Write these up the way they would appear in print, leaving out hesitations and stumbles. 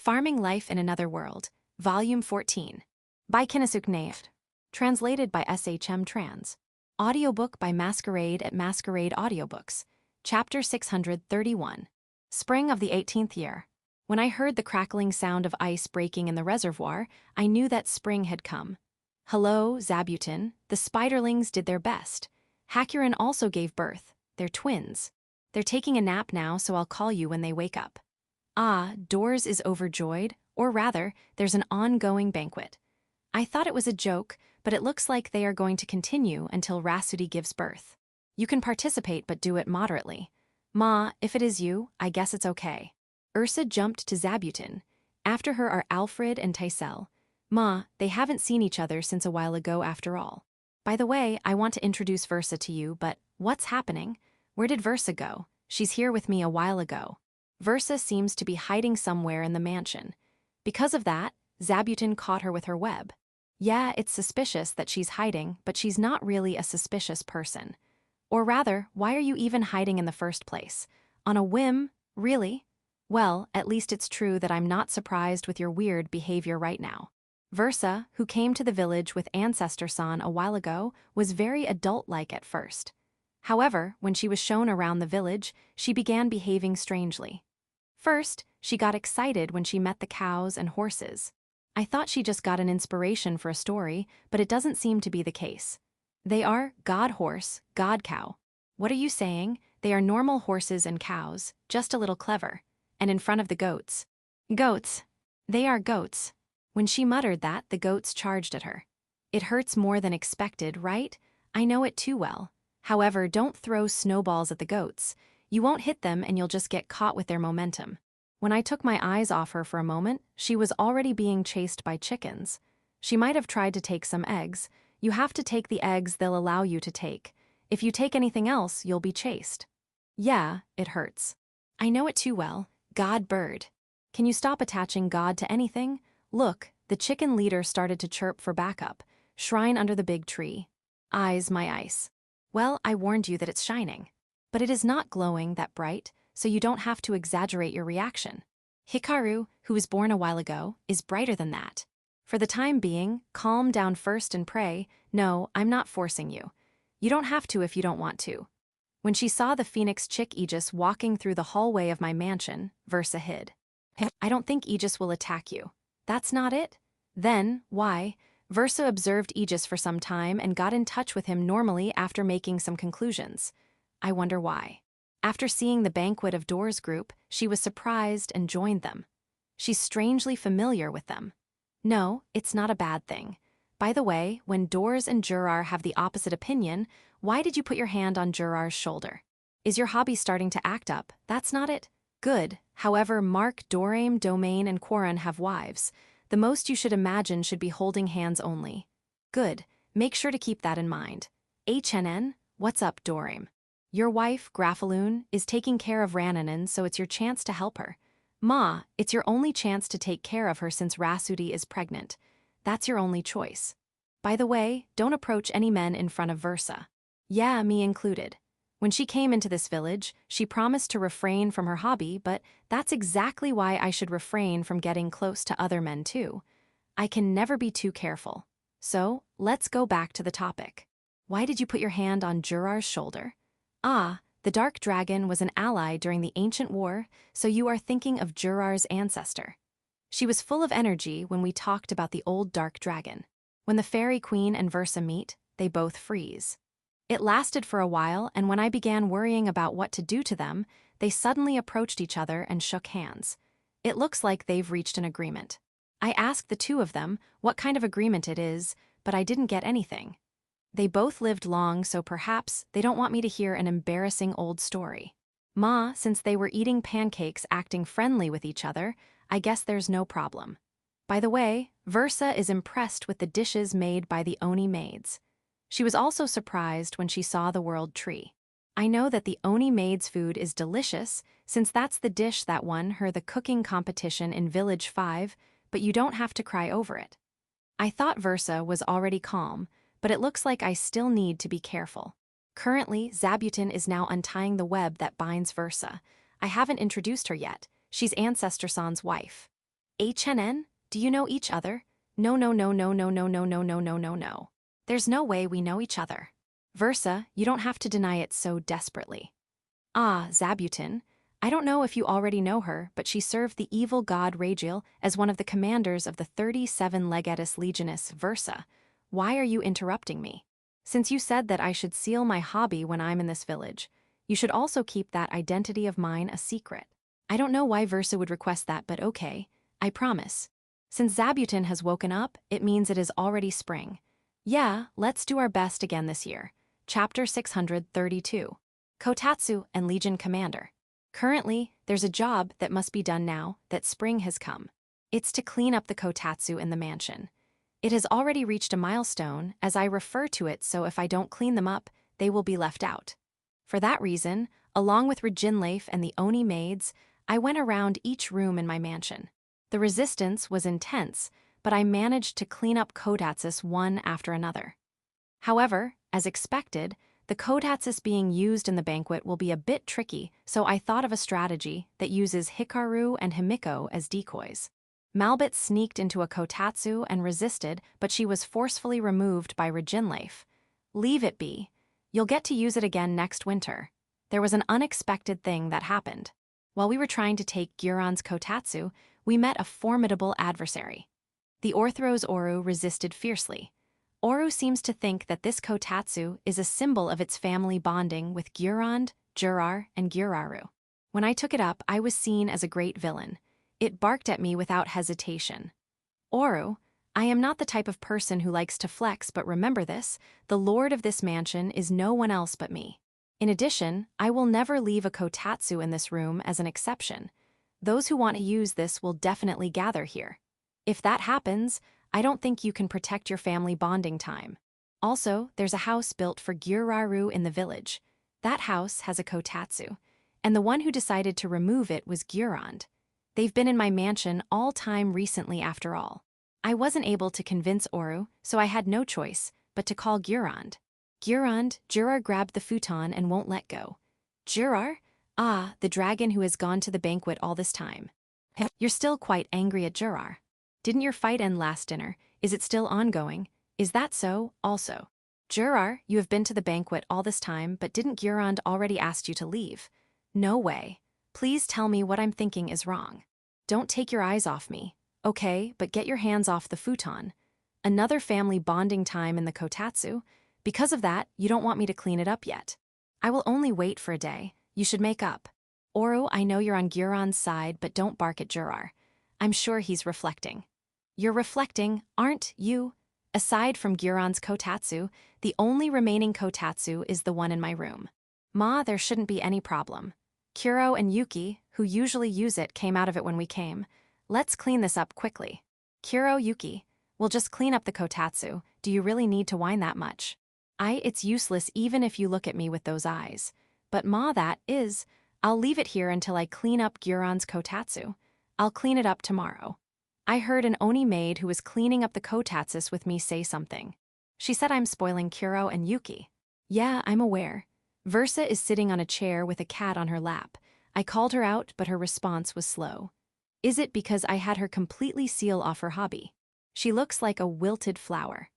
Farming Life in Another World, Volume 14, by Kinasuk. Translated by SHM Trans. Audiobook by Masquerade at Masquerade Audiobooks. Chapter 631. Spring of the 18th year. When I heard the crackling sound of ice breaking in the reservoir, I knew that spring had come. Hello, Zabuton. The spiderlings did their best. Hakurin also gave birth. They're twins. They're taking a nap now, so I'll call you when they wake up. Ah, Doors is overjoyed, or rather, there's an ongoing banquet. I thought it was a joke, but it looks like they are going to continue until Rhapsody gives birth. You can participate, but do it moderately. Ma, if it is you, I guess it's okay. Ursa jumped to Zabuton. After her are Alfred and Tysel. Ma, they haven't seen each other since a while ago after all. By the way, I want to introduce Versa to you, but what's happening? Where did Versa go? She's here with me a while ago. Versa seems to be hiding somewhere in the mansion. Because of that, Zabuton caught her with her web. Yeah, it's suspicious that she's hiding, but she's not really a suspicious person. Or rather, why are you even hiding in the first place? On a whim, really? Well, at least it's true that I'm not surprised with your weird behavior right now. Versa, who came to the village with Ancestor-san a while ago, was very adult-like at first. However, when she was shown around the village, she began behaving strangely. First, she got excited when she met the cows and horses. I thought she just got an inspiration for a story, but it doesn't seem to be the case. They are god horse, god cow. What are you saying? They are normal horses and cows, just a little clever. And in front of the goats. Goats. They are goats. When she muttered that, the goats charged at her. It hurts more than expected, right? I know it too well. However, don't throw snowballs at the goats. You won't hit them and you'll just get caught with their momentum. When I took my eyes off her for a moment, she was already being chased by chickens. She might have tried to take some eggs. You have to take the eggs they'll allow you to take. If you take anything else, you'll be chased. Yeah, it hurts. I know it too well. God bird. Can you stop attaching God to anything? Look, the chicken leader started to chirp for backup. Shrine under the big tree. Eyes, my ice. Well, I warned you that it's shining. But it is not glowing that bright, so you don't have to exaggerate your reaction. Hikaru, who was born a while ago, is brighter than that. For the time being, calm down first and pray. No, I'm not forcing you. You don't have to if you don't want to. When she saw the phoenix chick Aegis walking through the hallway of my mansion, Versa hid. I don't think Aegis will attack you. That's not it? Then, why? Versa observed Aegis for some time and got in touch with him normally after making some conclusions. I wonder why. After seeing the banquet of Doors group, she was surprised and joined them. She's strangely familiar with them. No, it's not a bad thing. By the way, when Doors and Jurar have the opposite opinion, why did you put your hand on Jurar's shoulder? Is your hobby starting to act up? That's not it? Good. However, Mark, Dorame, Domain, and Quarren have wives. The most you should imagine should be holding hands only. Good. Make sure to keep that in mind. HNN, what's up, Dorame? Your wife, Graphaloon, is taking care of Rananan, so it's your chance to help her. Ma, it's your only chance to take care of her since Rhapsody is pregnant. That's your only choice. By the way, don't approach any men in front of Versa. Yeah, me included. When she came into this village, she promised to refrain from her hobby, but that's exactly why I should refrain from getting close to other men too. I can never be too careful. So, let's go back to the topic. Why did you put your hand on Jurar's shoulder? Ah, the Dark Dragon was an ally during the Ancient War, so you are thinking of Jurar's ancestor. She was full of energy when we talked about the old Dark Dragon. When the Fairy Queen and Versa meet, they both freeze. It lasted for a while, and when I began worrying about what to do to them, they suddenly approached each other and shook hands. It looks like they've reached an agreement. I asked the two of them what kind of agreement it is, but I didn't get anything. They both lived long, so perhaps they don't want me to hear an embarrassing old story. Ma, since they were eating pancakes acting friendly with each other, I guess there's no problem. By the way, Versa is impressed with the dishes made by the Oni maids. She was also surprised when she saw the world tree. I know that the Oni maid's food is delicious, since that's the dish that won her the cooking competition in Village 5, but you don't have to cry over it. I thought Versa was already calm, but it looks like I still need to be careful. Currently, Zabuton is now untying the web that binds Versa. I haven't introduced her yet. She's Ancestor-san's wife. HNN? Do you know each other? No, no, no, no, no, no, no, no, no, no, no, no. There's no way we know each other. Versa, you don't have to deny it so desperately. Ah, Zabutin. I don't know if you already know her, but she served the evil god Ragiel as one of the commanders of the 37 Legatus Legionis Versa. Why are you interrupting me? Since you said that I should seal my hobby when I'm in this village, you should also keep that identity of mine a secret. I don't know why Versa would request that, but okay, I promise. Since Zabutin has woken up, it means it is already spring. Yeah, let's do our best again this year. Chapter 632. Kotatsu and Legion Commander. Currently, there's a job that must be done now that spring has come. It's to clean up the kotatsu in the mansion. It has already reached a milestone, as I refer to it, so if I don't clean them up, they will be left out. For that reason, along with Rejinleif and the Oni maids, I went around each room in my mansion. The resistance was intense, but I managed to clean up kotatsus one after another. However, as expected, the kotatsus being used in the banquet will be a bit tricky, so I thought of a strategy that uses Hikaru and Himiko as decoys. Malbit sneaked into a kotatsu and resisted, but she was forcefully removed by Rejinleif. Leave it be. You'll get to use it again next winter. There was an unexpected thing that happened. While we were trying to take Guron's kotatsu, we met a formidable adversary. The Orthros Oru resisted fiercely. Oru seems to think that this kotatsu is a symbol of its family bonding with Gurond, Jurar, and Guraru. When I took it up, I was seen as a great villain. It barked at me without hesitation. Oru, I am not the type of person who likes to flex, but remember this, the lord of this mansion is no one else but me. In addition, I will never leave a kotatsu in this room as an exception. Those who want to use this will definitely gather here. If that happens, I don't think you can protect your family bonding time. Also, there's a house built for Guraru in the village. That house has a kotatsu, and the one who decided to remove it was Gurond. They've been in my mansion all time recently after all. I wasn't able to convince Oru, so I had no choice but to call Gurond. Gurond, Jurar grabbed the futon and won't let go. Jurar? Ah, the dragon who has gone to the banquet all this time. You're still quite angry at Jurar. Didn't your fight end last dinner? Is it still ongoing? Is that so, also? Jurar, you have been to the banquet all this time, but didn't Gurond already ask you to leave? No way. Please tell me what I'm thinking is wrong. Don't take your eyes off me. Okay, but get your hands off the futon. Another family bonding time in the kotatsu. Because of that, you don't want me to clean it up yet. I will only wait for a day. You should make up. Oru, I know you're on Gurond's side, but don't bark at Jurar. I'm sure he's reflecting. You're reflecting, aren't you? Aside from Gurond's kotatsu, the only remaining kotatsu is the one in my room. Ma, there shouldn't be any problem. Kuro and Yuki, who usually use it, came out of it when we came. Let's clean this up quickly. Kuro, Yuki, we'll just clean up the kotatsu. Do you really need to whine that much? It's useless even if you look at me with those eyes. But Ma, I'll leave it here until I clean up Gurond's kotatsu. I'll clean it up tomorrow. I heard an Oni maid who was cleaning up the kotatsus with me say something. She said I'm spoiling Kuro and Yuki. Yeah, I'm aware. Versa is sitting on a chair with a cat on her lap. I called her out, but her response was slow. Is it because I had her completely seal off her hobby? She looks like a wilted flower.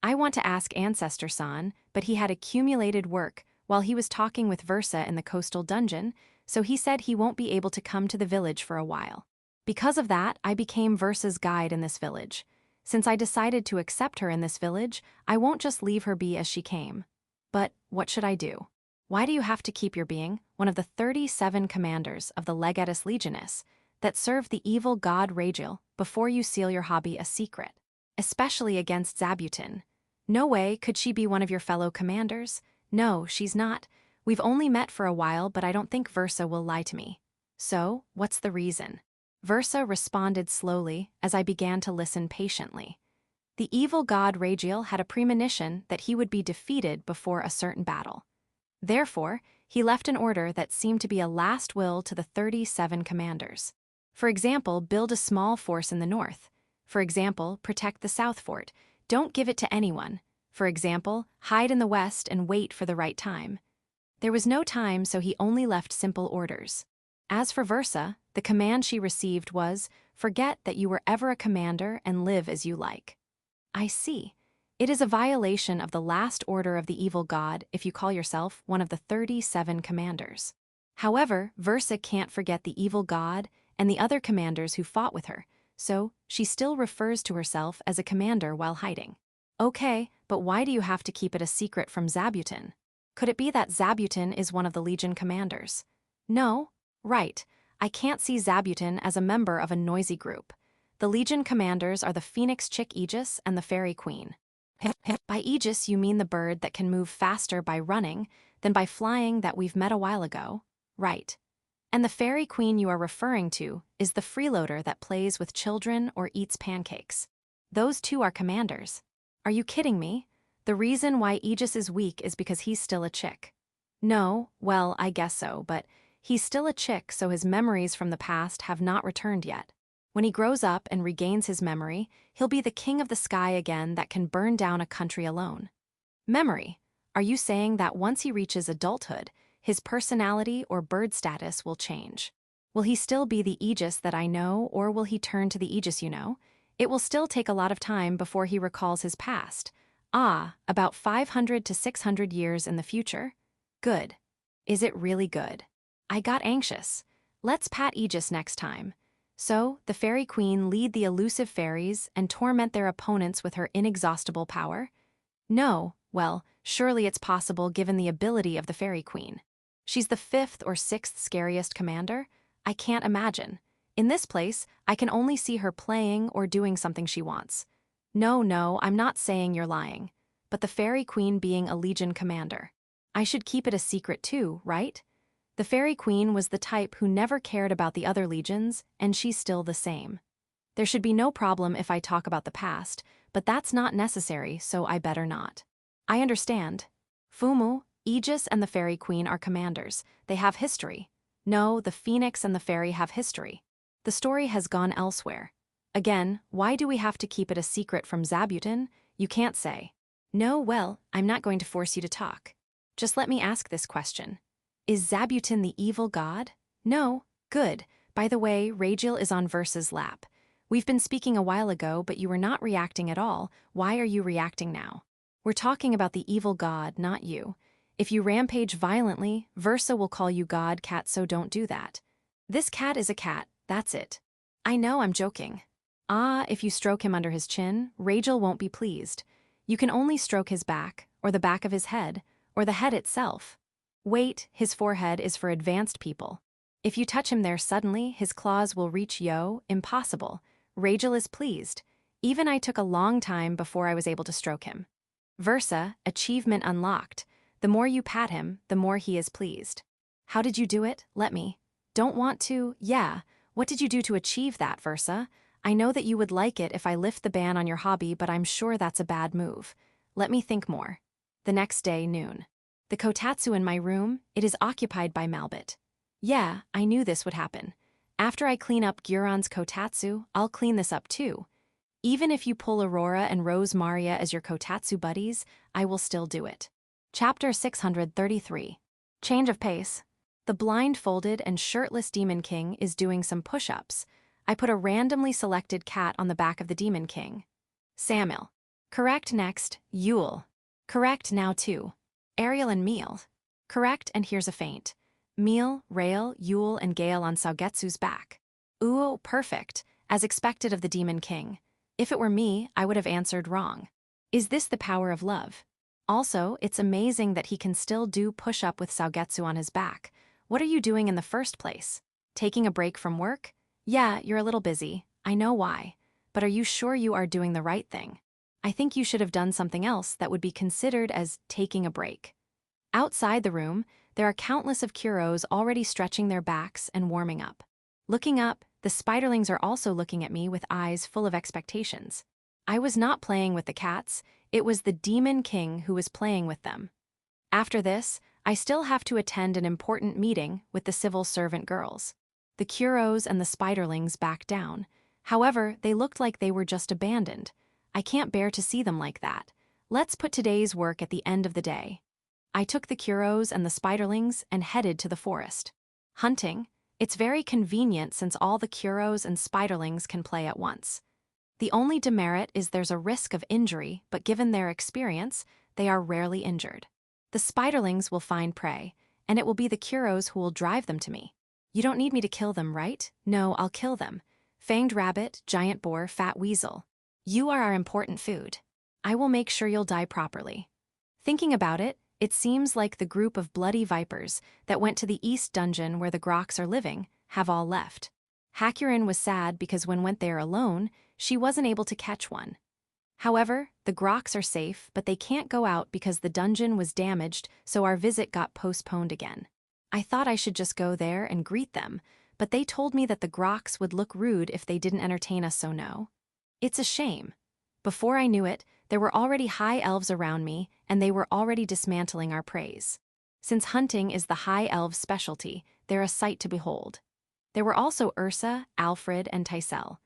I want to ask Ancestor-san, but he had accumulated work while he was talking with Versa in the coastal dungeon, so he said he won't be able to come to the village for a while. Because of that, I became Versa's guide in this village. Since I decided to accept her in this village, I won't just leave her be as she came. But what should I do? Why do you have to keep your being one of the 37 commanders of the Legatus Legionis that serve the evil god Ragiel before you seal your hobby a secret? Especially against Zabutin. No way could she be one of your fellow commanders. No, she's not. We've only met for a while, but I don't think Versa will lie to me. So, what's the reason? Versa responded slowly as I began to listen patiently. The evil god Ragiel had a premonition that he would be defeated before a certain battle. Therefore, he left an order that seemed to be a last will to the 37 commanders. For example, build a small force in the north. For example, protect the south fort. Don't give it to anyone. For example, hide in the west and wait for the right time. There was no time, so he only left simple orders. As for Versa, the command she received was, forget that you were ever a commander and live as you like. I see. It is a violation of the last order of the evil god if you call yourself one of the 37 commanders. However, Versa can't forget the evil god and the other commanders who fought with her, so she still refers to herself as a commander while hiding. Okay, but why do you have to keep it a secret from Zabuton? Could it be that Zabuton is one of the Legion commanders? No? Right. I can't see Zabuton as a member of a noisy group. The Legion commanders are the Phoenix Chick Aegis and the Fairy Queen. By Aegis you mean the bird that can move faster by running than by flying that we've met a while ago? Right. And the Fairy Queen you are referring to is the freeloader that plays with children or eats pancakes. Those two are commanders. Are you kidding me? The reason why Aegis is weak is because he's still a chick. No, well, I guess so, but he's still a chick, so his memories from the past have not returned yet. When he grows up and regains his memory, he'll be the king of the sky again that can burn down a country alone. Memory. Are you saying that once he reaches adulthood, his personality or bird status will change? Will he still be the Aegis that I know, or will he turn to the Aegis you know? It will still take a lot of time before he recalls his past. About 500 to 600 years in the future? Good. Is it really good? I got anxious. Let's pat Aegis next time. So, the Fairy Queen lead the elusive fairies and torment their opponents with her inexhaustible power? No, well, surely it's possible given the ability of the Fairy Queen. She's the 5th or 6th scariest commander? I can't imagine. In this place, I can only see her playing or doing something she wants. No, I'm not saying you're lying. But the Fairy Queen being a Legion commander. I should keep it a secret too, right? The Fairy Queen was the type who never cared about the other legions, and she's still the same. There should be no problem if I talk about the past, but that's not necessary, so I better not. I understand. Fumu, Aegis and the Fairy Queen are commanders. They have history. No, the Phoenix and the Fairy have history. The story has gone elsewhere. Again, why do we have to keep it a secret from Zabuton? You can't say. No, well, I'm not going to force you to talk. Just let me ask this question. Is Zabuton the evil god? No. Good. By the way, Ragiel is on Versa's lap. We've been speaking a while ago, but you were not reacting at all. Why are you reacting now? We're talking about the evil god, not you. If you rampage violently, Versa will call you god cat, so don't do that. This cat is a cat, that's it. I know, I'm joking. If you stroke him under his chin, Ragiel won't be pleased. You can only stroke his back, or the back of his head, or the head itself. Wait, his forehead is for advanced people. If you touch him there suddenly, his claws will reach impossible. Ragiel is pleased. Even I took a long time before I was able to stroke him. Versa, achievement unlocked. The more you pat him, the more he is pleased. How did you do it? Let me. Don't want to? Yeah. What did you do to achieve that, Versa? I know that you would like it if I lift the ban on your hobby, but I'm sure that's a bad move. Let me think more. The next day, noon. The kotatsu in my room, it is occupied by Malbit. Yeah, I knew this would happen. After I clean up Guron's kotatsu, I'll clean this up too. Even if you pull Aurora and Rose Maria as your kotatsu buddies, I will still do it. Chapter 633. Change of pace. The blindfolded and shirtless Demon King is doing some push-ups. I put a randomly selected cat on the back of the Demon King. Samuel. Correct next, Yule. Correct now too. Ariel and Meal. Correct, and here's a feint. Meal, Rail, Yule, and Gale on Saugetsu's back. Ooh, perfect, as expected of the Demon King. If it were me, I would have answered wrong. Is this the power of love? Also, it's amazing that he can still do push-up with Saugetsu on his back. What are you doing in the first place? Taking a break from work? Yeah, you're a little busy. I know why. But are you sure you are doing the right thing? I think you should have done something else that would be considered as taking a break. Outside the room, there are countless of Kuros already stretching their backs and warming up. Looking up, the spiderlings are also looking at me with eyes full of expectations. I was not playing with the cats, it was the Demon King who was playing with them. After this, I still have to attend an important meeting with the civil servant girls. The Kuros and the spiderlings backed down. However, they looked like they were just abandoned. I can't bear to see them like that. Let's put today's work at the end of the day. I took the Kuros and the spiderlings and headed to the forest. Hunting? It's very convenient since all the Kuros and Spiderlings can play at once. The only demerit is there's a risk of injury, but given their experience, they are rarely injured. The Spiderlings will find prey, and it will be the Kuros who will drive them to me. You don't need me to kill them, right? No, I'll kill them. Fanged rabbit, giant boar, fat weasel. You are our important food. I will make sure you'll die properly. Thinking about it, it seems like the group of bloody vipers that went to the east dungeon where the Groks are living have all left. Hakurin was sad because when went there alone, she wasn't able to catch one. However, the Groks are safe, but they can't go out because the dungeon was damaged, so our visit got postponed again. I thought I should just go there and greet them, but they told me that the Groks would look rude if they didn't entertain us, so no. It's a shame. Before I knew it, there were already high elves around me, and they were already dismantling our preys. Since hunting is the high elves' specialty, they're a sight to behold. There were also Ursa, Alfred, and Tysel.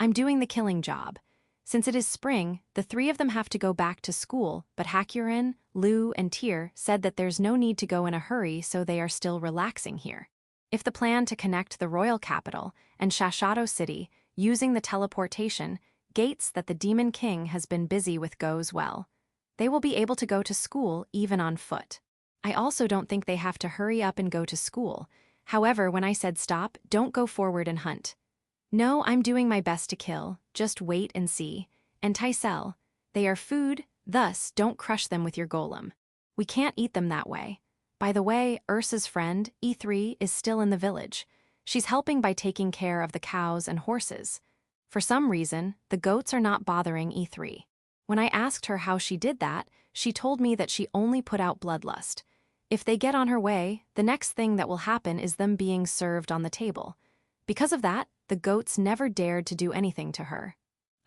I'm doing the killing job. Since it is spring, the three of them have to go back to school, but Hakurin, Lou, and Tyr said that there's no need to go in a hurry, so they are still relaxing here. If the plan to connect the royal capital and Shashato City using the teleportation gates that the Demon King has been busy with goes well, they will be able to go to school even on foot. I also don't think they have to hurry up and go to school. However, when I said stop, don't go forward and hunt. No, I'm doing my best to kill, just wait and see. And Tysel, they are food, thus don't crush them with your golem. We can't eat them that way. By the way, Ursa's friend, E3, is still in the village. She's helping by taking care of the cows and horses. For some reason, the goats are not bothering E3. When I asked her how she did that, she told me that she only put out bloodlust. If they get on her way, the next thing that will happen is them being served on the table. Because of that, the goats never dared to do anything to her.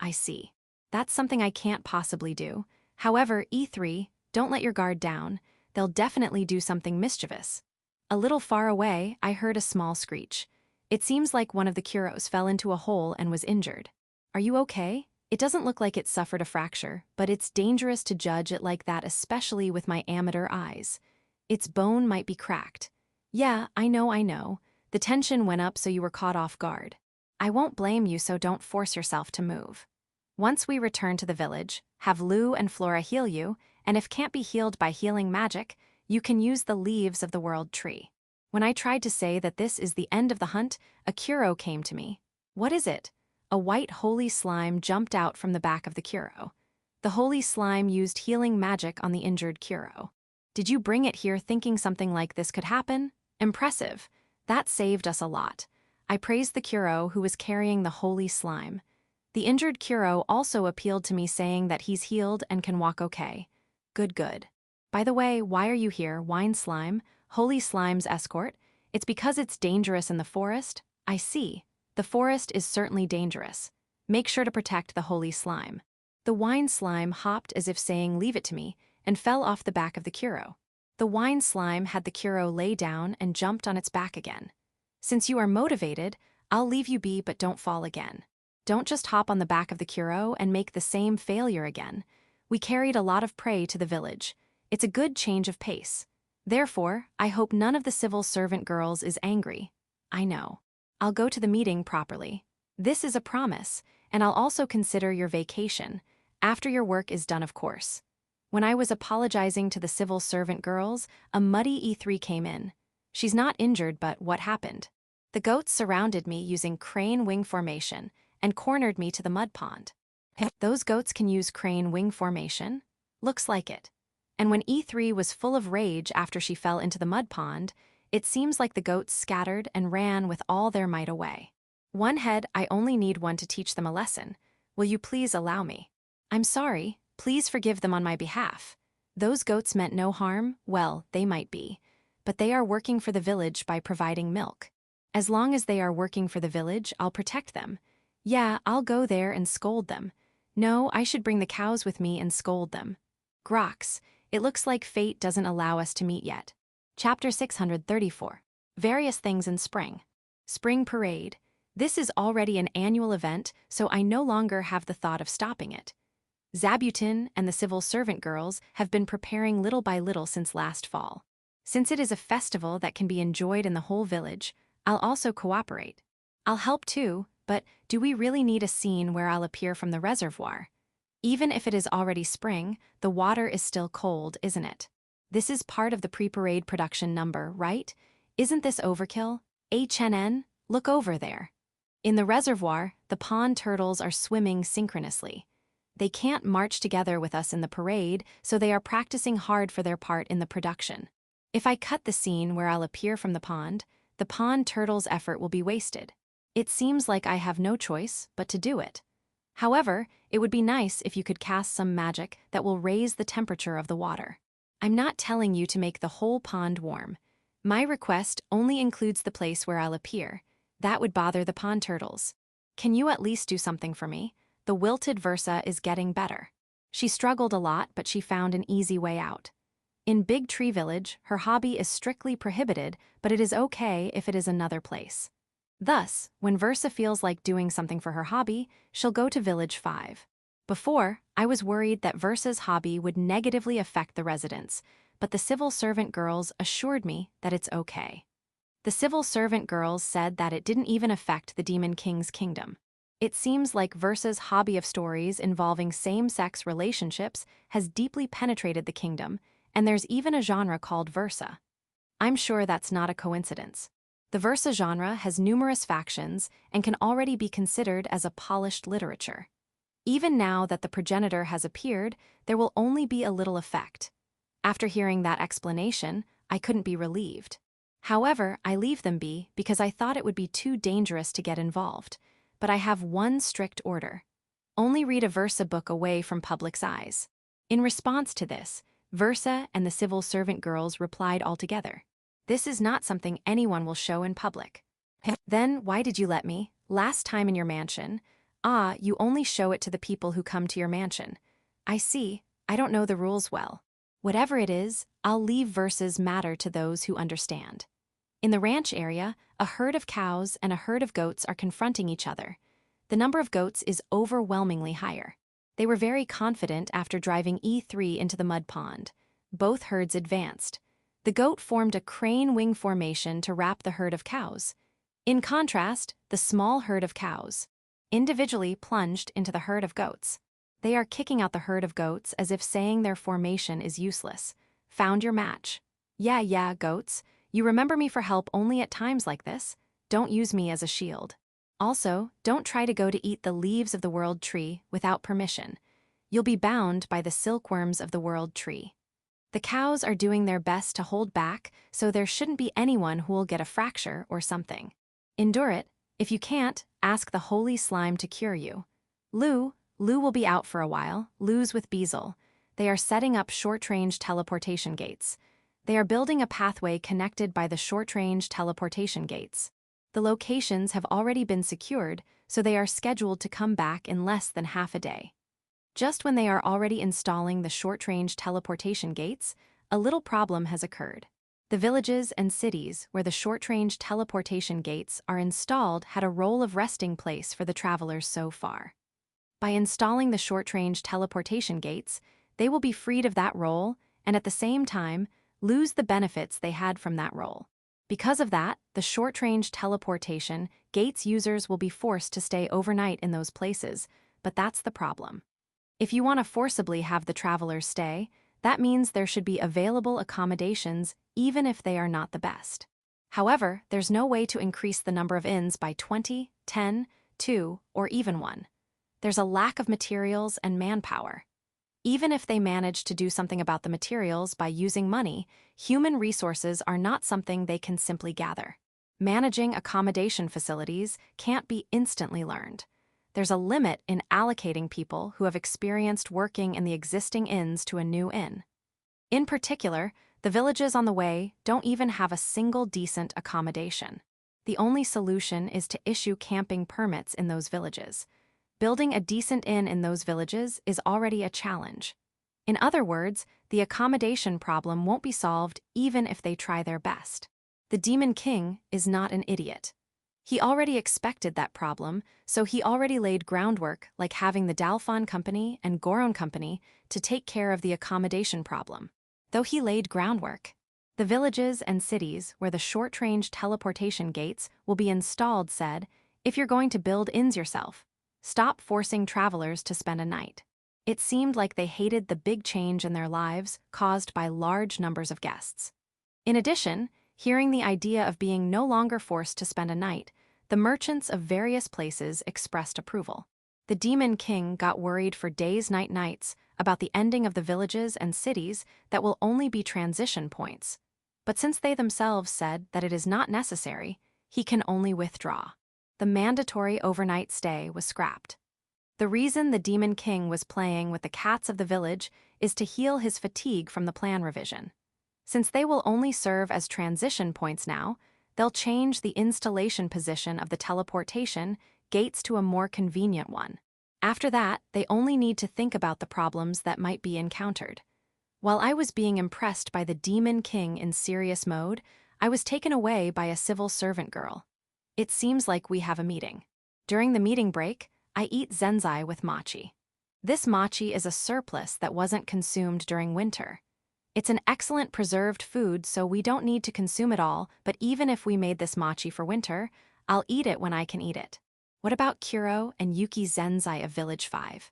I see. That's something I can't possibly do. However, E3, don't let your guard down. They'll definitely do something mischievous. A little far away, I heard a small screech. It seems like one of the Kuros fell into a hole and was injured. Are you okay? It doesn't look like it suffered a fracture, but it's dangerous to judge it like that, especially with my amateur eyes. Its bone might be cracked. Yeah, I know. The tension went up so you were caught off guard. I won't blame you, so don't force yourself to move. Once we return to the village, have Lou and Flora heal you, and if can't be healed by healing magic, you can use the leaves of the world tree. When I tried to say that this is the end of the hunt, a Kuro came to me. What is it? A white holy slime jumped out from the back of the Kuro. The holy slime used healing magic on the injured Kuro. Did you bring it here thinking something like this could happen? Impressive. That saved us a lot. I praised the Kuro who was carrying the holy slime. The injured Kuro also appealed to me saying that he's healed and can walk okay. Good. By the way, why are you here, Wine Slime? Holy Slime's escort? It's because it's dangerous in the forest? I see. The forest is certainly dangerous. Make sure to protect the holy slime. The Wine Slime hopped as if saying leave it to me and fell off the back of the Kuro. The Wine Slime had the Kuro lay down and jumped on its back again. Since you are motivated, I'll leave you be, but don't fall again. Don't just hop on the back of the Kuro and make the same failure again. We carried a lot of prey to the village. It's a good change of pace. Therefore, I hope none of the civil servant girls is angry. I know. I'll go to the meeting properly. This is a promise, and I'll also consider your vacation, after your work is done, of course. When I was apologizing to the civil servant girls, a muddy E3 came in. She's not injured, but what happened? The goats surrounded me using crane wing formation and cornered me to the mud pond. Those goats can use crane wing formation? Looks like it. And when E3 was full of rage after she fell into the mud pond, it seems like the goats scattered and ran with all their might away. One head, I only need one to teach them a lesson. Will you please allow me? I'm sorry, please forgive them on my behalf. Those goats meant no harm, well, they might be. But they are working for the village by providing milk. As long as they are working for the village, I'll protect them. Yeah, I'll go there and scold them. No, I should bring the cows with me and scold them. Groks, it looks like fate doesn't allow us to meet yet. Chapter 634. Various things in spring. Spring Parade. This is already an annual event, so I no longer have the thought of stopping it. Zabutin and the civil servant girls have been preparing little by little since last fall. Since it is a festival that can be enjoyed in the whole village, I'll also cooperate. I'll help too, but do we really need a scene where I'll appear from the reservoir? Even if it is already spring, the water is still cold, isn't it? This is part of the pre-parade production number, right? Isn't this overkill? HNN, look over there. In the reservoir, the pond turtles are swimming synchronously. They can't march together with us in the parade, so they are practicing hard for their part in the production. If I cut the scene where I'll appear from the pond turtle's effort will be wasted. It seems like I have no choice but to do it. However, it would be nice if you could cast some magic that will raise the temperature of the water. I'm not telling you to make the whole pond warm. My request only includes the place where I'll appear. That would bother the pond turtles. Can you at least do something for me? The wilted Versa is getting better. She struggled a lot, but she found an easy way out. In Big Tree Village, her hobby is strictly prohibited, but it is okay if it is another place. Thus, when Versa feels like doing something for her hobby, she'll go to Village 5. Before, I was worried that Versa's hobby would negatively affect the residents, but the civil servant girls assured me that it's okay. The civil servant girls said that it didn't even affect the Demon King's kingdom. It seems like Versa's hobby of stories involving same-sex relationships has deeply penetrated the kingdom, and there's even a genre called Versa. I'm sure that's not a coincidence. The Versa genre has numerous factions and can already be considered as a polished literature. Even now that the progenitor has appeared, there will only be a little effect. After hearing that explanation, I couldn't be relieved. However, I leave them be because I thought it would be too dangerous to get involved. But I have one strict order. Only read a Versa book away from public's eyes. In response to this, Versa and the civil servant girls replied altogether. This is not something anyone will show in public. Then why did you let me? Last time in your mansion. You only show it to the people who come to your mansion. I see, I don't know the rules well. Whatever it is, I'll leave Versa's matter to those who understand. In the ranch area, a herd of cows and a herd of goats are confronting each other. The number of goats is overwhelmingly higher. They were very confident after driving E3 into the mud pond. Both herds advanced. The goat formed a crane wing formation to wrap the herd of cows. In contrast, the small herd of cows individually plunged into the herd of goats. They are kicking out the herd of goats as if saying their formation is useless. Found your match. Yeah, goats. You remember me for help only at times like this. Don't use me as a shield. Also, don't try to go to eat the leaves of the world tree without permission. You'll be bound by the silkworms of the world tree. The cows are doing their best to hold back, so there shouldn't be anyone who will get a fracture or something. Endure it. If you can't, ask the holy slime to cure you. Lou will be out for a while. Lou's with Beazle. They are setting up short-range teleportation gates. They are building a pathway connected by the short-range teleportation gates. The locations have already been secured, so they are scheduled to come back in less than half a day. Just when they are already installing the short-range teleportation gates, a little problem has occurred. The villages and cities where the short-range teleportation gates are installed had a role of resting place for the travelers so far. By installing the short-range teleportation gates, they will be freed of that role and at the same time lose the benefits they had from that role. Because of that, the short-range teleportation gates users will be forced to stay overnight in those places, but that's the problem. If you want to forcibly have the travelers stay, that means there should be available accommodations even if they are not the best. However, there's no way to increase the number of inns by 20, 10, 2, or even 1. There's a lack of materials and manpower. Even if they manage to do something about the materials by using money, human resources are not something they can simply gather. Managing accommodation facilities can't be instantly learned. There's a limit in allocating people who have experienced working in the existing inns to a new inn. In particular, the villages on the way don't even have a single decent accommodation. The only solution is to issue camping permits in those villages. Building a decent inn in those villages is already a challenge. In other words, the accommodation problem won't be solved even if they try their best. The Demon King is not an idiot. He already expected that problem, so he already laid groundwork like having the Dalfon Company and Goron Company to take care of the accommodation problem. Though he laid groundwork, The villages and cities where the short-range teleportation gates will be installed said, if you're going to build inns yourself, stop forcing travelers to spend a night. It seemed like they hated the big change in their lives caused by large numbers of guests. In addition, hearing the idea of being no longer forced to spend a night, the merchants of various places expressed approval. The Demon King got worried for days, nights about the ending of the villages and cities that will only be transition points. But since they themselves said that it is not necessary, he can only withdraw. The mandatory overnight stay was scrapped. The reason the Demon King was playing with the cats of the village is to heal his fatigue from the plan revision. Since they will only serve as transition points now, they'll change the installation position of the teleportation gates to a more convenient one. After that, they only need to think about the problems that might be encountered. While I was being impressed by the Demon King in serious mode, I was taken away by a civil servant girl. It seems like we have a meeting. During the meeting break, I eat zenzai with mochi. This mochi is a surplus that wasn't consumed during winter. It's an excellent preserved food, so we don't need to consume it all, but even if we made this mochi for winter, I'll eat it when I can eat it. What about Kuro and Yuki Zenzai of Village 5?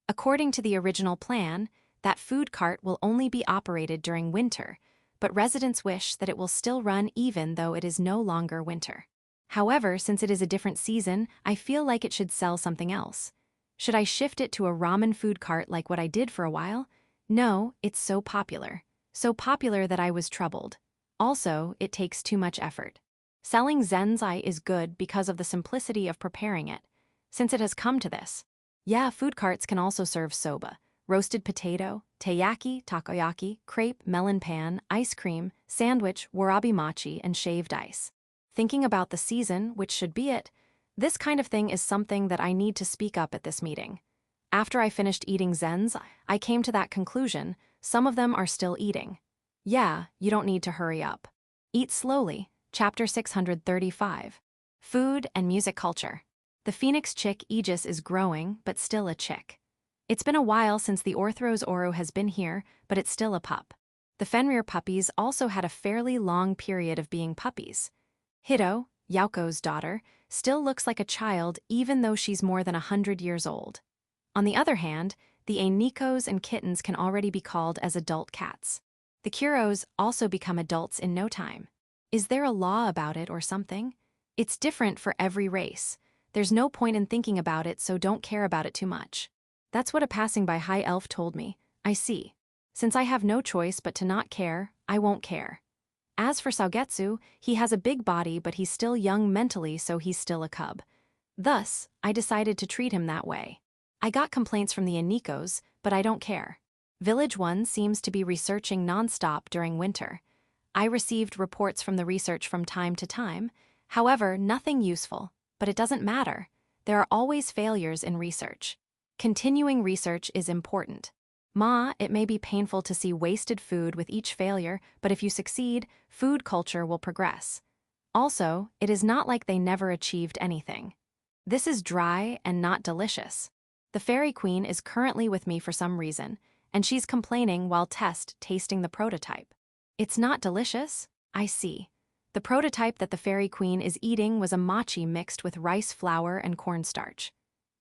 According to the original plan, that food cart will only be operated during winter, but residents wish that it will still run even though it is no longer winter. However, since it is a different season, I feel like it should sell something else. Should I shift it to a ramen food cart like what I did for a while? No, it's so popular. So popular that I was troubled. Also, it takes too much effort. Selling zenzai is good because of the simplicity of preparing it, since it has come to this. Yeah, food carts can also serve soba, roasted potato, teiyaki, takoyaki, crepe, melon pan, ice cream, sandwich, warabi mochi, and shaved ice. Thinking about the season, which should be it, this kind of thing is something that I need to speak up at this meeting. After I finished eating zens, I came to that conclusion: some of them are still eating. Yeah, you don't need to hurry up. Eat slowly. Chapter 635. Food and Music Culture. The phoenix chick Aegis is growing, but still a chick. It's been a while since the Orthros Oru has been here, but it's still a pup. The Fenrir puppies also had a fairly long period of being puppies. Hito, Yauko's daughter, still looks like a child even though she's more than 100 years old. On the other hand, the Ainikos and kittens can already be called as adult cats. The Kuros also become adults in no time. Is there a law about it or something? It's different for every race. There's no point in thinking about it, so don't care about it too much. That's what a passing by high elf told me. I see. Since I have no choice but to not care, I won't care. As for Saugetsu, he has a big body but he's still young mentally, so he's still a cub. Thus, I decided to treat him that way. I got complaints from the Anikos, but I don't care. Village 1 seems to be researching non-stop during winter. I received reports from the research from time to time, however, nothing useful, but it doesn't matter. There are always failures in research. Continuing research is important. It may be painful to see wasted food with each failure, but if you succeed, food culture will progress. Also, it is not like they never achieved anything. This is dry and not delicious. The Fairy Queen is currently with me for some reason, and she's complaining while tasting the prototype. It's not delicious? I see. The prototype that the Fairy Queen is eating was a mochi mixed with rice flour and cornstarch.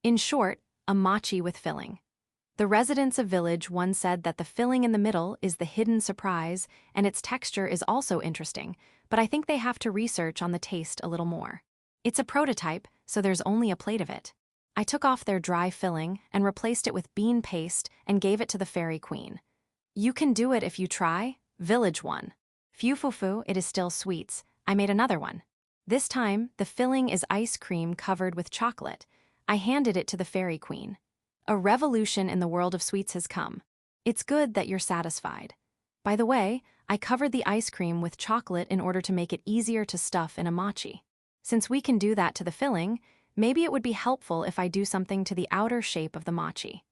In short, a mochi with filling. The residents of Village 1 said that the filling in the middle is the hidden surprise, and its texture is also interesting, but I think they have to research on the taste a little more. It's a prototype, so there's only a plate of it. I took off their dry filling and replaced it with bean paste and gave it to the Fairy Queen. You can do it if you try. Village 1. Fufufu, it is still sweets. I made another one. This time, the filling is ice cream covered with chocolate. I handed it to the Fairy Queen. A revolution in the world of sweets has come. It's good that you're satisfied. By the way, I covered the ice cream with chocolate in order to make it easier to stuff in a mochi. Since we can do that to the filling, maybe it would be helpful if I do something to the outer shape of the mochi.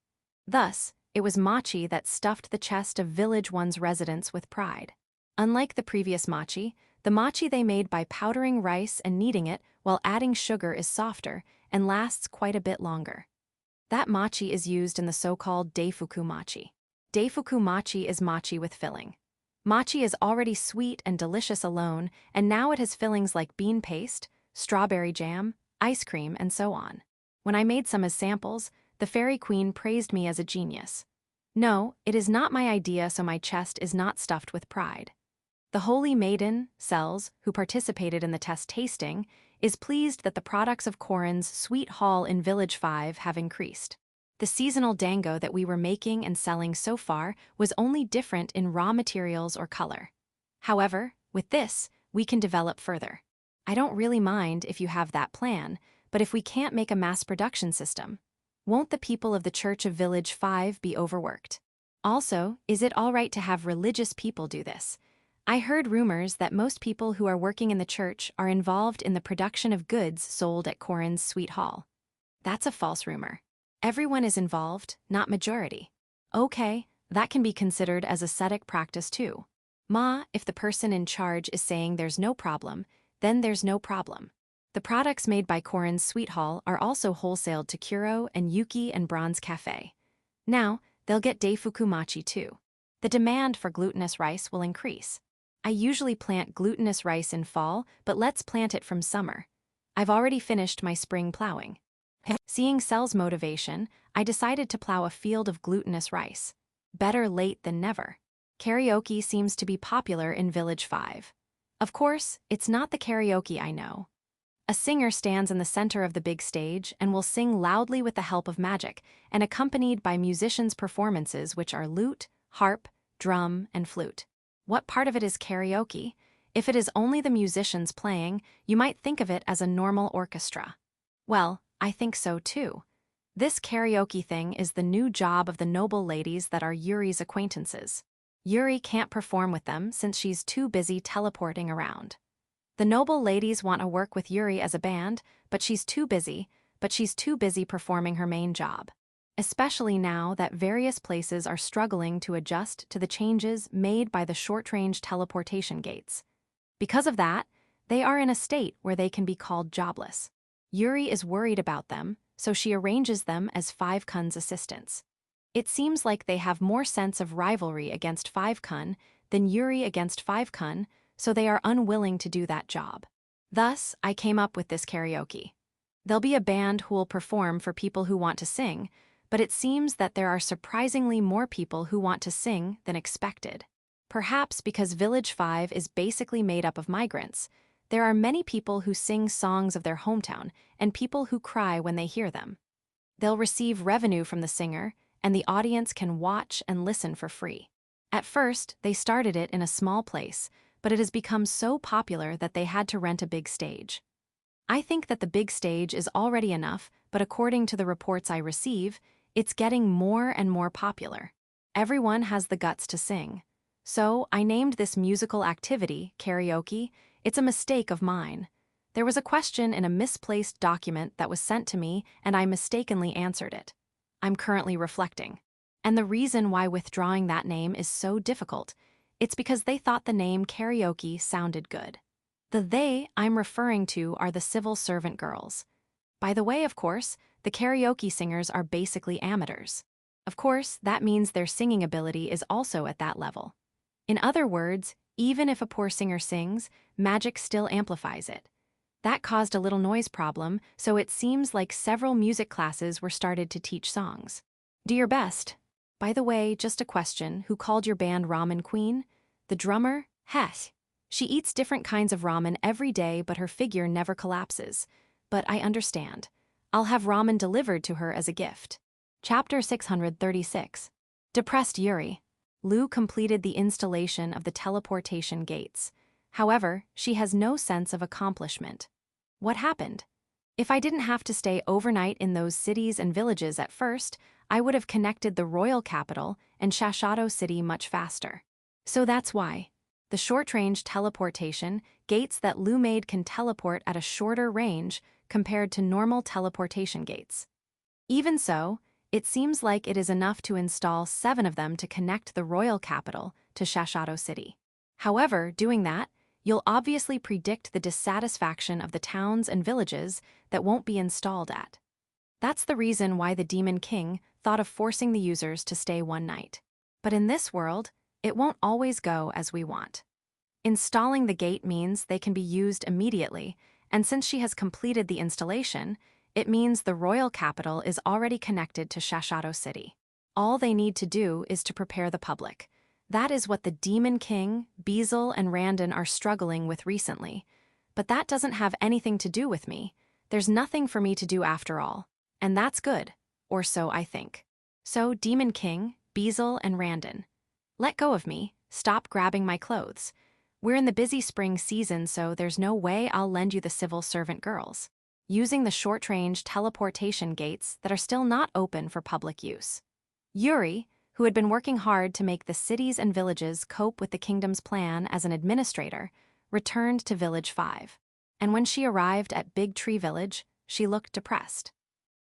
Thus, it was mochi that stuffed the chest of Village 1's residents with pride. Unlike the previous mochi, the mochi they made by powdering rice and kneading it while adding sugar is softer and lasts quite a bit longer. That mochi is used in the so-called deifuku mochi. Deifuku mochi is mochi with filling. Mochi is already sweet and delicious alone, and now it has fillings like bean paste, strawberry jam, ice cream, and so on. When I made some as samples, the fairy queen praised me as a genius. No, it is not my idea, so my chest is not stuffed with pride. The holy maiden, Cells, who participated in the test tasting, is pleased that the products of Corin's sweet hall in Village 5 have increased. The seasonal dango that we were making and selling so far was only different in raw materials or color. However, with this, we can develop further. I don't really mind if you have that plan, but if we can't make a mass production system, won't the people of the Church of Village 5 be overworked? Also, is it all right to have religious people do this? I heard rumors that most people who are working in the church are involved in the production of goods sold at Corin's sweet hall. That's a false rumor. Everyone is involved, not majority. Okay, that can be considered as ascetic practice too. If the person in charge is saying there's no problem, then there's no problem. The products made by Corin's sweet hall are also wholesaled to Kuro and Yuki and Bronze Cafe. Now, they'll get Deifuku Machi too. The demand for glutinous rice will increase. I usually plant glutinous rice in fall, but let's plant it from summer. I've already finished my spring plowing. Seeing Cell's motivation, I decided to plow a field of glutinous rice. Better late than never. Karaoke seems to be popular in Village 5. Of course, it's not the karaoke I know. A singer stands in the center of the big stage and will sing loudly with the help of magic, and accompanied by musicians' performances which are lute, harp, drum, and flute. What part of it is karaoke? If it is only the musicians playing, you might think of it as a normal orchestra. Well, I think so too. This karaoke thing is the new job of the noble ladies that are Yuri's acquaintances. Yuri can't perform with them since she's too busy teleporting around. The noble ladies want to work with Yuri as a band, but she's too busy performing her main job. Especially now that various places are struggling to adjust to the changes made by the short-range teleportation gates. Because of that, they are in a state where they can be called jobless. Yuri is worried about them, so she arranges them as 5-Kun's assistants. It seems like they have more sense of rivalry against 5-Kun than Yuri against 5-Kun, so they are unwilling to do that job. Thus, I came up with this karaoke. There'll be a band who will perform for people who want to sing, but it seems that there are surprisingly more people who want to sing than expected. Perhaps because Village 5 is basically made up of migrants, there are many people who sing songs of their hometown and people who cry when they hear them. They'll receive revenue from the singer, and the audience can watch and listen for free. At first, they started it in a small place, but it has become so popular that they had to rent a big stage. I think that the big stage is already enough, but according to the reports I receive, it's getting more and more popular. Everyone has the guts to sing. So I named this musical activity karaoke. It's a mistake of mine. There was a question in a misplaced document that was sent to me, and I mistakenly answered it. I'm currently reflecting. And the reason why withdrawing that name is so difficult, it's because they thought the name karaoke sounded good. The they I'm referring to are the civil servant girls. By the way, of course, the karaoke singers are basically amateurs. Of course, that means their singing ability is also at that level. In other words, even if a poor singer sings, magic still amplifies it. That caused a little noise problem, so it seems like several music classes were started to teach songs. Do your best. By the way, just a question, who called your band Ramen Queen? The drummer? Heh. She eats different kinds of ramen every day, but her figure never collapses. But I understand. I'll have ramen delivered to her as a gift. Chapter 636. Depressed Yuri. Lu completed the installation of the teleportation gates. However, she has no sense of accomplishment. What happened? If I didn't have to stay overnight in those cities and villages at first, I would have connected the royal capital and Shashato City much faster. So that's why. The short-range teleportation gates that Lu made can teleport at a shorter range compared to normal teleportation gates. Even so, it seems like it is enough to install 7 of them to connect the royal capital to Shashato City. However, doing that, you'll obviously predict the dissatisfaction of the towns and villages that won't be installed at. That's the reason why the Demon King thought of forcing the users to stay one night. But in this world, it won't always go as we want. Installing the gate means they can be used immediately, and since she has completed the installation, it means the royal capital is already connected to Shashato City. All they need to do is to prepare the public. That is what the Demon King, Beazle, and Randon are struggling with recently. But that doesn't have anything to do with me. There's nothing for me to do after all. And that's good, or so I think. So, Demon King, Beazle, and Randon, let go of me, stop grabbing my clothes. We're in the busy spring season, so there's no way I'll lend you the civil servant girls. Using the short-range teleportation gates that are still not open for public use. Yuri, who had been working hard to make the cities and villages cope with the kingdom's plan as an administrator, returned to Village 5. And when she arrived at Big Tree Village, she looked depressed.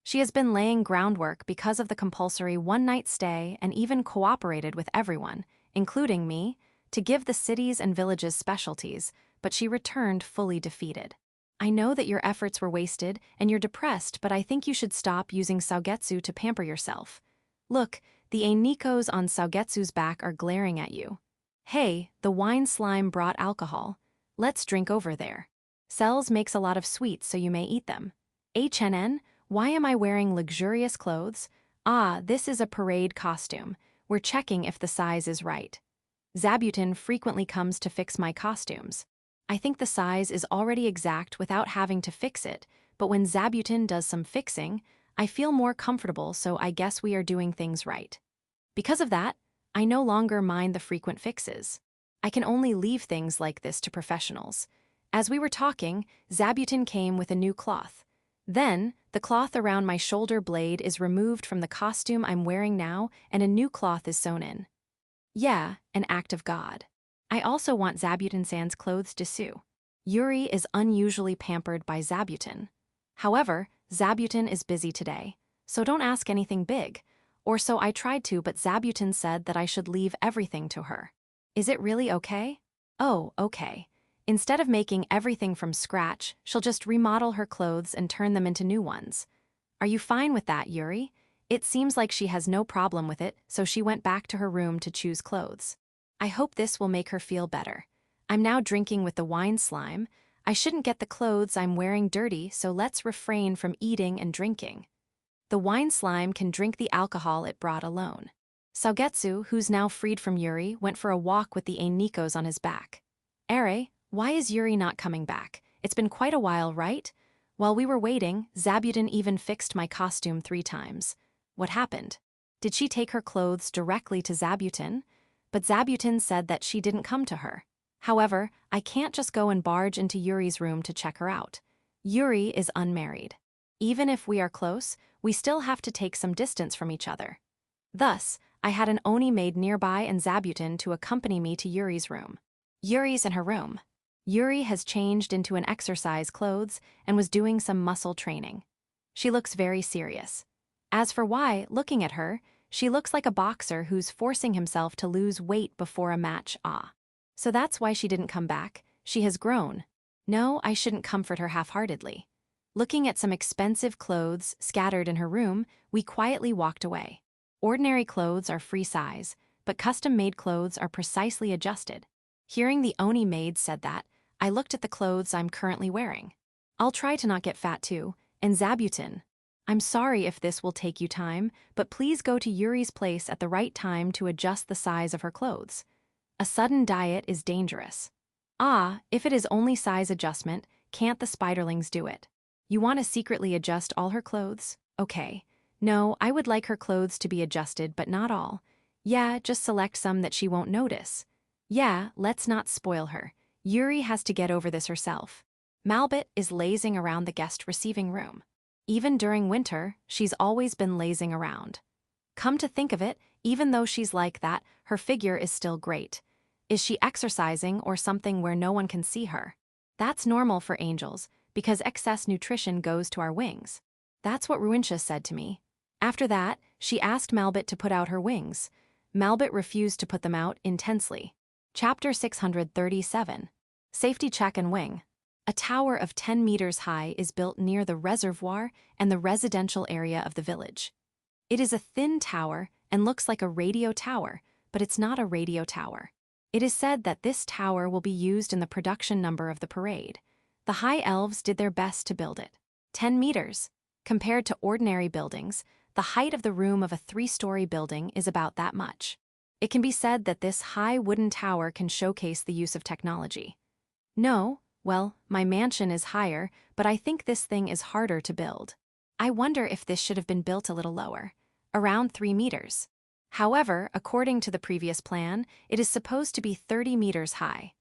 She has been laying groundwork because of the compulsory one-night stay and even cooperated with everyone, including me, to give the cities and villages specialties, but she returned fully defeated. I know that your efforts were wasted and you're depressed, but I think you should stop using Saugetsu to pamper yourself. Look, the Einikos on Saugetsu's back are glaring at you. Hey, the wine slime brought alcohol. Let's drink over there. Cells makes a lot of sweets, so you may eat them. HNN, why am I wearing luxurious clothes? Ah, this is a parade costume. We're checking if the size is right. Zabuton frequently comes to fix my costumes. I think the size is already exact without having to fix it, but when Zabuton does some fixing, I feel more comfortable, so I guess we are doing things right. Because of that, I no longer mind the frequent fixes. I can only leave things like this to professionals. As we were talking, Zabuton came with a new cloth. Then, the cloth around my shoulder blade is removed from the costume I'm wearing now, and a new cloth is sewn in. Yeah, an act of God. I also want Zabuton-san's clothes to sew. Yuri is unusually pampered by Zabuton. However, Zabuton is busy today, so don't ask anything big. Or so I tried to, but Zabuton said that I should leave everything to her. Is it really okay? Oh, okay. Instead of making everything from scratch, she'll just remodel her clothes and turn them into new ones. Are you fine with that, Yuri? It seems like she has no problem with it, so she went back to her room to choose clothes. I hope this will make her feel better. I'm now drinking with the wine slime. I shouldn't get the clothes I'm wearing dirty, so let's refrain from eating and drinking. The wine slime can drink the alcohol it brought alone. Saugetsu, who's now freed from Yuri, went for a walk with the Einikos on his back. Ere, why is Yuri not coming back? It's been quite a while, right? While we were waiting, Zabuton even fixed my costume 3 times. What happened? Did she take her clothes directly to Zabuton? But Zabuton said that she didn't come to her. However, I can't just go and barge into Yuri's room to check her out. Yuri is unmarried. Even if we are close, we still have to take some distance from each other. Thus, I had an Oni maid nearby and Zabuton to accompany me to Yuri's room. Yuri's in her room. Yuri has changed into an exercise clothes and was doing some muscle training. She looks very serious. As for why, looking at her, she looks like a boxer who's forcing himself to lose weight before a match. So that's why she didn't come back. She has grown. No, I shouldn't comfort her half-heartedly. Looking at some expensive clothes scattered in her room, we quietly walked away. Ordinary clothes are free size, but custom-made clothes are precisely adjusted. Hearing the Oni maid said that, I looked at the clothes I'm currently wearing. I'll try to not get fat too, and Zabuton. I'm sorry if this will take you time, but please go to Yuri's place at the right time to adjust the size of her clothes. A sudden diet is dangerous. If it is only size adjustment, can't the spiderlings do it? You want to secretly adjust all her clothes? Okay. No, I would like her clothes to be adjusted, but not all. Yeah, just select some that she won't notice. Yeah, let's not spoil her. Yuri has to get over this herself. Malbit is lazing around the guest receiving room. Even during winter, she's always been lazing around. Come to think of it, even though she's like that, her figure is still great. Is she exercising or something where no one can see her? That's normal for angels, because excess nutrition goes to our wings. That's what Ruintia said to me. After that, she asked Malbit to put out her wings. Malbit refused to put them out intensely. Chapter 637. Safety Check and Wing. A tower of 10 meters high is built near the reservoir and the residential area of the village. It is a thin tower and looks like a radio tower, but it's not a radio tower. It is said that this tower will be used in the production number of the parade. The High Elves did their best to build it. 10 meters. Compared to ordinary buildings, the height of the room of a 3-story building is about that much. It can be said that this high wooden tower can showcase the use of technology. No, well, my mansion is higher, but I think this thing is harder to build. I wonder if this should have been built a little lower, around 3 meters. However, according to the previous plan, it is supposed to be 30 meters high.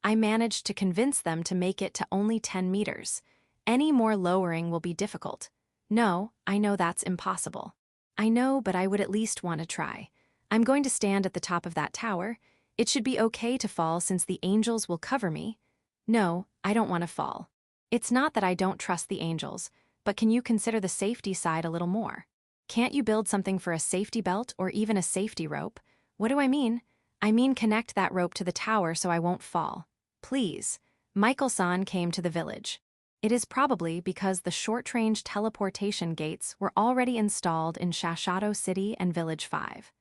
I managed to convince them to make it to only 10 meters. Any more lowering will be difficult. No, I know that's impossible. I know, but I would at least want to try. I'm going to stand at the top of that tower. It should be okay to fall since the angels will cover me. No, I don't want to fall. It's not that I don't trust the angels, but can you consider the safety side a little more? Can't you build something for a safety belt or even a safety rope? What do I mean? I mean connect that rope to the tower so I won't fall. Please. Michael-san came to the village. It is probably because the short-range teleportation gates were already installed in Shashato City and Village 5.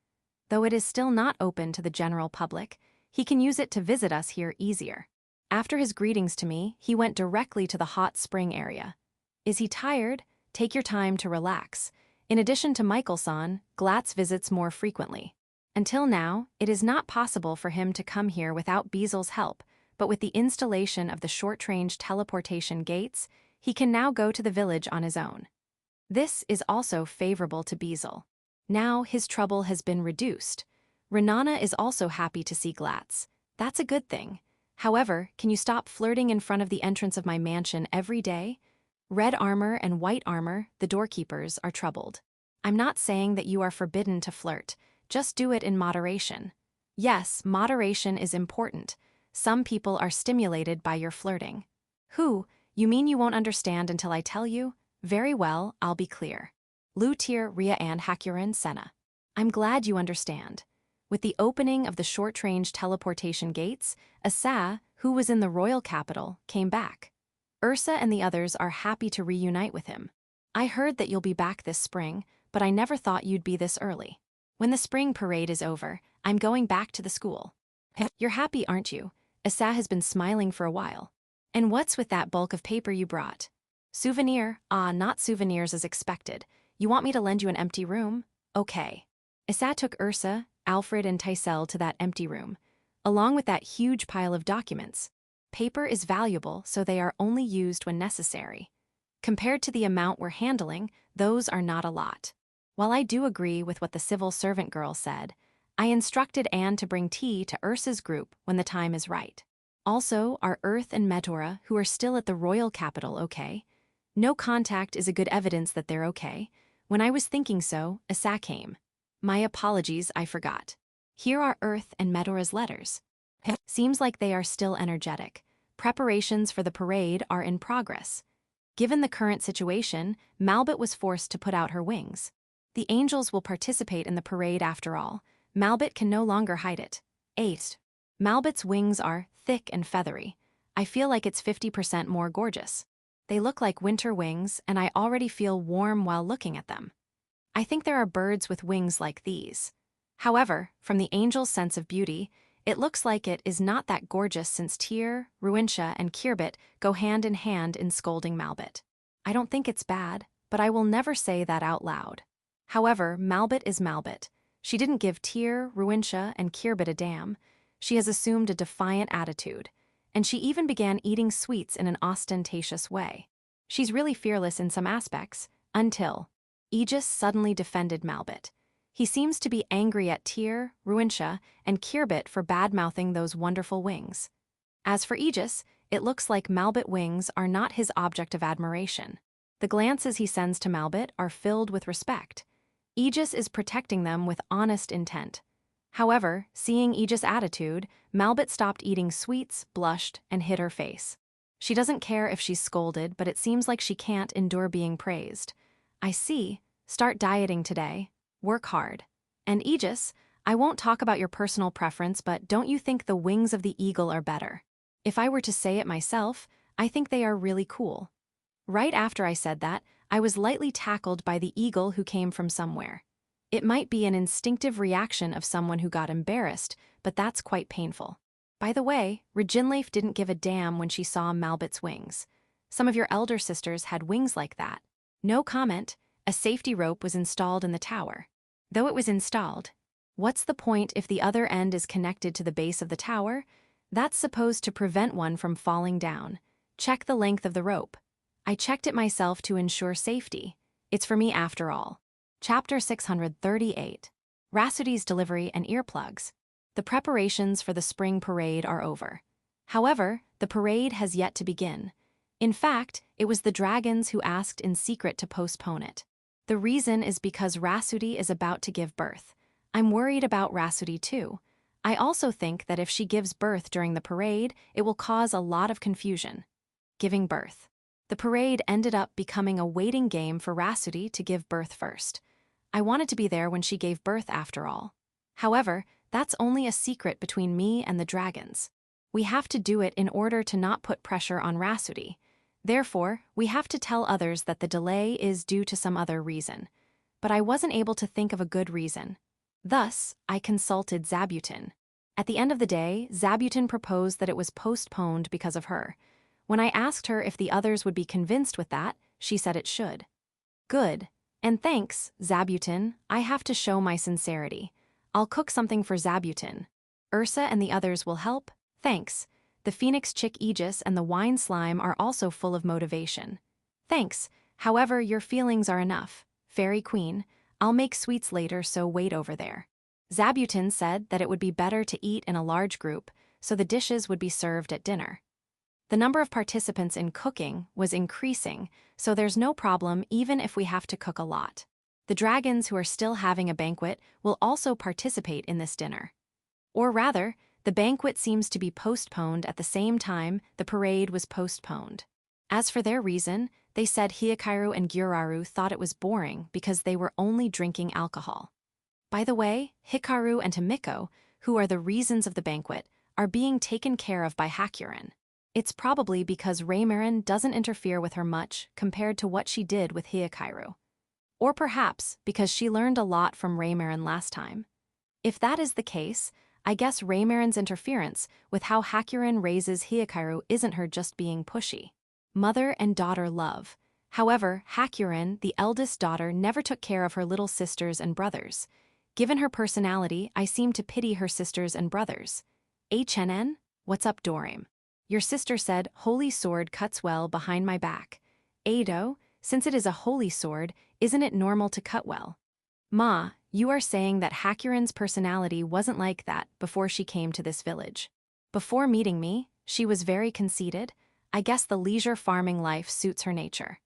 Though it is still not open to the general public, he can use it to visit us here easier. After his greetings to me, he went directly to the hot spring area. Is he tired? Take your time to relax. In addition to Michael-san, Glatz visits more frequently. Until now, it is not possible for him to come here without Beasel's help, but with the installation of the short-range teleportation gates, he can now go to the village on his own. This is also favorable to Beasel. Now his trouble has been reduced. Renana is also happy to see Glatz. That's a good thing. However, can you stop flirting in front of the entrance of my mansion every day? Red armor and white armor, the doorkeepers, are troubled. I'm not saying that you are forbidden to flirt. Just do it in moderation. Yes, moderation is important. Some people are stimulated by your flirting. Who? You mean you won't understand until I tell you? Very well, I'll be clear. Lutir Ria and Hakurin Senna. I'm glad you understand. With the opening of the short-range teleportation gates, Asa, who was in the royal capital, came back. Ursa and the others are happy to reunite with him. I heard that you'll be back this spring, but I never thought you'd be this early. When the spring parade is over, I'm going back to the school. You're happy, aren't you? Asa has been smiling for a while. And what's with that bulk of paper you brought? Souvenir? Ah, not souvenirs as expected. You want me to lend you an empty room? Okay. Asa took Ursa, Alfred, and Tysel to that empty room, along with that huge pile of documents. Paper is valuable, so they are only used when necessary. Compared to the amount we're handling, those are not a lot. While I do agree with what the civil servant girl said, I instructed Anne to bring tea to Ursa's group when the time is right. Also, are Earth and Metora, who are still at the royal capital, okay? No contact is a good evidence that they're okay. When I was thinking so, Asa came. My apologies, I forgot. Here are Earth and Metora's letters. Seems like they are still energetic. Preparations for the parade are in progress. Given the current situation, Malbit was forced to put out her wings. The angels will participate in the parade after all. Malbit can no longer hide it. 8. Malbit's wings are thick and feathery. I feel like it's 50% more gorgeous. They look like winter wings, and I already feel warm while looking at them. I think there are birds with wings like these. However, from the angel's sense of beauty, it looks like it is not that gorgeous since Tyr, Ruintia, and Kirbit go hand in scolding Malbit. I don't think it's bad, but I will never say that out loud. However, Malbit is Malbit. She didn't give Tyr, Ruintia, and Kirbit a damn. She has assumed a defiant attitude, and she even began eating sweets in an ostentatious way. She's really fearless in some aspects, until Aegis suddenly defended Malbit. He seems to be angry at Tyr, Ruintia, and Kirbit for bad-mouthing those wonderful wings. As for Aegis, it looks like Malbit wings are not his object of admiration. The glances he sends to Malbit are filled with respect. Aegis is protecting them with honest intent. However, seeing Aegis' attitude, Malbit stopped eating sweets, blushed, and hid her face. She doesn't care if she's scolded, but it seems like she can't endure being praised. I see. Start dieting today. Work hard. And Aegis, I won't talk about your personal preference, but don't you think the wings of the eagle are better? If I were to say it myself, I think they are really cool. Right after I said that, I was lightly tackled by the eagle who came from somewhere. It might be an instinctive reaction of someone who got embarrassed, but that's quite painful. By the way, Reginleif didn't give a damn when she saw Malbit's wings. Some of your elder sisters had wings like that. No comment. A safety rope was installed in the tower. Though it was installed, what's the point if the other end is connected to the base of the tower? That's supposed to prevent one from falling down. Check the length of the rope. I checked it myself to ensure safety. It's for me after all. Chapter 638. Rhapsody's Delivery and Earplugs. The preparations for the spring parade are over. However, the parade has yet to begin. In fact, it was the dragons who asked in secret to postpone it. The reason is because Rhapsody is about to give birth. I'm worried about Rhapsody too. I also think that if she gives birth during the parade, it will cause a lot of confusion. Giving birth. The parade ended up becoming a waiting game for Rhapsody to give birth first. I wanted to be there when she gave birth after all. However, that's only a secret between me and the dragons. We have to do it in order to not put pressure on Rhapsody. Therefore, we have to tell others that the delay is due to some other reason. But I wasn't able to think of a good reason. Thus, I consulted Zabuton. At the end of the day, Zabuton proposed that it was postponed because of her. When I asked her if the others would be convinced with that, she said it should. Good. And thanks, Zabuton. I have to show my sincerity. I'll cook something for Zabuton. Ursa and the others will help? Thanks. The Phoenix Chick Aegis and the Wine Slime are also full of motivation. Thanks. However, your feelings are enough. Fairy Queen, I'll make sweets later, so wait over there. Zabuton said that it would be better to eat in a large group, so the dishes would be served at dinner. The number of participants in cooking was increasing, so there's no problem even if we have to cook a lot. The dragons who are still having a banquet will also participate in this dinner. Or rather, the banquet seems to be postponed at the same time the parade was postponed. As for their reason, they said Hikaru and Gyuraru thought it was boring because they were only drinking alcohol. By the way, Hikaru and Himiko, who are the reasons of the banquet, are being taken care of by Hakurin. It's probably because Raymarin doesn't interfere with her much compared to what she did with Hikaru. Or perhaps because she learned a lot from Raymarin last time. If that is the case, I guess Raymarin's interference with how Hakurin raises Hikaru isn't her just being pushy. Mother and daughter love. However, Hakurin, the eldest daughter, never took care of her little sisters and brothers. Given her personality, I seem to pity her sisters and brothers. HNN? What's up, Dorame? Your sister said, holy sword cuts well behind my back. Ado, since it is a holy sword, isn't it normal to cut well? Ma, you are saying that Hakurin's personality wasn't like that before she came to this village. Before meeting me, she was very conceited. I guess the leisure farming life suits her nature.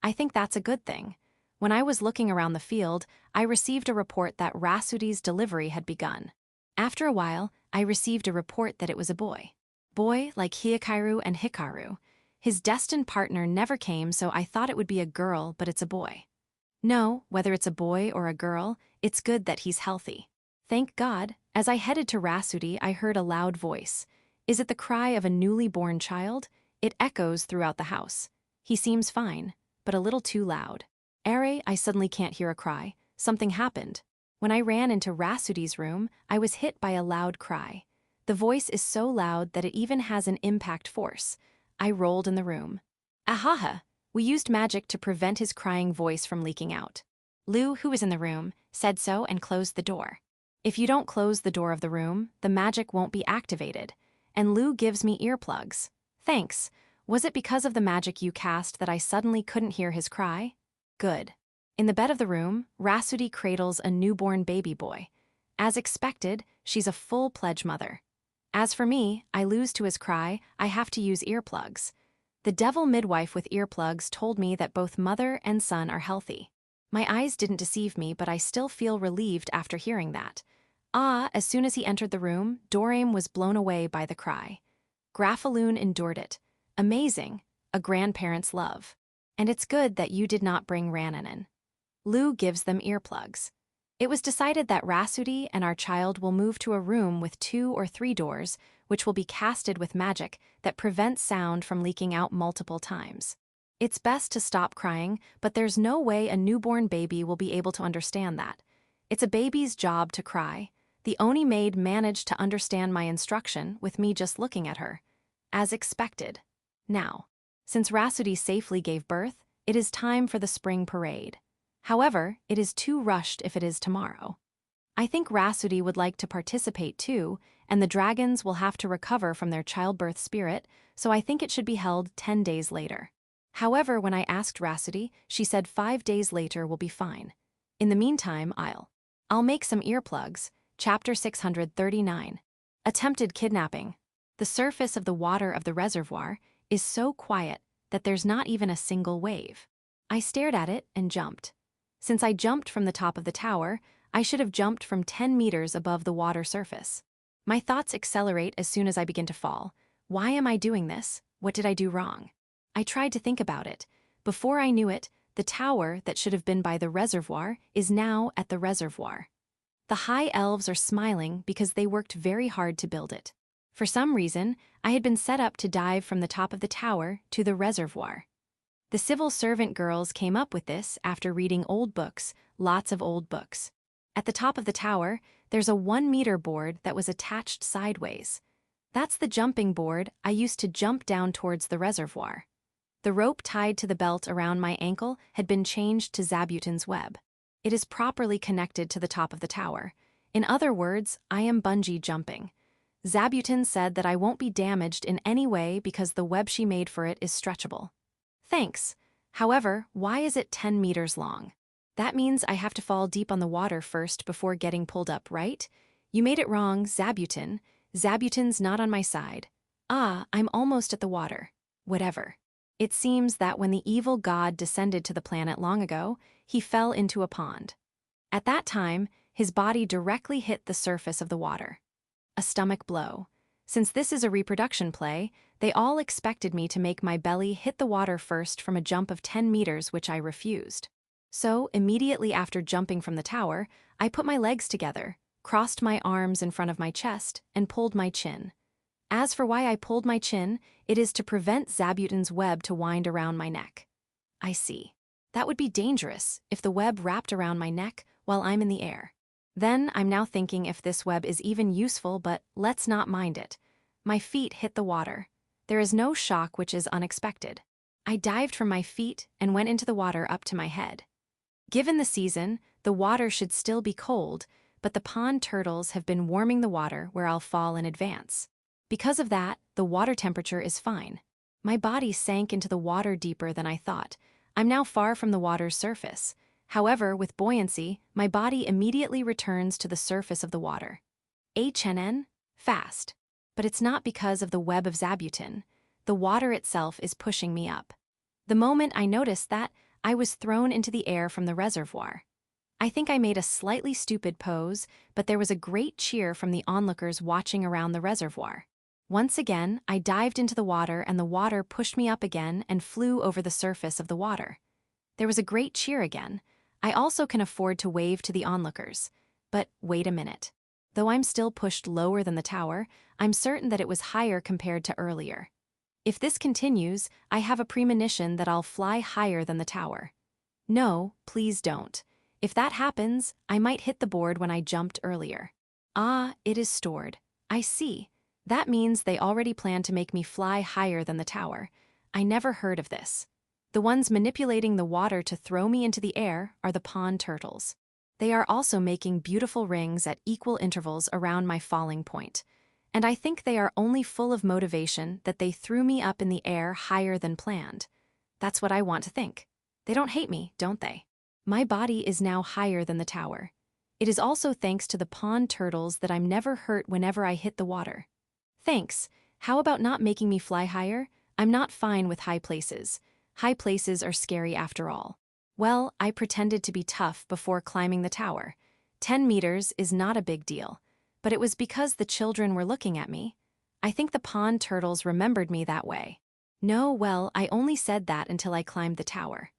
I think that's a good thing. When I was looking around the field, I received a report that Rhapsody's delivery had begun. After a while, I received a report that it was a boy. Boy like Hikaru and Hikaru. His destined partner never came, so I thought it would be a girl, but it's a boy. No, whether it's a boy or a girl, it's good that he's healthy. Thank God. As I headed to Rhapsody, I heard a loud voice. Is it the cry of a newly born child? It echoes throughout the house. He seems fine, but a little too loud. I suddenly can't hear a cry. Something happened. When I ran into Rhapsody's room, I was hit by a loud cry. The voice is so loud that it even has an impact force. I rolled in the room. Ahaha! We used magic to prevent his crying voice from leaking out. Lou, who was in the room, said so and closed the door. If you don't close the door of the room, the magic won't be activated. And Lou gives me earplugs. Thanks. Was it because of the magic you cast that I suddenly couldn't hear his cry? Good. In the bed of the room, Rhapsody cradles a newborn baby boy. As expected, she's a full-pledged mother. As for me, I lose to his cry. I have to use earplugs. The devil midwife with earplugs told me that both mother and son are healthy. My eyes didn't deceive me, but I still feel relieved after hearing that. As soon as he entered the room, Dorame was blown away by the cry. Graphaloon endured it. Amazing, a grandparent's love. And it's good that you did not bring Rananen. Lou gives them earplugs. It was decided that Rhapsody and our child will move to a room with 2 or 3 doors, which will be casted with magic that prevents sound from leaking out multiple times. It's best to stop crying, but there's no way a newborn baby will be able to understand that. It's a baby's job to cry. The Oni maid managed to understand my instruction with me just looking at her. As expected. Now, since Rhapsody safely gave birth, it is time for the spring parade. However, it is too rushed if it is tomorrow. I think Rhapsody would like to participate too, and the dragons will have to recover from their childbirth spirit, so I think it should be held 10 days later. However, when I asked Rhapsody, she said 5 days later will be fine. In the meantime, I'll make some earplugs. Chapter 639. Attempted kidnapping. The surface of the water of the reservoir is so quiet that there's not even a single wave. I stared at it and jumped. Since I jumped from the top of the tower, I should have jumped from 10 meters above the water surface. My thoughts accelerate as soon as I begin to fall. Why am I doing this? What did I do wrong? I tried to think about it. Before I knew it, the tower that should have been by the reservoir is now at the reservoir. The high elves are smiling because they worked very hard to build it. For some reason, I had been set up to dive from the top of the tower to the reservoir. The civil servant girls came up with this after reading old books, lots of old books. At the top of the tower, there's a 1-meter board that was attached sideways. That's the jumping board I used to jump down towards the reservoir. The rope tied to the belt around my ankle had been changed to Zabutin's web. It is properly connected to the top of the tower. In other words, I am bungee jumping. Zabutin said that I won't be damaged in any way because the web she made for it is stretchable. Thanks. However, why is it 10 meters long? That means I have to fall deep on the water first before getting pulled up, right? You made it wrong, Zabutin. Zabutin's not on my side. I'm almost at the water. Whatever. It seems that when the evil god descended to the planet long ago, he fell into a pond. At that time, his body directly hit the surface of the water. A stomach blow. Since this is a reproduction play, they all expected me to make my belly hit the water first from a jump of 10 meters, which I refused. So, immediately after jumping from the tower, I put my legs together, crossed my arms in front of my chest, and pulled my chin. As for why I pulled my chin, it is to prevent Zabutin's web to wind around my neck. I see. That would be dangerous if the web wrapped around my neck while I'm in the air. Then I'm now thinking if this web is even useful, but let's not mind it. My feet hit the water. There is no shock, which is unexpected. I dived from my feet and went into the water up to my head. Given the season, the water should still be cold, but the pond turtles have been warming the water where I'll fall in advance. Because of that, the water temperature is fine. My body sank into the water deeper than I thought. I'm now far from the water's surface. However, with buoyancy, my body immediately returns to the surface of the water. HNN? Fast. But it's not because of the web of Zabutin. The water itself is pushing me up. The moment I noticed that, I was thrown into the air from the reservoir. I think I made a slightly stupid pose, but there was a great cheer from the onlookers watching around the reservoir. Once again, I dived into the water and the water pushed me up again and flew over the surface of the water. There was a great cheer again. I also can afford to wave to the onlookers. But wait a minute. Though I'm still pushed lower than the tower, I'm certain that it was higher compared to earlier. If this continues, I have a premonition that I'll fly higher than the tower. No, please don't. If that happens, I might hit the board when I jumped earlier. It is stored. I see. That means they already plan to make me fly higher than the tower. I never heard of this. The ones manipulating the water to throw me into the air are the pond turtles. They are also making beautiful rings at equal intervals around my falling point. And I think they are only full of motivation that they threw me up in the air higher than planned. That's what I want to think. They don't hate me, don't they? My body is now higher than the tower. It is also thanks to the pond turtles that I'm never hurt whenever I hit the water. Thanks. How about not making me fly higher? I'm not fine with high places. High places are scary after all. Well, I pretended to be tough before climbing the tower. 10 meters is not a big deal. But it was because the children were looking at me. I think the pond turtles remembered me that way. No, well, I only said that until I climbed the tower.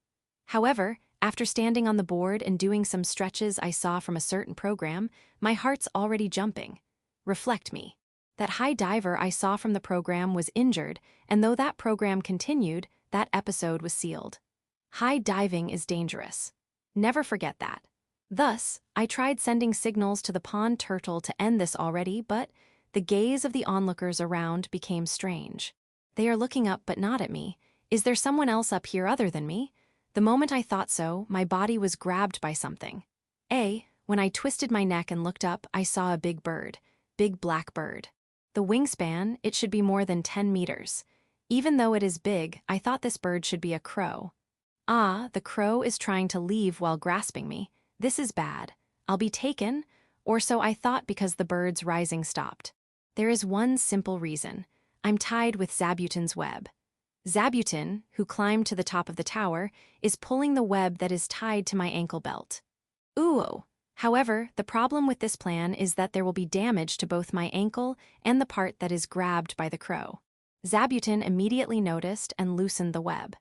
However, after standing on the board and doing some stretches I saw from a certain program, my heart's already jumping. Reflect me. That high diver I saw from the program was injured, and though that program continued, that episode was sealed. High diving is dangerous. Never forget that. Thus, I tried sending signals to the pond turtle to end this already, but the gaze of the onlookers around became strange. They are looking up but not at me. Is there someone else up here other than me? The moment I thought so, my body was grabbed by something. When I twisted my neck and looked up, I saw a big bird. Big black bird. The wingspan, it should be more than 10 meters. Even though it is big, I thought this bird should be a crow. Ah, the crow is trying to leave while grasping me. This is bad. I'll be taken, or so I thought because the bird's rising stopped. There is one simple reason. I'm tied with Zabutin's web. Zabutin, who climbed to the top of the tower, is pulling the web that is tied to my ankle belt. Ooh. However, the problem with this plan is that there will be damage to both my ankle and the part that is grabbed by the crow. Zabutin immediately noticed and loosened the web.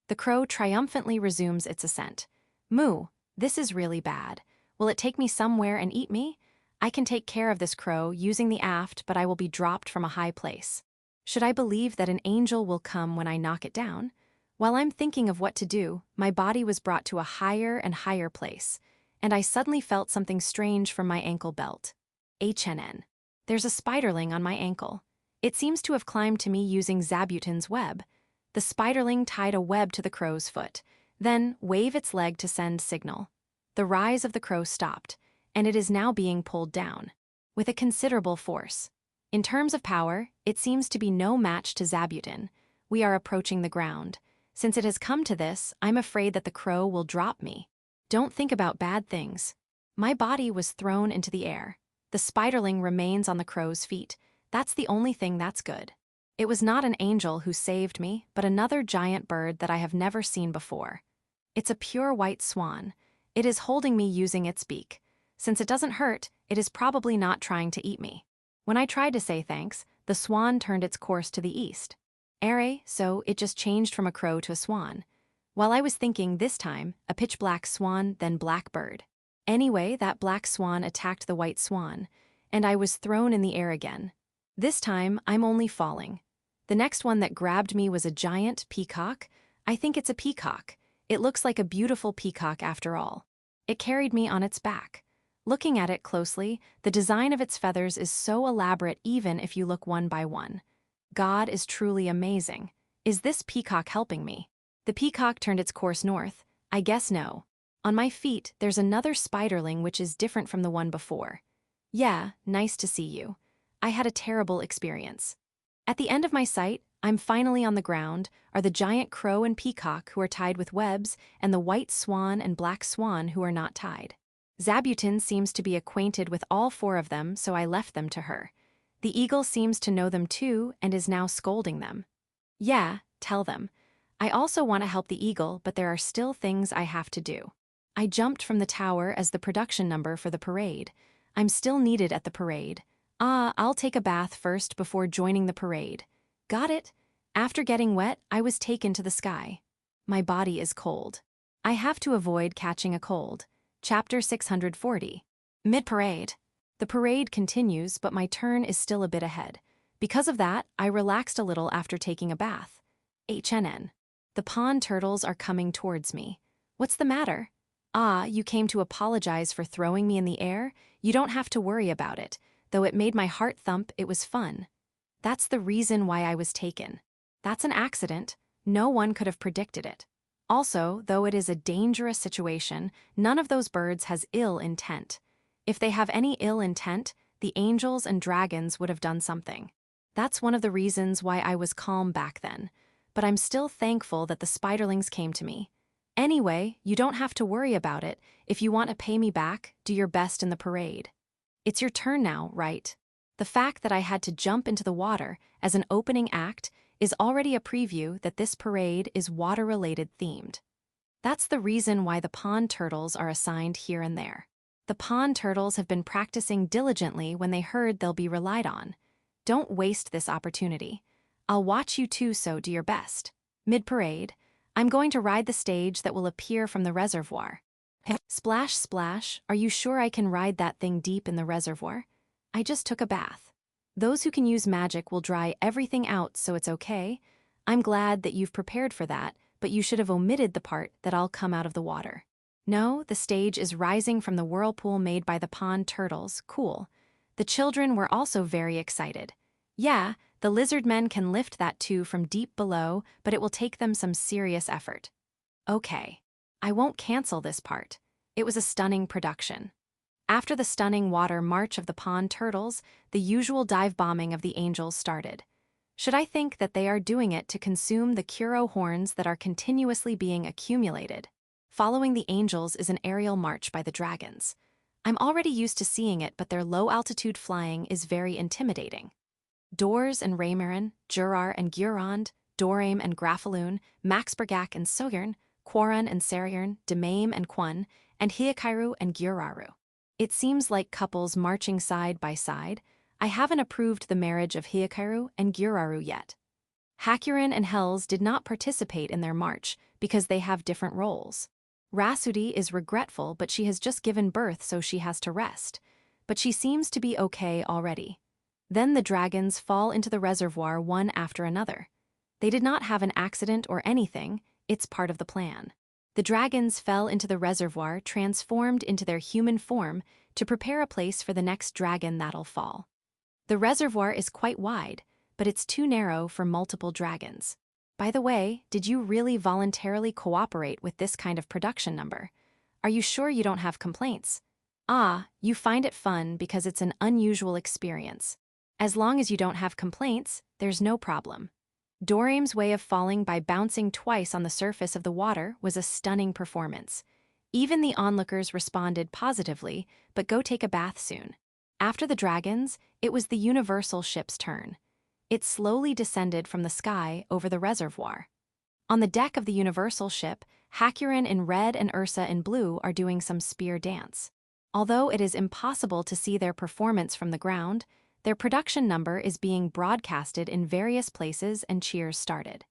The crow triumphantly resumes its ascent. Moo, this is really bad. Will it take me somewhere and eat me? I can take care of this crow using the aft, but I will be dropped from a high place. Should I believe that an angel will come when I knock it down? While I'm thinking of what to do, my body was brought to a higher and higher place, and I suddenly felt something strange from my ankle belt. HNN. There's a spiderling on my ankle. It seems to have climbed to me using Zabutin's web. The spiderling tied a web to the crow's foot, then waved its leg to send signal. The rise of the crow stopped, and it is now being pulled down, with a considerable force. In terms of power, it seems to be no match to Zabutin. We are approaching the ground. Since it has come to this, I'm afraid that the crow will drop me. Don't think about bad things. My body was thrown into the air. The spiderling remains on the crow's feet. That's the only thing that's good. It was not an angel who saved me, but another giant bird that I have never seen before. It's a pure white swan. It is holding me using its beak. Since it doesn't hurt, it is probably not trying to eat me. When I tried to say thanks, the swan turned its course to the east. So it just changed from a crow to a swan. While I was thinking this time, a pitch-black swan, then black bird. Anyway, that black swan attacked the white swan, and I was thrown in the air again. This time, I'm only falling. The next one that grabbed me was a giant peacock. I think it's a peacock. It looks like a beautiful peacock after all. It carried me on its back. Looking at it closely, the design of its feathers is so elaborate even if you look one by one. God is truly amazing. Is this peacock helping me? The peacock turned its course north. I guess no. On my feet, there's another spiderling which is different from the one before. Yeah, nice to see you. I had a terrible experience. At the end of my sight, I'm finally on the ground, are the giant crow and peacock who are tied with webs, and the white swan and black swan who are not tied. Zabutin seems to be acquainted with all four of them, so I left them to her. The eagle seems to know them too and is now scolding them. Yeah, tell them. I also want to help the eagle, but there are still things I have to do. I jumped from the tower as the production number for the parade. I'm still needed at the parade. I'll take a bath first before joining the parade. Got it? After getting wet, I was taken to the sky. My body is cold. I have to avoid catching a cold. Chapter 640. Mid-parade. The parade continues, but my turn is still a bit ahead. Because of that, I relaxed a little after taking a bath. HNN. The pond turtles are coming towards me. What's the matter? You came to apologize for throwing me in the air? You don't have to worry about it. Though it made my heart thump, it was fun. That's the reason why I was taken. That's an accident. No one could have predicted it. Also, though it is a dangerous situation, none of those birds has ill intent. If they have any ill intent, the angels and dragons would have done something. That's one of the reasons why I was calm back then. But I'm still thankful that the spiderlings came to me. Anyway, you don't have to worry about it. If you want to pay me back, do your best in the parade. It's your turn now, right? The fact that I had to jump into the water as an opening act is already a preview that this parade is water-related themed. That's the reason why the pond turtles are assigned here and there. The pond turtles have been practicing diligently when they heard they'll be relied on. Don't waste this opportunity. I'll watch you too, so do your best. Mid-parade, I'm going to ride the stage that will appear from the reservoir. Splash, splash, are you sure I can ride that thing deep in the reservoir? I just took a bath. Those who can use magic will dry everything out, so it's okay. I'm glad that you've prepared for that, but you should have omitted the part that I'll come out of the water. No, the stage is rising from the whirlpool made by the pond turtles. Cool. The children were also very excited. Yeah, the lizard men can lift that too from deep below, but it will take them some serious effort. Okay. I won't cancel this part. It was a stunning production. After the stunning water march of the pond turtles, the usual dive bombing of the angels started. Should I think that they are doing it to consume the Kuro horns that are continuously being accumulated? Following the angels is an aerial march by the dragons. I'm already used to seeing it, but their low-altitude flying is very intimidating. Dors and Raymarin, Jurar and Gurand, Dorame and Grafaloon, Maxbergak and Soyern, Quarun and Sariern, Demame and Quan, and Hyakairu and Guraru. It seems like couples marching side by side. I haven't approved the marriage of Hyakairu and Guraru yet. Hakurin and Hells did not participate in their march because they have different roles. Rasudi is regretful, but she has just given birth, so she has to rest. But she seems to be okay already. Then the dragons fall into the reservoir one after another. They did not have an accident or anything, it's part of the plan. The dragons fell into the reservoir, transformed into their human form to prepare a place for the next dragon that'll fall. The reservoir is quite wide, but it's too narrow for multiple dragons. By the way, did you really voluntarily cooperate with this kind of production number? Are you sure you don't have complaints? Ah, you find it fun because it's an unusual experience. As long as you don't have complaints, there's no problem. Dorame's way of falling by bouncing twice on the surface of the water was a stunning performance. Even the onlookers responded positively, but go take a bath soon. After the dragons, it was the universal ship's turn. It slowly descended from the sky over the reservoir. On the deck of the universal ship, Hakurin in red and Ursa in blue are doing some spear dance. Although it is impossible to see their performance from the ground, their production number is being broadcasted in various places and cheers started.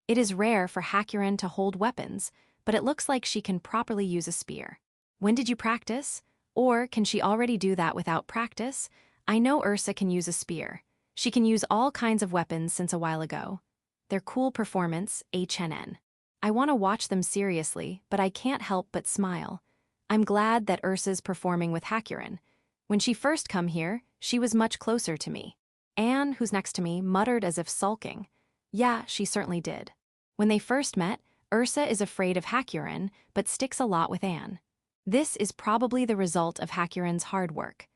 It is rare for Hakurin to hold weapons, but it looks like she can properly use a spear. When did you practice? Or can she already do that without practice? I know Ursa can use a spear. She can use all kinds of weapons since a while ago. Their cool performance, HNN. I want to watch them seriously, but I can't help but smile. I'm glad that Ursa's performing with Hakurin. When she first come here, she was much closer to me. Anne, who's next to me, muttered as if sulking. Yeah, she certainly did. When they first met, Ursa is afraid of Hakurin, but sticks a lot with Anne. This is probably the result of Hakurin's hard work.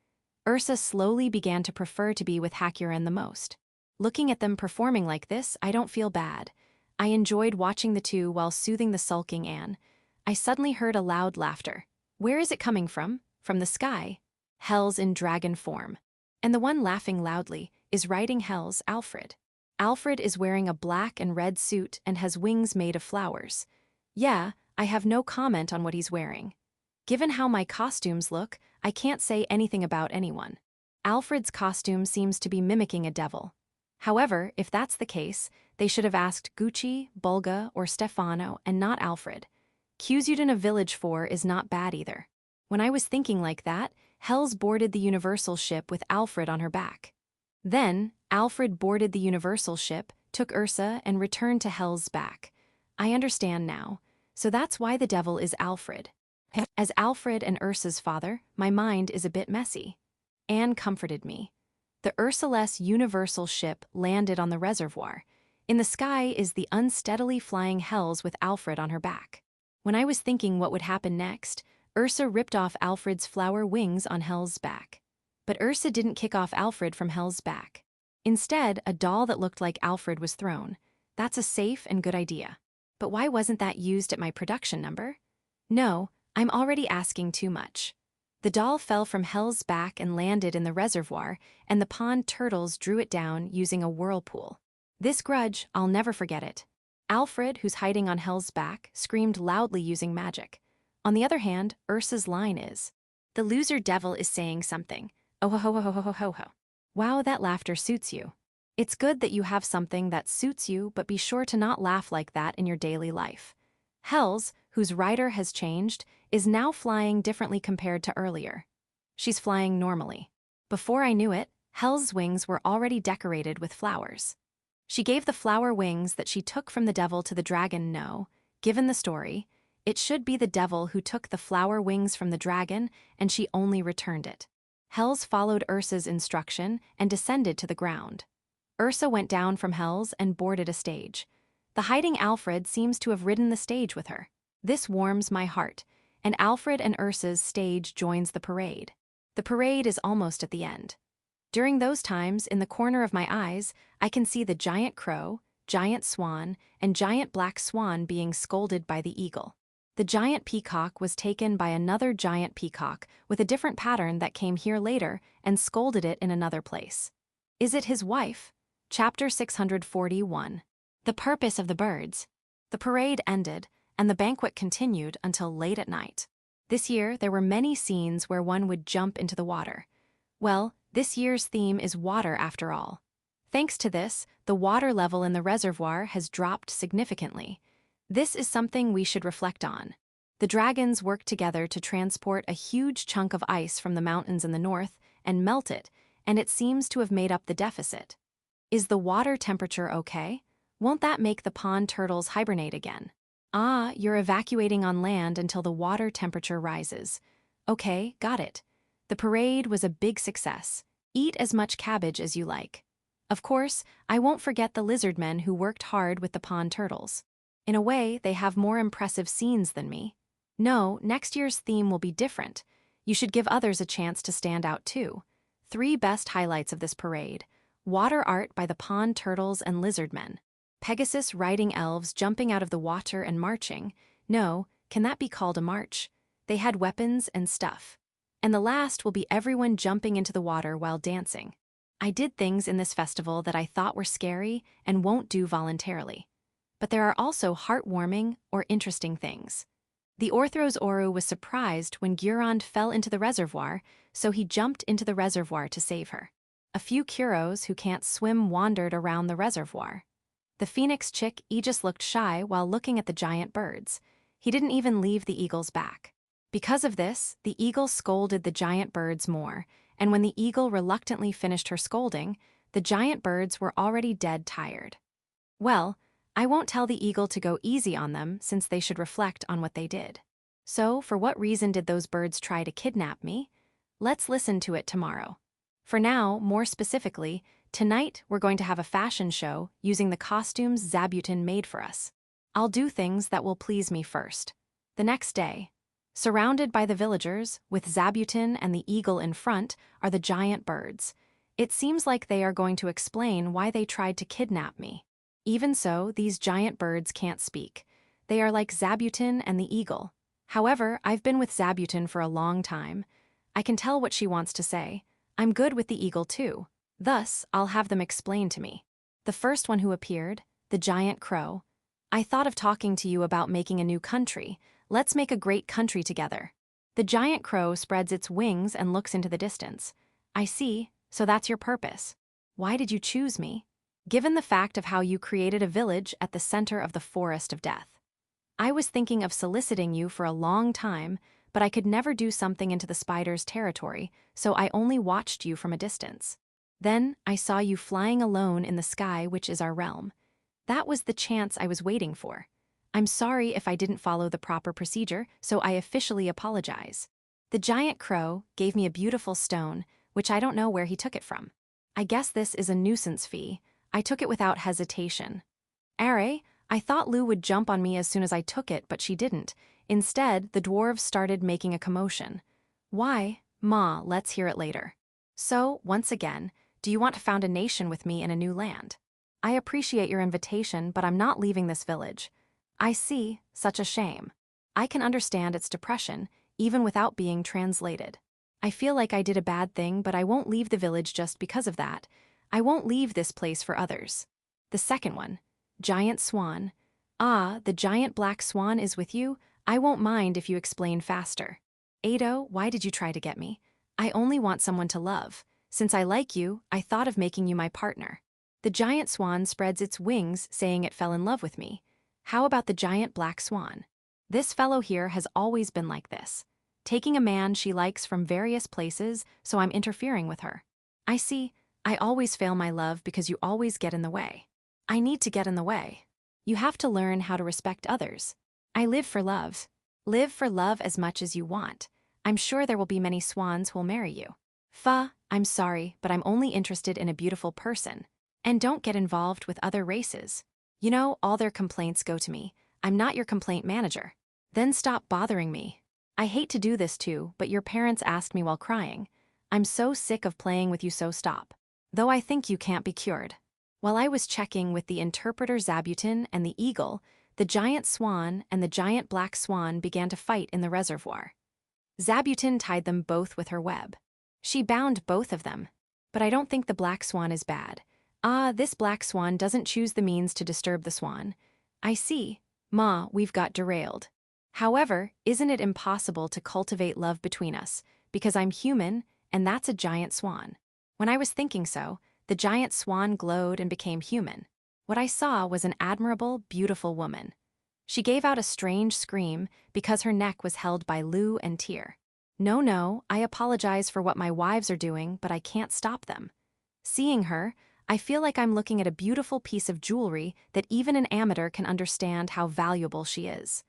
Ursa slowly began to prefer to be with Hakurin the most. Looking at them performing like this, I don't feel bad. I enjoyed watching the two while soothing the sulking Anne. I suddenly heard a loud laughter. Where is it coming from? From the sky. Hells in dragon form. And the one laughing loudly is riding Hells, Alfred. Alfred is wearing a black and red suit and has wings made of flowers. Yeah, I have no comment on what he's wearing. Given how my costumes look, I can't say anything about anyone. Alfred's costume seems to be mimicking a devil. However, if that's the case, they should have asked Gucci, Bulga, or Stefano and not Alfred. Kyuzuden of Village 4 is not bad either. When I was thinking like that, Hells boarded the Universal ship with Alfred on her back. Then, Alfred boarded the Universal ship, took Ursa, and returned to Hells' back. I understand now. So that's why the devil is Alfred. As Alfred and Ursa's father, my mind is a bit messy. Anne comforted me. The Ursuless Universal ship landed on the reservoir. In the sky is the unsteadily flying Hells with Alfred on her back. When I was thinking what would happen next, Ursa ripped off Alfred's flower wings on Hel's back. But Ursa didn't kick off Alfred from Hel's back. Instead, a doll that looked like Alfred was thrown. That's a safe and good idea. But why wasn't that used at my production number? No, I'm already asking too much. The doll fell from Hel's back and landed in the reservoir, and the pond turtles drew it down using a whirlpool. This grudge, I'll never forget it. Alfred, who's hiding on Hel's back, screamed loudly using magic. On the other hand, Ursa's line is, "The loser devil is saying something. Oh ho ho ho ho ho ho ho." Wow, that laughter suits you. It's good that you have something that suits you, but be sure to not laugh like that in your daily life. Hells, whose rider has changed, is now flying differently compared to earlier. She's flying normally. Before I knew it, Hell's wings were already decorated with flowers. She gave the flower wings that she took from the devil to the dragon. No, given the story, It should be the devil who took the flower wings from the dragon, and she only returned it. Hells followed Ursa's instruction and descended to the ground. Ursa went down from Hells and boarded a stage. The hiding Alfred seems to have ridden the stage with her. This warms my heart, and Alfred and Ursa's stage joins the parade. The parade is almost at the end. During those times, in the corner of my eyes, I can see the giant crow, giant swan, and giant black swan being scolded by the eagle. The giant peacock was taken by another giant peacock with a different pattern that came here later and scolded it in another place. Is it his wife? Chapter 641. The purpose of the birds. The parade ended, and the banquet continued until late at night. This year, there were many scenes where one would jump into the water. Well, this year's theme is water after all. Thanks to this, the water level in the reservoir has dropped significantly. This is something we should reflect on. The dragons worked together to transport a huge chunk of ice from the mountains in the north and melt it, and it seems to have made up the deficit. Is the water temperature okay? Won't that make the pond turtles hibernate again? Ah, you're evacuating on land until the water temperature rises. Okay, got it. The parade was a big success. Eat as much cabbage as you like. Of course, I won't forget the lizard men who worked hard with the pond turtles. In a way, they have more impressive scenes than me. No, next year's theme will be different. You should give others a chance to stand out too. 3 best highlights of this parade. Water art by the pond turtles and lizard men. Pegasus riding elves jumping out of the water and marching. No, can that be called a march? They had weapons and stuff. And the last will be everyone jumping into the water while dancing. I did things in this festival that I thought were scary and won't do voluntarily. But there are also heartwarming or interesting things. The Orthros Oru was surprised when Gurond fell into the reservoir, so he jumped into the reservoir to save her. A few Kuros who can't swim wandered around the reservoir. The phoenix chick Aegis looked shy while looking at the giant birds. He didn't even leave the eagle's back. Because of this, the eagle scolded the giant birds more, and when the eagle reluctantly finished her scolding, the giant birds were already dead tired. Well, I won't tell the eagle to go easy on them since they should reflect on what they did. So, for what reason did those birds try to kidnap me? Let's listen to it tomorrow. For now, more specifically, tonight we're going to have a fashion show using the costumes Zabuton made for us. I'll do things that will please me first. The next day, surrounded by the villagers, with Zabuton and the eagle in front, are the giant birds. It seems like they are going to explain why they tried to kidnap me. Even so, these giant birds can't speak. They are like Zabuton and the eagle. However, I've been with Zabuton for a long time. I can tell what she wants to say. I'm good with the eagle too. Thus, I'll have them explain to me. The first one who appeared, the giant crow. I thought of talking to you about making a new country. Let's make a great country together. The giant crow spreads its wings and looks into the distance. I see, so that's your purpose. Why did you choose me? Given the fact of how you created a village at the center of the forest of death. I was thinking of soliciting you for a long time, but I could never do something into the spider's territory, so I only watched you from a distance. Then I saw you flying alone in the sky, which is our realm. That was the chance I was waiting for. I'm sorry if I didn't follow the proper procedure, so I officially apologize. The giant crow gave me a beautiful stone, which I don't know where he took it from. I guess this is a nuisance fee. I took it without hesitation. Are, I thought Lou would jump on me as soon as I took it, but she didn't. Instead, the dwarves started making a commotion. Why? Ma, let's hear it later. So, once again, do you want to found a nation with me in a new land? I appreciate your invitation, but I'm not leaving this village. I see, such a shame. I can understand its depression, even without being translated. I feel like I did a bad thing, but I won't leave the village just because of that. I won't leave this place for others. The second one, giant swan. Ah, the giant black swan is with you? I won't mind if you explain faster. Ado, why did you try to get me? I only want someone to love. Since I like you, I thought of making you my partner. The giant swan spreads its wings, saying it fell in love with me. How about the giant black swan? This fellow here has always been like this, taking a man she likes from various places, so I'm interfering with her. I see, I always fail my love because you always get in the way. I need to get in the way. You have to learn how to respect others. I live for love. Live for love as much as you want. I'm sure there will be many swans who'll marry you. I'm sorry, but I'm only interested in a beautiful person. And don't get involved with other races. You know, all their complaints go to me. I'm not your complaint manager. Then stop bothering me. I hate to do this too, but your parents asked me while crying. I'm so sick of playing with you, so stop. Though I think you can't be cured. While I was checking with the interpreter Zabuton and the eagle, the giant swan and the giant black swan began to fight in the reservoir. Zabuton tied them both with her web. She bound both of them. But I don't think the black swan is bad. This black swan doesn't choose the means to disturb the swan. I see. Ma, we've got derailed. However, isn't it impossible to cultivate love between us, because I'm human, and that's a giant swan? When I was thinking so, the giant swan glowed and became human. What I saw was an admirable, beautiful woman. She gave out a strange scream because her neck was held by Lu and Tyr. No, I apologize for what my wives are doing, but I can't stop them. Seeing her, I feel like I'm looking at a beautiful piece of jewelry that even an amateur can understand how valuable she is.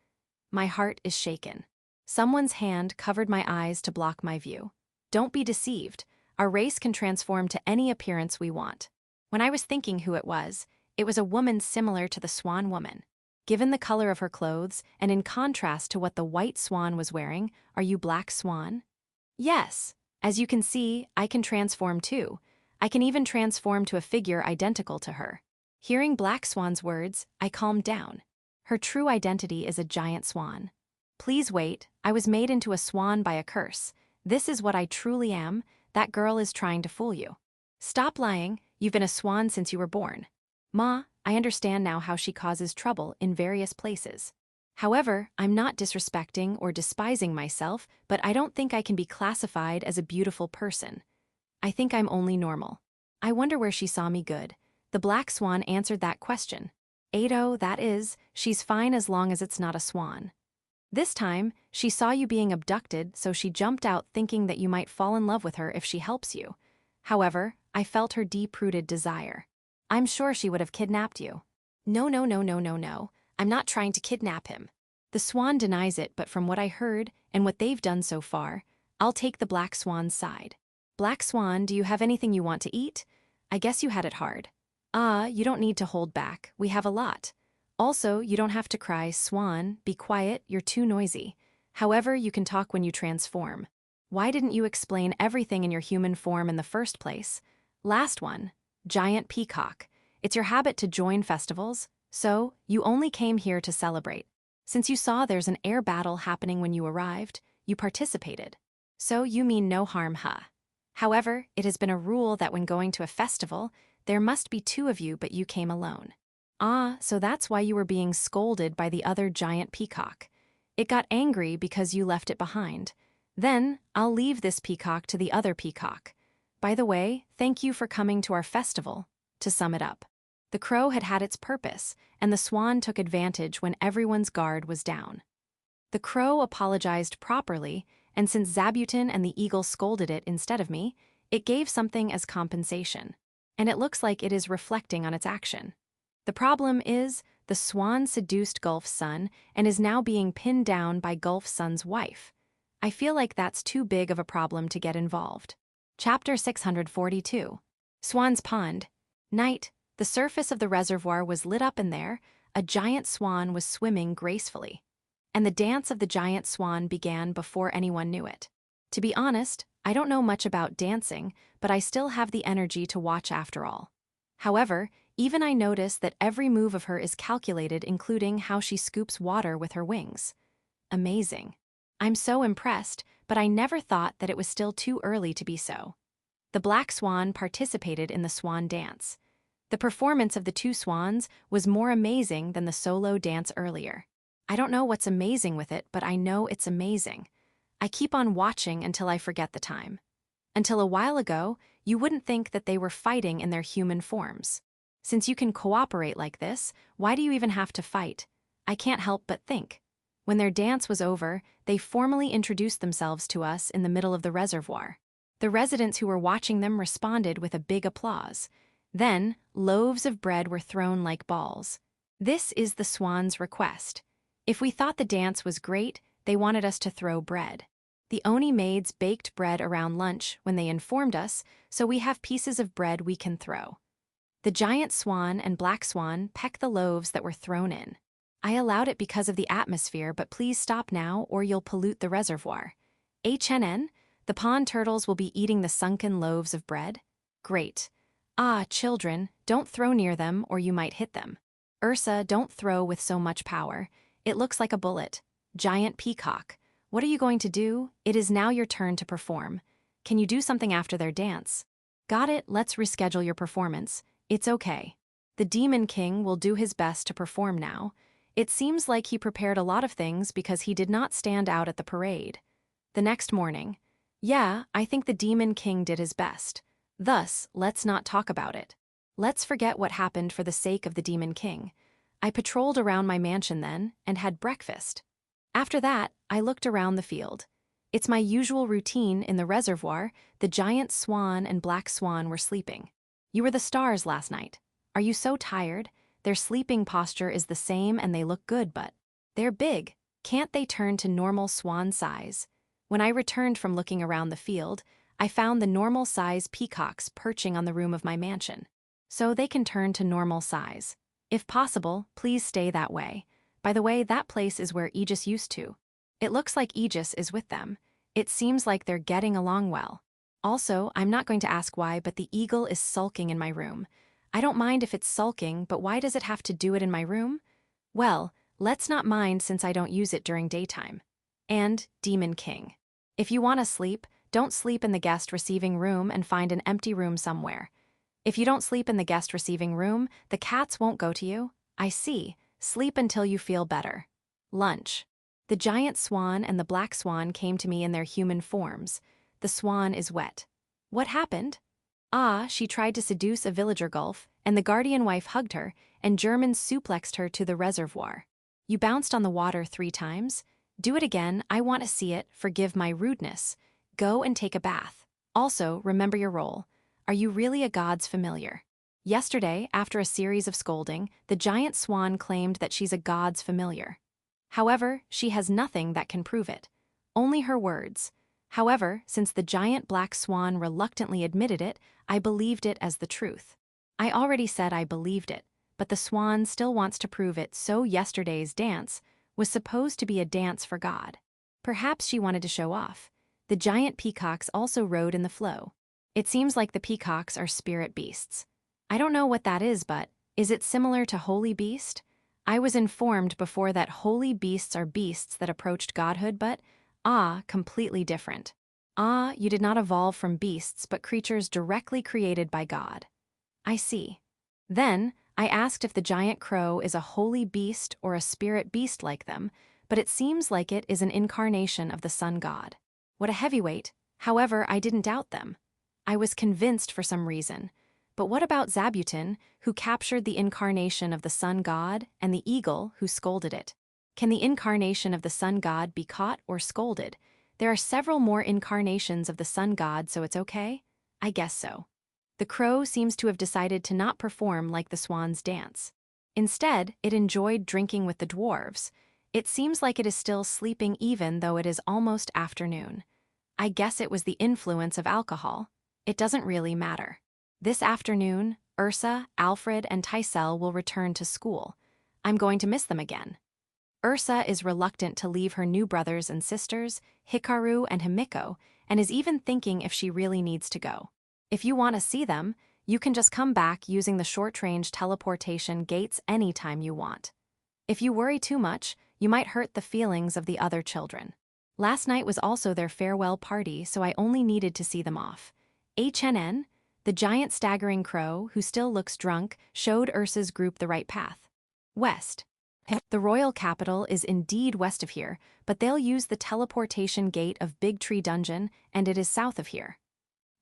My heart is shaken. Someone's hand covered my eyes to block my view. Don't be deceived. Our race can transform to any appearance we want. When I was thinking who it was a woman similar to the swan woman. Given the color of her clothes, and in contrast to what the white swan was wearing, are you black swan? Yes. As you can see, I can transform too. I can even transform to a figure identical to her. Hearing Black Swan's words, I calmed down. Her true identity is a giant swan. Please wait, I was made into a swan by a curse. This is what I truly am. That girl is trying to fool you. Stop lying, you've been a swan since you were born. Ma, I understand now how she causes trouble in various places. However, I'm not disrespecting or despising myself, but I don't think I can be classified as a beautiful person. I think I'm only normal. I wonder where she saw me good. The black swan answered that question. Ado, that is, she's fine as long as it's not a swan. This time, she saw you being abducted, so she jumped out thinking that you might fall in love with her if she helps you. However, I felt her deep-rooted desire. I'm sure she would have kidnapped you. No. I'm not trying to kidnap him. The swan denies it, but from what I heard and what they've done so far, I'll take the black swan's side. Black swan, do you have anything you want to eat? I guess you had it hard. You don't need to hold back. We have a lot. Also, you don't have to cry, swan, be quiet, you're too noisy. However, you can talk when you transform. Why didn't you explain everything in your human form in the first place? Last one, giant peacock. It's your habit to join festivals, so you only came here to celebrate. Since you saw there's an air battle happening when you arrived, you participated. So you mean no harm, huh? However, it has been a rule that when going to a festival, there must be two of you, but you came alone. So that's why you were being scolded by the other giant peacock. It got angry because you left it behind. Then, I'll leave this peacock to the other peacock. By the way, thank you for coming to our festival. To sum it up, the crow had had its purpose, and the swan took advantage when everyone's guard was down. The crow apologized properly, and since Zabuton and the eagle scolded it instead of me, it gave something as compensation. And it looks like it is reflecting on its action. The problem is, the swan seduced Gulf's son and is now being pinned down by Gulf's son's wife. I feel like that's too big of a problem to get involved. Chapter 642. Swan's Pond. Night. The surface of the reservoir was lit up in there. A giant swan was swimming gracefully. And the dance of the giant swan began before anyone knew it. To be honest, I don't know much about dancing, but I still have the energy to watch after all. However, even I notice that every move of her is calculated, including how she scoops water with her wings. Amazing. I'm so impressed, but I never thought that it was still too early to be so. The black swan participated in the swan dance. The performance of the two swans was more amazing than the solo dance earlier. I don't know what's amazing with it, but I know it's amazing. I keep on watching until I forget the time. Until a while ago, you wouldn't think that they were fighting in their human forms. Since you can cooperate like this, why do you even have to fight? I can't help but think. When their dance was over, they formally introduced themselves to us in the middle of the reservoir. The residents who were watching them responded with a big applause. Then, loaves of bread were thrown like balls. This is the swan's request. If we thought the dance was great, They wanted us to throw bread. The Oni maids baked bread around lunch when they informed us, so we have pieces of bread we can throw. The giant swan and black swan peck the loaves that were thrown in. I allowed it because of the atmosphere, but please stop now or you'll pollute the reservoir. HNN, the pond turtles will be eating the sunken loaves of bread? Great. Ah, children, don't throw near them or you might hit them. Ursa, don't throw with so much power. It looks like a bullet. Giant peacock. What are you going to do? It is now your turn to perform. Can you do something after their dance? Got it, let's reschedule your performance. It's okay. The Demon King will do his best to perform now. It seems like he prepared a lot of things because he did not stand out at the parade. The next morning. Yeah, I think the Demon King did his best. Thus, let's not talk about it. Let's forget what happened for the sake of the Demon King. I patrolled around my mansion then and had breakfast. After that, I looked around the field. It's my usual routine in the reservoir. The giant swan and black swan were sleeping. You were the stars last night. Are you so tired? Their sleeping posture is the same and they look good, but they're big. Can't they turn to normal swan size? When I returned from looking around the field, I found the normal size peacocks perching on the roof of my mansion. So they can turn to normal size. If possible, please stay that way. By the way, that place is where Aegis used to. It looks like Aegis is with them. It seems like they're getting along well. Also, I'm not going to ask why, but the eagle is sulking in my room. I don't mind if it's sulking, but why does it have to do it in my room? Well, let's not mind since I don't use it during daytime. And Demon King. If you want to sleep, don't sleep in the guest receiving room and find an empty room somewhere. If you don't sleep in the guest receiving room, the cats won't go to you. I see. Sleep until you feel better. Lunch. The giant swan and the black swan came to me in their human forms. The swan is wet. What happened? Ah, she tried to seduce a villager gulf, and the guardian wife hugged her, and Germans suplexed her to the reservoir. You bounced on the water 3 times? Do it again, I want to see it, forgive my rudeness. Go and take a bath. Also, remember your role. Are you really a god's familiar? Yesterday, after a series of scolding, the giant swan claimed that she's a god's familiar. However, she has nothing that can prove it. Only her words. However, since the giant black swan reluctantly admitted it, I believed it as the truth. I already said I believed it, but the swan still wants to prove it, so yesterday's dance was supposed to be a dance for God. Perhaps she wanted to show off. The giant peacocks also rode in the flow. It seems like the peacocks are spirit beasts. I don't know what that is, but is it similar to holy beast? I was informed before that holy beasts are beasts that approached godhood, but completely different. You did not evolve from beasts but creatures directly created by God. I see. Then, I asked if the giant crow is a holy beast or a spirit beast like them, but it seems like it is an incarnation of the sun god. What a heavyweight. However, I didn't doubt them. I was convinced for some reason. But what about Zabuton, who captured the incarnation of the sun god, and the eagle, who scolded it? Can the incarnation of the sun god be caught or scolded? There are several more incarnations of the sun god, so it's okay? I guess so. The crow seems to have decided to not perform like the swan's dance. Instead, it enjoyed drinking with the dwarves. It seems like it is still sleeping even though it is almost afternoon. I guess it was the influence of alcohol. It doesn't really matter. This afternoon, Ursa, Alfred, and Tysel will return to school. I'm going to miss them again. Ursa is reluctant to leave her new brothers and sisters, Hikaru and Himiko, and is even thinking if she really needs to go. If you want to see them, you can just come back using the short-range teleportation gates anytime you want. If you worry too much, you might hurt the feelings of the other children. Last night was also their farewell party, so I only needed to see them off. HNN, the giant staggering crow, who still looks drunk, showed Ursa's group the right path. West. The royal capital is indeed west of here, but they'll use the teleportation gate of Big Tree Dungeon, and it is south of here.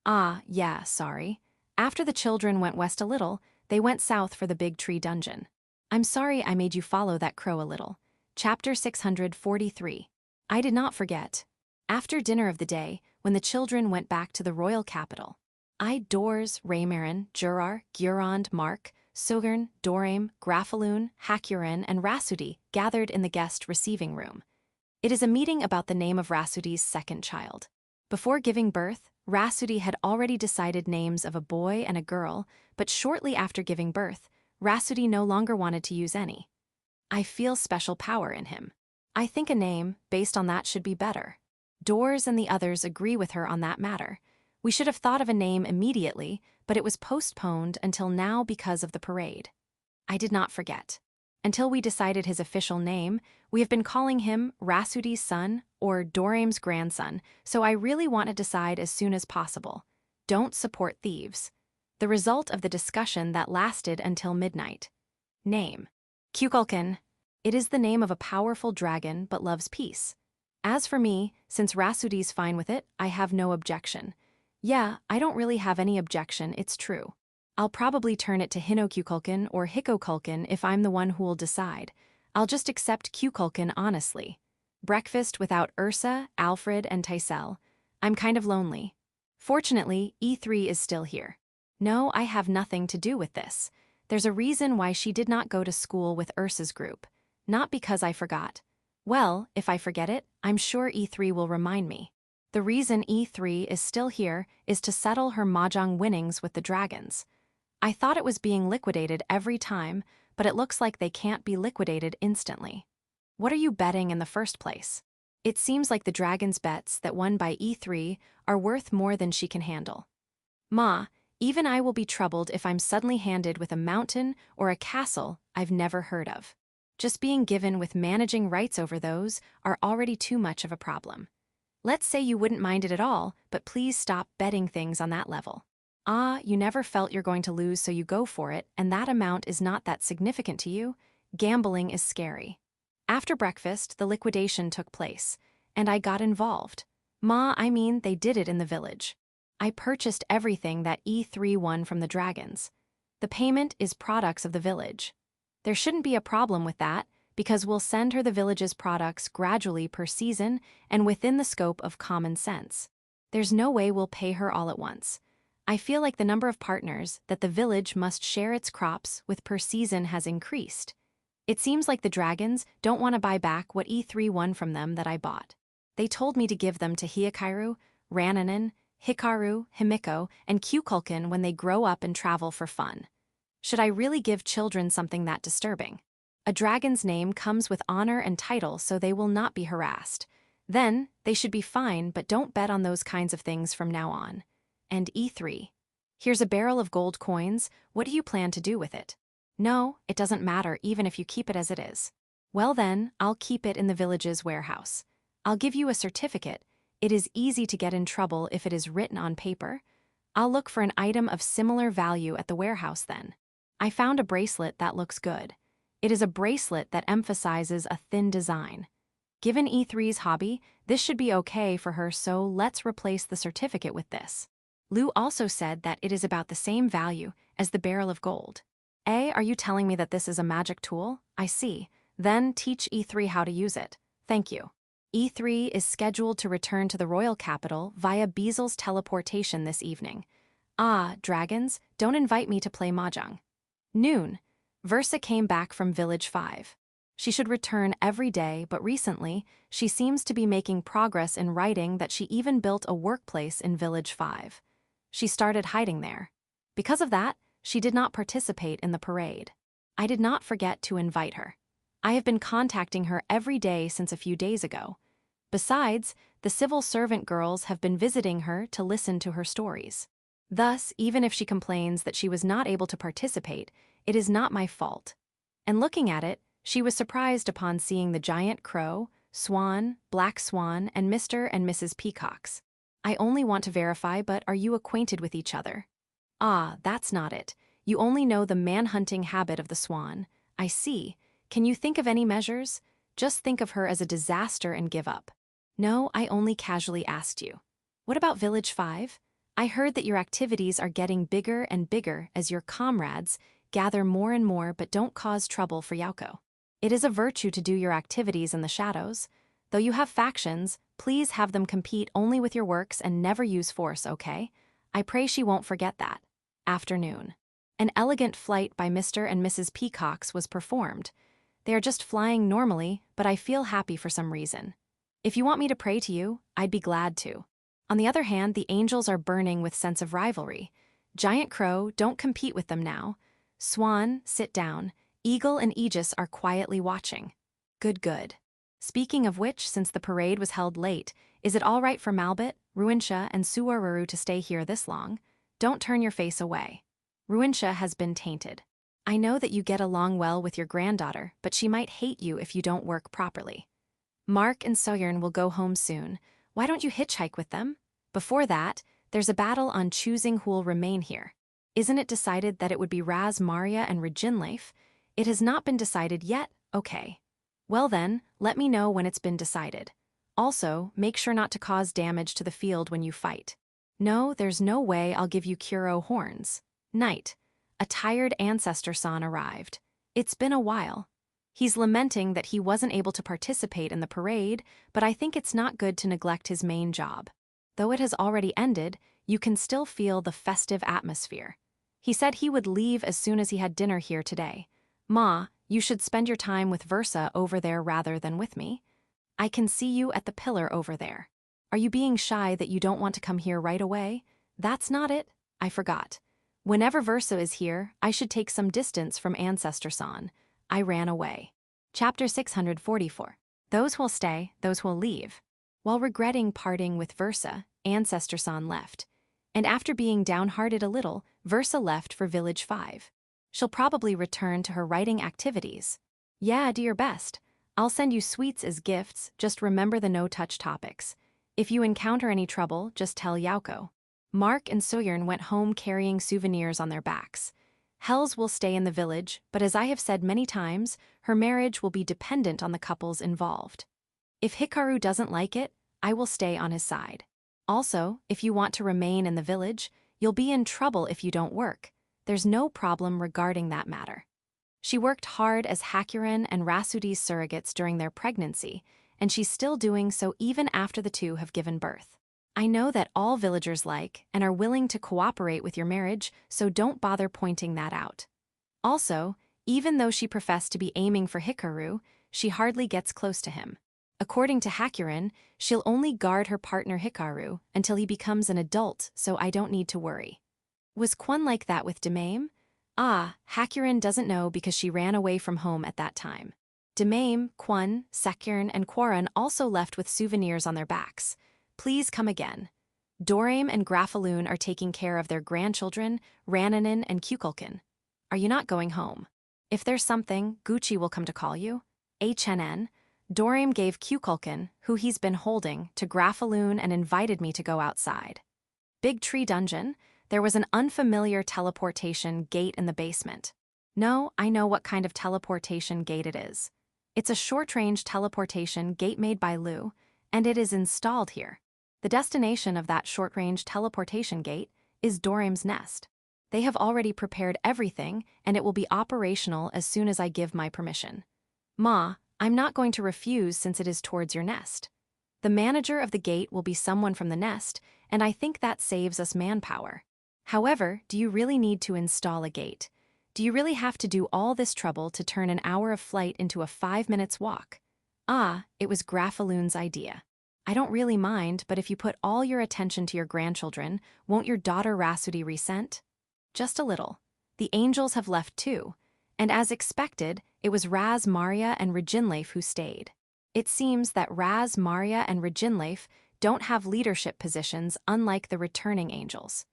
Yeah, sorry. After the children went west a little, they went south for the Big Tree Dungeon. I'm sorry I made you follow that crow a little. Chapter 643. I did not forget. After dinner of the day, when the children went back to the royal capital, Dors, Raymarin, Jurar, Gurand, Mark, Sogern, Dorame, Grafaloon, Hakurin, and Rasudi gathered in the guest receiving room. It is a meeting about the name of Rasudi's second child. Before giving birth, Rasudi had already decided names of a boy and a girl, but shortly after giving birth, Rasudi no longer wanted to use any. I feel special power in him. I think a name, based on that, should be better. Doors and the others agree with her on that matter. We should have thought of a name immediately, but it was postponed until now because of the parade. I did not forget. Until we decided his official name, we have been calling him Rasudi's son or Dorame's grandson, so I really want to decide as soon as possible. Don't support thieves. The result of the discussion that lasted until midnight. Name. Kukulkan. It is the name of a powerful dragon but loves peace. As for me, since Rasudi's fine with it, I have no objection. Yeah, I don't really have any objection, it's true. I'll probably turn it to Hinokukulkan or Hikokulkan if I'm the one who'll decide. I'll just accept Kukulkan honestly. Breakfast without Ursa, Alfred, and Tysel. I'm kind of lonely. Fortunately, E3 is still here. No, I have nothing to do with this. There's a reason why she did not go to school with Ursa's group. Not because I forgot. Well, if I forget it, I'm sure E3 will remind me. The reason E3 is still here is to settle her mahjong winnings with the dragons. I thought it was being liquidated every time, but it looks like they can't be liquidated instantly. What are you betting in the first place? It seems like the dragon's bets that won by E3 are worth more than she can handle. Ma, even I will be troubled if I'm suddenly handed with a mountain or a castle I've never heard of. Just being given with managing rights over those are already too much of a problem. Let's say you wouldn't mind it at all, but please stop betting things on that level. You never felt you're going to lose, so you go for it, and that amount is not that significant to you. Gambling is scary. After breakfast, the liquidation took place, and I got involved. I mean, they did it in the village. I purchased everything that E3 won from the dragons. The payment is products of the village. There shouldn't be a problem with that, because we'll send her the village's products gradually per season and within the scope of common sense. There's no way we'll pay her all at once. I feel like the number of partners that the village must share its crops with per season has increased. It seems like the dragons don't want to buy back what E3 won from them that I bought. They told me to give them to Hyakairu, Rananen, Hikaru, Himiko, and Kukulkan when they grow up and travel for fun. Should I really give children something that disturbing? A dragon's name comes with honor and title, so they will not be harassed. Then, they should be fine, but don't bet on those kinds of things from now on. And E3. Here's a barrel of gold coins. What do you plan to do with it? No, it doesn't matter even if you keep it as it is. Well then, I'll keep it in the village's warehouse. I'll give you a certificate. It is easy to get in trouble if it is written on paper. I'll look for an item of similar value at the warehouse then. I found a bracelet that looks good. It is a bracelet that emphasizes a thin design. Given E3's hobby, this should be okay for her, so let's replace the certificate with this. Lou also said that it is about the same value as the barrel of gold. Are you telling me that this is a magic tool? I see. Then teach E3 how to use it. Thank you. E3 is scheduled to return to the royal capital via Beasel's teleportation this evening. Dragons, don't invite me to play mahjong. Noon. Versa came back from Village 5. She should return every day, but recently, she seems to be making progress in writing that she even built a workplace in Village 5. She started hiding there. Because of that, she did not participate in the parade. I did not forget to invite her. I have been contacting her every day since a few days ago. Besides, the civil servant girls have been visiting her to listen to her stories. Thus, even if she complains that she was not able to participate, it is not my fault. And looking at it, she was surprised upon seeing the giant crow, swan, black swan, and Mr. and Mrs. Peacocks. I only want to verify, but are you acquainted with each other? That's not it. You only know the man-hunting habit of the swan. I see. Can you think of any measures? Just think of her as a disaster and give up. No, I only casually asked you. What about Village 5? I heard that your activities are getting bigger and bigger as your comrades gather more and more but don't cause trouble for Yauko. It is a virtue to do your activities in the shadows. Though you have factions, please have them compete only with your works and never use force, okay? I pray she won't forget that. Afternoon. An elegant flight by Mr. and Mrs. Peacocks was performed. They are just flying normally, but I feel happy for some reason. If you want me to pray to you, I'd be glad to. On the other hand, the angels are burning with sense of rivalry. Giant Crow, don't compete with them now. Swan, sit down. Eagle and Aegis are quietly watching. Good, good. Speaking of which, since the parade was held late, is it all right for Malbit, Ruinsha, and Suaruru to stay here this long? Don't turn your face away. Ruinsha has been tainted. I know that you get along well with your granddaughter, but she might hate you if you don't work properly. Mark and Soyern will go home soon. Why don't you hitchhike with them? Before that, there's a battle on choosing who'll remain here. Isn't it decided that it would be Raz, Maria, and Reginleif? It has not been decided yet, okay. Well then, let me know when it's been decided. Also, make sure not to cause damage to the field when you fight. No, there's no way I'll give you Kuro horns. Night. A tired ancestor-san arrived. It's been a while. He's lamenting that he wasn't able to participate in the parade, but I think it's not good to neglect his main job. Though it has already ended, you can still feel the festive atmosphere. He said he would leave as soon as he had dinner here today. Ma, you should spend your time with Versa over there rather than with me. I can see you at the pillar over there. Are you being shy that you don't want to come here right away? That's not it. I forgot. Whenever Versa is here, I should take some distance from Ancestor-san. I ran away. Chapter 644. Those who'll stay, those who'll leave. While regretting parting with Versa, Ancestor-san left. And after being downhearted a little, Versa left for Village 5. She'll probably return to her writing activities. Yeah, do your best. I'll send you sweets as gifts, just remember the no-touch topics. If you encounter any trouble, just tell Yauko. Mark and Soyern went home carrying souvenirs on their backs. Hells will stay in the village, but as I have said many times, her marriage will be dependent on the couples involved. If Hikaru doesn't like it, I will stay on his side. Also, if you want to remain in the village, you'll be in trouble if you don't work. There's no problem regarding that matter. She worked hard as Hakuren and Rasudi's surrogates during their pregnancy, and she's still doing so even after the two have given birth. I know that all villagers like and are willing to cooperate with your marriage, so don't bother pointing that out. Also, even though she professed to be aiming for Hikaru, she hardly gets close to him. According to Hakuren, she'll only guard her partner Hikaru until he becomes an adult, so I don't need to worry. Was Kwon like that with Demame? Ah, Hakuren doesn't know because she ran away from home at that time. Demame, Kwon, Sekyern, and Quaran also left with souvenirs on their backs. Please come again. Dorame and Grafaloon are taking care of their grandchildren, Rananin and Kukulkan. Are you not going home? If there's something, Gucci will come to call you. HNN. Dorame gave Kukulkan, who he's been holding, to Grafaloon and invited me to go outside. Big Tree Dungeon. There was an unfamiliar teleportation gate in the basement. No, I know what kind of teleportation gate it is. It's a short-range teleportation gate made by Lu, and it is installed here. The destination of that short-range teleportation gate is Dorame's nest. They have already prepared everything, and it will be operational as soon as I give my permission. Ma, I'm not going to refuse since it is towards your nest. The manager of the gate will be someone from the nest, and I think that saves us manpower. However, do you really need to install a gate? Do you really have to do all this trouble to turn an hour of flight into a 5 minutes walk? Ah, it was Grafaloon's idea. I don't really mind, but if you put all your attention to your grandchildren, won't your daughter Rasudi resent? Just a little. The angels have left too, and as expected, it was Raz, Maria, and Reginleif who stayed. It seems that Raz, Maria, and Reginleif don't have leadership positions unlike the returning angels.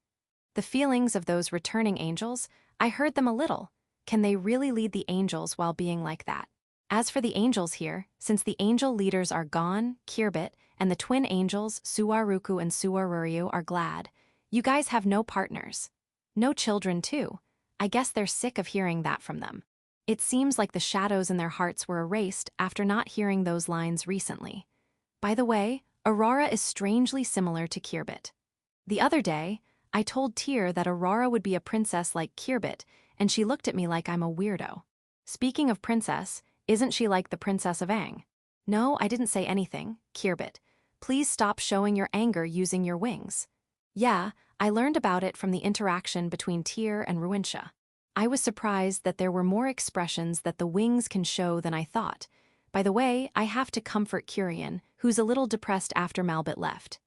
The feelings of those returning angels, I heard them a little. Can they really lead the angels while being like that? As for the angels here, since the angel leaders are gone, Kirbit, and the twin angels, Suaruku and Suaruryu, are glad. You guys have no partners. No children, too. I guess they're sick of hearing that from them. It seems like the shadows in their hearts were erased after not hearing those lines recently. By the way, Aurora is strangely similar to Kirbit. The other day, I told Tyr that Aurora would be a princess like Kirbit, and she looked at me like I'm a weirdo. Speaking of princess, isn't she like the Princess of Ang? No, I didn't say anything, Kirbit. Please stop showing your anger using your wings. Yeah, I learned about it from the interaction between Tyr and Ruinsha. I was surprised that there were more expressions that the wings can show than I thought, By the way, I have to comfort Curian, who's a little depressed after Malbit left.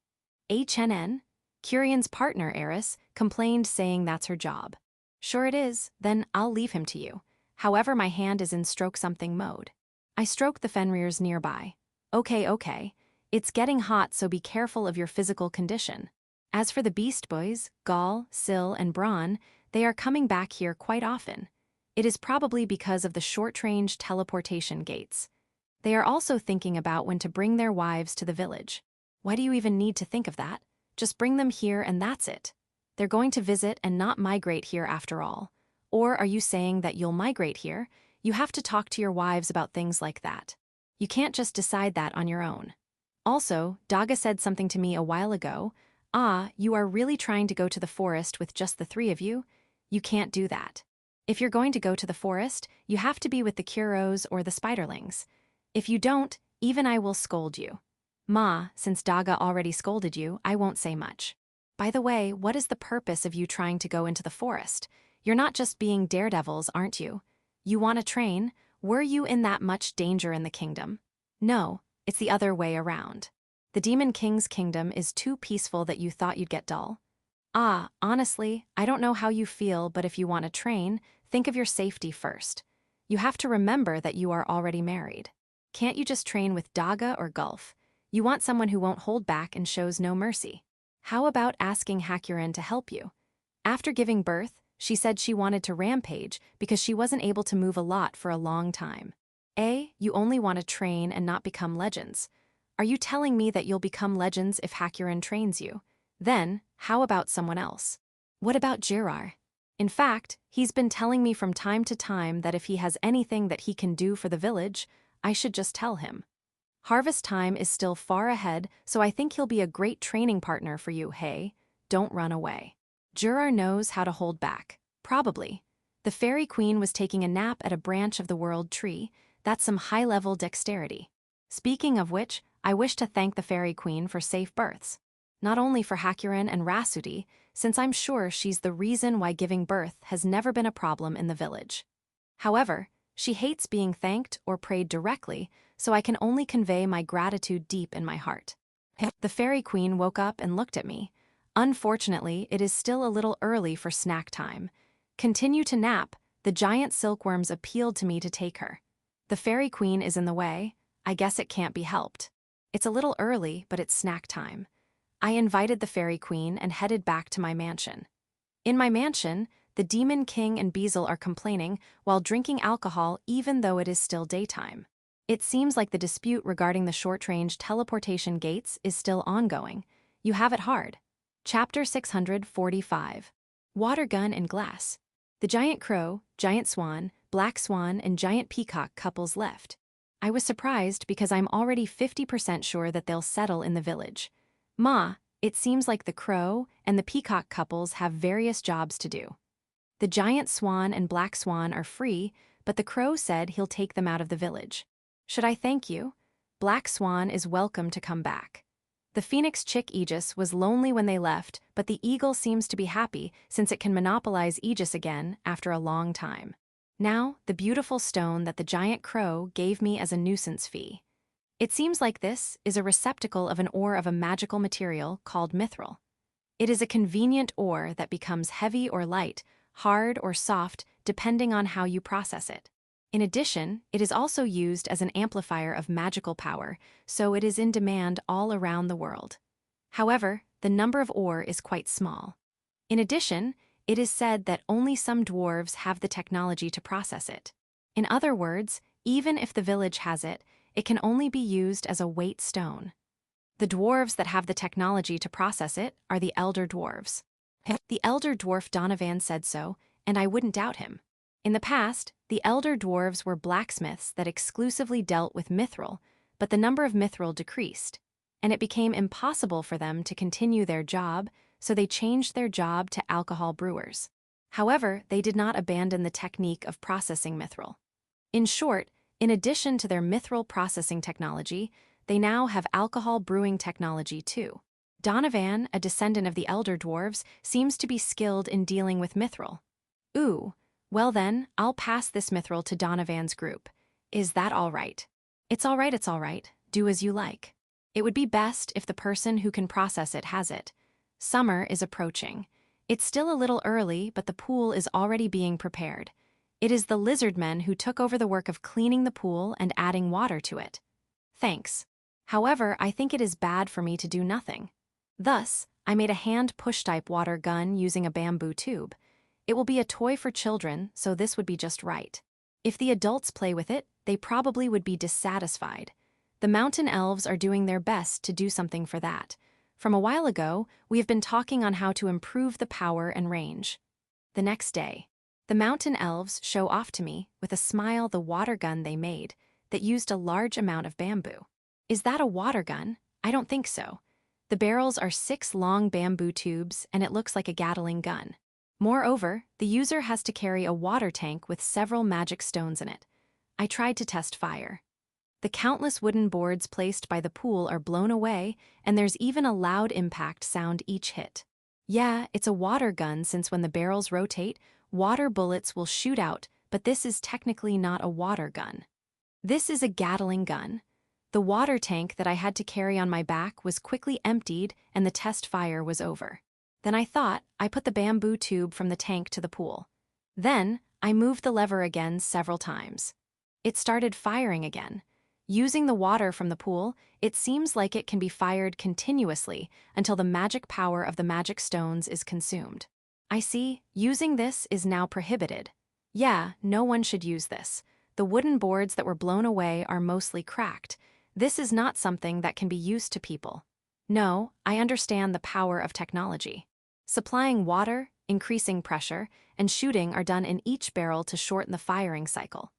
HNN? Curian's partner, Eris, complained, saying that's her job. Sure it is, then I'll leave him to you. However, my hand is in stroke something mode. I stroke the Fenrir's nearby. Okay. It's getting hot, so be careful of your physical condition. As for the Beast Boys, Gall, Syl, and Braun, they are coming back here quite often. It is probably because of the short-range teleportation gates. They are also thinking about when to bring their wives to the village. Why do you even need to think of that? Just bring them here and that's it. They're going to visit and not migrate here after all. Or are you saying that you'll migrate here? You have to talk to your wives about things like that. You can't just decide that on your own. Also, Daga said something to me a while ago. You are really trying to go to the forest with just the three of you? You can't do that. If you're going to go to the forest, you have to be with the Kuros or the Spiderlings. If you don't, even I will scold you. Ma, since Daga already scolded you, I won't say much. By the way, what is the purpose of you trying to go into the forest? You're not just being daredevils, aren't you? You want to train? Were you in that much danger in the kingdom? No, it's the other way around. The Demon King's kingdom is too peaceful that you thought you'd get dull. Honestly, I don't know how you feel, but if you want to train, think of your safety first. You have to remember that you are already married. Can't you just train with Daga or Gulf? You want someone who won't hold back and shows no mercy. How about asking Hakurin to help you? After giving birth, she said she wanted to rampage because she wasn't able to move a lot for a long time. You only want to train and not become legends. Are you telling me that you'll become legends if Hakurin trains you? Then, how about someone else? What about Jirar? In fact, he's been telling me from time to time that if he has anything that he can do for the village, I should just tell him. Harvest time is still far ahead, so I think he'll be a great training partner for you, hey? Don't run away. Jirar knows how to hold back. Probably. The Fairy Queen was taking a nap at a branch of the World Tree. That's some high-level dexterity. Speaking of which, I wish to thank the Fairy Queen for safe births. Not only for Hakurin and Rasudi, since I'm sure she's the reason why giving birth has never been a problem in the village. However, she hates being thanked or prayed directly, so I can only convey my gratitude deep in my heart. The Fairy Queen woke up and looked at me. Unfortunately, it is still a little early for snack time. Continue to nap. The giant silkworms appealed to me to take her. The Fairy Queen is in the way. I guess it can't be helped. It's a little early, but it's snack time. I invited the Fairy Queen and headed back to my mansion. In my mansion, the Demon King and Beazle are complaining while drinking alcohol even though it is still daytime. It seems like the dispute regarding the short-range teleportation gates is still ongoing. You have it hard. Chapter 645. Water Gun and Glass. The giant crow, giant swan, black swan, and giant peacock couples left. I was surprised because I'm already 50% sure that they'll settle in the village. Ma, it seems like the crow and the peacock couples have various jobs to do. The giant swan and black swan are free, but the crow said he'll take them out of the village. Should I thank you? Black Swan is welcome to come back. The phoenix chick Aegis was lonely when they left, but the eagle seems to be happy since it can monopolize Aegis again after a long time. Now, the beautiful stone that the giant crow gave me as a nuisance fee. It seems like this is a receptacle of an ore of a magical material called mithril. It is a convenient ore that becomes heavy or light, hard or soft, depending on how you process it. In addition, it is also used as an amplifier of magical power, so it is in demand all around the world. However, the number of ore is quite small. In addition, it is said that only some dwarves have the technology to process it. In other words, even if the village has it, it can only be used as a weight stone. The dwarves that have the technology to process it are the elder dwarves. The elder dwarf Donovan said so, and I wouldn't doubt him. In the past, the elder dwarves were blacksmiths that exclusively dealt with mithril, but the number of mithril decreased, and it became impossible for them to continue their job, so they changed their job to alcohol brewers. However, they did not abandon the technique of processing mithril. In short, in addition to their mithril processing technology, they now have alcohol brewing technology too. Donovan, a descendant of the elder dwarves, seems to be skilled in dealing with mithril. Ooh. Well then, I'll pass this mithril to Donovan's group. Is that all right? It's all right, do as you like. It would be best if the person who can process it has it. Summer is approaching. It's still a little early, but the pool is already being prepared. It is the lizard men who took over the work of cleaning the pool and adding water to it. Thanks. However, I think it is bad for me to do nothing. Thus, I made a hand push-type water gun using a bamboo tube. It will be a toy for children, so this would be just right. If the adults play with it, they probably would be dissatisfied. The mountain elves are doing their best to do something for that. From a while ago, we have been talking on how to improve the power and range. The next day, the mountain elves show off to me, with a smile, the water gun they made, that used a large amount of bamboo. Is that a water gun? I don't think so. The barrels are 6 long bamboo tubes, and it looks like a Gatling gun. Moreover, the user has to carry a water tank with several magic stones in it. I tried to test fire. The countless wooden boards placed by the pool are blown away, and there's even a loud impact sound each hit. Yeah, it's a water gun since when the barrels rotate, water bullets will shoot out, but this is technically not a water gun. This is a Gatling gun. The water tank that I had to carry on my back was quickly emptied and the test fire was over. Then I put the bamboo tube from the tank to the pool. Then, I moved the lever again several times. It started firing again. Using the water from the pool, it seems like it can be fired continuously until the magic power of the magic stones is consumed. I see, using this is now prohibited. Yeah, no one should use this. The wooden boards that were blown away are mostly cracked. This is not something that can be used to people. No, I understand the power of technology. Supplying water, increasing pressure, and shooting are done in each barrel to shorten the firing cycle.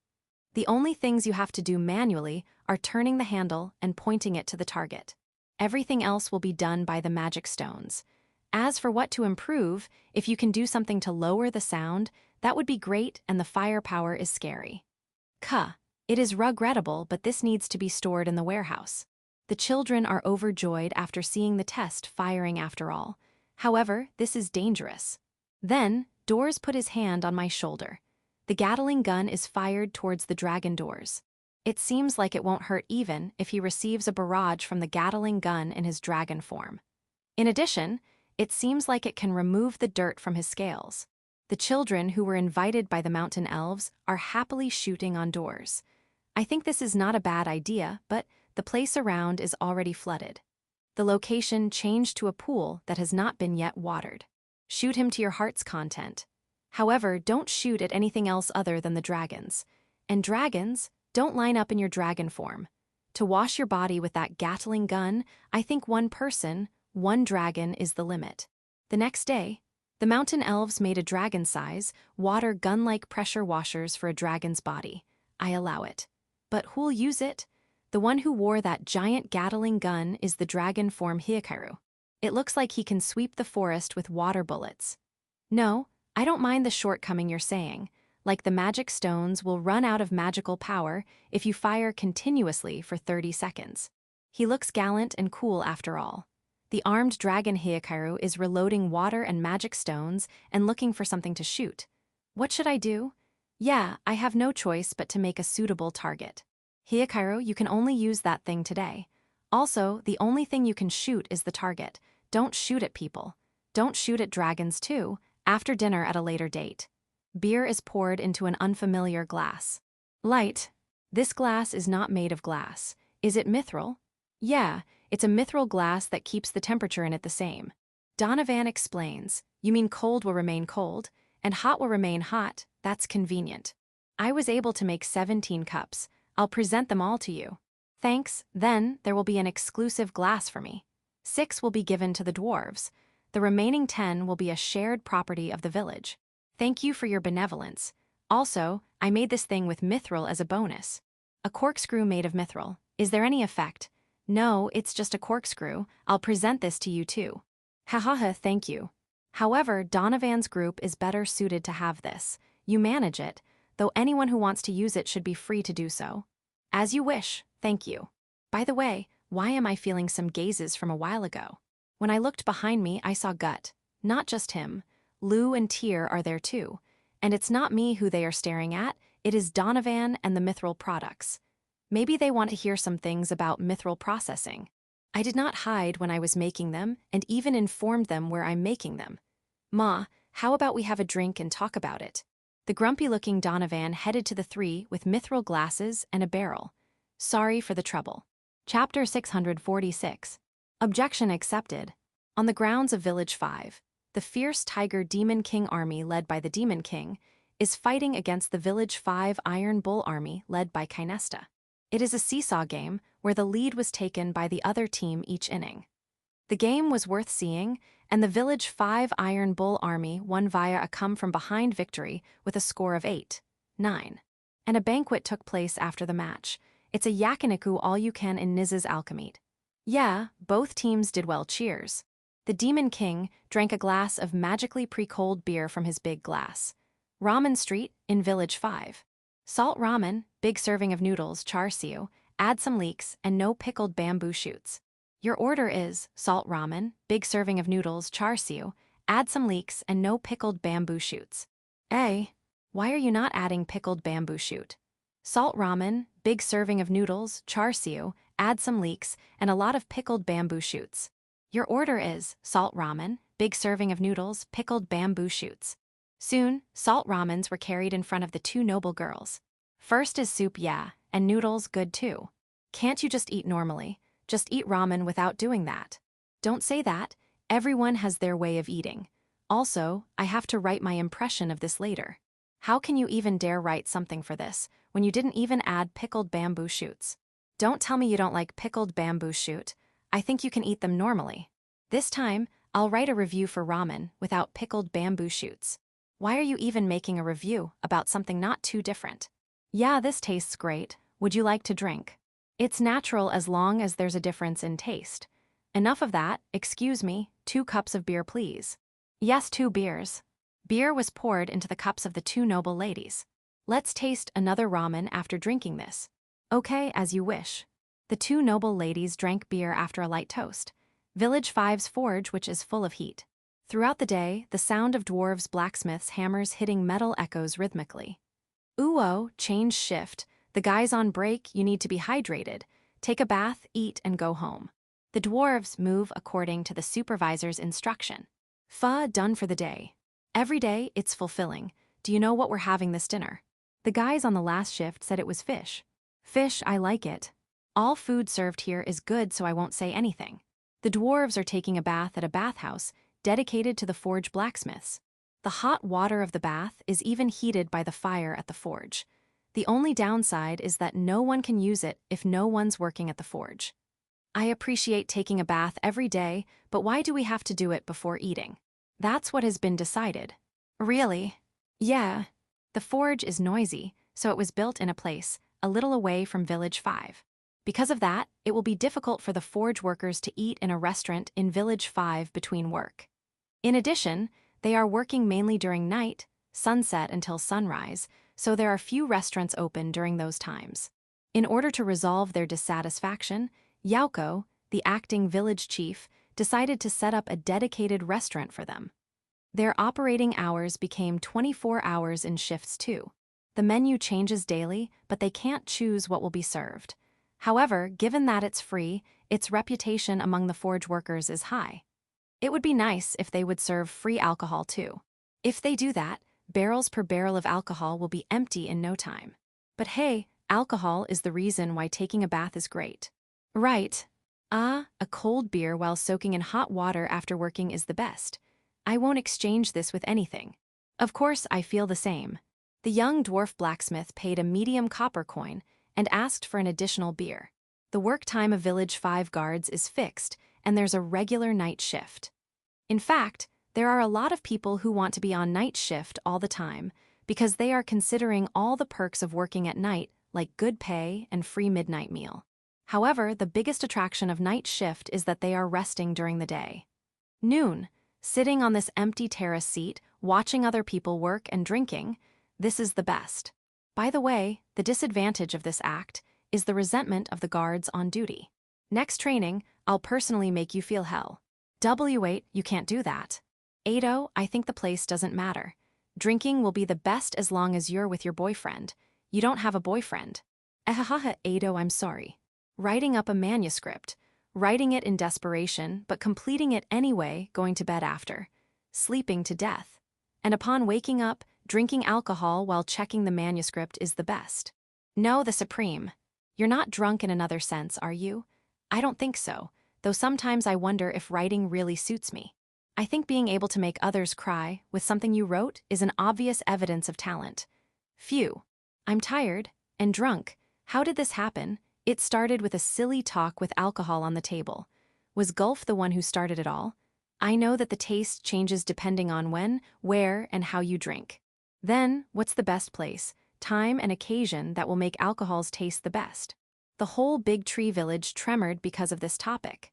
The only things you have to do manually are turning the handle and pointing it to the target. Everything else will be done by the magic stones. As for what to improve, if you can do something to lower the sound, that would be great, and the firepower is scary. It is regrettable, but this needs to be stored in the warehouse. The children are overjoyed after seeing the test firing after all. However, this is dangerous. Then, Doors put his hand on my shoulder. The Gatling gun is fired towards the dragon doors. It seems like it won't hurt even if he receives a barrage from the Gatling gun in his dragon form. In addition, it seems like it can remove the dirt from his scales. The children who were invited by the mountain elves are happily shooting on doors. I think this is not a bad idea, but the place around is already flooded. The location changed to a pool that has not been yet watered. Shoot him to your heart's content. However, don't shoot at anything else other than the dragons. And dragons, don't line up in your dragon form. To wash your body with that Gatling gun, I think one person, one dragon is the limit. The next day, the mountain elves made a dragon-size, water gun-like pressure washers for a dragon's body. I allow it. But who'll use it? The one who wore that giant Gatling gun is the dragon form Hikaru. It looks like he can sweep the forest with water bullets. No, I don't mind the shortcoming you're saying. Like the magic stones will run out of magical power if you fire continuously for 30 seconds. He looks gallant and cool after all. The armed dragon Hikaru is reloading water and magic stones and looking for something to shoot. What should I do? Yeah, I have no choice but to make a suitable target. Hikaru, you can only use that thing today. Also, the only thing you can shoot is the target. Don't shoot at people. Don't shoot at dragons too, after dinner at a later date. Beer is poured into an unfamiliar glass. Light. This glass is not made of glass. Is it mithril? Yeah, it's a mithril glass that keeps the temperature in it the same. Donovan explains, you mean cold will remain cold, and hot will remain hot. That's convenient. I was able to make 17 cups. I'll present them all to you. Thanks, then there will be an exclusive glass for me. 6 will be given to the dwarves. The remaining 10 will be a shared property of the village. Thank you for your benevolence. Also, I made this thing with mithril as a bonus. A corkscrew made of mithril. Is there any effect? No, it's just a corkscrew. I'll present this to you too. Hahaha, thank you. However, Donovan's group is better suited to have this. You manage it, though anyone who wants to use it should be free to do so. As you wish, thank you. By the way, why am I feeling some gazes from a while ago? When I looked behind me, I saw Gut. Not just him. Lou and Tyr are there too. And it's not me who they are staring at, it is Donovan and the mithril products. Maybe they want to hear some things about mithril processing. I did not hide when I was making them and even informed them where I'm making them. Ma, how about we have a drink and talk about it? The grumpy-looking Donovan headed to the three with mithril glasses and a barrel. Sorry for the trouble. Chapter 646. Objection accepted. On the grounds of Village 5, the fierce Tiger Demon King army led by the Demon King is fighting against the Village 5 Iron Bull army led by Kynesta. It is a seesaw game where the lead was taken by the other team each inning. The game was worth seeing, and the Village 5 Iron Bull army won via a come-from-behind victory with a score of 8-9. And a banquet took place after the match. It's a yakiniku all-you-can in Niz's Alchemete. Yeah, both teams did well, cheers. The Demon King drank a glass of magically pre-cold beer from his big glass. Ramen Street in Village 5. Salt ramen, big serving of noodles, char siu, add some leeks, and no pickled bamboo shoots. Your order is salt ramen, big serving of noodles, char siu, add some leeks, and no pickled bamboo shoots. Why are you not adding pickled bamboo shoot? Salt ramen, big serving of noodles, char siu, add some leeks, and a lot of pickled bamboo shoots. Your order is salt ramen, big serving of noodles, pickled bamboo shoots. Soon, salt ramens were carried in front of the two noble girls. First is soup, yeah, and noodles, good too. Can't you just eat normally? Just eat ramen without doing that. Don't say that. Everyone has their way of eating. Also, I have to write my impression of this later. How can you even dare write something for this when you didn't even add pickled bamboo shoots? Don't tell me you don't like pickled bamboo shoot. I think you can eat them normally. This time, I'll write a review for ramen without pickled bamboo shoots. Why are you even making a review about something not too different? Yeah, this tastes great. Would you like to drink? It's natural as long as there's a difference in taste. Enough of that, excuse me, 2 cups of beer please. Yes, 2 beers. Beer was poured into the cups of the 2 noble ladies. Let's taste another ramen after drinking this. Okay, as you wish. The 2 noble ladies drank beer after a light toast. Village 5's forge, which is full of heat. Throughout the day, the sound of dwarves' blacksmiths' hammers hitting metal echoes rhythmically. Ooh, change shift. The guys on break, you need to be hydrated. Take a bath, eat, and go home. The dwarves move according to the supervisor's instruction. Done for the day. Every day, it's fulfilling. Do you know what we're having this dinner? The guys on the last shift said it was fish. Fish, I like it. All food served here is good, so I won't say anything. The dwarves are taking a bath at a bathhouse dedicated to the forge blacksmiths. The hot water of the bath is even heated by the fire at the forge. The only downside is that no one can use it if no one's working at the forge. I appreciate taking a bath every day, but why do we have to do it before eating? That's what has been decided. Really? Yeah. The forge is noisy, so it was built in a place a little away from Village 5. Because of that, it will be difficult for the forge workers to eat in a restaurant in Village 5 between work. In addition, they are working mainly during night, sunset until sunrise, so there are few restaurants open during those times. In order to resolve their dissatisfaction, Yauko, the acting village chief, decided to set up a dedicated restaurant for them. Their operating hours became 24 hours in shifts too. The menu changes daily, but they can't choose what will be served. However, given that it's free, its reputation among the forge workers is high. It would be nice if they would serve free alcohol too. If they do that, barrels per barrel of alcohol will be empty in no time. But hey, alcohol is the reason why taking a bath is great. Right. A cold beer while soaking in hot water after working is the best. I won't exchange this with anything. Of course, I feel the same. The young dwarf blacksmith paid a medium copper coin and asked for an additional beer. The work time of Village 5 guards is fixed, and there's a regular night shift. In fact, there are a lot of people who want to be on night shift all the time because they are considering all the perks of working at night, like good pay and free midnight meal. However, the biggest attraction of night shift is that they are resting during the day. Noon, sitting on this empty terrace seat, watching other people work and drinking, this is the best. By the way, the disadvantage of this act is the resentment of the guards on duty. Next training, I'll personally make you feel hell. W8, you can't do that. 80, I think the place doesn't matter. Drinking will be the best as long as you're with your boyfriend. You don't have a boyfriend. Ehaha Ado, I'm sorry. Writing up a manuscript. Writing it in desperation, but completing it anyway, going to bed after. Sleeping to death. And upon waking up, drinking alcohol while checking the manuscript is the best. No, the supreme. You're not drunk in another sense, are you? I don't think so, though sometimes I wonder if writing really suits me. I think being able to make others cry with something you wrote is an obvious evidence of talent. Phew. I'm tired and drunk. How did this happen? It started with a silly talk with alcohol on the table. Was Gulf the one who started it all? I know that the taste changes depending on when, where, and how you drink. Then, what's the best place, time, and occasion that will make alcohols taste the best? The whole Big Tree Village tremored because of this topic.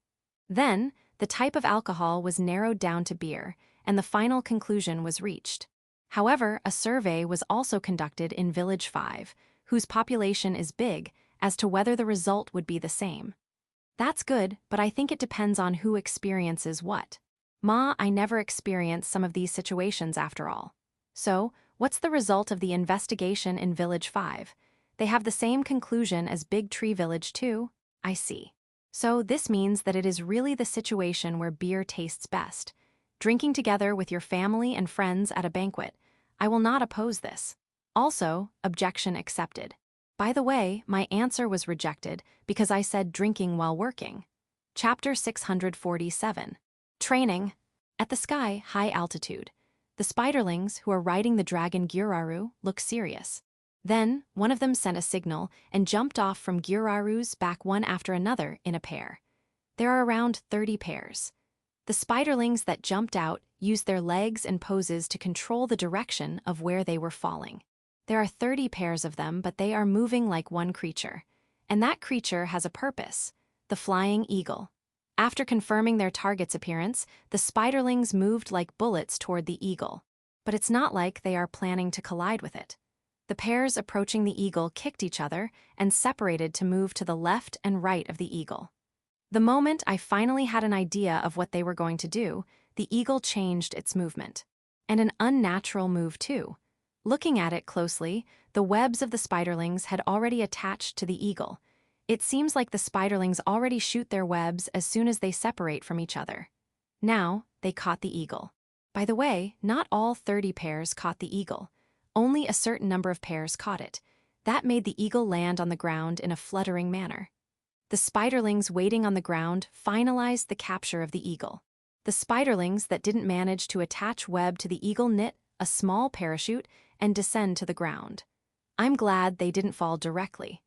Then, the type of alcohol was narrowed down to beer, and the final conclusion was reached. However, a survey was also conducted in Village 5, whose population is big, as to whether the result would be the same. That's good, but I think it depends on who experiences what. I never experienced some of these situations after all. So, what's the result of the investigation in Village 5? They have the same conclusion as Big Tree Village 2? I see. So this means that it is really the situation where beer tastes best. Drinking together with your family and friends at a banquet. I will not oppose this. Also, objection accepted. By the way, my answer was rejected because I said drinking while working. Chapter 647. Training. At the sky, high altitude. The spiderlings who are riding the dragon Gyuraru look serious. Then, one of them sent a signal and jumped off from Gyuraru's back one after another in a pair. There are around 30 pairs. The spiderlings that jumped out used their legs and poses to control the direction of where they were falling. There are 30 pairs of them, but they are moving like one creature. And that creature has a purpose, the flying eagle. After confirming their target's appearance, the spiderlings moved like bullets toward the eagle. But it's not like they are planning to collide with it. The pairs approaching the eagle kicked each other and separated to move to the left and right of the eagle. The moment I finally had an idea of what they were going to do, the eagle changed its movement. And an unnatural move too. Looking at it closely, the webs of the spiderlings had already attached to the eagle. It seems like the spiderlings already shoot their webs as soon as they separate from each other. Now, they caught the eagle. By the way, not all 30 pairs caught the eagle. Only a certain number of pairs caught it. That made the eagle land on the ground in a fluttering manner. The spiderlings waiting on the ground finalized the capture of the eagle. The spiderlings that didn't manage to attach web to the eagle knit a small parachute and descend to the ground. I'm glad they didn't fall directly.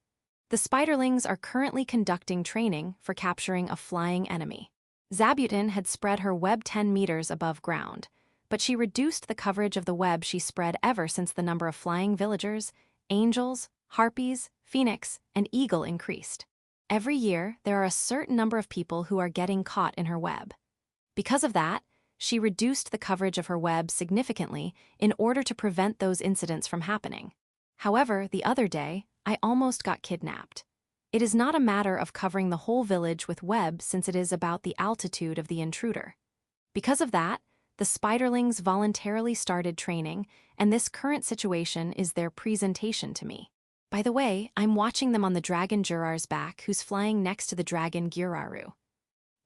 The spiderlings are currently conducting training for capturing a flying enemy. Zabutin had spread her web 10 meters above ground, but she reduced the coverage of the web she spread ever since the number of flying villagers, angels, harpies, phoenix, and eagle increased. Every year, there are a certain number of people who are getting caught in her web. Because of that, she reduced the coverage of her web significantly in order to prevent those incidents from happening. However, the other day, I almost got kidnapped. It is not a matter of covering the whole village with web since it is about the altitude of the intruder. Because of that, the spiderlings voluntarily started training, and this current situation is their presentation to me. By the way, I'm watching them on the dragon Jurar's back, who's flying next to the dragon Gyuraru.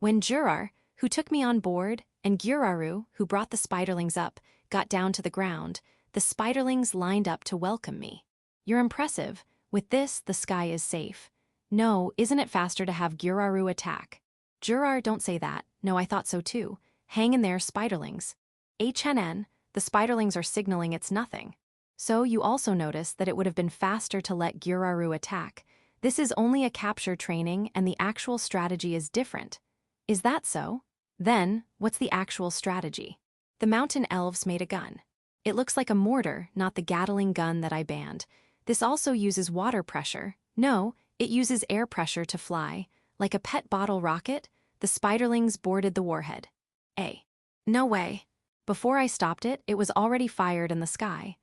When Jurar, who took me on board, and Gyuraru, who brought the spiderlings up, got down to the ground, the spiderlings lined up to welcome me. You're impressive. With this, the sky is safe. No, isn't it faster to have Gyuraru attack? Jurar, don't say that. No, I thought so too. Hang in there, spiderlings. HNN, the spiderlings are signaling it's nothing. So you also notice that it would have been faster to let Gyuraru attack. This is only a capture training and the actual strategy is different. Is that so? Then, what's the actual strategy? The mountain elves made a gun. It looks like a mortar, not the Gatling gun that I banned. This also uses water pressure. No, it uses air pressure to fly. Like a pet bottle rocket, the spiderlings boarded the warhead. No way. Before I stopped it, it was already fired in the sky.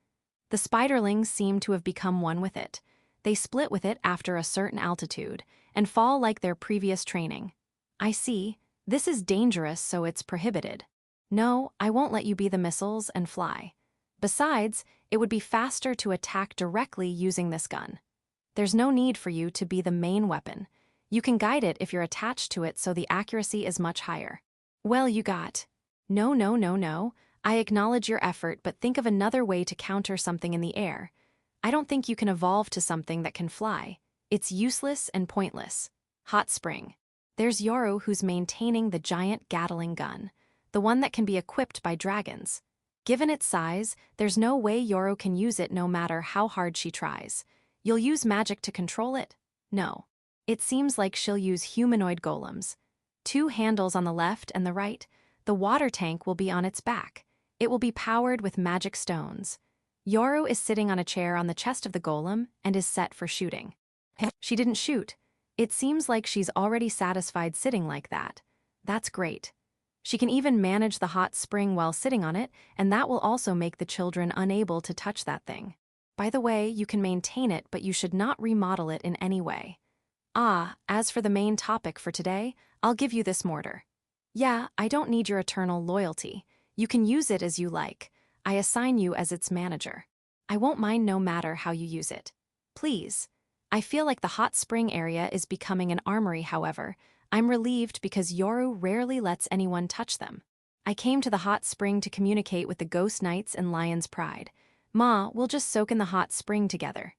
The spiderlings seem to have become one with it. They split with it after a certain altitude and fall like their previous training. I see. This is dangerous, so it's prohibited. No, I won't let you be the missiles and fly. Besides, it would be faster to attack directly using this gun. There's no need for you to be the main weapon. You can guide it if you're attached to it so the accuracy is much higher. Well, you got. No, no, no, no. I acknowledge your effort, but think of another way to counter something in the air. I don't think you can evolve to something that can fly. It's useless and pointless. Hot spring. There's Yoru who's maintaining the giant Gatling gun, the one that can be equipped by dragons. Given its size, there's no way Yoru can use it no matter how hard she tries. You'll use magic to control it? No. It seems like she'll use humanoid golems. 2 handles on the left and the right. The water tank will be on its back. It will be powered with magic stones. Yoru is sitting on a chair on the chest of the golem and is set for shooting. She didn't shoot. It seems like she's already satisfied sitting like that. That's great. She can even manage the hot spring while sitting on it, and that will also make the children unable to touch that thing. By the way, you can maintain it, but you should not remodel it in any way. As for the main topic for today, I'll give you this mortar. Yeah, I don't need your eternal loyalty. You can use it as you like. I assign you as its manager. I won't mind no matter how you use it. Please. I feel like the hot spring area is becoming an armory, however. I'm relieved because Yoru rarely lets anyone touch them. I came to the hot spring to communicate with the ghost knights and lion's pride. Ma, we'll just soak in the hot spring together.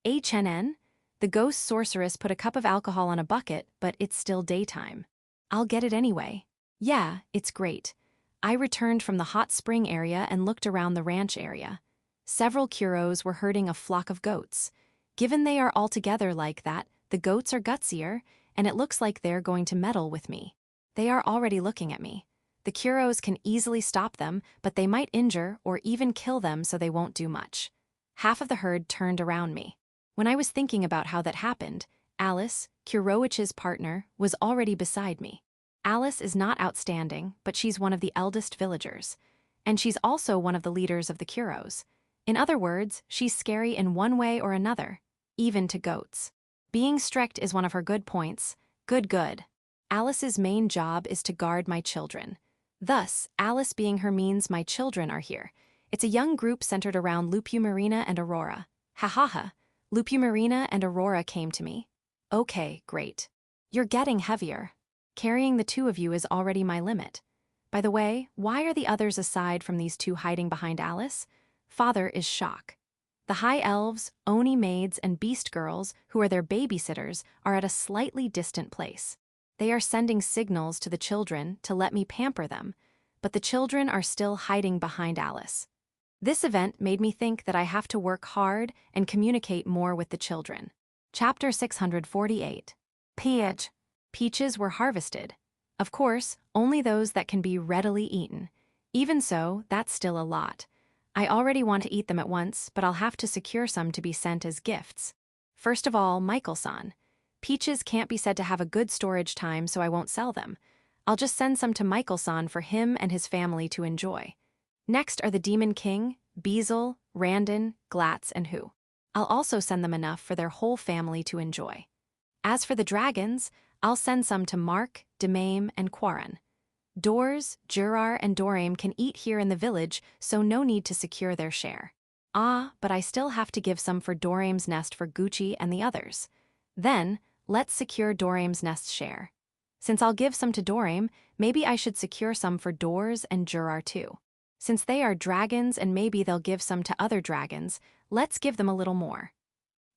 HNN? The ghost sorceress put a cup of alcohol on a bucket, but it's still daytime. I'll get it anyway. Yeah, it's great. I returned from the hot spring area and looked around the ranch area. Several Kuros were herding a flock of goats. Given they are all together like that, the goats are gutsier, and it looks like they're going to meddle with me. They are already looking at me. The Kuros can easily stop them, but they might injure or even kill them so they won't do much. Half of the herd turned around me. When I was thinking about how that happened, Alice, Kurowich's partner, was already beside me. Alice is not outstanding, but she's one of the eldest villagers. And she's also one of the leaders of the Kuros. In other words, she's scary in one way or another, even to goats. Being strict is one of her good points. Good. Alice's main job is to guard my children. Thus, Alice being her means my children are here. It's a young group centered around Lupumarina and Aurora. Ha. Lupumarina and Aurora came to me. Okay, great. You're getting heavier. Carrying the 2 of you is already my limit. By the way, why are the others aside from these 2 hiding behind Alice? Father is shock. The high elves, Oni maids, and beast girls, who are their babysitters, are at a slightly distant place. They are sending signals to the children to let me pamper them, but the children are still hiding behind Alice. This event made me think that I have to work hard and communicate more with the children. Chapter 648. Peach. Peaches were harvested. Of course, only those that can be readily eaten. Even so, that's still a lot. I already want to eat them at once, but I'll have to secure some to be sent as gifts. First of all, Michael-san. Peaches can't be said to have a good storage time, so I won't sell them. I'll just send some to Michael-san for him and his family to enjoy. Next are the Demon King, Beazle, Randon, Glatz, and Hu. I'll also send them enough for their whole family to enjoy. As for the dragons, I'll send some to Mark, Demame, and Quarren. Dors, Jurar, and Dorame can eat here in the village, so no need to secure their share. But I still have to give some for Dorame's nest for Gucci and the others. Then, let's secure Dorame's nest's share. Since I'll give some to Dorame, maybe I should secure some for Dors and Jurar too. Since they are dragons and maybe they'll give some to other dragons, let's give them a little more.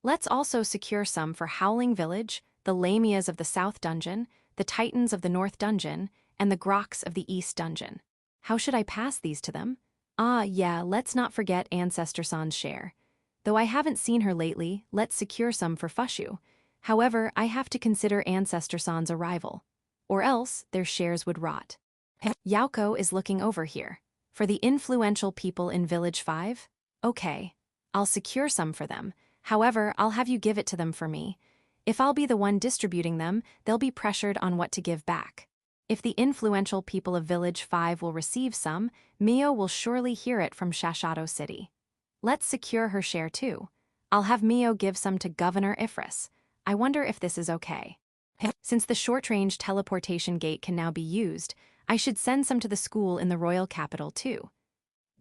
Let's also secure some for Howling Village, the Lamias of the South Dungeon, the Titans of the North Dungeon, and the Groks of the East Dungeon. How should I pass these to them? Yeah, let's not forget Ancestor-san's share. Though I haven't seen her lately, let's secure some for Fushu. However, I have to consider Ancestor-san's arrival. Or else, their shares would rot. Yauko is looking over here. For the influential people in Village 5? Okay. I'll secure some for them. However, I'll have you give it to them for me. If I'll be the one distributing them, they'll be pressured on what to give back. If the influential people of Village 5 will receive some, Mio will surely hear it from Shashato City. Let's secure her share too. I'll have Mio give some to Governor Ifris. I wonder if this is okay. Since the short-range teleportation gate can now be used, I should send some to the school in the royal capital too.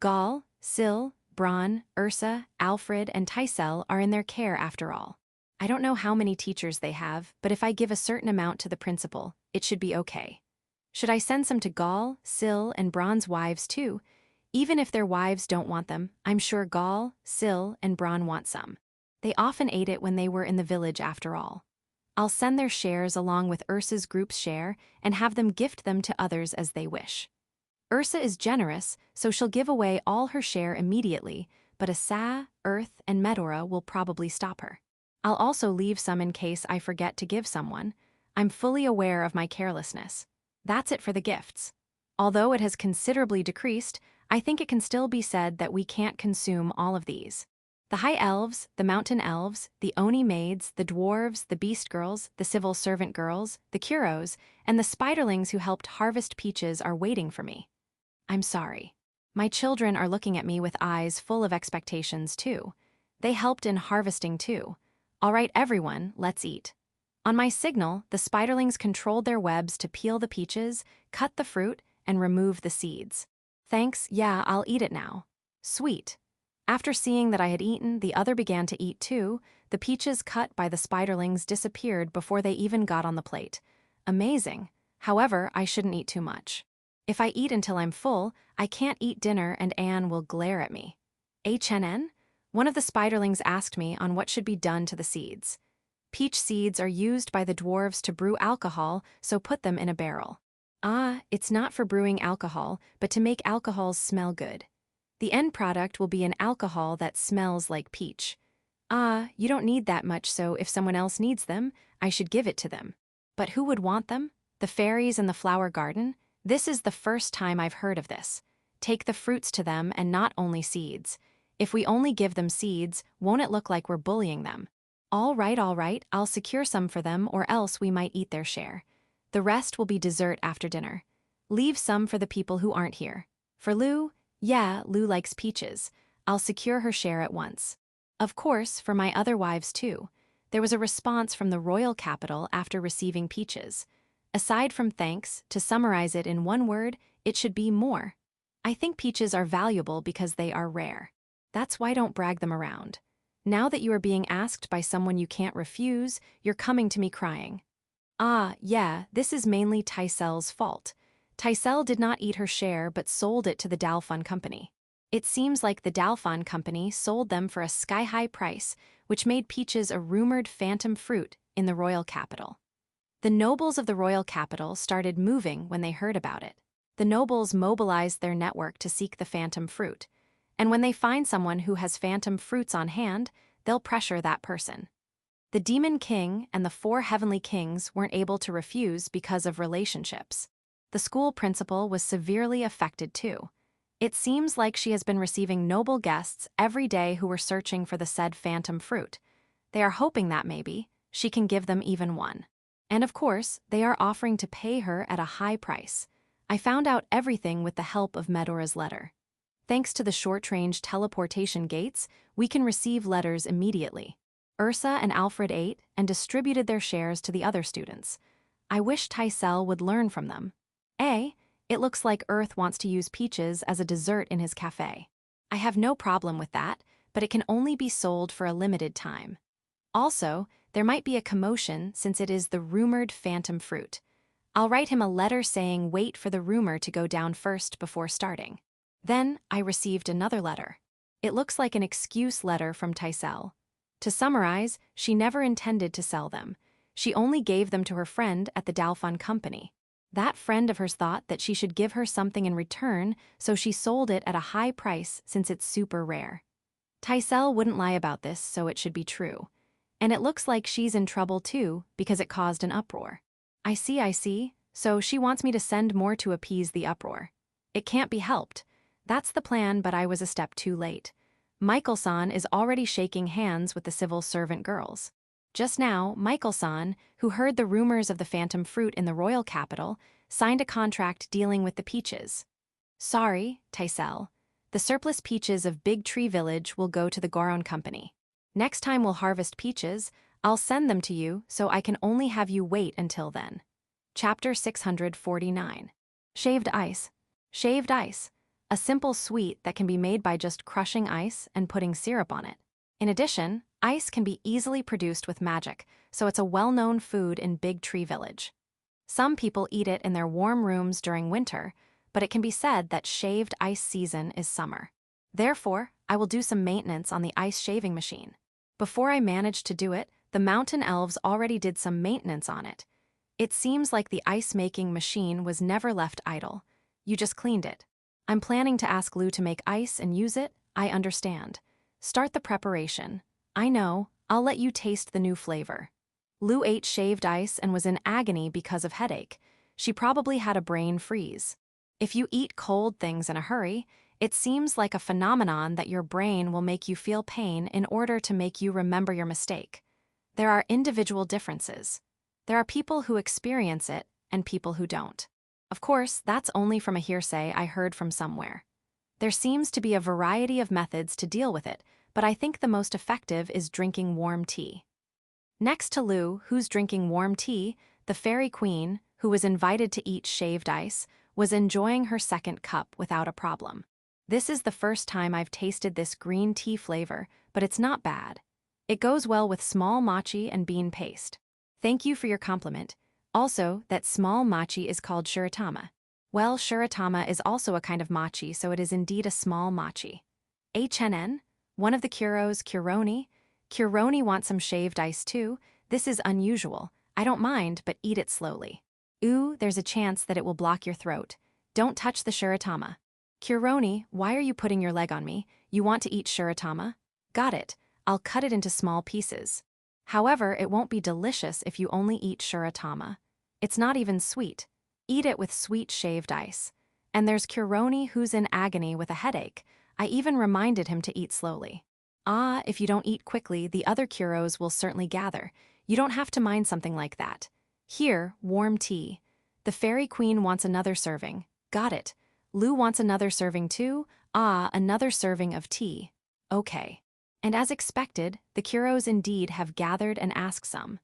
Gal, Sil, Bron, Ursa, Alfred, and Tysel are in their care after all. I don't know how many teachers they have, but if I give a certain amount to the principal, it should be okay. Should I send some to Gaul, Sil, and Bron's wives too? Even if their wives don't want them, I'm sure Gaul, Sil, and Bron want some. They often ate it when they were in the village after all. I'll send their shares along with Ursa's group's share and have them gift them to others as they wish. Ursa is generous, so she'll give away all her share immediately, but Asa, Earth, and Medora will probably stop her. I'll also leave some in case I forget to give someone. I'm fully aware of my carelessness. That's it for the gifts. Although it has considerably decreased, I think it can still be said that we can't consume all of these. The high elves, the mountain elves, the Oni maids, the dwarves, the beast girls, the civil servant girls, the curos, and the spiderlings who helped harvest peaches are waiting for me. I'm sorry. My children are looking at me with eyes full of expectations too. They helped in harvesting too. All right, everyone, let's eat. On my signal, the spiderlings controlled their webs to peel the peaches, cut the fruit, and remove the seeds. Thanks, yeah, I'll eat it now. Sweet. After seeing that I had eaten, the other began to eat too. The peaches cut by the spiderlings disappeared before they even got on the plate. Amazing. However, I shouldn't eat too much. If I eat until I'm full, I can't eat dinner and Anne will glare at me. HNN? One of the spiderlings asked me on what should be done to the seeds. Peach seeds are used by the dwarves to brew alcohol, so put them in a barrel. Ah, it's not for brewing alcohol, but to make alcohols smell good. The end product will be an alcohol that smells like peach. Ah, you don't need that much, so if someone else needs them, I should give it to them. But who would want them? The fairies in the flower garden? This is the first time I've heard of this. Take the fruits to them and not only seeds. If we only give them seeds, won't it look like we're bullying them? All right, I'll secure some for them or else we might eat their share. The rest will be dessert after dinner. Leave some for the people who aren't here. For Lou? Yeah, Lou likes peaches. I'll secure her share at once. Of course, for my other wives too. There was a response from the royal capital after receiving peaches. Aside from thanks, to summarize it in one word, it should be more. I think peaches are valuable because they are rare. That's why don't brag them around. Now that you are being asked by someone you can't refuse, you're coming to me crying. Ah, yeah, this is mainly Tysel's fault. Tysel did not eat her share but sold it to the Dalfon Company. It seems like the Dalfon Company sold them for a sky-high price, which made peaches a rumored phantom fruit in the royal capital. The nobles of the royal capital started moving when they heard about it. The nobles mobilized their network to seek the phantom fruit, and when they find someone who has phantom fruits on hand, they'll pressure that person. The Demon King and the 4 heavenly kings weren't able to refuse because of relationships. The school principal was severely affected too. It seems like she has been receiving noble guests every day who were searching for the said phantom fruit. They are hoping that maybe she can give them even one. And of course, they are offering to pay her at a high price. I found out everything with the help of Medora's letter. Thanks to the short-range teleportation gates, we can receive letters immediately. Ursa and Alfred ate and distributed their shares to the other students. I wish Tysel would learn from them. It looks like Earth wants to use peaches as a dessert in his cafe. I have no problem with that, but it can only be sold for a limited time. Also, there might be a commotion since it is the rumored phantom fruit. I'll write him a letter saying wait for the rumor to go down first before starting. Then I received another letter. It looks like an excuse letter from Tysel. To summarize, she never intended to sell them. She only gave them to her friend at the Dalfon Company. That friend of hers thought that she should give her something in return, so she sold it at a high price since it's super rare. Tysel wouldn't lie about this, so it should be true. And it looks like she's in trouble too, because it caused an uproar. I see, so she wants me to send more to appease the uproar. It can't be helped. That's the plan, but I was a step too late. Michael-san is already shaking hands with the civil servant girls. Just now, Michael-san, who heard the rumors of the phantom fruit in the royal capital, signed a contract dealing with the peaches. Sorry, Tysel. The surplus peaches of Big Tree Village will go to the Goron Company. Next time we'll harvest peaches, I'll send them to you so I can only have you wait until then. Chapter 649. Shaved ice. Shaved ice. A simple sweet that can be made by just crushing ice and putting syrup on it. In addition, Ice can be easily produced with magic, so it's a well-known food in Big Tree Village. Some people eat it in their warm rooms during winter, but it can be said that shaved ice season is summer. Therefore, I will do some maintenance on the ice shaving machine. Before I managed to do it, the mountain elves already did some maintenance on it. It seems like the ice-making machine was never left idle. You just cleaned it. I'm planning to ask Lou to make ice and use it. I understand. Start the preparation. I know, I'll let you taste the new flavor. Lou ate shaved ice and was in agony because of headache. She probably had a brain freeze. If you eat cold things in a hurry, it seems like a phenomenon that your brain will make you feel pain in order to make you remember your mistake. There are individual differences. There are people who experience it and people who don't. Of course, that's only from a hearsay I heard from somewhere. There seems to be a variety of methods to deal with it, but I think the most effective is drinking warm tea. Next to Lou, who's drinking warm tea, the fairy queen, who was invited to eat shaved ice, was enjoying her second cup without a problem. This is the first time I've tasted this green tea flavor, but it's not bad. It goes well with small mochi and bean paste. Thank you for your compliment. Also, that small mochi is called shiratama. Well, shiratama is also a kind of mochi, so it is indeed a small mochi. HNN? One of the Kuros, Kuroni wants some shaved ice too. This is unusual. I don't mind, but eat it slowly. Ooh, there's a chance that it will block your throat. Don't touch the shiratama. Kuroni, why are you putting your leg on me? You want to eat shiratama? Got it. I'll cut it into small pieces. However, it won't be delicious if you only eat shiratama. It's not even sweet. Eat it with sweet shaved ice. And there's Kuroni who's in agony with a headache. I even reminded him to eat slowly. Ah, if you don't eat quickly, the other Kuros will certainly gather. You don't have to mind something like that. Here, warm tea. The fairy queen wants another serving. Got it. Lou wants another serving too. Ah, another serving of tea. Okay. And as expected, the Kuros indeed have gathered and asked some.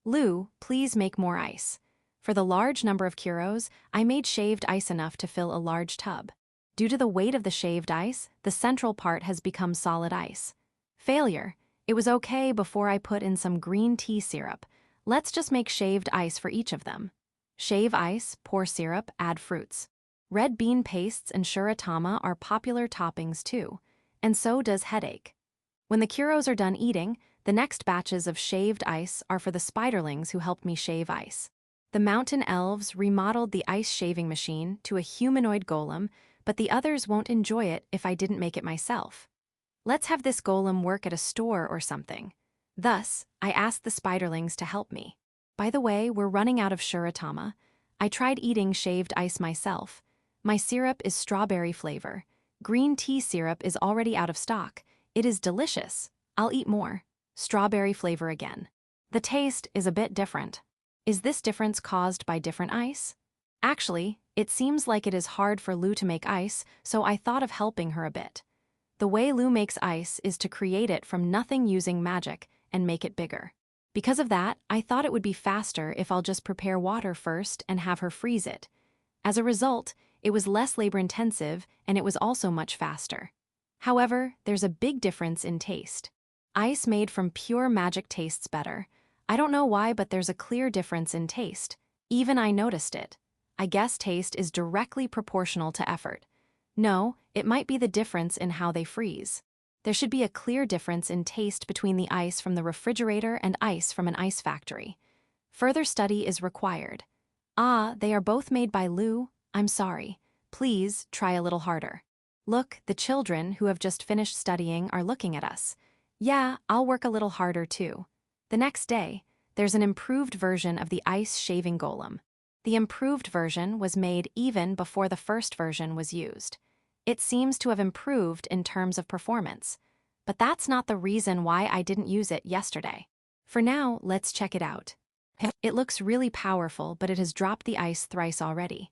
Lou, please make more ice. For the large number of Kuros, I made shaved ice enough to fill a large tub. Due to the weight of the shaved ice, the central part has become solid ice. Failure. It was okay before I put in some green tea syrup. Let's just make shaved ice for each of them. Shave ice, pour syrup, add fruits. Red bean pastes and shiratama are popular toppings too, and so does headache. When the Kuros are done eating, the next batches of shaved ice are for the spiderlings who helped me shave ice. The mountain elves remodeled the ice shaving machine to a humanoid golem, but the others won't enjoy it if I didn't make it myself. Let's have this golem work at a store or something. Thus, I asked the spiderlings to help me. By the way, we're running out of shiratama. I tried eating shaved ice myself. My syrup is strawberry flavor. Green tea syrup is already out of stock. It is delicious. I'll eat more. Strawberry flavor again. The taste is a bit different. Is this difference caused by different ice? Actually, it seems like it is hard for Lou to make ice, so I thought of helping her a bit. The way Lou makes ice is to create it from nothing using magic and make it bigger. Because of that, I thought it would be faster if I'll just prepare water first and have her freeze it. As a result, it was less labor-intensive and it was also much faster. However, there's a big difference in taste. Ice made from pure magic tastes better. I don't know why, but there's a clear difference in taste. Even I noticed it. I guess taste is directly proportional to effort. No, it might be the difference in how they freeze. There should be a clear difference in taste between the ice from the refrigerator and ice from an ice factory. Further study is required. Ah, they are both made by Lou? I'm sorry. Please try a little harder. Look, the children who have just finished studying are looking at us. Yeah, I'll work a little harder too. The next day, there's an improved version of the ice shaving golem. The improved version was made even before the first version was used. It seems to have improved in terms of performance. But that's not the reason why I didn't use it yesterday. For now, let's check it out. It looks really powerful, but it has dropped the ice thrice already.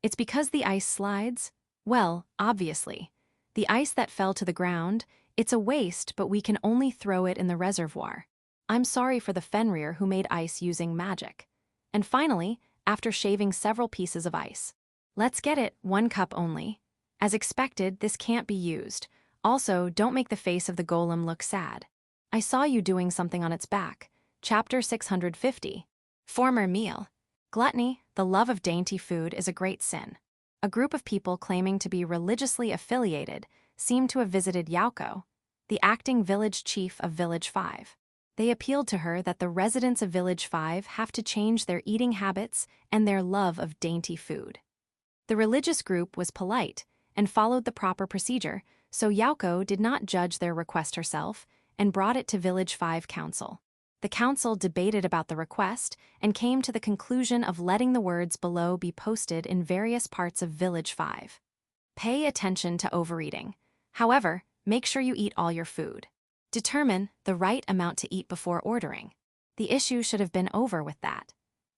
It's because the ice slides? Well, obviously. The ice that fell to the ground, it's a waste, but we can only throw it in the reservoir. I'm sorry for the Fenrir who made ice using magic. And finally, after shaving several pieces of ice. Let's get it, 1 cup only. As expected, this can't be used. Also, don't make the face of the golem look sad. I saw you doing something on its back. Chapter 650. Former meal. Gluttony, the love of dainty food, is a great sin. A group of people claiming to be religiously affiliated seemed to have visited Yauko, the acting village chief of Village 5. They appealed to her that the residents of Village 5 have to change their eating habits and their love of dainty food. The religious group was polite and followed the proper procedure, so Yauko did not judge their request herself and brought it to Village 5 Council. The council debated about the request and came to the conclusion of letting the words below be posted in various parts of Village 5. Pay attention to overeating. However, make sure you eat all your food. Determine the right amount to eat before ordering. The issue should have been over with that.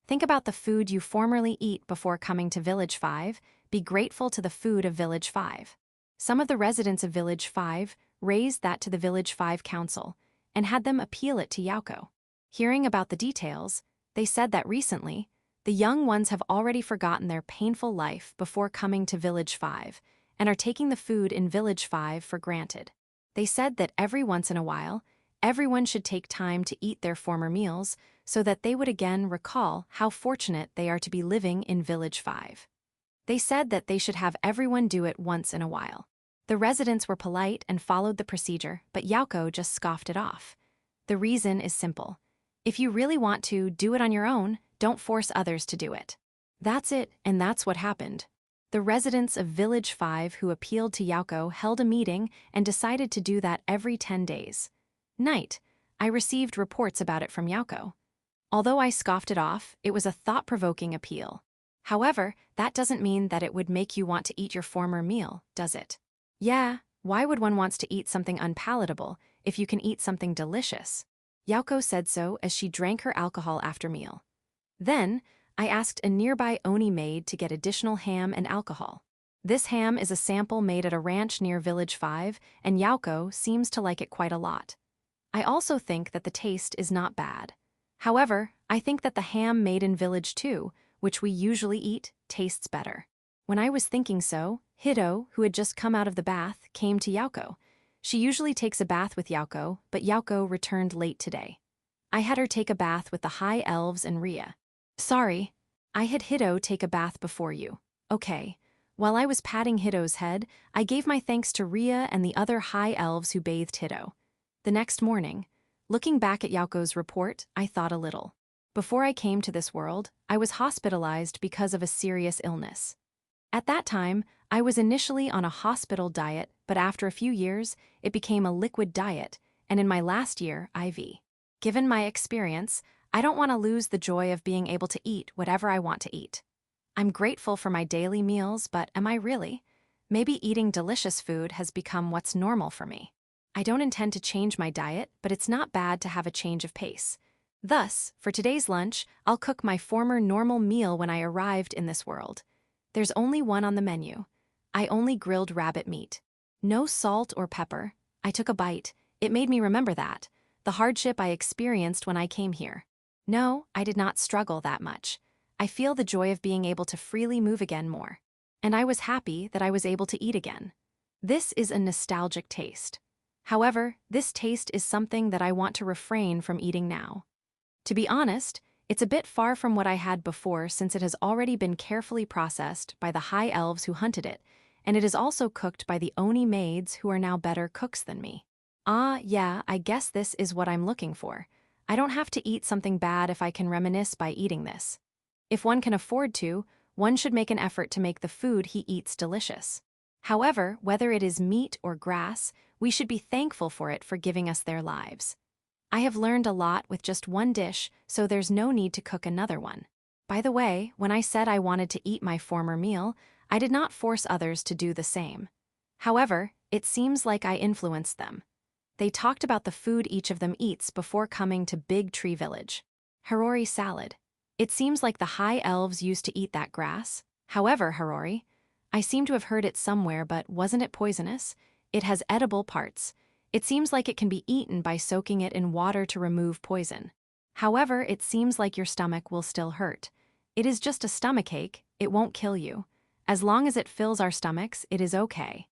Think about the food you formerly eat before coming to Village 5. Be grateful to the food of Village 5. Some of the residents of Village 5 raised that to the Village 5 Council and had them appeal it to Yauko. Hearing about the details, they said that recently, the young ones have already forgotten their painful life before coming to Village 5 and are taking the food in Village 5 for granted. They said that every once in a while, everyone should take time to eat their former meals so that they would again recall how fortunate they are to be living in Village 5. They said that they should have everyone do it once in a while. The residents were polite and followed the procedure, but Yauko just scoffed it off. The reason is simple. If you really want to do it on your own, don't force others to do it. That's it, and that's what happened. The residents of Village 5 who appealed to Yauko held a meeting and decided to do that every 10 days. I received reports about it from Yauko. Although I scoffed it off, it was a thought-provoking appeal. However, that doesn't mean that it would make you want to eat your former meal, does it? Yeah, why would one want to eat something unpalatable if you can eat something delicious? Yauko said so as she drank her alcohol after meal. Then, I asked a nearby Oni Maid to get additional ham and alcohol. This ham is a sample made at a ranch near Village 5, and Yauko seems to like it quite a lot. I also think that the taste is not bad. However, I think that the ham made in Village 2, which we usually eat, tastes better. When I was thinking so, Hito, who had just come out of the bath, came to Yauko. She usually takes a bath with Yauko, but Yauko returned late today. I had her take a bath with the High Elves and Ria. Sorry, I had Hito take a bath before you. Okay. While I was patting Hito's head, I gave my thanks to Ria and the other High Elves who bathed Hito. The next morning, looking back at Yauko's report, I thought a little. Before I came to this world, I was hospitalized because of a serious illness. At that time, I was initially on a hospital diet, but after a few years, it became a liquid diet, and in my last year, IV. Given my experience, I don't want to lose the joy of being able to eat whatever I want to eat. I'm grateful for my daily meals, but am I really? Maybe eating delicious food has become what's normal for me. I don't intend to change my diet, but it's not bad to have a change of pace. Thus, for today's lunch, I'll cook my former normal meal when I arrived in this world. There's only one on the menu. I only grilled rabbit meat. No salt or pepper. I took a bite. It made me remember that. The hardship I experienced when I came here. No, I did not struggle that much. I feel the joy of being able to freely move again more. And I was happy that I was able to eat again. This is a nostalgic taste. However, this taste is something that I want to refrain from eating now. To be honest, it's a bit far from what I had before since it has already been carefully processed by the High Elves who hunted it, and it is also cooked by the Oni maids who are now better cooks than me. Yeah, I guess this is what I'm looking for. I don't have to eat something bad if I can reminisce by eating this. If one can afford to, one should make an effort to make the food he eats delicious. However, whether it is meat or grass, we should be thankful for it for giving us their lives. I have learned a lot with just one dish, so there's no need to cook another one. By the way, when I said I wanted to eat my former meal, I did not force others to do the same. However, it seems like I influenced them. They talked about the food each of them eats before coming to Big Tree Village. Harori salad. It seems like the High Elves used to eat that grass. However, Harori, I seem to have heard it somewhere, but wasn't it poisonous? It has edible parts. It seems like it can be eaten by soaking it in water to remove poison. However, it seems like your stomach will still hurt. It is just a stomachache, it won't kill you. As long as it fills our stomachs, it is okay.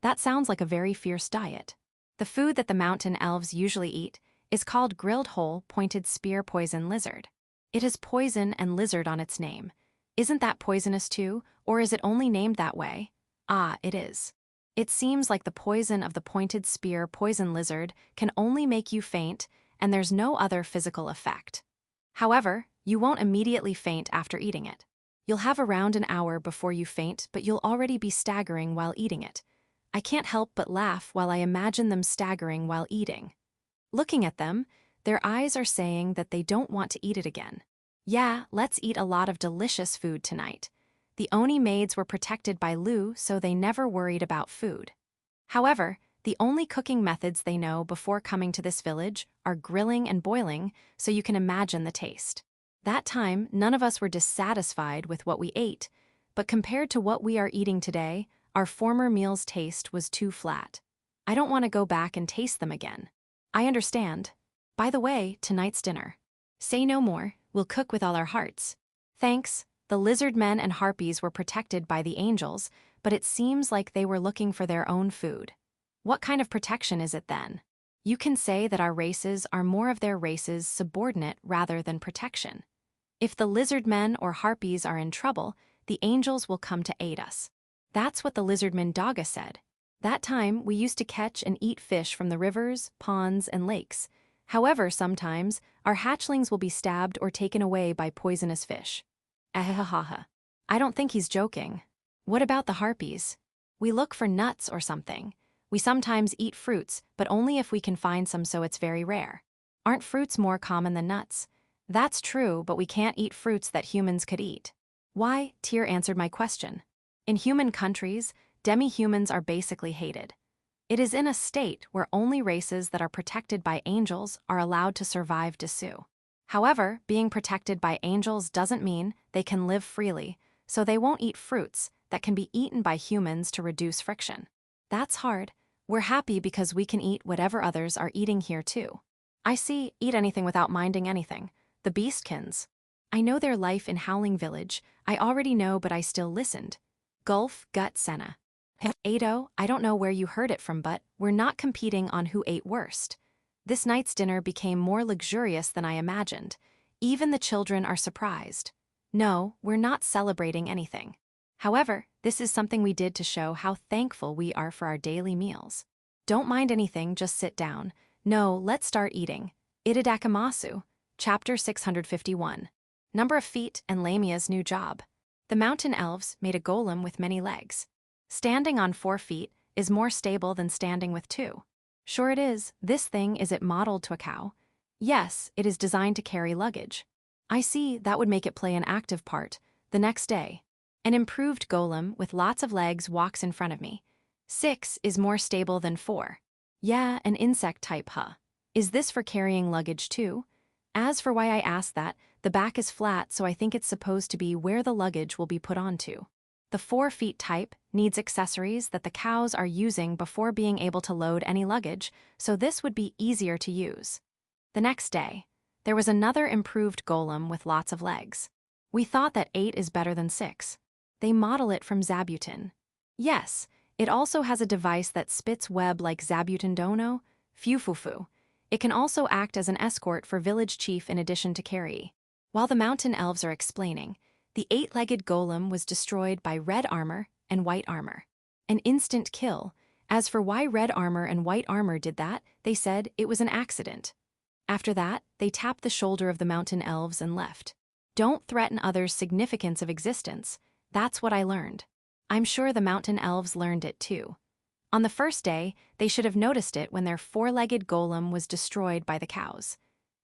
That sounds like a very fierce diet. The food that the mountain elves usually eat is called grilled whole pointed spear poison lizard. It has poison and lizard on its name. Isn't that poisonous too, or is it only named that way? Ah, it is. It seems like the poison of the pointed spear poison lizard can only make you faint, and there's no other physical effect. However, you won't immediately faint after eating it. You'll have around an hour before you faint, but you'll already be staggering while eating it. I can't help but laugh while I imagine them staggering while eating. Looking at them, their eyes are saying that they don't want to eat it again. Yeah, let's eat a lot of delicious food tonight. The Oni maids were protected by Lu, so they never worried about food. However, the only cooking methods they know before coming to this village are grilling and boiling, so you can imagine the taste. That time, none of us were dissatisfied with what we ate, but compared to what we are eating today, our former meal's taste was too flat. I don't want to go back and taste them again. I understand. By the way, tonight's dinner. Say no more, we'll cook with all our hearts. Thanks. The lizard men and harpies were protected by the angels, but it seems like they were looking for their own food. What kind of protection is it then? You can say that our races are more of their races subordinate rather than protection. If the lizard men or harpies are in trouble, the angels will come to aid us. That's what the lizardman Daga said. That time, we used to catch and eat fish from the rivers, ponds, and lakes. However, sometimes, our hatchlings will be stabbed or taken away by poisonous fish. Ahahaha. I don't think he's joking. What about the harpies? We look for nuts or something. We sometimes eat fruits, but only if we can find some, so it's very rare. Aren't fruits more common than nuts? That's true, but we can't eat fruits that humans could eat. Why? Tyr answered my question. In human countries, demi-humans are basically hated. It is in a state where only races that are protected by angels are allowed to survive Dessous. However, being protected by angels doesn't mean they can live freely, so they won't eat fruits that can be eaten by humans to reduce friction. That's hard. We're happy because we can eat whatever others are eating here too. I see, eat anything without minding anything. The beastkins. I know their life in Howling Village. I already know, but I still listened. Gulf, Gut, Senna. Ado, I don't know where you heard it from, but we're not competing on who ate worst. This night's dinner became more luxurious than I imagined. Even the children are surprised. No, we're not celebrating anything. However, this is something we did to show how thankful we are for our daily meals. Don't mind anything, just sit down. No, let's start eating. Itadakamasu, Chapter 651. Number of feet and Lamia's new job. The mountain elves made a golem with many legs. Standing on 4 feet is more stable than standing with 2. Sure it is. This thing, is it modeled to a cow? Yes, it is designed to carry luggage. I see, that would make it play an active part. The next day, an improved golem with lots of legs walks in front of me. 6 is more stable than 4. Yeah, an insect type, huh? Is this for carrying luggage too? As for why I asked that, the back is flat, so I think it's supposed to be where the luggage will be put onto. The 4 feet type needs accessories that the cows are using before being able to load any luggage, so this would be easier to use. The next day, there was another improved golem with lots of legs. We thought that 8 is better than 6. They model it from Zabuton. Yes, it also has a device that spits web like Zabuton Dono, Fufufu. It can also act as an escort for village chief in addition to carry. While the mountain elves are explaining, the 8-legged golem was destroyed by red armor and white armor. An instant kill. As for why red armor and white armor did that, they said it was an accident. After that, they tapped the shoulder of the mountain elves and left. Don't threaten others' significance of existence. That's what I learned. I'm sure the mountain elves learned it too. On the first day, they should have noticed it when their 4-legged golem was destroyed by the cows.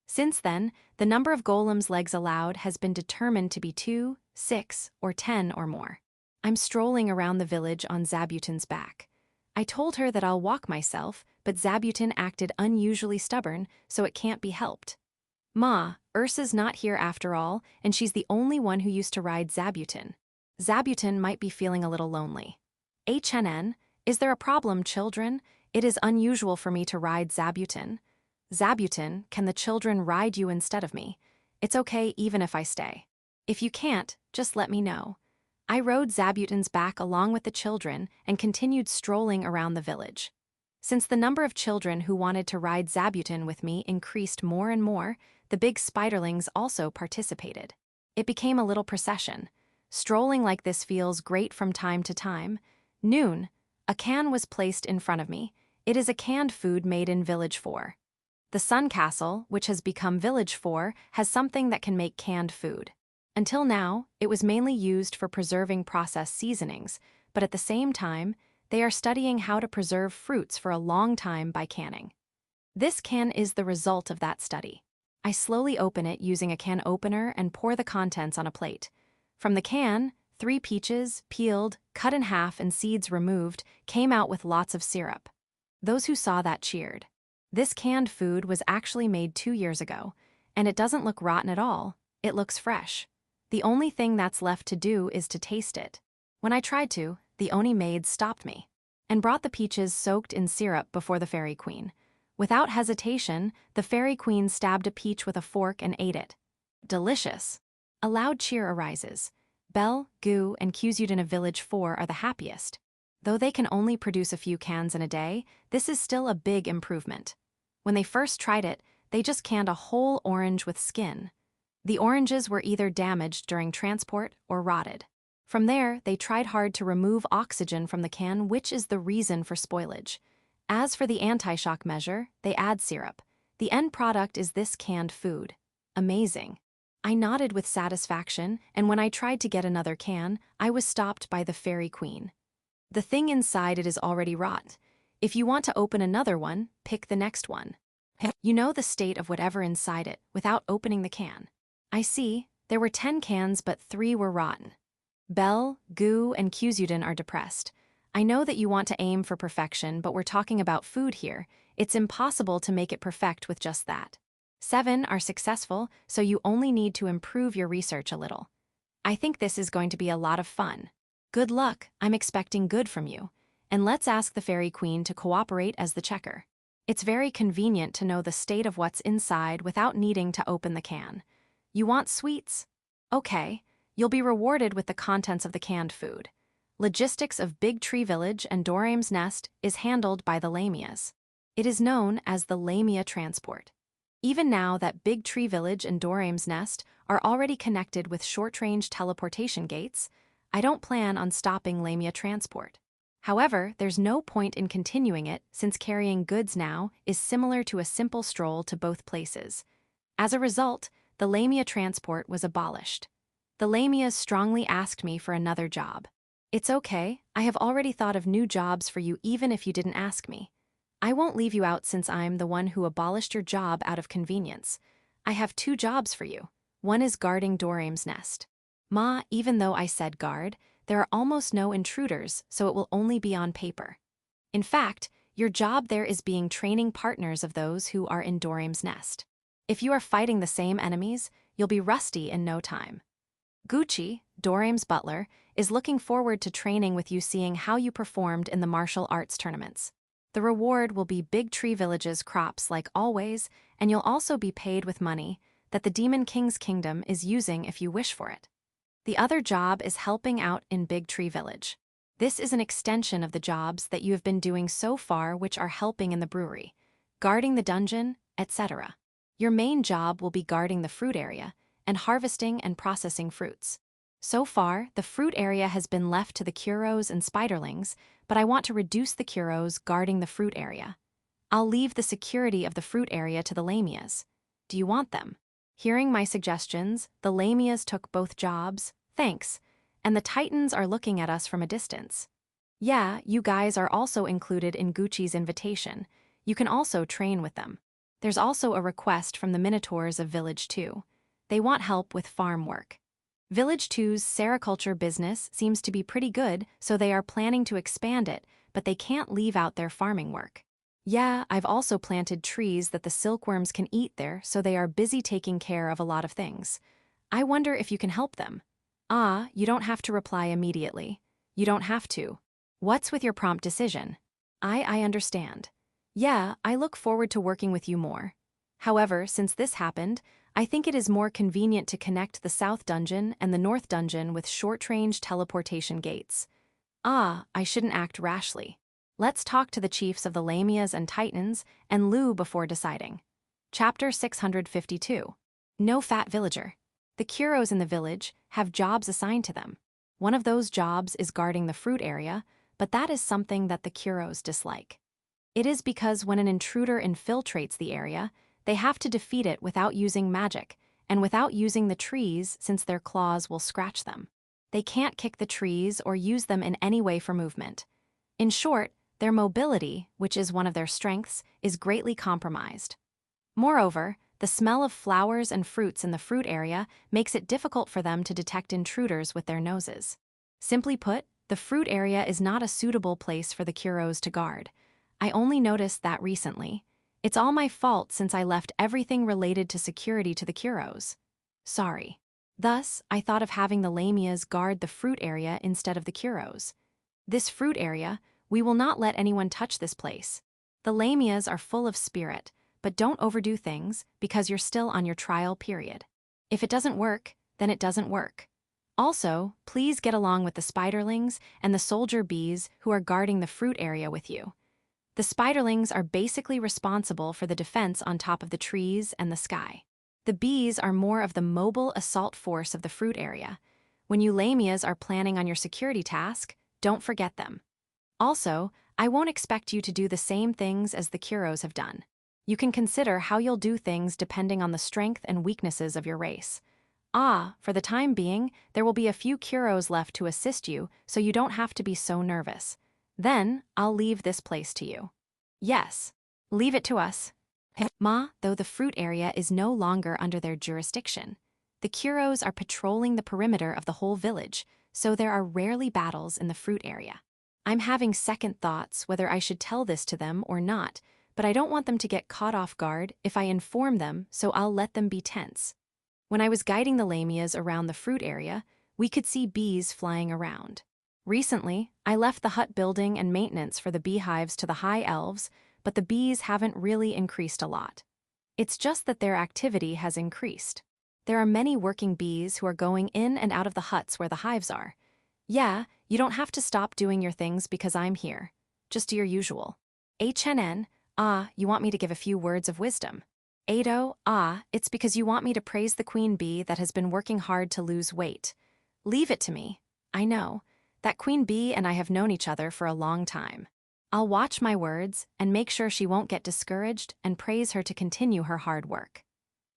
Since then, the number of golems' legs allowed has been determined to be 2, 6, or 10 or more. I'm strolling around the village on Zabuton's back. I told her that I'll walk myself, but Zabuton acted unusually stubborn, so it can't be helped. Ma, Ursa's not here after all, and she's the only one who used to ride Zabuton. Zabuton might be feeling a little lonely. HNN, is there a problem, children? It is unusual for me to ride Zabuton. Zabuton, can the children ride you instead of me? It's okay even if I stay. If you can't, just let me know. I rode Zabuton's back along with the children and continued strolling around the village. Since the number of children who wanted to ride Zabuton with me increased more and more, the big spiderlings also participated. It became a little procession. Strolling like this feels great from time to time. Noon. A can was placed in front of me. It is a canned food made in Village 4. The Sun Castle, which has become Village 4, has something that can make canned food. Until now, it was mainly used for preserving processed seasonings, but at the same time, they are studying how to preserve fruits for a long time by canning. This can is the result of that study. I slowly open it using a can opener and pour the contents on a plate. From the can, 3 peaches, peeled, cut in half and seeds removed, came out with lots of syrup. Those who saw that cheered. This canned food was actually made 2 years ago, and it doesn't look rotten at all, it looks fresh. The only thing that's left to do is to taste it. When I tried to, the Oni maid stopped me and brought the peaches soaked in syrup before the Fairy Queen. Without hesitation, the Fairy Queen stabbed a peach with a fork and ate it. Delicious. A loud cheer arises. Belle, Goo, and Kyuzuden of Village 4 are the happiest. Though they can only produce a few cans in a day, this is still a big improvement. When they first tried it, they just canned a whole orange with skin. The oranges were either damaged during transport or rotted. From there, they tried hard to remove oxygen from the can, which is the reason for spoilage. As for the anti-shock measure, they add syrup. The end product is this canned food. Amazing. I nodded with satisfaction, and when I tried to get another can, I was stopped by the Fairy Queen. The thing inside it is already rot. If you want to open another one, pick the next one. You know the state of whatever inside it without opening the can. I see, there were 10 cans but 3 were rotten. Belle, Goo, and Kyuzuden are depressed. I know that you want to aim for perfection, but we're talking about food here. It's impossible to make it perfect with just that. 7 are successful, so you only need to improve your research a little. I think this is going to be a lot of fun. Good luck, I'm expecting good from you. And let's ask the Fairy Queen to cooperate as the checker. It's very convenient to know the state of what's inside without needing to open the can. You want sweets? Okay. You'll be rewarded with the contents of the canned food. Logistics of Big Tree Village and Doraem's Nest is handled by the Lamias. It is known as the Lamia Transport. Even now that Big Tree Village and Doraem's Nest are already connected with short-range teleportation gates, I don't plan on stopping Lamia Transport. However, there's no point in continuing it since carrying goods now is similar to a simple stroll to both places. As a result, the Lamia Transport was abolished. The Lamias strongly asked me for another job. It's okay, I have already thought of new jobs for you even if you didn't ask me. I won't leave you out since I'm the one who abolished your job out of convenience. I have 2 jobs for you. One is guarding Doraem's nest. Ma, even though I said guard, there are almost no intruders, so it will only be on paper. In fact, your job there is being training partners of those who are in Doraem's nest. If you are fighting the same enemies, you'll be rusty in no time. Gucci, Doraem's butler, is looking forward to training with you, seeing how you performed in the martial arts tournaments. The reward will be Big Tree Village's crops like always, and you'll also be paid with money that the Demon King's kingdom is using if you wish for it. The other job is helping out in Big Tree Village. This is an extension of the jobs that you have been doing so far, which are helping in the brewery, guarding the dungeon, etc. Your main job will be guarding the fruit area and harvesting and processing fruits. So far, the fruit area has been left to the Kuros and Spiderlings, but I want to reduce the Kuros guarding the fruit area. I'll leave the security of the fruit area to the Lamias. Do you want them? Hearing my suggestions, the Lamias took both jobs, thanks, and the Titans are looking at us from a distance. Yeah, you guys are also included in Gucci's invitation. You can also train with them. There's also a request from the Minotaurs of Village 2. They want help with farm work. Village 2's sericulture business seems to be pretty good, so they are planning to expand it, but they can't leave out their farming work. Yeah, I've also planted trees that the silkworms can eat there, so they are busy taking care of a lot of things. I wonder if you can help them. Ah, you don't have to reply immediately. You don't have to. What's with your prompt decision? I understand. Yeah, I look forward to working with you more. However, since this happened, I think it is more convenient to connect the South Dungeon and the North Dungeon with short-range teleportation gates. Ah, I shouldn't act rashly. Let's talk to the chiefs of the Lamias and Titans and Lu before deciding. Chapter 652. No Fat Villager. The Kuros in the village have jobs assigned to them. One of those jobs is guarding the fruit area, but that is something that the Kuros dislike. It is because when an intruder infiltrates the area, they have to defeat it without using magic, and without using the trees since their claws will scratch them. They can't kick the trees or use them in any way for movement. In short, their mobility, which is one of their strengths, is greatly compromised. Moreover, the smell of flowers and fruits in the fruit area makes it difficult for them to detect intruders with their noses. Simply put, the fruit area is not a suitable place for the Kuros to guard. I only noticed that recently. It's all my fault since I left everything related to security to the Kuros. Sorry. Thus, I thought of having the Lamias guard the fruit area instead of the Kuros. This fruit area, we will not let anyone touch this place. The Lamias are full of spirit, but don't overdo things because you're still on your trial period. If it doesn't work, then it doesn't work. Also, please get along with the spiderlings and the soldier bees who are guarding the fruit area with you. The spiderlings are basically responsible for the defense on top of the trees and the sky. The bees are more of the mobile assault force of the fruit area. When you Lamias are planning on your security task, don't forget them. Also, I won't expect you to do the same things as the Kuros have done. You can consider how you'll do things depending on the strength and weaknesses of your race. For the time being, there will be a few Kuros left to assist you so you don't have to be so nervous. Then, I'll leave this place to you. Yes, leave it to us. Though the fruit area is no longer under their jurisdiction. The Kuros are patrolling the perimeter of the whole village, so there are rarely battles in the fruit area. I'm having second thoughts whether I should tell this to them or not, but I don't want them to get caught off guard if I inform them, so I'll let them be tense. When I was guiding the Lamias around the fruit area, we could see bees flying around. Recently, I left the hut building and maintenance for the beehives to the high elves, but the bees haven't really increased a lot. It's just that their activity has increased. There are many working bees who are going in and out of the huts where the hives are. Yeah, you don't have to stop doing your things because I'm here. Just do your usual. HNN, you want me to give a few words of wisdom. Ado, it's because you want me to praise the queen bee that has been working hard to lose weight. Leave it to me. I know. That queen bee and I have known each other for a long time. I'll watch my words and make sure she won't get discouraged and praise her to continue her hard work.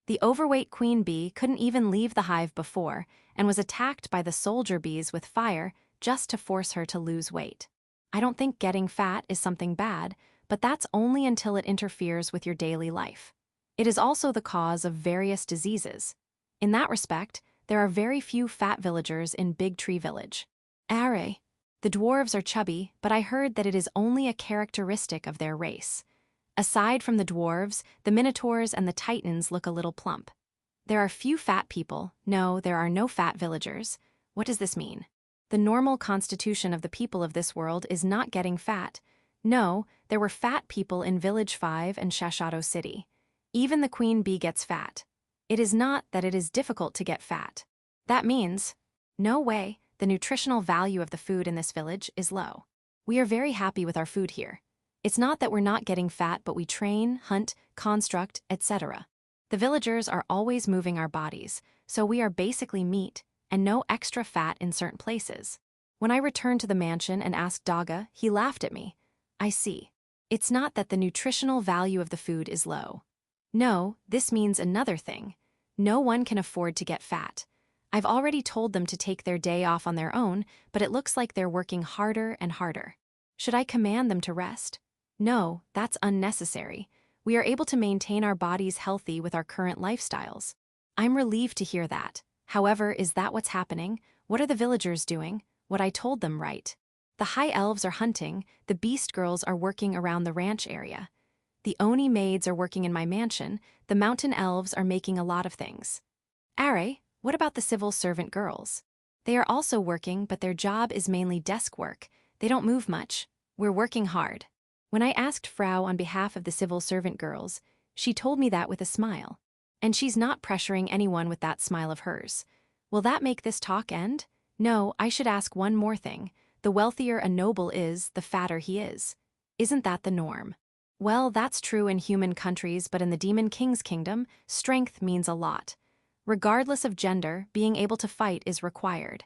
The overweight queen bee couldn't even leave the hive before and was attacked by the soldier bees with fire just to force her to lose weight. I don't think getting fat is something bad, but that's only until it interferes with your daily life. It is also the cause of various diseases. In that respect, there are very few fat villagers in Big Tree Village. The dwarves are chubby, but I heard that it is only a characteristic of their race. Aside from the dwarves, the minotaurs and the titans look a little plump. There are few fat people. No, there are no fat villagers. What does this mean? The normal constitution of the people of this world is not getting fat. No, there were fat people in Village 5 and Shashato City. Even the queen bee gets fat. It is not that it is difficult to get fat. That means, no way, the nutritional value of the food in this village is low. We are very happy with our food here. It's not that we're not getting fat, but we train, hunt, construct, etc. The villagers are always moving our bodies, so we are basically meat, and no extra fat in certain places. When I returned to the mansion and asked Daga, he laughed at me. I see. It's not that the nutritional value of the food is low. No, this means another thing. No one can afford to get fat. I've already told them to take their day off on their own, but it looks like they're working harder and harder. Should I command them to rest? No, that's unnecessary. We are able to maintain our bodies healthy with our current lifestyles. I'm relieved to hear that. However, is that what's happening? What are the villagers doing? What I told them, right? The high elves are hunting, the beast girls are working around the ranch area. The Oni maids are working in my mansion, the mountain elves are making a lot of things. What about the civil servant girls? They are also working, but their job is mainly desk work. They don't move much. We're working hard. When I asked Frau on behalf of the civil servant girls, she told me that with a smile. And she's not pressuring anyone with that smile of hers. Will that make this talk end? No, I should ask one more thing. The wealthier a noble is, the fatter he is. Isn't that the norm? Well, that's true in human countries, but in the Demon King's kingdom, strength means a lot. Regardless of gender, being able to fight is required.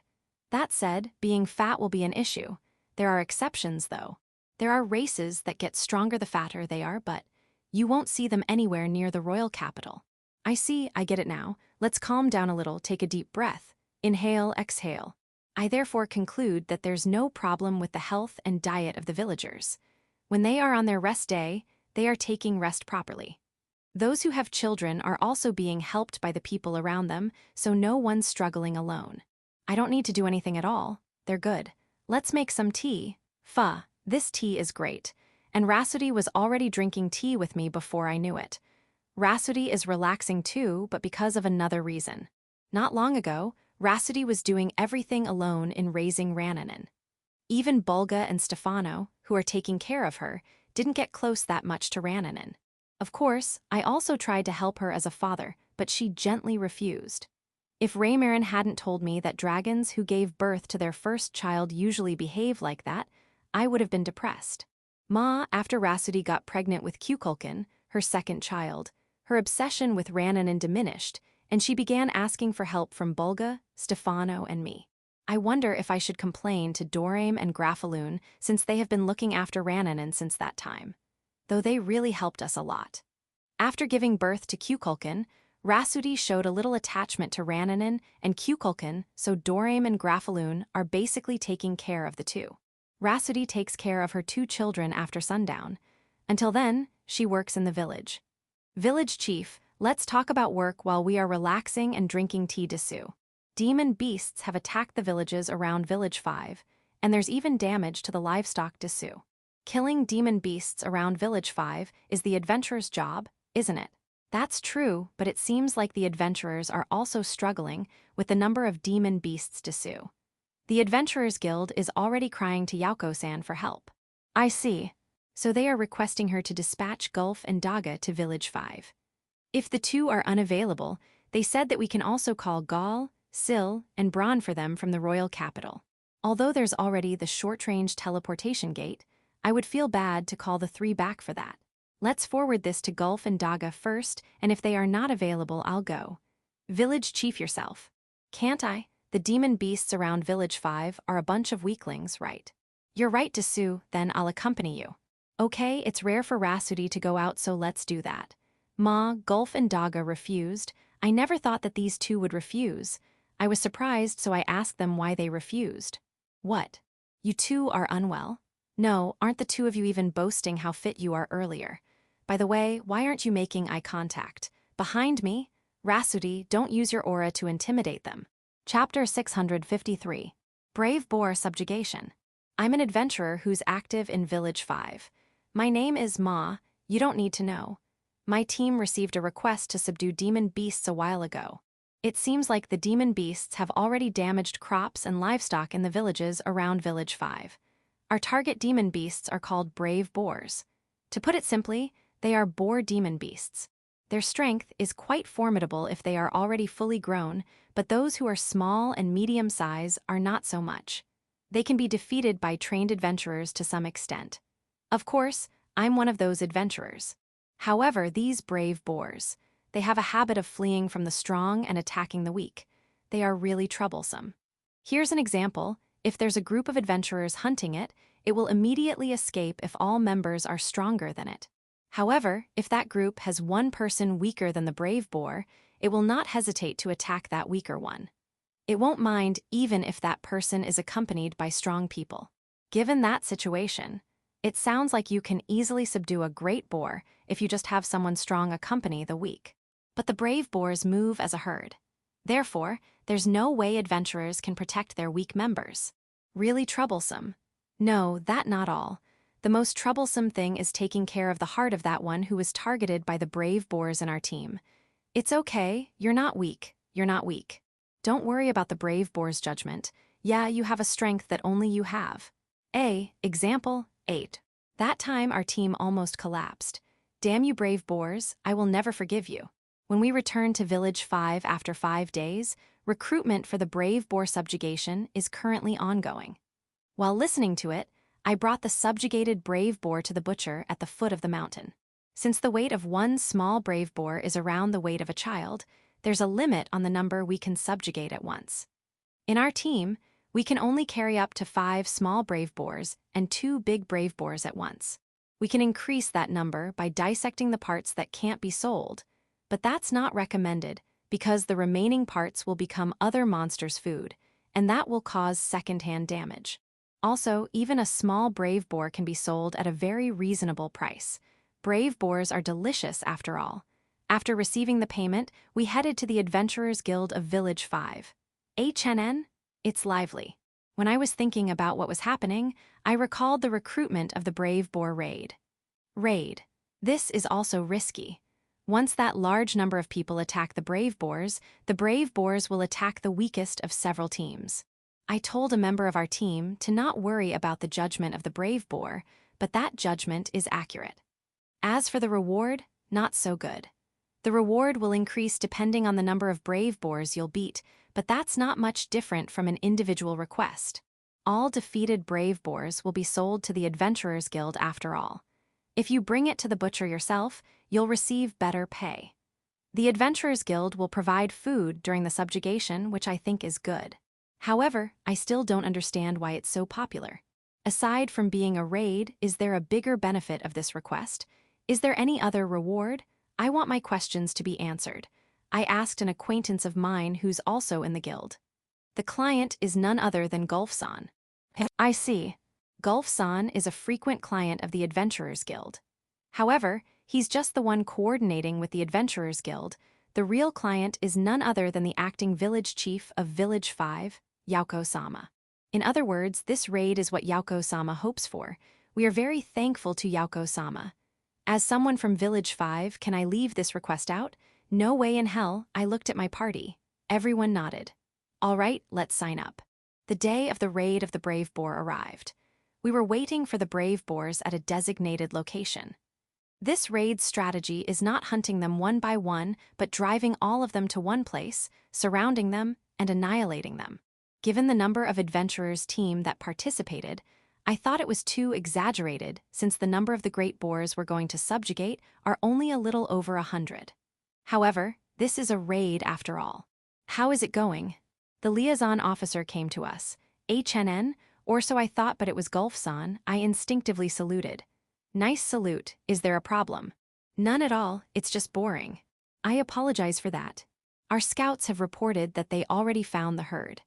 That said, being fat will be an issue. There are exceptions, though. There are races that get stronger the fatter they are, but you won't see them anywhere near the royal capital. I see, I get it now. Let's calm down a little, take a deep breath. Inhale, exhale. I therefore conclude that there's no problem with the health and diet of the villagers. When they are on their rest day, they are taking rest properly. Those who have children are also being helped by the people around them, so no one's struggling alone. I don't need to do anything at all. They're good. Let's make some tea. This tea is great. And Rhapsody was already drinking tea with me before I knew it. Rhapsody is relaxing too, but because of another reason. Not long ago, Rhapsody was doing everything alone in raising Rananen. Even Bulga and Stefano, who are taking care of her, didn't get close that much to Rananen. Of course, I also tried to help her as a father, but she gently refused. If Raymarin hadn't told me that dragons who gave birth to their first child usually behave like that, I would have been depressed. After Rhapsody got pregnant with Cuculcan, her second child, her obsession with Rananen diminished, and she began asking for help from Bulga, Stefano, and me. I wonder if I should complain to Dorame and Grafaloon since they have been looking after Rananen since that time. Though they really helped us a lot. After giving birth to Cuculcan, Rhapsody showed a little attachment to Rananen and Cuculcan, so Dorame and Grafaloon are basically taking care of the two. Rhapsody takes care of her two children after sundown. Until then, she works in the village. Village Chief, let's talk about work while we are relaxing and drinking tea Dessous. Demon beasts have attacked the villages around Village 5, and there's even damage to the livestock Dessous. Killing demon beasts around Village 5 is the adventurer's job, isn't it? That's true, but it seems like the adventurers are also struggling with the number of demon beasts Dessous. The Adventurers Guild is already crying to Yauko-san for help. I see. So they are requesting her to dispatch Gulf and Daga to Village 5. If the two are unavailable, they said that we can also call Gaul, Sil, and Bron for them from the royal capital. Although there's already the short-range teleportation gate, I would feel bad to call the three back for that. Let's forward this to Gulf and Daga first, and if they are not available, I'll go. Village Chief yourself. Can't I? The demon beasts around Village 5 are a bunch of weaklings, right? You're right, Dessous, then I'll accompany you. Okay, it's rare for Rhapsody to go out, so let's do that. Gulf and Daga refused. I never thought that these two would refuse. I was surprised, so I asked them why they refused. What? You two are unwell? No, aren't the two of you even boasting how fit you are earlier? By the way, why aren't you making eye contact? Behind me? Rhapsody, don't use your aura to intimidate them. Chapter 653. Brave Boar Subjugation. I'm an adventurer who's active in Village 5. My name is Ma, you don't need to know. My team received a request to subdue demon beasts a while ago. It seems like the demon beasts have already damaged crops and livestock in the villages around Village 5. Our target demon beasts are called brave boars. To put it simply, they are boar demon beasts. Their strength is quite formidable if they are already fully grown, but those who are small and medium size are not so much. They can be defeated by trained adventurers to some extent. Of course, I'm one of those adventurers. However, these brave boars, they have a habit of fleeing from the strong and attacking the weak. They are really troublesome. Here's an example. If there's a group of adventurers hunting it, it will immediately escape if all members are stronger than it. However, if that group has one person weaker than the brave boar, it will not hesitate to attack that weaker one. It won't mind even if that person is accompanied by strong people. Given that situation, it sounds like you can easily subdue a great boar if you just have someone strong accompany the weak. But the brave boars move as a herd. Therefore, there's no way adventurers can protect their weak members. Really troublesome. No, that not all. The most troublesome thing is taking care of the heart of that one who is targeted by the brave boars in our team. It's okay, you're not weak, you're not weak. Don't worry about the brave boar's judgment. Yeah, you have a strength that only you have. Example 8. That time our team almost collapsed. Damn you brave boars, I will never forgive you. When we return to Village 5 after 5 days, recruitment for the brave boar subjugation is currently ongoing. While listening to it, I brought the subjugated brave boar to the butcher at the foot of the mountain. Since the weight of one small brave boar is around the weight of a child, there's a limit on the number we can subjugate at once. In our team, we can only carry up to 5 small brave boars and 2 big brave boars at once. We can increase that number by dissecting the parts that can't be sold, but that's not recommended because the remaining parts will become other monsters' food, and that will cause second-hand damage. Also, even a small brave boar can be sold at a very reasonable price. Brave boars are delicious after all. After receiving the payment, we headed to the Adventurers Guild of Village 5. HNN? It's lively. When I was thinking about what was happening, I recalled the recruitment of the Brave Boar raid. This is also risky. Once that large number of people attack the Brave Boars will attack the weakest of several teams. I told a member of our team to not worry about the judgment of the Brave Boar, but that judgment is accurate. As for the reward, not so good. The reward will increase depending on the number of Brave Boars you'll beat, but that's not much different from an individual request. All defeated Brave Boars will be sold to the Adventurers Guild after all. If you bring it to the butcher yourself, you'll receive better pay. The Adventurers Guild will provide food during the subjugation, which I think is good. However, I still don't understand why it's so popular. Aside from being a raid, is there a bigger benefit of this request? Is there any other reward? I want my questions to be answered. I asked an acquaintance of mine who's also in the guild. The client is none other than Gulfsan. I see. Gulfsan is a frequent client of the Adventurers Guild. However, he's just the one coordinating with the Adventurers Guild. The real client is none other than the acting village chief of Village 5, Yauko-sama. In other words, this raid is what Yauko-sama hopes for. We are very thankful to Yauko-sama. As someone from Village 5, can I leave this request out? No way in hell. I looked at my party. Everyone nodded. All right, let's sign up. The day of the raid of the Brave Boar arrived. We were waiting for the Brave Boars at a designated location. This raid strategy is not hunting them one by one, but driving all of them to one place, surrounding them, and annihilating them. Given the number of adventurers' team that participated, I thought it was too exaggerated since the number of the great boars we're going to subjugate are only a little over 100. However, this is a raid after all. How is it going? The liaison officer came to us. HNN? Or so I thought, but it was Gulfsan. I instinctively saluted. Nice salute. Is there a problem? None at all, it's just boring. I apologize for that. Our scouts have reported that they already found the herd.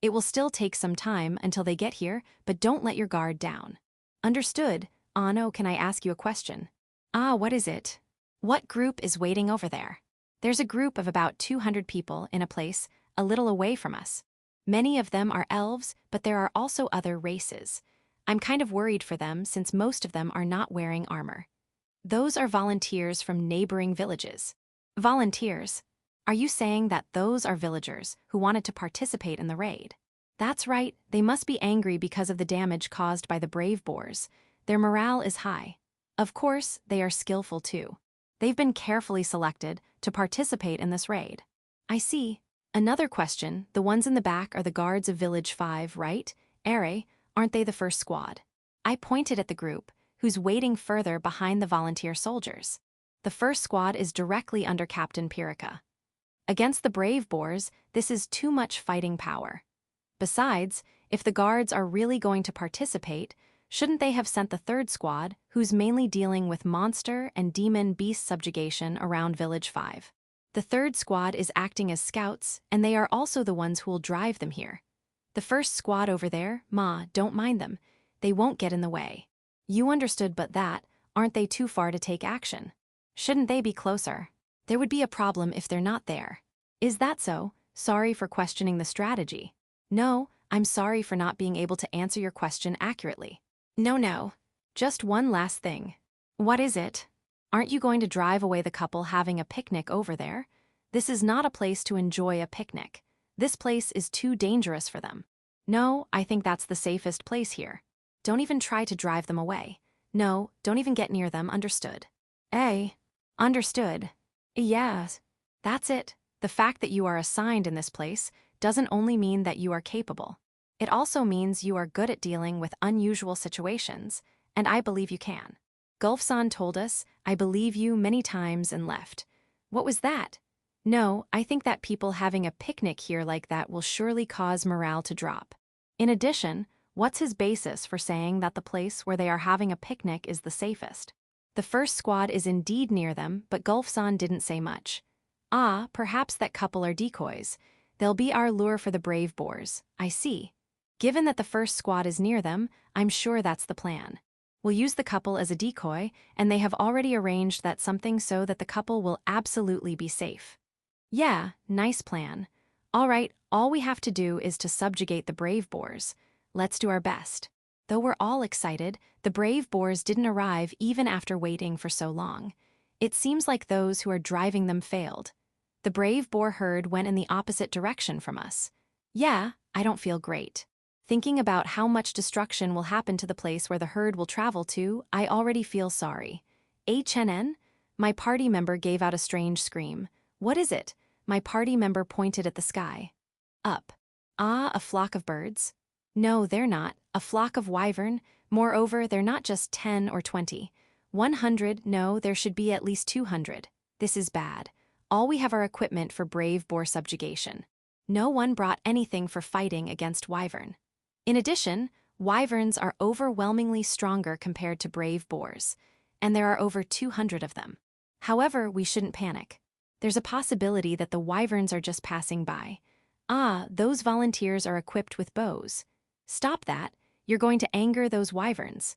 It will still take some time until they get here, but don't let your guard down. Understood. Ano, can I ask you a question? What is it? What group is waiting over there? There's a group of about 200 people in a place a little away from us. Many of them are elves, but there are also other races. I'm kind of worried for them since most of them are not wearing armor. Those are volunteers from neighboring villages. Volunteers? Are you saying that those are villagers who wanted to participate in the raid? That's right, they must be angry because of the damage caused by the Brave Boars. Their morale is high. Of course, they are skillful too. They've been carefully selected to participate in this raid. I see. Another question, the ones in the back are the guards of Village 5, right? Aren't they the first squad? I pointed at the group, who's waiting further behind the volunteer soldiers. The first squad is directly under Captain Pirika. Against the Brave Boars, this is too much fighting power. Besides, if the guards are really going to participate, shouldn't they have sent the third squad, who's mainly dealing with monster and demon beast subjugation around Village 5? The third squad is acting as scouts, and they are also the ones who'll drive them here. The first squad over there, don't mind them. They won't get in the way. You understood, but aren't they too far to take action? Shouldn't they be closer? There would be a problem if they're not there. Is that so? Sorry for questioning the strategy. No, I'm sorry for not being able to answer your question accurately. No. Just one last thing. What is it? Aren't you going to drive away the couple having a picnic over there? This is not a place to enjoy a picnic. This place is too dangerous for them. No, I think that's the safest place here. Don't even try to drive them away. No, don't even get near them, understood? Understood. Yes. That's it. The fact that you are assigned in this place doesn't only mean that you are capable. It also means you are good at dealing with unusual situations, and I believe you can. Gulf-san told us, I believe you many times and left. What was that? No, I think that people having a picnic here like that will surely cause morale to drop. In addition, what's his basis for saying that the place where they are having a picnic is the safest? The first squad is indeed near them, but Gulf-san didn't say much. Ah, perhaps that couple are decoys. They'll be our lure for the brave boars, I see. Given that the first squad is near them, I'm sure that's the plan. We'll use the couple as a decoy, and they have already arranged that something so that the couple will absolutely be safe. Yeah, nice plan. All right, all we have to do is to subjugate the brave boars. Let's do our best. Though we're all excited, the brave boars didn't arrive even after waiting for so long. It seems like those who are driving them failed. The brave boar herd went in the opposite direction from us. Yeah, I don't feel great. Thinking about how much destruction will happen to the place where the herd will travel to, I already feel sorry. HNN? My party member gave out a strange scream. What is it? My party member pointed at the sky. Up. Ah, a flock of birds? No, they're not. A flock of wyvern. Moreover, they're not just 10 or 20. 100, no, there should be at least 200. This is bad. All we have are equipment for brave boar subjugation. No one brought anything for fighting against wyvern. In addition, wyverns are overwhelmingly stronger compared to brave boars, and there are over 200 of them. However, we shouldn't panic. There's a possibility that the wyverns are just passing by. Ah, those volunteers are equipped with bows. Stop that, you're going to anger those wyverns.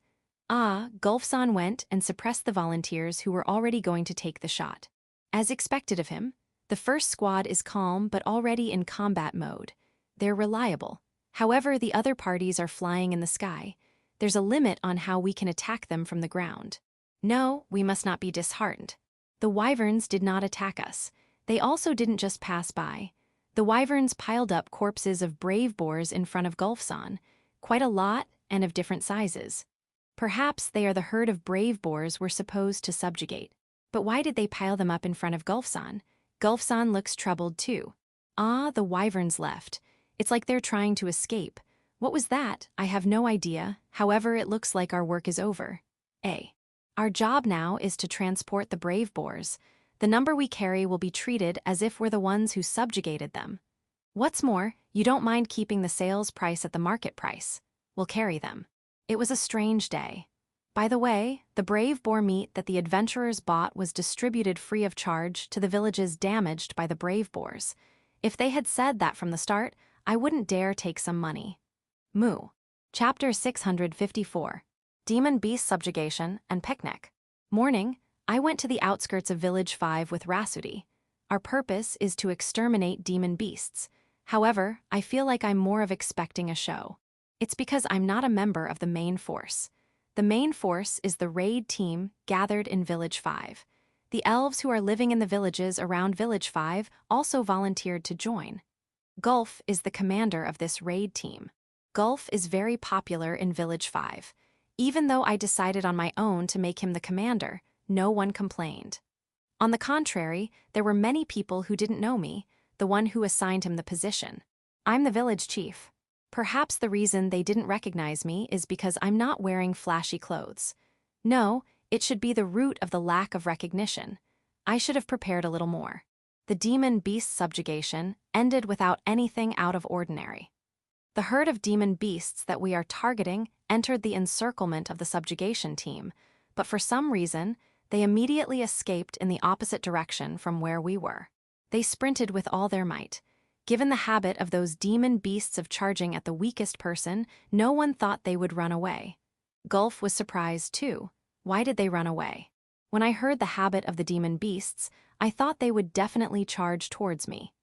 Ah, Gulf-san went and suppressed the volunteers who were already going to take the shot. As expected of him, the first squad is calm but already in combat mode. They're reliable. However, the other parties are flying in the sky. There's a limit on how we can attack them from the ground. No, we must not be disheartened. The wyverns did not attack us. They also didn't just pass by. The wyverns piled up corpses of brave boars in front of Gulf-san, quite a lot and of different sizes. Perhaps they are the herd of brave boars we're supposed to subjugate. But why did they pile them up in front of Gulf-san? Gulf-san looks troubled too. Ah, the wyverns left. It's like they're trying to escape. What was that? I have no idea. However, it looks like our work is over. Our job now is to transport the brave boars. The number we carry will be treated as if we're the ones who subjugated them. What's more, you don't mind keeping the sales price at the market price. We'll carry them. It was a strange day. By the way, the brave boar meat that the adventurers bought was distributed free of charge to the villages damaged by the brave boars. If they had said that from the start, I wouldn't dare take some money. Moo. Chapter 654. Demon Beast Subjugation and Picnic. Morning, I went to the outskirts of Village 5 with Rasuti. Our purpose is to exterminate demon beasts. However, I feel like I'm more of expecting a show. It's because I'm not a member of the main force. The main force is the raid team gathered in Village 5. The elves who are living in the villages around Village 5 also volunteered to join. Gulf is the commander of this raid team. Gulf is very popular in Village 5. Even though I decided on my own to make him the commander, no one complained. On the contrary, there were many people who didn't know me, the one who assigned him the position. I'm the village chief. Perhaps the reason they didn't recognize me is because I'm not wearing flashy clothes. No, it should be the root of the lack of recognition. I should have prepared a little more. The demon beast subjugation ended without anything out of ordinary. The herd of demon beasts that we are targeting entered the encirclement of the subjugation team, but for some reason, they immediately escaped in the opposite direction from where we were. They sprinted with all their might. Given the habit of those demon beasts of charging at the weakest person, no one thought they would run away. Gulf was surprised too. Why did they run away? When I heard the habit of the demon beasts, I thought they would definitely charge towards me.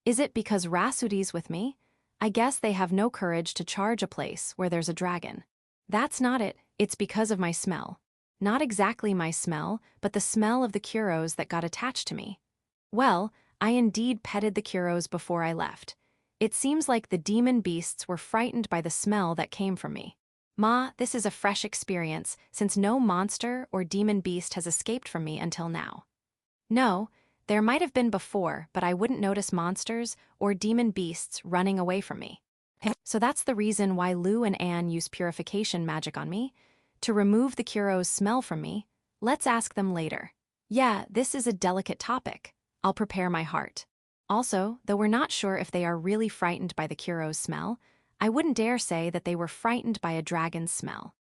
Is it because Rasuti's with me? I guess they have no courage to charge a place where there's a dragon. That's not it, it's because of my smell. Not exactly my smell, but the smell of the curos that got attached to me. Well, I indeed petted the curos before I left. It seems like the demon beasts were frightened by the smell that came from me. Ma, this is a fresh experience, since no monster or demon beast has escaped from me until now. No, there might have been before, but I wouldn't notice monsters or demon beasts running away from me. So that's the reason why Lou and Anne use purification magic on me? To remove the Kuro's smell from me? Let's ask them later. Yeah, this is a delicate topic. I'll prepare my heart. Also, though we're not sure if they are really frightened by the Kuro's smell, I wouldn't dare say that they were frightened by a dragon's smell.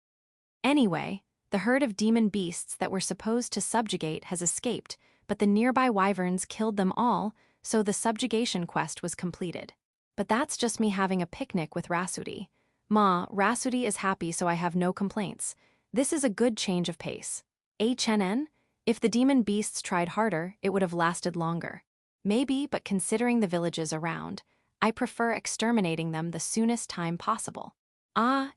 Anyway, the herd of demon beasts that were supposed to subjugate has escaped, but the nearby wyverns killed them all, so the subjugation quest was completed. But that's just me having a picnic with Rasudi. Ma, Rasudi is happy, so I have no complaints. This is a good change of pace. HNN? If the demon beasts tried harder, it would have lasted longer. Maybe, but considering the villages around, I prefer exterminating them the soonest time possible.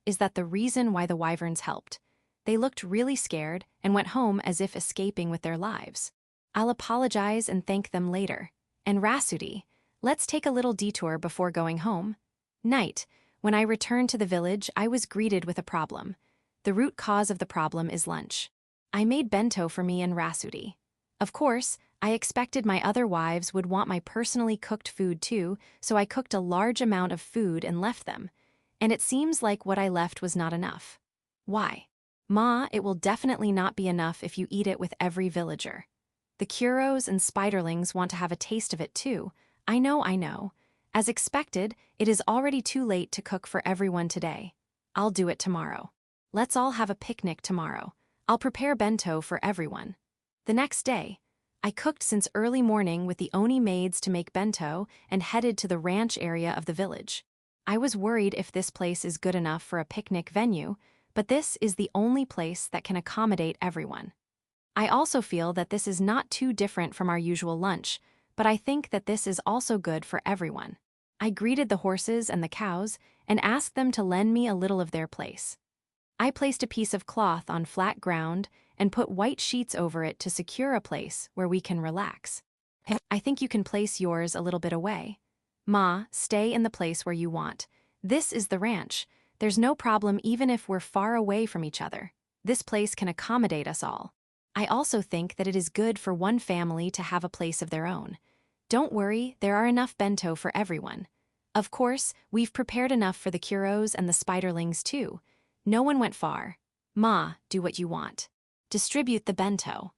Is that the reason why the wyverns helped? They looked really scared and went home as if escaping with their lives. I'll apologize and thank them later. And Rasudi, let's take a little detour before going home. Night. When I returned to the village, I was greeted with a problem. The root cause of the problem is lunch. I made bento for me and Rasudi. Of course, I expected my other wives would want my personally cooked food too, so I cooked a large amount of food and left them. And it seems like what I left was not enough. Why? Ma, it will definitely not be enough if you eat it with every villager. The Kuros and Spiderlings want to have a taste of it too. I know. As expected, it is already too late to cook for everyone today. I'll do it tomorrow. Let's all have a picnic tomorrow. I'll prepare bento for everyone. The next day, I cooked since early morning with the Oni maids to make bento and headed to the ranch area of the village. I was worried if this place is good enough for a picnic venue, but this is the only place that can accommodate everyone. I also feel that this is not too different from our usual lunch, but I think that this is also good for everyone. I greeted the horses and the cows and asked them to lend me a little of their place. I placed a piece of cloth on flat ground and put white sheets over it to secure a place where we can relax. I think you can place yours a little bit away. Ma, stay in the place where you want. This is the ranch. There's no problem even if we're far away from each other. This place can accommodate us all. I also think that it is good for one family to have a place of their own. Don't worry, there are enough bento for everyone. Of course, we've prepared enough for the Kuros and the Spiderlings too. No one went far. Ma, do what you want. Distribute the bento.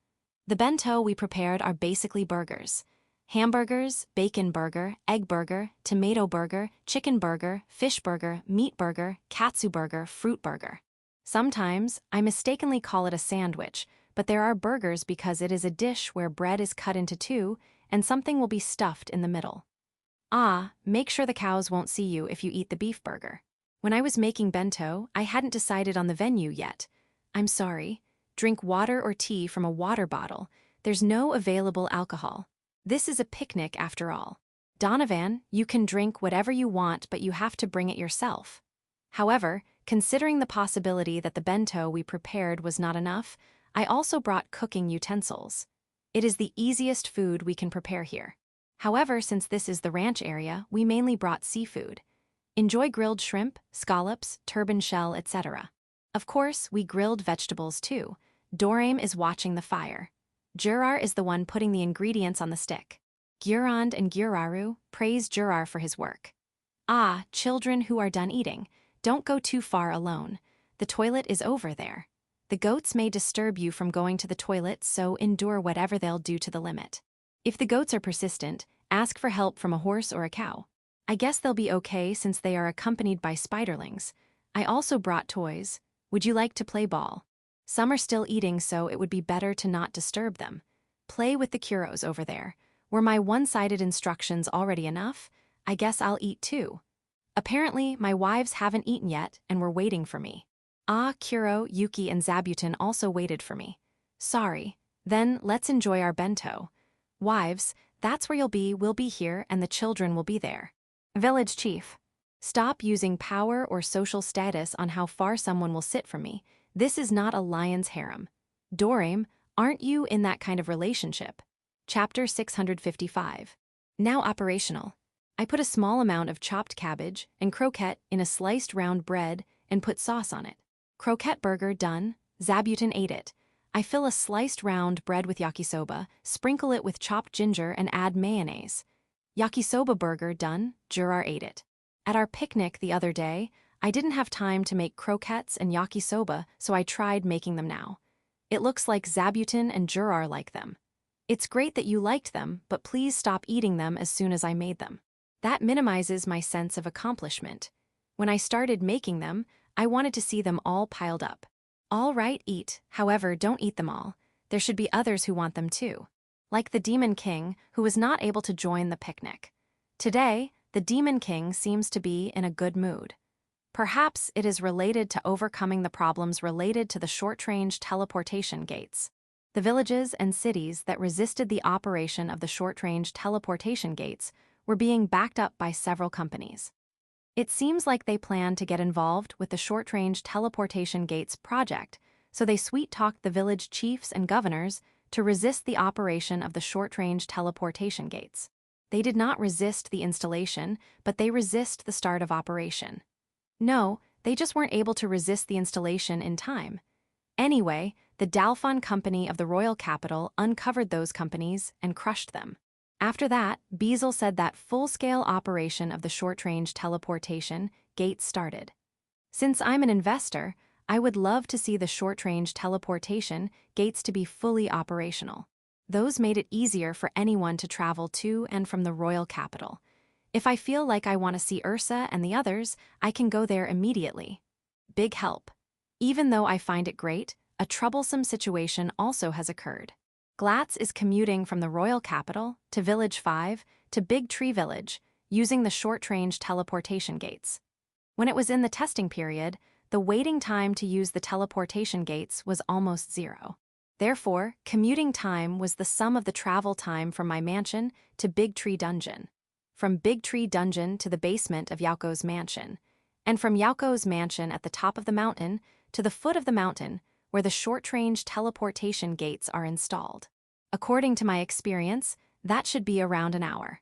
The bento we prepared are basically burgers. Hamburgers, bacon burger, egg burger, tomato burger, chicken burger, fish burger, meat burger, katsu burger, fruit burger. Sometimes, I mistakenly call it a sandwich, but there are burgers because it is a dish where bread is cut into two and something will be stuffed in the middle. Make sure the cows won't see you if you eat the beef burger. When I was making bento, I hadn't decided on the venue yet. I'm sorry. Drink water or tea from a water bottle. There's no available alcohol. This is a picnic after all. Donovan, you can drink whatever you want, but you have to bring it yourself. However, considering the possibility that the bento we prepared was not enough, I also brought cooking utensils. It is the easiest food we can prepare here. However, since this is the ranch area, we mainly brought seafood. Enjoy grilled shrimp, scallops, turban shell, etc. Of course, we grilled vegetables too. Dorame is watching the fire. Jurar is the one putting the ingredients on the stick. Gurand and Guraru praise Jurar for his work. Children who are done eating, don't go too far alone. The toilet is over there. The goats may disturb you from going to the toilet, so endure whatever they'll do to the limit. If the goats are persistent, ask for help from a horse or a cow. I guess they'll be okay since they are accompanied by spiderlings. I also brought toys. Would you like to play ball? Some are still eating, so it would be better to not disturb them. Play with the Kuros over there. Were my one-sided instructions already enough? I guess I'll eat too. Apparently, my wives haven't eaten yet and were waiting for me. Kuro, Yuki, and Zabuton also waited for me. Sorry. Then let's enjoy our bento. Wives, that's where you'll be, we'll be here, and the children will be there. Village Chief. Stop using power or social status on how far someone will sit from me. This is not a lion's harem. Dorame, aren't you in that kind of relationship? Chapter 655. Now operational. I put a small amount of chopped cabbage and croquette in a sliced round bread and put sauce on it. Croquette burger done, Zabuton ate it. I fill a sliced round bread with yakisoba, sprinkle it with chopped ginger and add mayonnaise. Yakisoba burger done, Jurar ate it. At our picnic the other day, I didn't have time to make croquettes and yakisoba, so I tried making them now. It looks like Zabuton and Juror like them. It's great that you liked them, but please stop eating them as soon as I made them. That minimizes my sense of accomplishment. When I started making them, I wanted to see them all piled up. All right, eat, however, don't eat them all. There should be others who want them too. Like the Demon King, who was not able to join the picnic. Today, the Demon King seems to be in a good mood. Perhaps it is related to overcoming the problems related to the short-range teleportation gates. The villages and cities that resisted the operation of the short-range teleportation gates were being backed up by several companies. It seems like they plan to get involved with the short-range teleportation gates project, so they sweet-talked the village chiefs and governors to resist the operation of the short-range teleportation gates. They did not resist the installation, but they resist the start of operation. No, they just weren't able to resist the installation in time. Anyway, the Dalfon Company of the royal capital uncovered those companies and crushed them. After that, Beazle said that full-scale operation of the short-range teleportation gates started. Since I'm an investor, I would love to see the short-range teleportation gates to be fully operational. Those made it easier for anyone to travel to and from the royal capital. If I feel like I want to see Ursa and the others, I can go there immediately. Big help. Even though I find it great, a troublesome situation also has occurred. Glatz is commuting from the royal capital to Village 5 to Big Tree Village using the short-range teleportation gates. When it was in the testing period, the waiting time to use the teleportation gates was almost zero. Therefore, commuting time was the sum of the travel time from my mansion to Big Tree Dungeon, from Big Tree Dungeon to the basement of Yaoko's mansion, and from Yaoko's mansion at the top of the mountain to the foot of the mountain where the short-range teleportation gates are installed. According to my experience, that should be around an hour.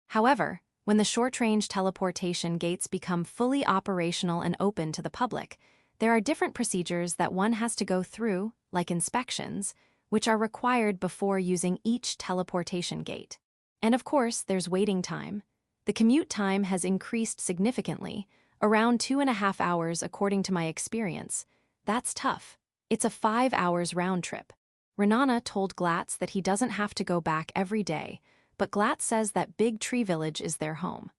However, when the short-range teleportation gates become fully operational and open to the public, there are different procedures that one has to go through, like inspections, which are required before using each teleportation gate. And of course, there's waiting time. The commute time has increased significantly, around 2.5 hours according to my experience. That's tough. It's a 5 hours round trip. Renana told Glatz that he doesn't have to go back every day, but Glatz says that Big Tree Village is their home.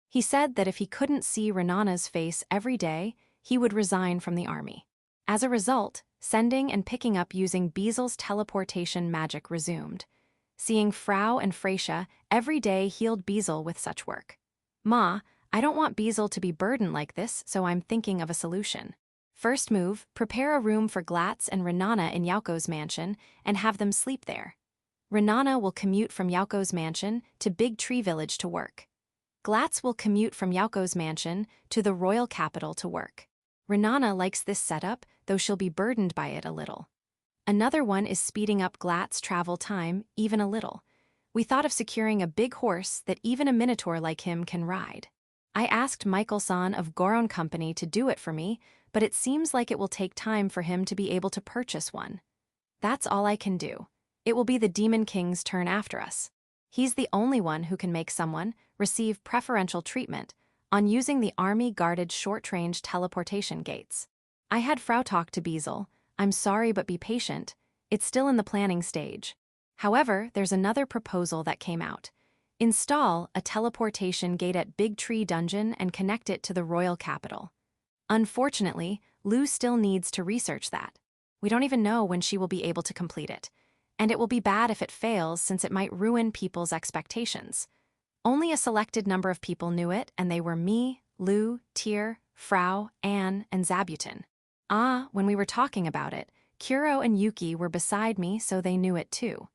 He said that if he couldn't see Renana's face every day, he would resign from the army. As a result, sending and picking up using Beazle's teleportation magic resumed. Seeing Frau and Freysha every day healed Beazle with such work. Ma, I don't want Beazle to be burdened like this, so I'm thinking of a solution. First move, prepare a room for Glatz and Renana in Yaoko's mansion and have them sleep there. Renana will commute from Yaoko's mansion to Big Tree Village to work. Glatz will commute from Yaoko's mansion to the royal capital to work. Renana likes this setup, though she'll be burdened by it a little. Another one is speeding up Glatz's travel time even a little. We thought of securing a big horse that even a minotaur like him can ride. I asked Michael-san of Goron Company to do it for me, but it seems like it will take time for him to be able to purchase one. That's all I can do. It will be the Demon King's turn after us. He's the only one who can make someone receive preferential treatment on using the army-guarded short-range teleportation gates. I had Frau talk to Beazle. I'm sorry, but be patient. It's still in the planning stage. However, there's another proposal that came out. Install a teleportation gate at Big Tree Dungeon and connect it to the royal capital. Unfortunately, Lou still needs to research that. We don't even know when she will be able to complete it. And it will be bad if it fails since it might ruin people's expectations. Only a selected number of people knew it, and they were me, Lou, Tyr, Frau, Anne, and Zabuton. When we were talking about it, Kuro and Yuki were beside me, so they knew it too.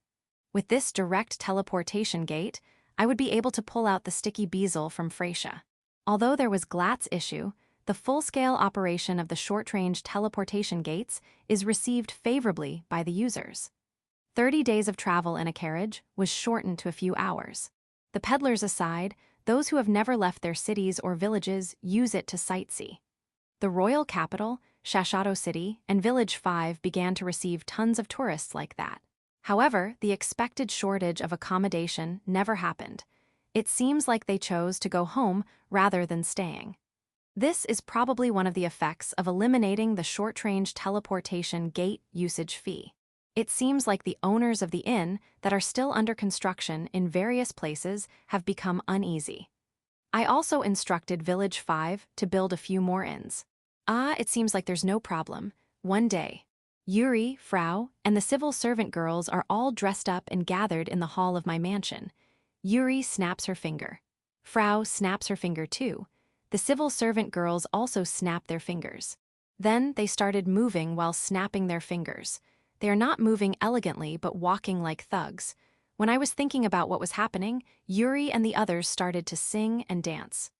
With this direct teleportation gate, I would be able to pull out the sticky Beazle from Freysha. Although there was Glatz's issue, the full-scale operation of the short-range teleportation gates is received favorably by the users. 30 days of travel in a carriage was shortened to a few hours. The peddlers aside, those who have never left their cities or villages use it to sightsee. The royal capital, Shashato City, and Village 5 began to receive tons of tourists like that. However, the expected shortage of accommodation never happened. It seems like they chose to go home rather than staying. This is probably one of the effects of eliminating the short-range teleportation gate usage fee. It seems like the owners of the inn that are still under construction in various places have become uneasy. I also instructed Village 5 to build a few more inns. It seems like there's no problem. One day, Yuri, Frau, and the civil servant girls are all dressed up and gathered in the hall of my mansion. Yuri snaps her finger. Frau snaps her finger too. The civil servant girls also snap their fingers. Then they started moving while snapping their fingers. They are not moving elegantly but walking like thugs. When I was thinking about what was happening, Yuri and the others started to sing and dance.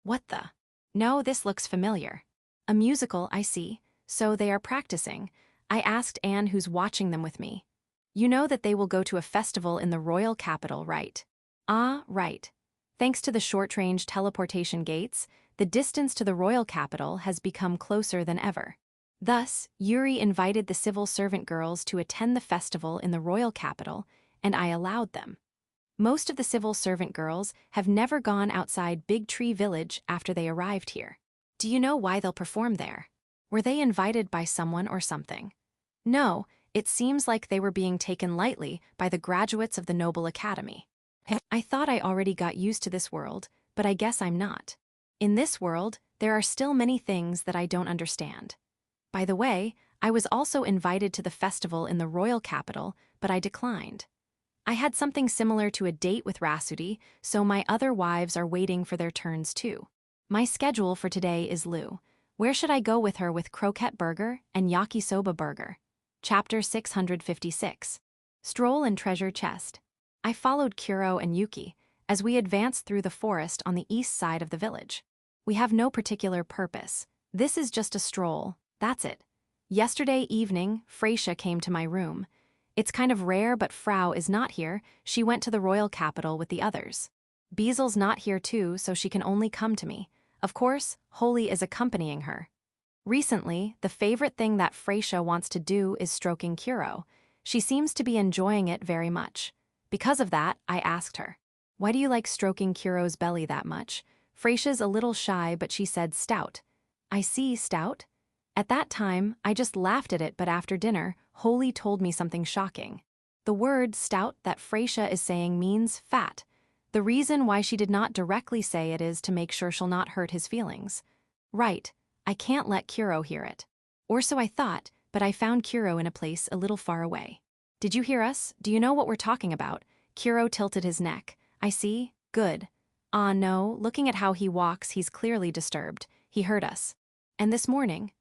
What the? No, this looks familiar. A musical, I see. So they are practicing. I asked Anne who's watching them with me. You know that they will go to a festival in the royal capital, right? Right. Thanks to the short-range teleportation gates, the distance to the royal capital has become closer than ever. Thus, Yuri invited the civil servant girls to attend the festival in the royal capital, and I allowed them. Most of the civil servant girls have never gone outside Big Tree Village after they arrived here. Do you know why they'll perform there? Were they invited by someone or something? No, it seems like they were being taken lightly by the graduates of the Noble Academy. I thought I already got used to this world, but I guess I'm not. In this world, there are still many things that I don't understand. By the way, I was also invited to the festival in the royal capital, but I declined. I had something similar to a date with Rasudi, so my other wives are waiting for their turns too. My schedule for today is Lou. Where should I go with her with croquette burger and yakisoba burger? Chapter 656. Stroll and Treasure Chest. I followed Kuro and Yuki as we advanced through the forest on the east side of the village. We have no particular purpose. This is just a stroll, that's it. Yesterday evening, Freysha came to my room. It's kind of rare, but Frau is not here. She went to the royal capital with the others. Beasel's not here too, so she can only come to me. Of course, Holy is accompanying her. Recently, the favorite thing that Freysha wants to do is stroking Kuro. She seems to be enjoying it very much. Because of that, I asked her, "Why do you like stroking Kuro's belly that much?" Freysha's a little shy, but she said stout. I see, stout. At that time, I just laughed at it, but after dinner, Holy told me something shocking. The word stout that Freysha is saying means fat. The reason why she did not directly say it is to make sure she'll not hurt his feelings. Right, I can't let Kuro hear it. Or so I thought, but I found Kuro in a place a little far away. Did you hear us? Do you know what we're talking about? Kuro tilted his neck. I see. Good. No, looking at how he walks, he's clearly disturbed. He heard us. And this morning,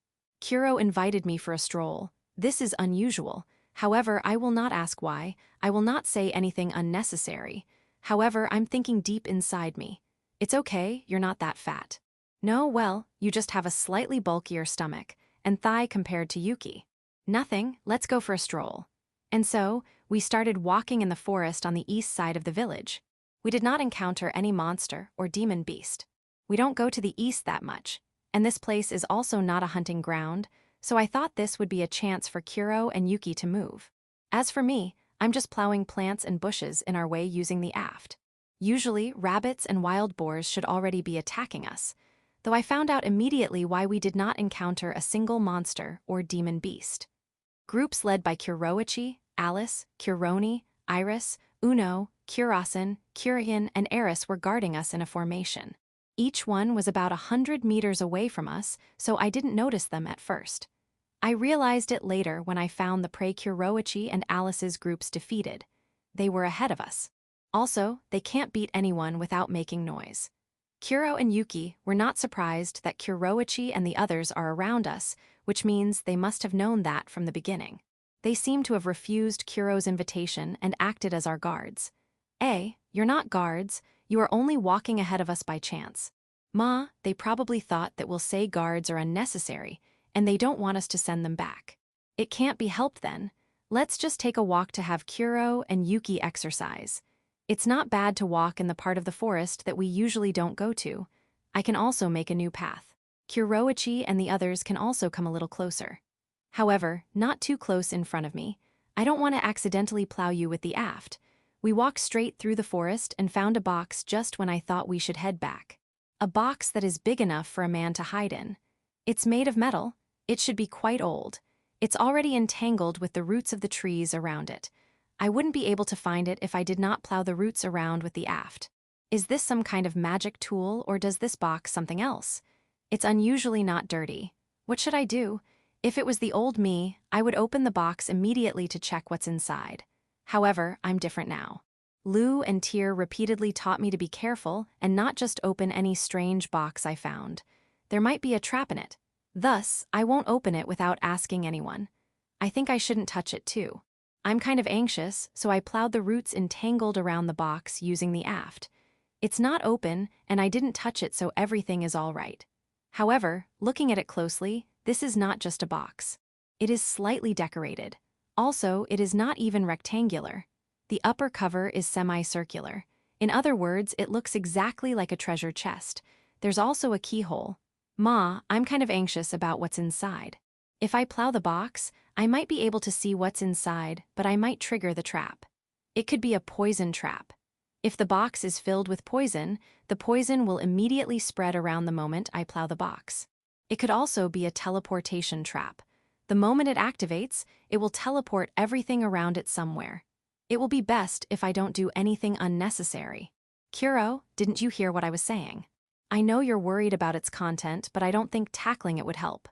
Kuro invited me for a stroll. This is unusual. However, I will not ask why. I will not say anything unnecessary. However, I'm thinking deep inside me. It's okay, you're not that fat. No, well, you just have a slightly bulkier stomach and thigh compared to Yuki. Nothing, let's go for a stroll. And so, we started walking in the forest on the east side of the village. We did not encounter any monster or demon beast. We don't go to the east that much, and this place is also not a hunting ground, so I thought this would be a chance for Kuro and Yuki to move. As for me, I'm just plowing plants and bushes in our way using the aft. Usually, rabbits and wild boars should already be attacking us, though I found out immediately why we did not encounter a single monster or demon beast. Groups led by Kuroichi, Alice, Kuroni, Iris, Uno, Kurasan, Kurian, and Eris were guarding us in a formation. Each one was about 100 meters away from us, so I didn't notice them at first. I realized it later when I found the prey Kuroichi and Alice's groups defeated. They were ahead of us. Also, they can't beat anyone without making noise. Kuro and Yuki were not surprised that Kuroichi and the others are around us, which means they must have known that from the beginning. They seem to have refused Kuro's invitation and acted as our guards. You're not guards, you are only walking ahead of us by chance. They probably thought that we'll say guards are unnecessary, and they don't want us to send them back. It can't be helped then. Let's just take a walk to have Kuro and Yuki exercise. It's not bad to walk in the part of the forest that we usually don't go to. I can also make a new path. Kuroichi and the others can also come a little closer. However, not too close in front of me. I don't want to accidentally plow you with the aft. We walked straight through the forest and found a box just when I thought we should head back. A box that is big enough for a man to hide in. It's made of metal. It should be quite old. It's already entangled with the roots of the trees around it. I wouldn't be able to find it if I did not plow the roots around with the aft. Is this some kind of magic tool, or does this box something else? It's unusually not dirty. What should I do? If it was the old me, I would open the box immediately to check what's inside. However, I'm different now. Lou and Tyr repeatedly taught me to be careful and not just open any strange box I found. There might be a trap in it. Thus, I won't open it without asking anyone. I think I shouldn't touch it too. I'm kind of anxious, so I plowed the roots entangled around the box using the aft. It's not open, and I didn't touch it, so everything is all right. However, looking at it closely, this is not just a box. It is slightly decorated. Also, it is not even rectangular. The upper cover is semicircular. In other words, it looks exactly like a treasure chest. There's also a keyhole. Ma, I'm kind of anxious about what's inside. If I plow the box, I might be able to see what's inside, but I might trigger the trap. It could be a poison trap. If the box is filled with poison, the poison will immediately spread around the moment I plow the box. It could also be a teleportation trap. The moment it activates, it will teleport everything around it somewhere. It will be best if I don't do anything unnecessary. Kuro, didn't you hear what I was saying? I know you're worried about its content, but I don't think tackling it would help.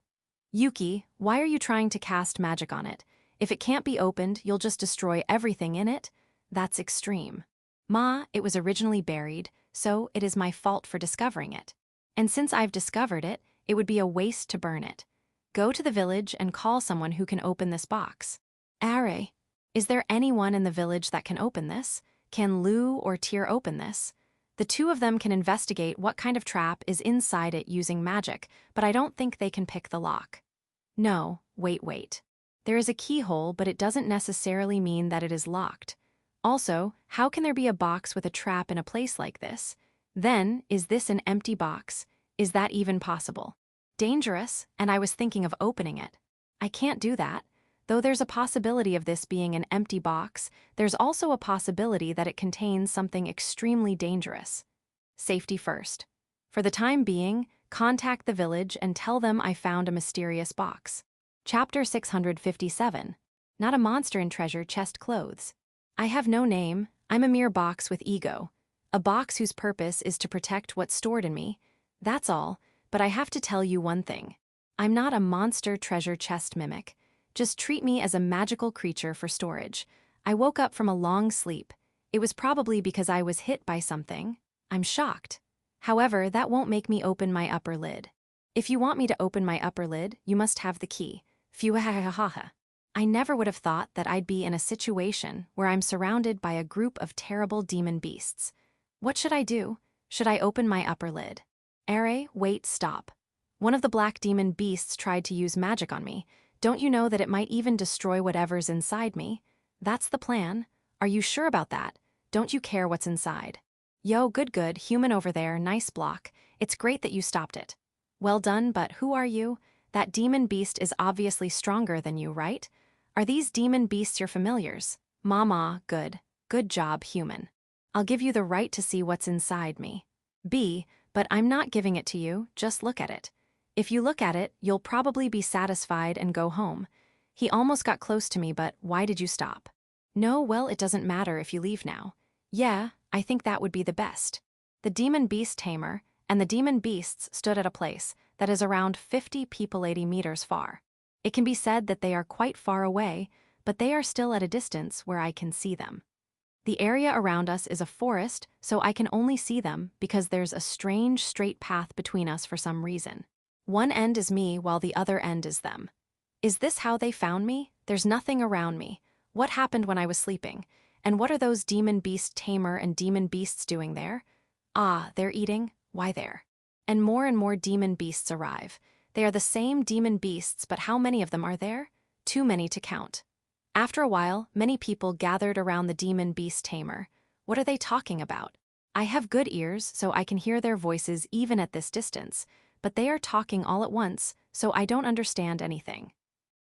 Yuki, why are you trying to cast magic on it? If it can't be opened, you'll just destroy everything in it? That's extreme. Ma, it was originally buried, so it is my fault for discovering it. And since I've discovered it, it would be a waste to burn it. Go to the village and call someone who can open this box. Are, is there anyone in the village that can open this? Can Lou or Tyr open this? The two of them can investigate what kind of trap is inside it using magic, but I don't think they can pick the lock. No, wait. There is a keyhole, but it doesn't necessarily mean that it is locked. Also, how can there be a box with a trap in a place like this? Then, is this an empty box? Is that even possible? Dangerous, and I was thinking of opening it. I can't do that. Though there's a possibility of this being an empty box, there's also a possibility that it contains something extremely dangerous. Safety first. For the time being, contact the village and tell them I found a mysterious box. Chapter 657. Not a monster in treasure chest clothes. I have no name, I'm a mere box with ego. A box whose purpose is to protect what's stored in me. That's all, but I have to tell you one thing. I'm not a monster treasure chest mimic. Just treat me as a magical creature for storage. I woke up from a long sleep. It was probably because I was hit by something. I'm shocked. However, that won't make me open my upper lid. If you want me to open my upper lid, you must have the key. Phew-ha-ha-ha-ha. I never would have thought that I'd be in a situation where I'm surrounded by a group of terrible demon beasts. What should I do? Should I open my upper lid? Wait, stop. One of the black demon beasts tried to use magic on me. Don't you know that it might even destroy whatever's inside me? That's the plan. Are you sure about that? Don't you care what's inside? Yo, good, human over there, nice block. It's great that you stopped it. Well done, but who are you? That demon beast is obviously stronger than you, right? Are these demon beasts your familiars? Mama, good. Good job, human. I'll give you the right to see what's inside me. But I'm not giving it to you, just look at it. If you look at it, you'll probably be satisfied and go home. He almost got close to me, but why did you stop? No, well, it doesn't matter if you leave now. Yeah, I think that would be the best. The demon beast tamer and the demon beasts stood at a place that is around 50 people 80 meters far. It can be said that they are quite far away, but they are still at a distance where I can see them. The area around us is a forest, so I can only see them because there's a strange straight path between us for some reason. One end is me while the other end is them. Is this how they found me? There's nothing around me. What happened when I was sleeping? And what are those demon beast tamer and demon beasts doing there? Ah, they're eating? Why there? And more demon beasts arrive. They are the same demon beasts, but how many of them are there? Too many to count. After a while, many people gathered around the demon beast tamer. What are they talking about? I have good ears, so I can hear their voices even at this distance, but they are talking all at once, so I don't understand anything.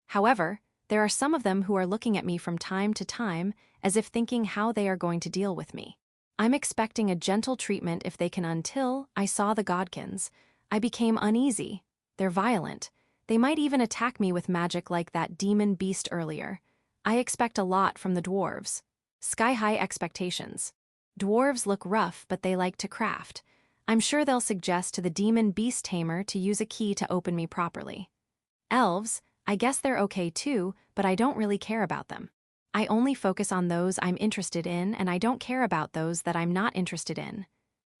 However, there are some of them who are looking at me from time to time, as if thinking how they are going to deal with me. I'm expecting a gentle treatment if they can until I saw the Godkins. I became uneasy. They're violent. They might even attack me with magic like that demon beast earlier. I expect a lot from the dwarves. Sky-high expectations. Dwarves look rough, but they like to craft. I'm sure they'll suggest to the demon beast tamer to use a key to open me properly. Elves, I guess they're okay too, but I don't really care about them. I only focus on those I'm interested in, and I don't care about those that I'm not interested in.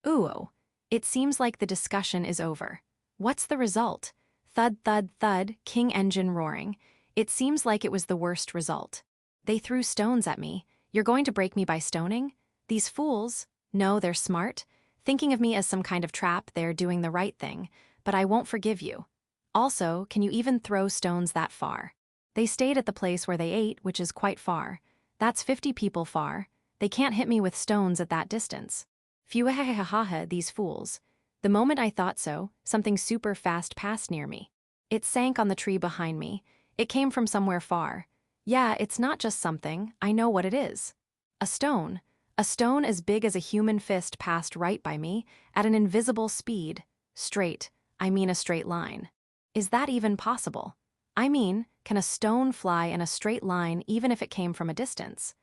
Ooh, it seems like the discussion is over. What's the result? Thud, thud, thud, king engine roaring. It seems like it was the worst result. They threw stones at me. You're going to break me by stoning? These fools. No, they're smart. Thinking of me as some kind of trap, they're doing the right thing. But I won't forgive you. Also, can you even throw stones that far? They stayed at the place where they ate, which is quite far. That's 50 people far. They can't hit me with stones at that distance. Phew, these fools. The moment I thought so, something super fast passed near me. It sank on the tree behind me. It came from somewhere far. Yeah, it's not just something, I know what it is. A stone. A stone as big as a human fist passed right by me, at an invisible speed. Straight, I mean a straight line. Is that even possible? I mean, can a stone fly in a straight line even if it came from a distance?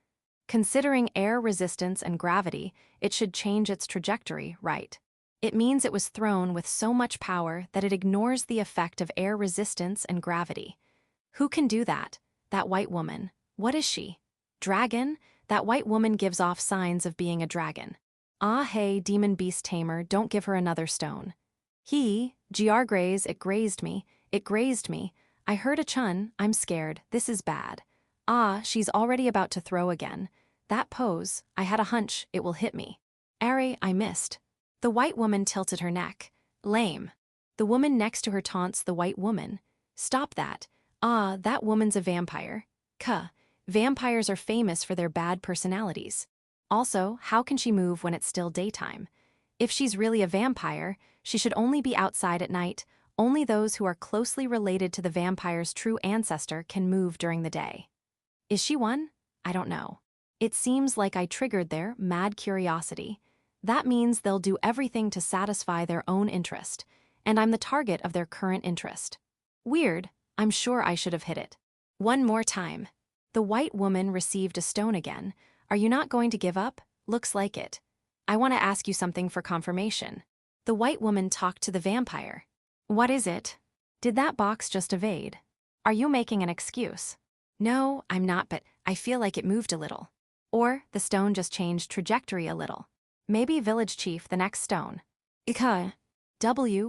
Considering air resistance and gravity, it should change its trajectory, right? It means it was thrown with so much power that it ignores the effect of air resistance and gravity. Who can do that? That white woman. What is she? Dragon? That white woman gives off signs of being a dragon. Ah hey, demon beast tamer, don't give her another stone. Graze, it grazed me. It grazed me. I heard a chun, I'm scared, this is bad. Ah, she's already about to throw again. That pose, I had a hunch, it will hit me. Array, I missed. The white woman tilted her neck. Lame. The woman next to her taunts the white woman. Stop that. Ah, that woman's a vampire. Vampires are famous for their bad personalities. Also, how can she move when it's still daytime? If she's really a vampire, she should only be outside at night. Only those who are closely related to the vampire's true ancestor can move during the day. Is she one? I don't know. It seems like I triggered their mad curiosity. That means they'll do everything to satisfy their own interest, and I'm the target of their current interest. Weird, I'm sure I should have hit it. One more time. The white woman received a stone again. Are you not going to give up? Looks like it. I want to ask you something for confirmation. The white woman talked to the vampire. What is it? Did that box just evade? Are you making an excuse? No, I'm not, but I feel like it moved a little. Or the stone just changed trajectory a little. Maybe village chief, the next stone.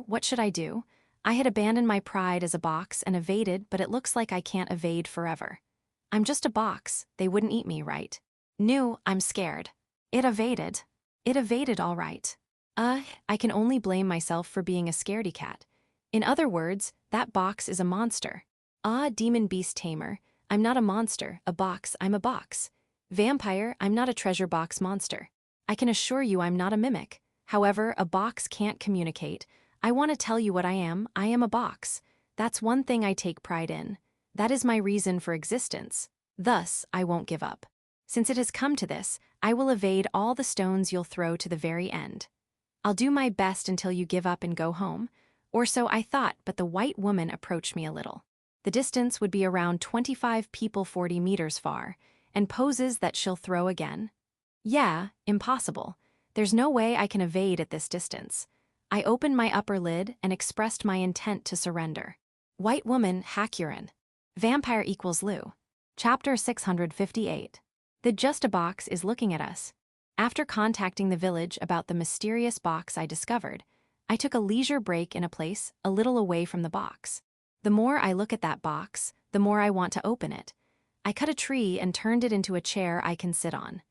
What should I do? I had abandoned my pride as a box and evaded, but it looks like I can't evade forever. I'm just a box, they wouldn't eat me, right? No, I'm scared. It evaded. It evaded all right. I can only blame myself for being a scaredy cat. In other words, that box is a monster. Demon beast tamer, I'm not a monster, a box, I'm a box. Vampire, I'm not a treasure box monster. I can assure you I'm not a mimic. However, a box can't communicate. I want to tell you what I am a box. That's one thing I take pride in. That is my reason for existence. Thus, I won't give up. Since it has come to this, I will evade all the stones you'll throw to the very end. I'll do my best until you give up and go home. Or so I thought, but the white woman approached me a little. The distance would be around 25 people 40 meters far, and poses that she'll throw again. Yeah, impossible. There's no way I can evade at this distance. I opened my upper lid and expressed my intent to surrender. White woman, Hakurin. Vampire equals Lou. Chapter 658. The Just a Box is looking at us. After contacting the village about the mysterious box I discovered, I took a leisure break in a place a little away from the box. The more I look at that box, the more I want to open it. I cut a tree and turned it into a chair I can sit on.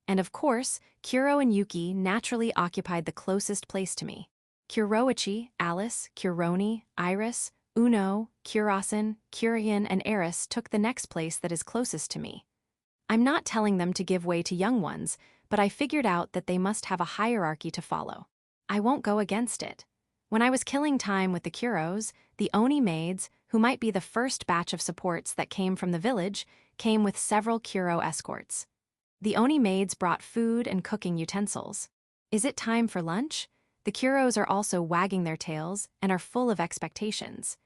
And of course, Kuro and Yuki naturally occupied the closest place to me. Kuroichi, Alice, Kuroni, Iris, Uno, Kurasen, Kurian, and Eris took the next place that is closest to me. I'm not telling them to give way to young ones, but I figured out that they must have a hierarchy to follow. I won't go against it. When I was killing time with the Kuros, the Oni maids, who might be the first batch of supports that came from the village, came with several Kuro escorts. The Oni maids brought food and cooking utensils. Is it time for lunch? The Kuros are also wagging their tails and are full of expectations.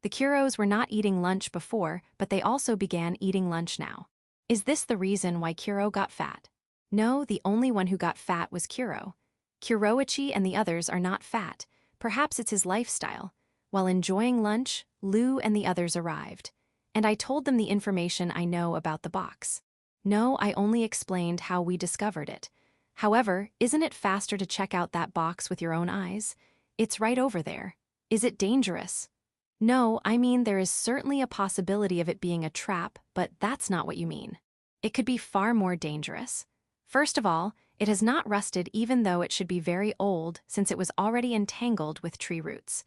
The Kuros were not eating lunch before, but they also began eating lunch now. Is this the reason why Kuro got fat? No, the only one who got fat was Kuro. Kuroichi and the others are not fat. Perhaps it's his lifestyle. While enjoying lunch, Lou and the others arrived. And I told them the information I know about the box. No, I only explained how we discovered it. However, isn't it faster to check out that box with your own eyes? It's right over there. Is it dangerous? No, I mean there is certainly a possibility of it being a trap, but that's not what you mean. It could be far more dangerous. First of all, it has not rusted even though it should be very old since it was already entangled with tree roots.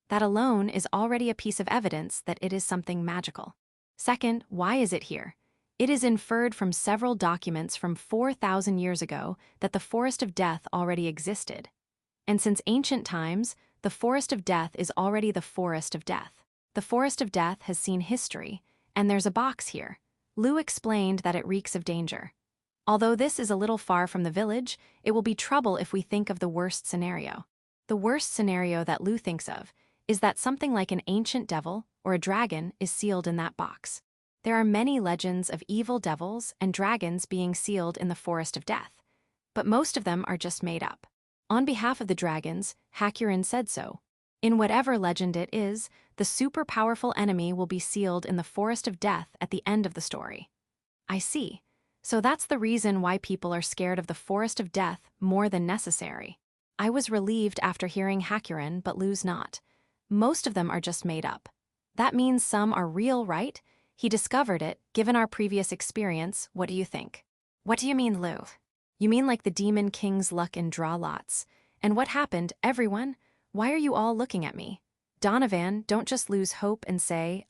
That alone is already a piece of evidence that it is something magical. Second, why is it here? It is inferred from several documents from 4,000 years ago that the Forest of Death already existed. And since ancient times, the Forest of Death is already the Forest of Death. The Forest of Death has seen history, and there's a box here. Lou explained that it reeks of danger. Although this is a little far from the village, it will be trouble if we think of the worst scenario. The worst scenario that Lou thinks of is that something like an ancient devil or a dragon is sealed in that box. There are many legends of evil devils and dragons being sealed in the Forest of Death, but most of them are just made up. On behalf of the dragons, Hakurin said so. In whatever legend it is, the super powerful enemy will be sealed in the Forest of Death at the end of the story. I see. So that's the reason why people are scared of the Forest of Death more than necessary. I was relieved after hearing Hakurin, but Lou's not. Most of them are just made up. That means some are real, right? He discovered it, given our previous experience. What do you think? What do you mean, Lou? You mean like the Demon King's luck and draw lots. And what happened, everyone? Why are you all looking at me? Donovan, don't just lose hope and say,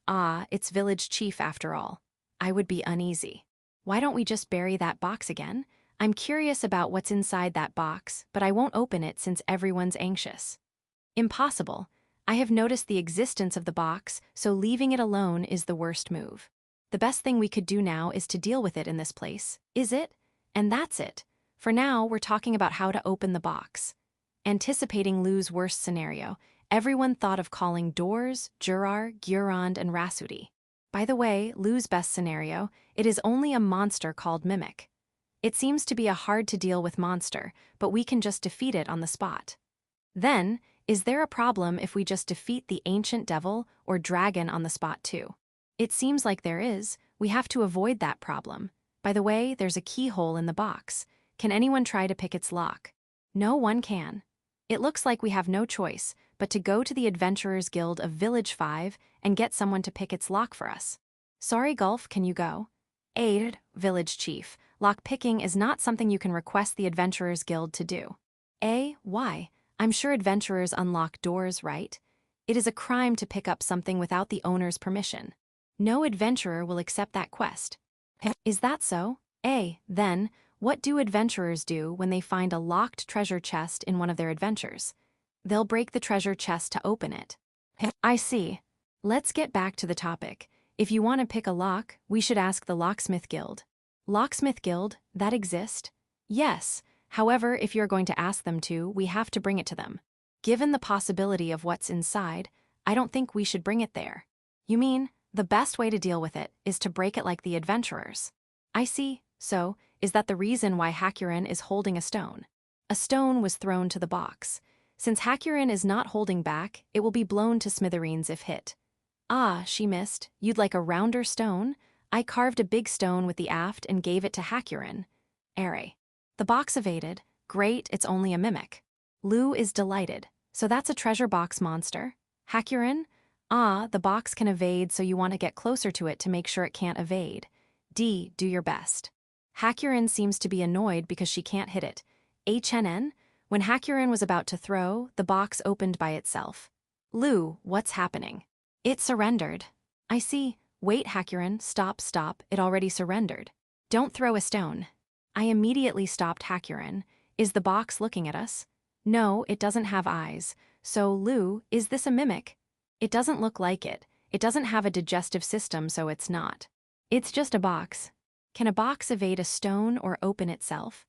it's village chief after all. I would be uneasy. Why don't we just bury that box again? I'm curious about what's inside that box, but I won't open it since everyone's anxious. Impossible. I have noticed the existence of the box, so leaving it alone is the worst move. The best thing we could do now is to deal with it in this place, is it? And that's it. For now, we're talking about how to open the box. Anticipating Lou's worst scenario, everyone thought of calling Doors, Jurar, Gurand, and Rasudi. By the way, Lou's best scenario, it is only a monster called Mimic. It seems to be a hard-to-deal-with monster, but we can just defeat it on the spot. Then, is there a problem if we just defeat the ancient devil or dragon on the spot too? It seems like there is. We have to avoid that problem. By the way, there's a keyhole in the box. Can anyone try to pick its lock? No one can. It looks like we have no choice but to go to the Adventurers Guild of Village 5 and get someone to pick its lock for us. Sorry, Gulf, can you go? Aid, Village Chief. Lock picking is not something you can request the Adventurers Guild to do. Why? I'm sure adventurers unlock doors, right? It is a crime to pick up something without the owner's permission. No adventurer will accept that quest. Is that so? Then, what do adventurers do when they find a locked treasure chest in one of their adventures? They'll break the treasure chest to open it. I see. Let's get back to the topic. If you want to pick a lock, we should ask the Locksmith Guild. Locksmith Guild, that exist? Yes. However, if you're going to ask them to, we have to bring it to them. Given the possibility of what's inside, I don't think we should bring it there. You mean, the best way to deal with it is to break it like the adventurers? I see. So, is that the reason why Hakurin is holding a stone? A stone was thrown to the box. Since Hakurin is not holding back, it will be blown to smithereens if hit. She missed. You'd like a rounder stone? I carved a big stone with the aft and gave it to Hakurin. The box evaded. Great, it's only a mimic. Lou is delighted. So that's a treasure box monster? Hakurin? The box can evade, so you want to get closer to it to make sure it can't evade. Do your best. Hakurin seems to be annoyed because she can't hit it. When Hakurin was about to throw, the box opened by itself. Lou, what's happening? It surrendered. I see. Wait, Hakurin, stop, it already surrendered. Don't throw a stone. I immediately stopped Hakurin. Is the box looking at us? No, it doesn't have eyes. So, Lou, is this a mimic? It doesn't look like it. It doesn't have a digestive system, so it's not. It's just a box. Can a box evade a stone or open itself?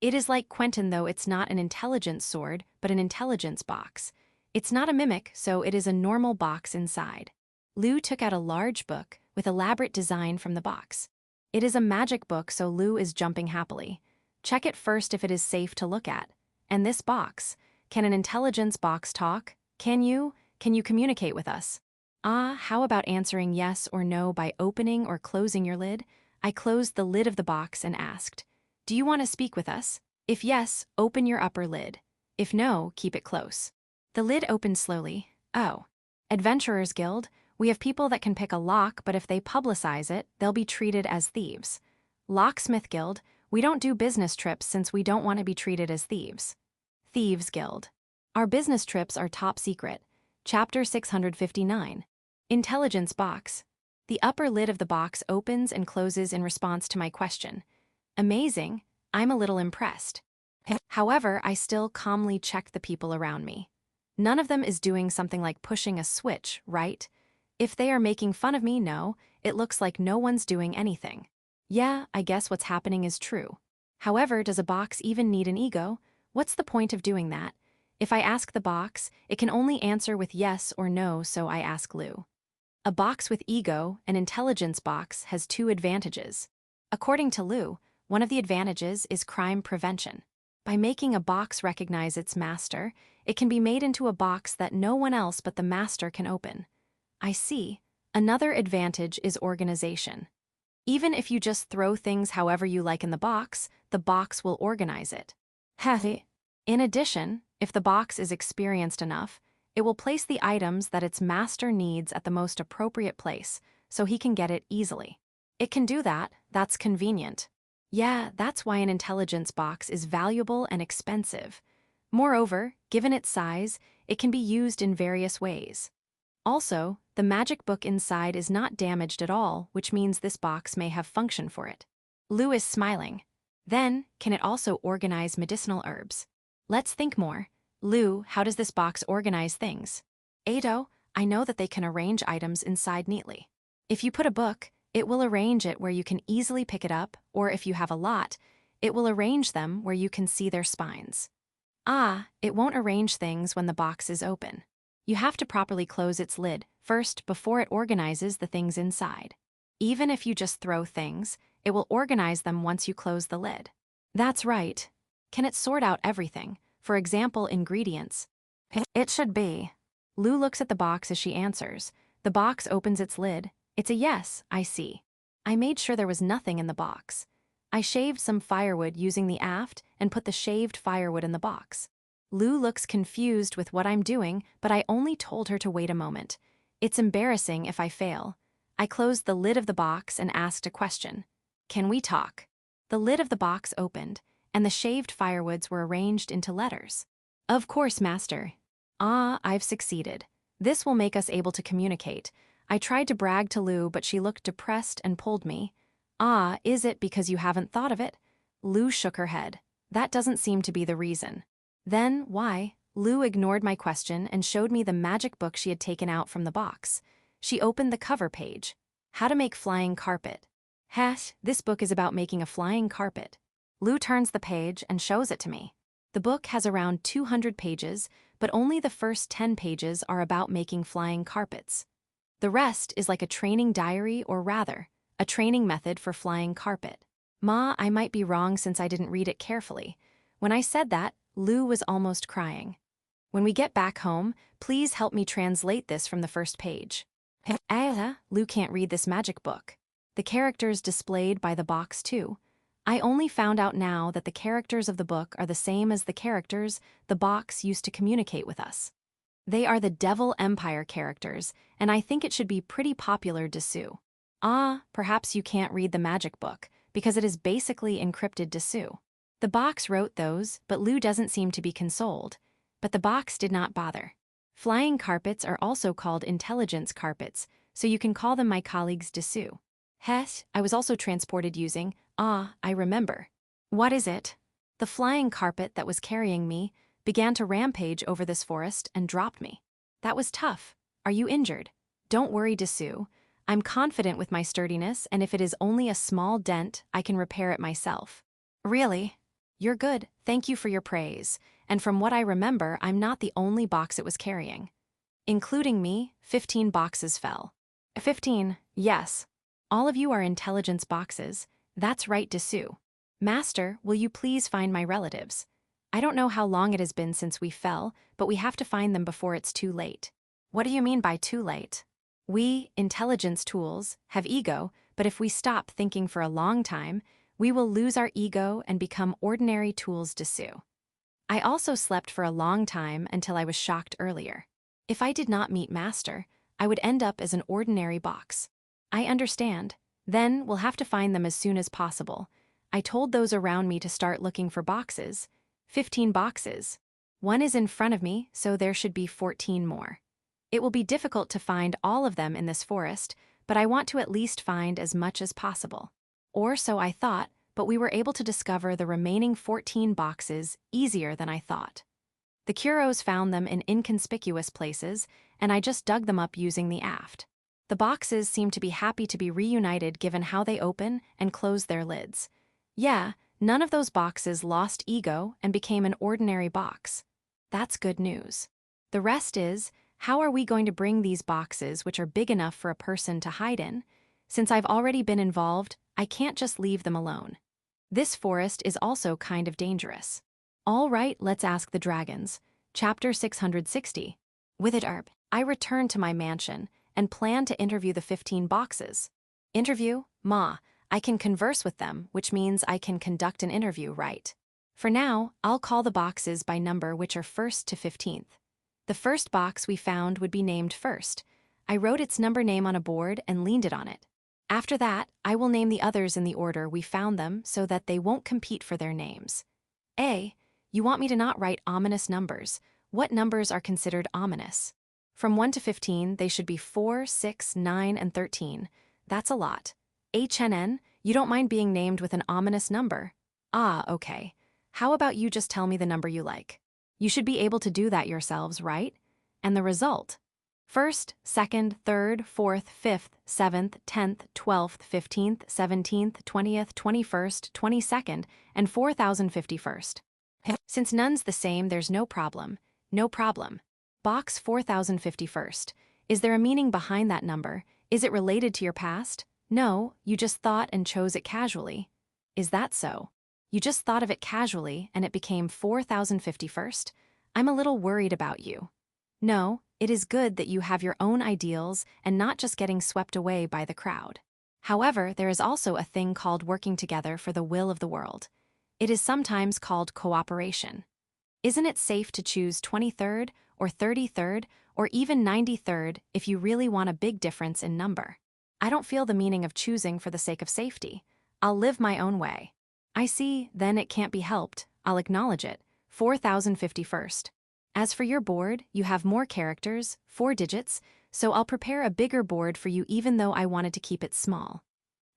It is like Quentin, though it's not an intelligence sword, but an intelligence box. It's not a mimic, so it is a normal box inside. Lu took out a large book with elaborate design from the box. It is a magic book, so Lu is jumping happily. Check it first if it is safe to look at. And this box, can an intelligence box talk? Can you communicate with us? How about answering yes or no by opening or closing your lid? I closed the lid of the box and asked, do you want to speak with us? If yes, open your upper lid. If no, keep it close. The lid opened slowly. Oh. Adventurers Guild, we have people that can pick a lock, but if they publicize it, they'll be treated as thieves. Locksmith Guild, we don't do business trips since we don't want to be treated as thieves. Thieves Guild, our business trips are top secret. Chapter 659. Intelligence Box. The upper lid of the box opens and closes in response to my question. Amazing, I'm a little impressed. However, I still calmly check the people around me. None of them is doing something like pushing a switch, right? If they are making fun of me, no, it looks like no one's doing anything. Yeah, I guess what's happening is true. However, does a box even need an ego? What's the point of doing that? If I ask the box, it can only answer with yes or no, so I ask Lu. A box with ego, an intelligence box, has two advantages. According to Lu, one of the advantages is crime prevention. By making a box recognize its master, it can be made into a box that no one else but the master can open. I see. Another advantage is organization. Even if you just throw things however you like in the box will organize it. In addition, if the box is experienced enough, it will place the items that its master needs at the most appropriate place, so he can get it easily. It can do that, that's convenient. Yeah, that's why an intelligence box is valuable and expensive. Moreover, given its size, it can be used in various ways. Also, the magic book inside is not damaged at all, which means this box may have function for it. Lu is smiling. Then, can it also organize medicinal herbs? Let's think more. Lu, how does this box organize things? Ado, I know that they can arrange items inside neatly. If you put a book, it will arrange it where you can easily pick it up, or if you have a lot, it will arrange them where you can see their spines. It won't arrange things when the box is open. You have to properly close its lid first before it organizes the things inside. Even if you just throw things, it will organize them once you close the lid. That's right. Can it sort out everything? For example, ingredients? It should be. Lu looks at the box as she answers. The box opens its lid. It's a yes, I see. I made sure there was nothing in the box. I shaved some firewood using the aft and put the shaved firewood in the box. Lu looks confused with what I'm doing, but I only told her to wait a moment. It's embarrassing if I fail. I closed the lid of the box and asked a question. Can we talk? The lid of the box opened, and the shaved firewoods were arranged into letters. Of course, master. I've succeeded. This will make us able to communicate. I tried to brag to Lu, but she looked depressed and pulled me. Is it because you haven't thought of it? Lu shook her head. That doesn't seem to be the reason. Then, why? Lu ignored my question and showed me the magic book she had taken out from the box. She opened the cover page. How to make flying carpet. This book is about making a flying carpet. Lu turns the page and shows it to me. The book has around 200 pages, but only the first 10 pages are about making flying carpets. The rest is like a training diary, or rather, a training method for flying carpet. I might be wrong since I didn't read it carefully. When I said that, Lu was almost crying. When we get back home, please help me translate this from the first page. Lu can't read this magic book. The characters displayed by the box too. I only found out now that the characters of the book are the same as the characters the box used to communicate with us. They are the Devil Empire characters, and I think it should be pretty popular Dessous. Perhaps you can't read the magic book, because it is basically encrypted Dessous. The box wrote those, but Lu doesn't seem to be consoled. But the box did not bother. Flying carpets are also called intelligence carpets, so you can call them my colleagues Dessous. I was also transported using, I remember. What is it? The flying carpet that was carrying me began to rampage over this forest and dropped me. That was tough. Are you injured? Don't worry, Dessous. I'm confident with my sturdiness, and if it is only a small dent, I can repair it myself. Really? You're good, thank you for your praise, and from what I remember, I'm not the only box it was carrying. Including me, 15 boxes fell. 15, yes. All of you are intelligence boxes. That's right, Dessous. Master, will you please find my relatives? I don't know how long it has been since we fell, but we have to find them before it's too late. What do you mean by too late? We, intelligence tools, have ego, but if we stop thinking for a long time, we will lose our ego and become ordinary tools Dessous. I also slept for a long time until I was shocked earlier. If I did not meet Master, I would end up as an ordinary box. I understand. Then we'll have to find them as soon as possible. I told those around me to start looking for boxes. 15 boxes. One is in front of me, so there should be 14 more. It will be difficult to find all of them in this forest, but I want to at least find as much as possible. Or so I thought, but we were able to discover the remaining 14 boxes easier than I thought. The Kuros found them in inconspicuous places, and I just dug them up using the aft. The boxes seem to be happy to be reunited given how they open and close their lids. Yeah, none of those boxes lost ego and became an ordinary box. That's good news. The rest is, how are we going to bring these boxes, which are big enough for a person to hide in? Since I've already been involved, I can't just leave them alone. This forest is also kind of dangerous. All right, let's ask the dragons. Chapter 660. With it, I return to my mansion and plan to interview the 15 boxes. Interview? Ma, I can converse with them, which means I can conduct an interview, right? For now, I'll call the boxes by number which are first to 15th. The first box we found would be named first. I wrote its number name on a board and leaned it on it. After that, I will name the others in the order we found them so that they won't compete for their names. A. You want me to not write ominous numbers. What numbers are considered ominous? From 1 to 15, they should be 4, 6, 9, and 13. That's a lot. HNN, you don't mind being named with an ominous number? Ah, okay. How about you just tell me the number you like? You should be able to do that yourselves, right? And the result? First, second, third, fourth, fifth, 7th, 10th, 12th, 15th, 17th, 20th, 21st, 22nd, and 4051st. Since none's the same, there's no problem. No problem. Box 4051st. Is there a meaning behind that number? Is it related to your past? No, you just thought and chose it casually. Is that so? You just thought of it casually and it became 4051st? I'm a little worried about you. No, it is good that you have your own ideals and not just getting swept away by the crowd. However, there is also a thing called working together for the will of the world. It is sometimes called cooperation. Isn't it safe to choose 23rd or 33rd or even 93rd if you really want a big difference in number? I don't feel the meaning of choosing for the sake of safety. I'll live my own way. I see, then it can't be helped. I'll acknowledge it. 4051st. As for your board, you have more characters, 4 digits, so I'll prepare a bigger board for you even though I wanted to keep it small.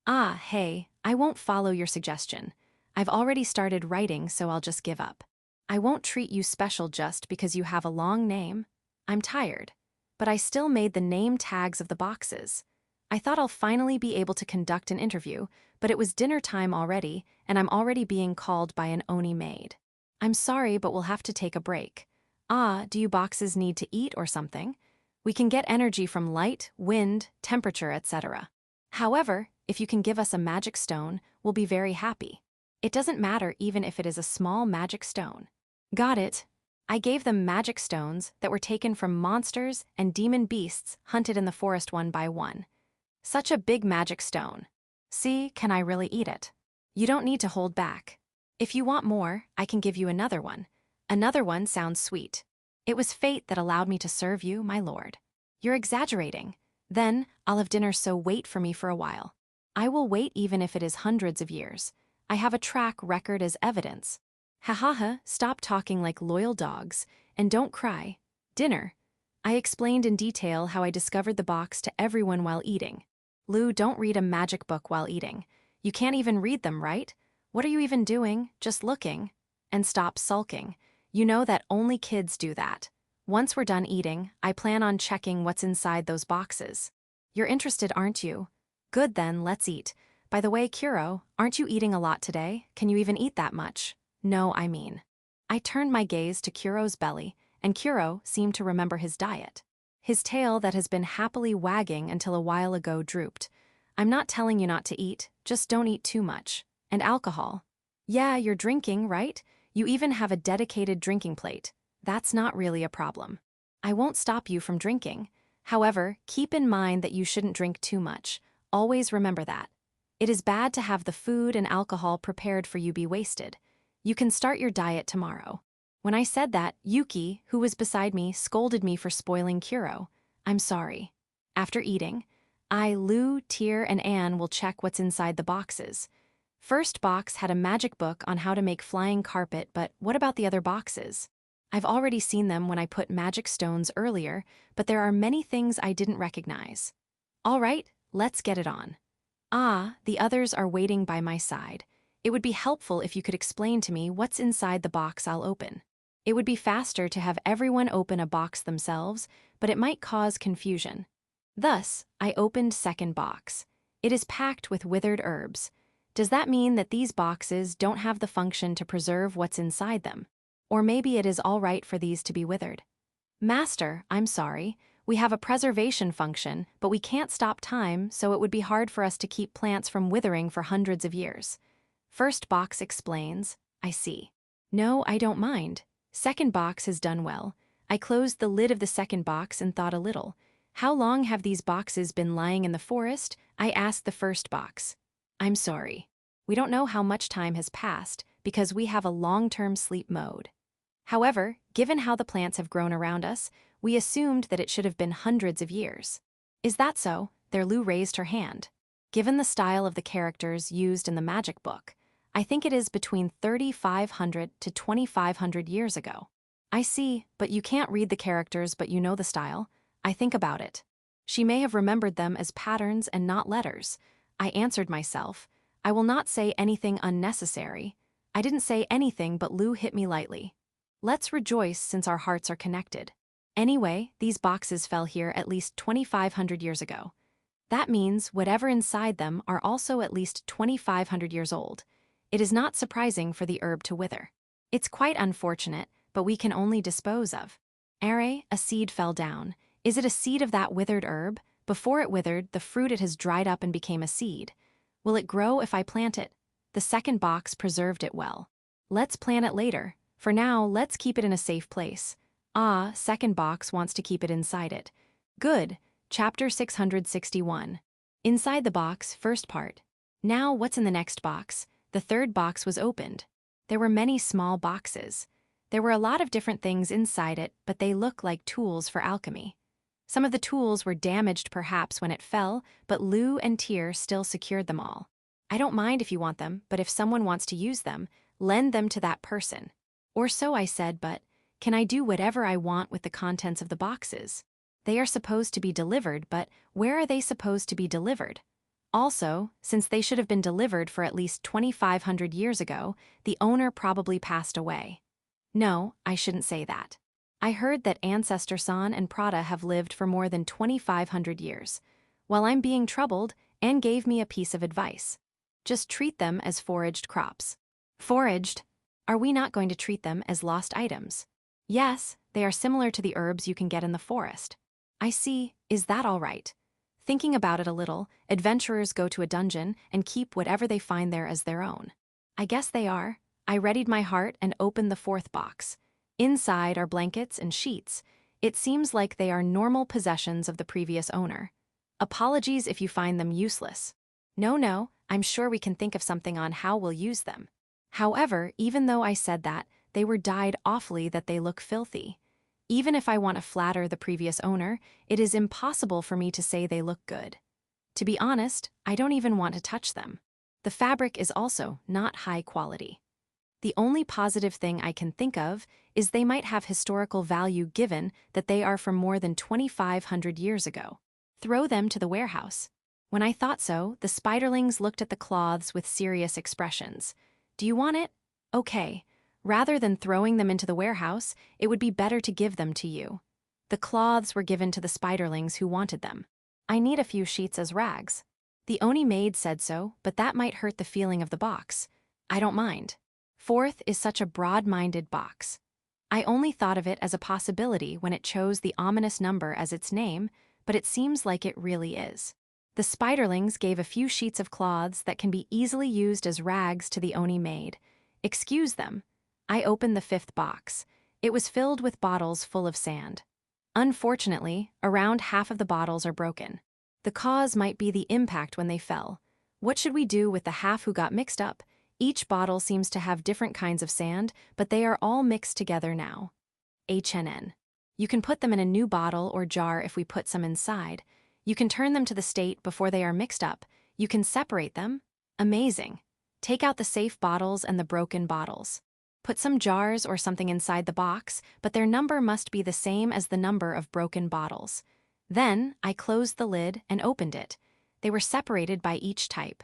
Ah, hey, I won't follow your suggestion. I've already started writing, so I'll just give up. I won't treat you special just because you have a long name. I'm tired. But I still made the name tags of the boxes. I thought I'll finally be able to conduct an interview, but it was dinner time already, and I'm already being called by an Oni maid. I'm sorry, but we'll have to take a break. Ah, do you boxes need to eat or something? We can get energy from light, wind, temperature, etc. However, if you can give us a magic stone, we'll be very happy. It doesn't matter even if it is a small magic stone. Got it. I gave them magic stones that were taken from monsters and demon beasts hunted in the forest one by one. Such a big magic stone. See, can I really eat it? You don't need to hold back. If you want more, I can give you another one. Another one sounds sweet. It was fate that allowed me to serve you, my lord. You're exaggerating. Then, I'll have dinner, so wait for me for a while. I will wait even if it is hundreds of years. I have a track record as evidence. Ha ha ha, stop talking like loyal dogs, and don't cry. Dinner. I explained in detail how I discovered the box to everyone while eating. Lou, don't read a magic book while eating. You can't even read them, right? What are you even doing? Just looking. And stop sulking. You know that only kids do that. Once we're done eating, I plan on checking what's inside those boxes. You're interested, aren't you? Good then, let's eat. By the way, Kuro, aren't you eating a lot today? Can you even eat that much? No, I mean. I turned my gaze to Kuro's belly, and Kuro seemed to remember his diet. His tail that has been happily wagging until a while ago drooped. I'm not telling you not to eat, just don't eat too much. And alcohol. Yeah, you're drinking, right? You even have a dedicated drinking plate. That's not really a problem. I won't stop you from drinking. However, keep in mind that you shouldn't drink too much. Always remember that. It is bad to have the food and alcohol prepared for you be wasted. You can start your diet tomorrow. When I said that, Yuki, who was beside me, scolded me for spoiling Kuro. I'm sorry. After eating, Lou, Tyr, and Anne will check what's inside the boxes. First box had a magic book on how to make flying carpet, but what about the other boxes? I've already seen them when I put magic stones earlier, but there are many things I didn't recognize. All right, let's get it on. The others are waiting by my side. It would be helpful if you could explain to me what's inside the box I'll open. It would be faster to have everyone open a box themselves, but it might cause confusion. Thus, I opened second box. It is packed with withered herbs. Does that mean that these boxes don't have the function to preserve what's inside them? Or maybe it is all right for these to be withered. Master, I'm sorry. We have a preservation function, but we can't stop time, so it would be hard for us to keep plants from withering for hundreds of years. First box explains. I see. No, I don't mind. Second box has done well. I closed the lid of the second box and thought a little. How long have these boxes been lying in the forest? I asked the first box. I'm sorry. We don't know how much time has passed because we have a long-term sleep mode. However, given how the plants have grown around us, we assumed that it should have been hundreds of years. Is that so? There Lou raised her hand. Given the style of the characters used in the magic book, I think it is between 3,500 to 2,500 years ago. I see, but you can't read the characters but you know the style. I think about it. She may have remembered them as patterns and not letters. I answered myself. I will not say anything unnecessary. I didn't say anything but Lou hit me lightly. Let's rejoice since our hearts are connected. Anyway, these boxes fell here at least 2,500 years ago. That means whatever inside them are also at least 2,500 years old. It is not surprising for the herb to wither. It's quite unfortunate, but we can only dispose of. A seed fell down. Is it a seed of that withered herb? Before it withered, the fruit it has dried up and became a seed. Will it grow if I plant it? The second box preserved it well. Let's plant it later. For now, let's keep it in a safe place. Second box wants to keep it inside it. Good. Chapter 661. Inside the box, first part. Now what's in the next box? The third box was opened. There were many small boxes. There were a lot of different things inside it, but they look like tools for alchemy. Some of the tools were damaged perhaps when it fell, but Lou and Tyr still secured them all. I don't mind if you want them, but if someone wants to use them, lend them to that person. Or so I said, but can I do whatever I want with the contents of the boxes? They are supposed to be delivered, but where are they supposed to be delivered? Also, since they should have been delivered for at least 2,500 years ago, the owner probably passed away. No, I shouldn't say that. I heard that Ancestor San and Prada have lived for more than 2,500 years. While I'm being troubled, Anne gave me a piece of advice. Just treat them as foraged crops. Foraged? Are we not going to treat them as lost items? Yes, they are similar to the herbs you can get in the forest. I see, is that all right? Thinking about it a little, adventurers go to a dungeon and keep whatever they find there as their own. I guess they are. I readied my heart and opened the fourth box. Inside are blankets and sheets. It seems like they are normal possessions of the previous owner. Apologies if you find them useless. No, I'm sure we can think of something on how we'll use them. However, even though I said that, they were dyed awfully that they look filthy. Even if I want to flatter the previous owner, it is impossible for me to say they look good. To be honest, I don't even want to touch them. The fabric is also not high quality. The only positive thing I can think of is they might have historical value given that they are from more than 2,500 years ago. Throw them to the warehouse. When I thought so, the spiderlings looked at the cloths with serious expressions. Do you want it? Okay. Rather than throwing them into the warehouse, it would be better to give them to you. The cloths were given to the spiderlings who wanted them. I need a few sheets as rags. The Oni maid said so, but that might hurt the feeling of the box. I don't mind. Fourth is such a broad-minded box. I only thought of it as a possibility when it chose the ominous number as its name, but it seems like it really is. The spiderlings gave a few sheets of cloths that can be easily used as rags to the Oni maid. Excuse them. I opened the fifth box. It was filled with bottles full of sand. Unfortunately, around half of the bottles are broken. The cause might be the impact when they fell. What should we do with the half who got mixed up? Each bottle seems to have different kinds of sand, but they are all mixed together now. HNN. You can put them in a new bottle or jar if we put some inside. You can turn them to the state before they are mixed up. You can separate them. Amazing. Take out the safe bottles and the broken bottles. Put some jars or something inside the box, but their number must be the same as the number of broken bottles. Then, I closed the lid and opened it. They were separated by each type.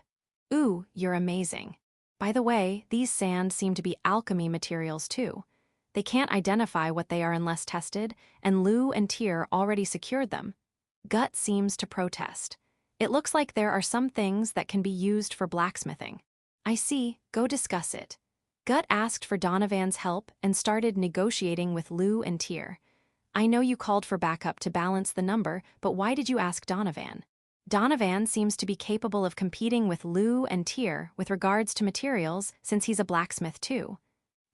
Ooh, you're amazing. By the way, these sands seem to be alchemy materials too. They can't identify what they are unless tested, and Lou and Tyr already secured them. Gut seems to protest. It looks like there are some things that can be used for blacksmithing. I see, go discuss it. Gut asked for Donovan's help and started negotiating with Lou and Tyr. I know you called for backup to balance the number, but why did you ask Donovan? Donovan seems to be capable of competing with Lou and Tyr with regards to materials since he's a blacksmith too.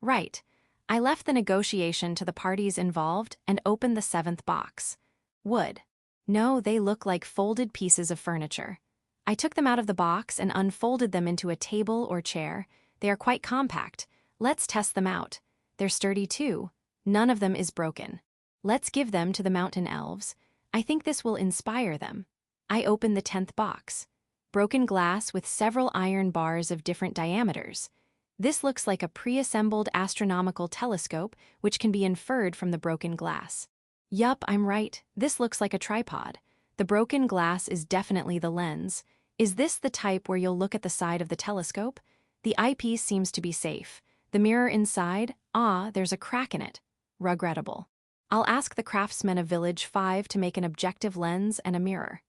Right. I left the negotiation to the parties involved and opened the seventh box. Wood. No, they look like folded pieces of furniture. I took them out of the box and unfolded them into a table or chair. They are quite compact. Let's test them out. They're sturdy too. None of them is broken. Let's give them to the mountain elves. I think this will inspire them. I opened the 10th box. Broken glass with several iron bars of different diameters. This looks like a pre-assembled astronomical telescope which can be inferred from the broken glass. Yup, I'm right. This looks like a tripod. The broken glass is definitely the lens. Is this the type where you'll look at the side of the telescope? The eyepiece seems to be safe. The mirror inside, there's a crack in it. Regrettable. I'll ask the craftsmen of Village 5 to make an objective lens and a mirror.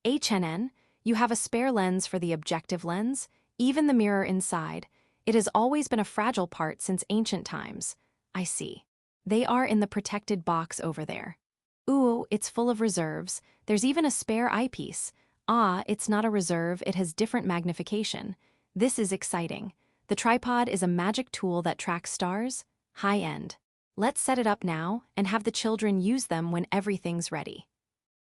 HNN, you have a spare lens for the objective lens, even the mirror inside. It has always been a fragile part since ancient times. I see. They are in the protected box over there. Ooh, it's full of reserves. There's even a spare eyepiece. It's not a reserve, it has different magnification. This is exciting. The tripod is a magic tool that tracks stars, high-end. Let's set it up now and have the children use them when everything's ready.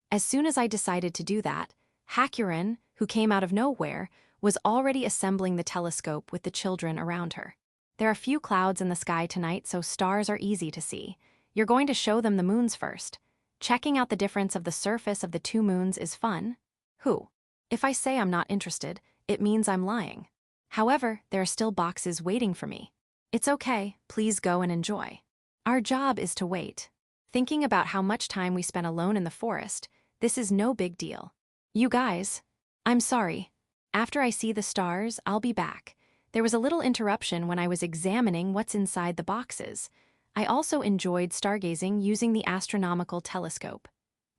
As soon as I decided to do that, Hakurin, who came out of nowhere, was already assembling the telescope with the children around her. There are few clouds in the sky tonight, so stars are easy to see. You're going to show them the moons first. Checking out the difference of the surface of the two moons is fun. Who? If I say I'm not interested, it means I'm lying. However, there are still boxes waiting for me. It's okay, please go and enjoy. Our job is to wait. Thinking about how much time we spent alone in the forest, this is no big deal. You guys, I'm sorry. After I see the stars, I'll be back. There was a little interruption when I was examining what's inside the boxes. I also enjoyed stargazing using the astronomical telescope.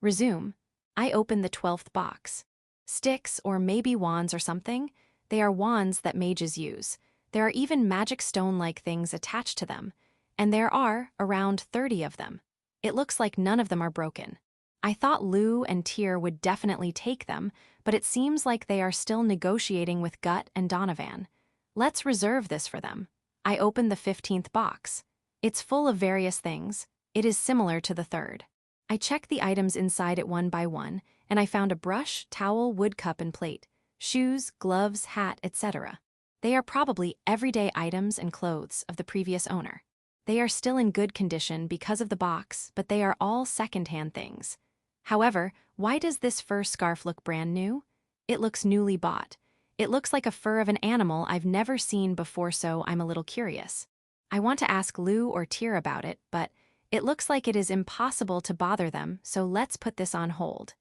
Resume. I opened the 12th box. Sticks, or maybe wands or something? They are wands that mages use. There are even magic stone-like things attached to them. And there are around 30 of them. It looks like none of them are broken. I thought Lou and Tyr would definitely take them, but it seems like they are still negotiating with Gut and Donovan. Let's reserve this for them. I opened the 15th box. It's full of various things. It is similar to the third. I checked the items inside it one by one, and I found a brush, towel, wood cup, and plate, shoes, gloves, hat, etc. They are probably everyday items and clothes of the previous owner. They are still in good condition because of the box, but they are all second-hand things. However, why does this fur scarf look brand new? It looks newly bought. It looks like a fur of an animal I've never seen before, so I'm a little curious. I want to ask Lou or Tyr about it, but it looks like it is impossible to bother them, so let's put this on hold.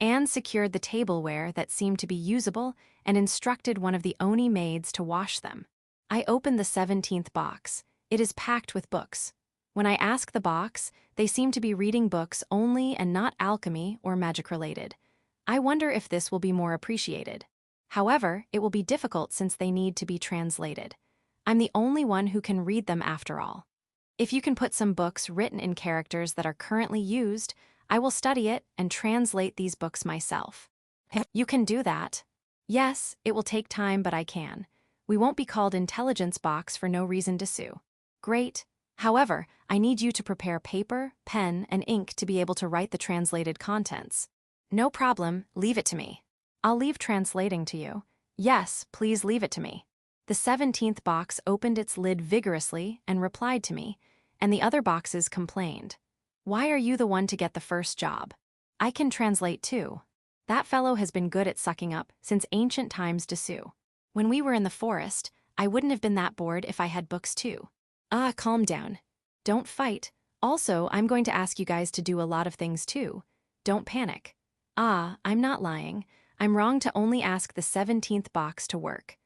Anne secured the tableware that seemed to be usable and instructed one of the Oni maids to wash them. I opened the 17th box. It is packed with books. When I ask the box, they seem to be reading books only and not alchemy or magic related. I wonder if this will be more appreciated. However, it will be difficult since they need to be translated. I'm the only one who can read them after all. If you can put some books written in characters that are currently used, I will study it and translate these books myself. You can do that. Yes, it will take time, but I can. We won't be called intelligence box for no reason to sue. Great. However, I need you to prepare paper, pen, and ink to be able to write the translated contents. No problem, leave it to me. I'll leave translating to you. Yes, please leave it to me. The 17th box opened its lid vigorously and replied to me, and the other boxes complained. Why are you the one to get the first job? I can translate too. That fellow has been good at sucking up since ancient times to sue. When we were in the forest, I wouldn't have been that bored if I had books too. Calm down. Don't fight. Also, I'm going to ask you guys to do a lot of things too. Don't panic. I'm not lying. I'm wrong to only ask the 17th box to work.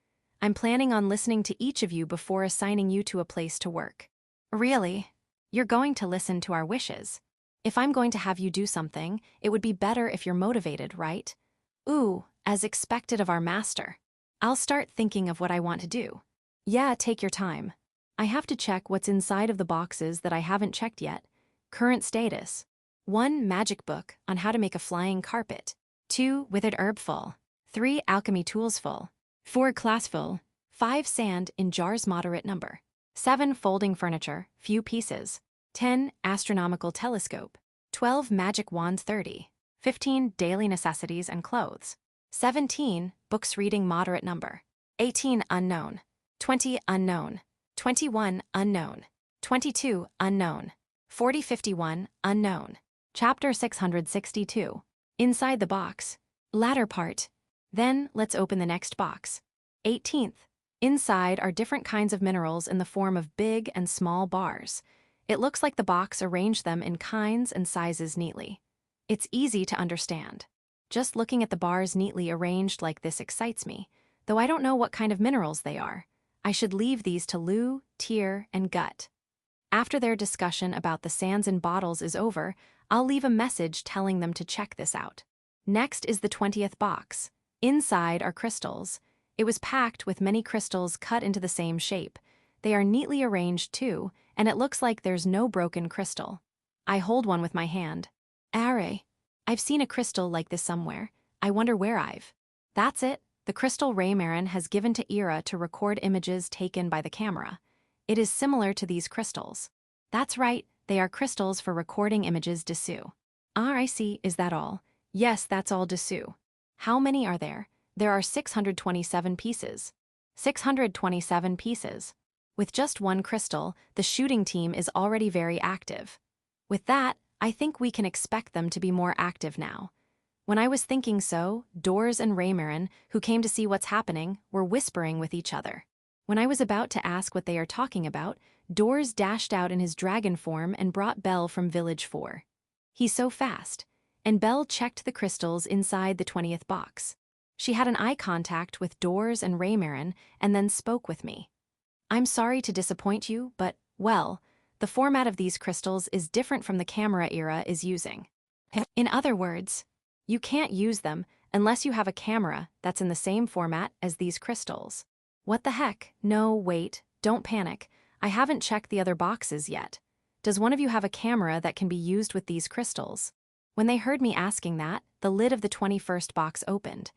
I'm planning on listening to each of you before assigning you to a place to work. Really? You're going to listen to our wishes. If I'm going to have you do something, it would be better if you're motivated, right? As expected of our master. I'll start thinking of what I want to do. Yeah, take your time. I have to check what's inside of the boxes that I haven't checked yet. Current status. 1 magic book on how to make a flying carpet. 2 withered herb full. 3 alchemy tools full. 4 class full. 5 sand in jars moderate number. 7 folding furniture, few pieces. 10 astronomical telescope. 12 magic wand 30. 15 daily necessities and clothes. 17 books reading moderate number. 18 unknown. 20 unknown. 21 unknown. 22 unknown. 40-51 unknown. Chapter 662. Inside the box. Latter part. Then let's open the next box. 18th. Inside are different kinds of minerals in the form of big and small bars. It looks like the box arranged them in kinds and sizes neatly. It's easy to understand. Just looking at the bars neatly arranged like this excites me, though I don't know what kind of minerals they are. I should leave these to Lou, Tear, and Gut. After their discussion about the sands in bottles is over, I'll leave a message telling them to check this out. Next is the 20th box. Inside are crystals. It was packed with many crystals cut into the same shape. They are neatly arranged too, and it looks like there's no broken crystal. I hold one with my hand. I've seen a crystal like this somewhere. I wonder where That's it. The crystal Raymarin has given to Ira to record images taken by the camera. It is similar to these crystals. That's right, they are crystals for recording images dessous. I see, is that all? Yes, that's all dessous. How many are there? There are 627 pieces. 627 pieces. With just one crystal, the shooting team is already very active. With that, I think we can expect them to be more active now. When I was thinking so, Doors and Raymarin, who came to see what's happening, were whispering with each other. When I was about to ask what they are talking about, Doors dashed out in his dragon form and brought Belle from Village 4. He's so fast. And Belle checked the crystals inside the 20th box. She had an eye contact with Doors and Raymarin and then spoke with me. I'm sorry to disappoint you, but, well, the format of these crystals is different from the camera Ira is using. In other words, you can't use them unless you have a camera that's in the same format as these crystals. What the heck? No, wait, don't panic. I haven't checked the other boxes yet. Does one of you have a camera that can be used with these crystals? When they heard me asking that, the lid of the 21st box opened.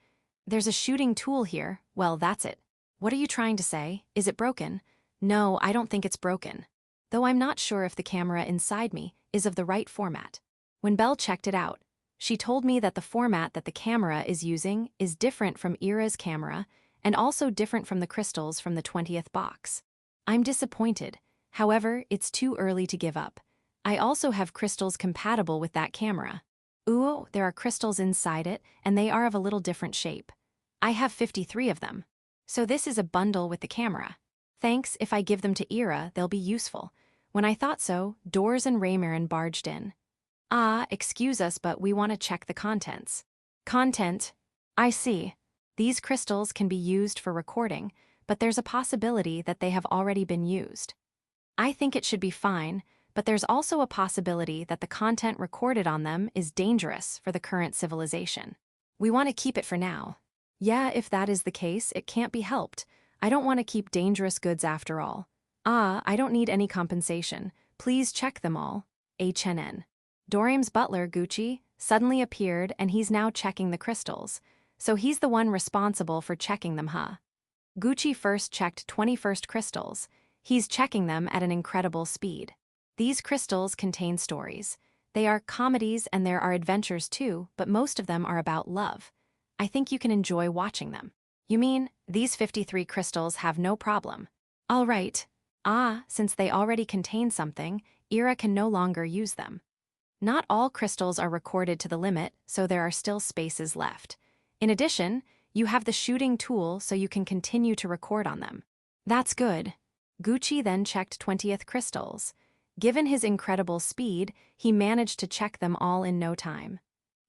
There's a shooting tool here. Well, that's it. What are you trying to say? Is it broken? No, I don't think it's broken. Though I'm not sure if the camera inside me is of the right format. When Belle checked it out, she told me that the format that the camera is using is different from Ira's camera and also different from the crystals from the 20th box. I'm disappointed. However, it's too early to give up. I also have crystals compatible with that camera. There are crystals inside it, and they are of a little different shape. I have 53 of them. So this is a bundle with the camera. Thanks, if I give them to Ira, they'll be useful. When I thought so, Doors and Raymarin barged in. Excuse us, but we want to check the contents. Content? I see. These crystals can be used for recording, but there's a possibility that they have already been used. I think it should be fine, but there's also a possibility that the content recorded on them is dangerous for the current civilization. We want to keep it for now. Yeah, if that is the case, it can't be helped. I don't want to keep dangerous goods after all. I don't need any compensation. Please check them all. HNN. Dorium's butler, Gucci, suddenly appeared and he's now checking the crystals. So he's the one responsible for checking them, huh? Gucci first checked 21st crystals. He's checking them at an incredible speed. These crystals contain stories. They are comedies and there are adventures too, but most of them are about love. I think you can enjoy watching them. You mean, these 53 crystals have no problem? All right. Since they already contain something, Ira can no longer use them. Not all crystals are recorded to the limit, so there are still spaces left. In addition, you have the shooting tool so you can continue to record on them. That's good. Gucci then checked 20th crystals. Given his incredible speed, he managed to check them all in no time.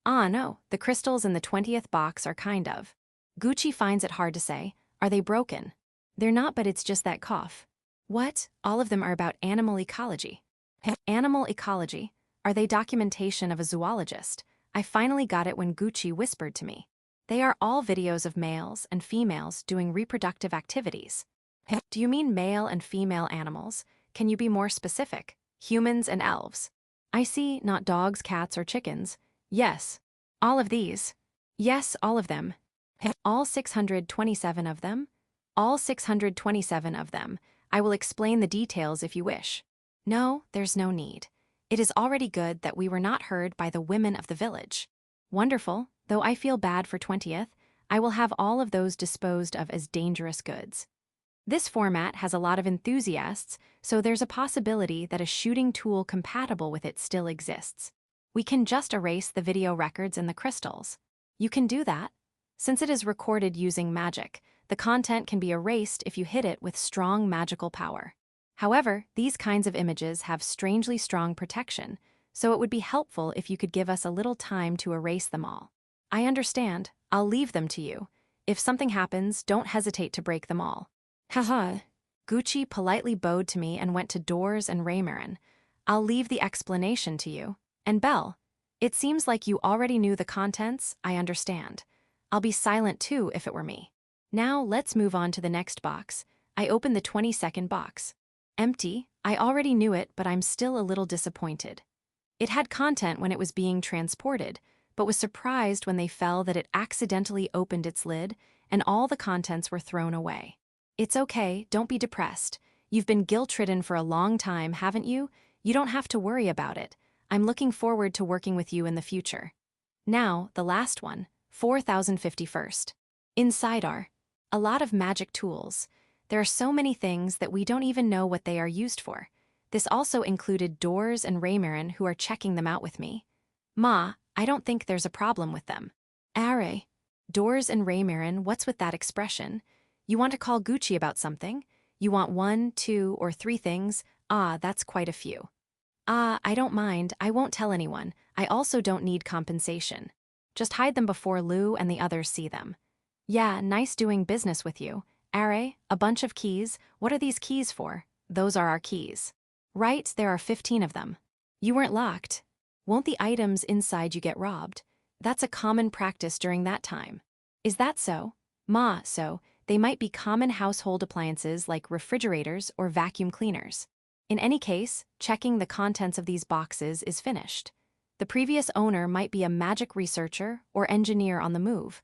No, the crystals in the 20th box are kind of. Gucci finds it hard to say. Are they broken? They're not, but it's just that cough. What? All of them are about animal ecology. Animal ecology? Are they documentation of a zoologist? I finally got it when Gucci whispered to me. They are all videos of males and females doing reproductive activities. Do you mean male and female animals? Can you be more specific? Humans and elves. I see, not dogs, cats, or chickens. Yes. All of these. Yes, all of them. All 627 of them? All 627 of them. I will explain the details if you wish. No, there's no need. It is already good that we were not heard by the women of the village. Wonderful, though I feel bad for 20th, I will have all of those disposed of as dangerous goods. This format has a lot of enthusiasts, so there's a possibility that a shooting tool compatible with it still exists. We can just erase the video records and the crystals. You can do that. Since it is recorded using magic, the content can be erased if you hit it with strong magical power. However, these kinds of images have strangely strong protection, so it would be helpful if you could give us a little time to erase them all. I understand. I'll leave them to you. If something happens, don't hesitate to break them all. Haha. Gucci politely bowed to me and went to Doors and Raymarin. I'll leave the explanation to you. And Belle, it seems like you already knew the contents, I understand. I'll be silent too if it were me. Now let's move on to the next box. I opened the 22nd box. Empty. I already knew it, but I'm still a little disappointed. It had content when it was being transported, but was surprised when they fell that it accidentally opened its lid and all the contents were thrown away. It's okay, don't be depressed. You've been guilt-ridden for a long time, haven't you? You don't have to worry about it. I'm looking forward to working with you in the future. Now, the last one, 4051st. Inside are a lot of magic tools. There are so many things that we don't even know what they are used for. This also included Doors and Raymarin who are checking them out with me. Ma, I don't think there's a problem with them. Are. Doors and Raymarin, what's with that expression? You want to call Gucci about something? You want 1, 2, or 3 things? That's quite a few. I don't mind, I won't tell anyone. I also don't need compensation. Just hide them before Lou and the others see them. Yeah, nice doing business with you. Are, a bunch of keys. What are these keys for? Those are our keys. Right, there are 15 of them. You weren't locked. Won't the items inside you get robbed? That's a common practice during that time. Is that so? Ma, so, they might be common household appliances like refrigerators or vacuum cleaners. In any case, checking the contents of these boxes is finished. The previous owner might be a magic researcher or engineer on the move.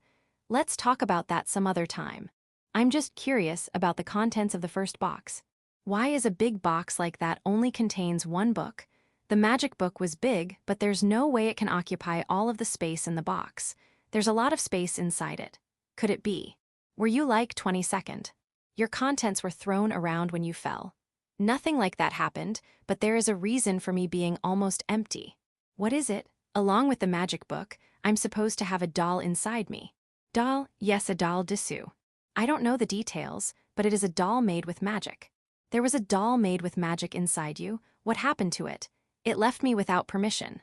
Let's talk about that some other time. I'm just curious about the contents of the first box. Why is a big box like that only contains one book? The magic book was big, but there's no way it can occupy all of the space in the box. There's a lot of space inside it. Could it be? Were you like 22nd? Your contents were thrown around when you fell. Nothing like that happened, but there is a reason for me being almost empty. What is it? Along with the magic book, I'm supposed to have a doll inside me. Doll? Yes, a doll dessous. I don't know the details, but it is a doll made with magic. There was a doll made with magic inside you. What happened to it? It left me without permission.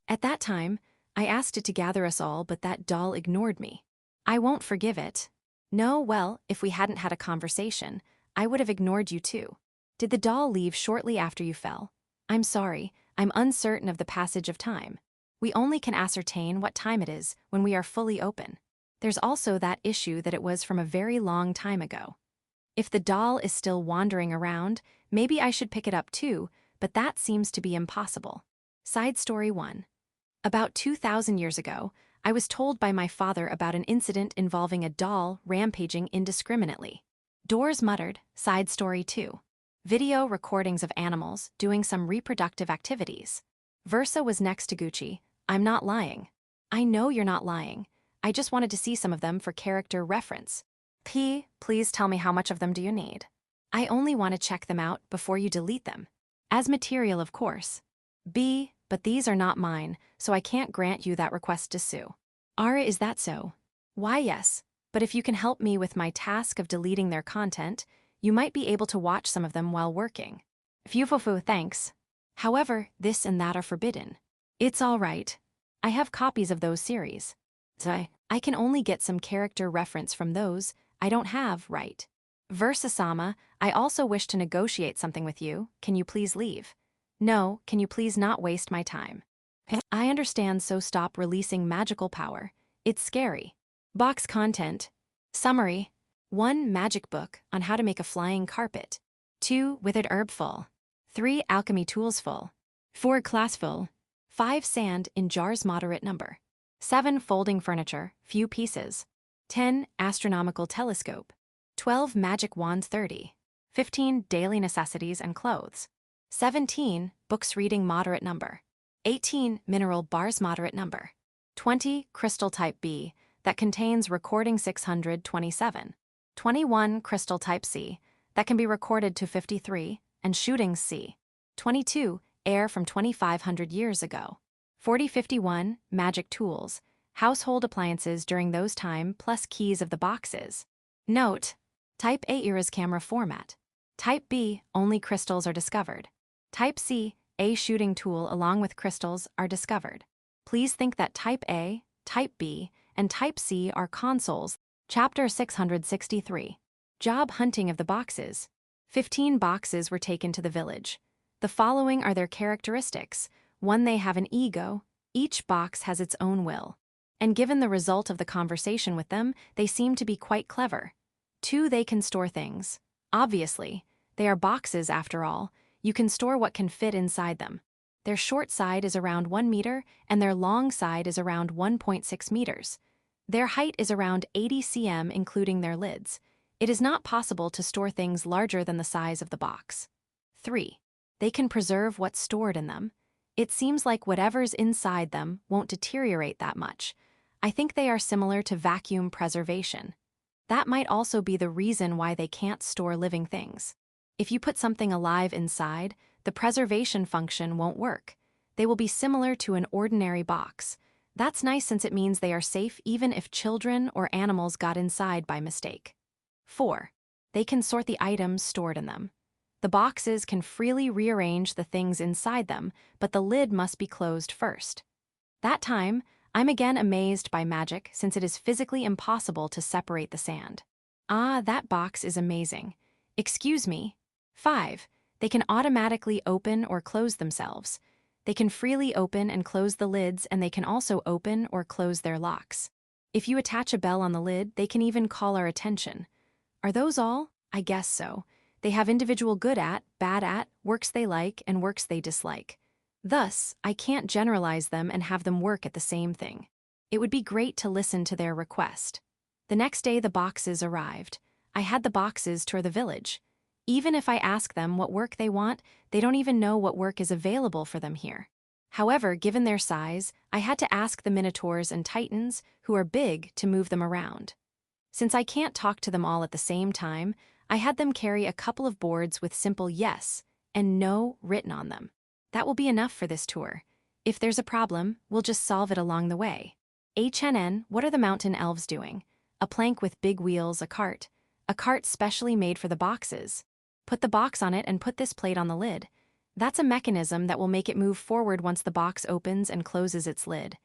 At that time, I asked it to gather us all, but that doll ignored me. I won't forgive it. No, well, if we hadn't had a conversation, I would have ignored you too. Did the doll leave shortly after you fell? I'm sorry, I'm uncertain of the passage of time. We only can ascertain what time it is when we are fully open. There's also that issue that it was from a very long time ago. If the doll is still wandering around, maybe I should pick it up too, but that seems to be impossible. Side story 1. About 2,000 years ago, I was told by my father about an incident involving a doll rampaging indiscriminately. Doors muttered, side story 2. Video recordings of animals doing some reproductive activities. Versa was next to Gucci. I'm not lying. I know you're not lying. I just wanted to see some of them for character reference. P, please tell me how much of them do you need? I only want to check them out before you delete them. As material, of course. B, but these are not mine, so I can't grant you that request to sue. R, is that so? Why, yes, but if you can help me with my task of deleting their content, you might be able to watch some of them while working. Phew, thanks. However, this and that are forbidden. It's all right. I have copies of those series. So I can only get some character reference from those. I don't have, right? Versa-sama, I also wish to negotiate something with you. Can you please leave? No, can you please not waste my time? I understand, so stop releasing magical power. It's scary. Box content. Summary. 1. Magic book on how to make a flying carpet. 2. Withered herb full. 3. Alchemy tools full. 4. Class full. 5. Sand in jars moderate number. 7. Folding furniture, few pieces. 10. Astronomical telescope. 12. Magic wands 30. 15. Daily necessities and clothes. 17. Books reading moderate number. 18. Mineral bars moderate number. 20. Crystal type B that contains recording 627. 21. Crystal type C that can be recorded to 53 and shooting C. 22. Air from 2,500 years ago. 51. Magic tools, household appliances during those time plus keys of the boxes. Note: Type A era's camera format. Type B, only crystals are discovered. Type C, a shooting tool along with crystals are discovered. Please think that Type A, Type B, and Type C are consoles. Chapter 663. Job hunting of the boxes. 15 boxes were taken to the village. The following are their characteristics. 1. They have an ego. Each box has its own will. And given the result of the conversation with them, they seem to be quite clever. 2. They can store things. Obviously, they are boxes after all. You can store what can fit inside them. Their short side is around 1 meter and their long side is around 1.6 meters. Their height is around 80 cm including their lids. It is not possible to store things larger than the size of the box. 3. They can preserve what's stored in them. It seems like whatever's inside them won't deteriorate that much. I think they are similar to vacuum preservation. That might also be the reason why they can't store living things. If you put something alive inside, the preservation function won't work. They will be similar to an ordinary box. That's nice since it means they are safe even if children or animals got inside by mistake. 4. They can sort the items stored in them. The boxes can freely rearrange the things inside them, but the lid must be closed first. That time, I'm again amazed by magic since it is physically impossible to separate the sand. Ah, that box is amazing. Excuse me. 5. They can automatically open or close themselves. They can freely open and close the lids, and they can also open or close their locks. If you attach a bell on the lid, they can even call our attention. Are those all? I guess so. They have individual good at, bad at, works they like, and works they dislike. Thus, I can't generalize them and have them work at the same thing. It would be great to listen to their request. The next day the boxes arrived. I had the boxes tour the village. Even if I ask them what work they want, they don't even know what work is available for them here. However, given their size, I had to ask the Minotaurs and Titans, who are big, to move them around. Since I can't talk to them all at the same time, I had them carry a couple of boards with simple yes and no written on them. That will be enough for this tour. If there's a problem, we'll just solve it along the way. HNN, what are the mountain elves doing? A plank with big wheels, a cart specially made for the boxes. Put the box on it and put this plate on the lid. That's a mechanism that will make it move forward once the box opens and closes its lid.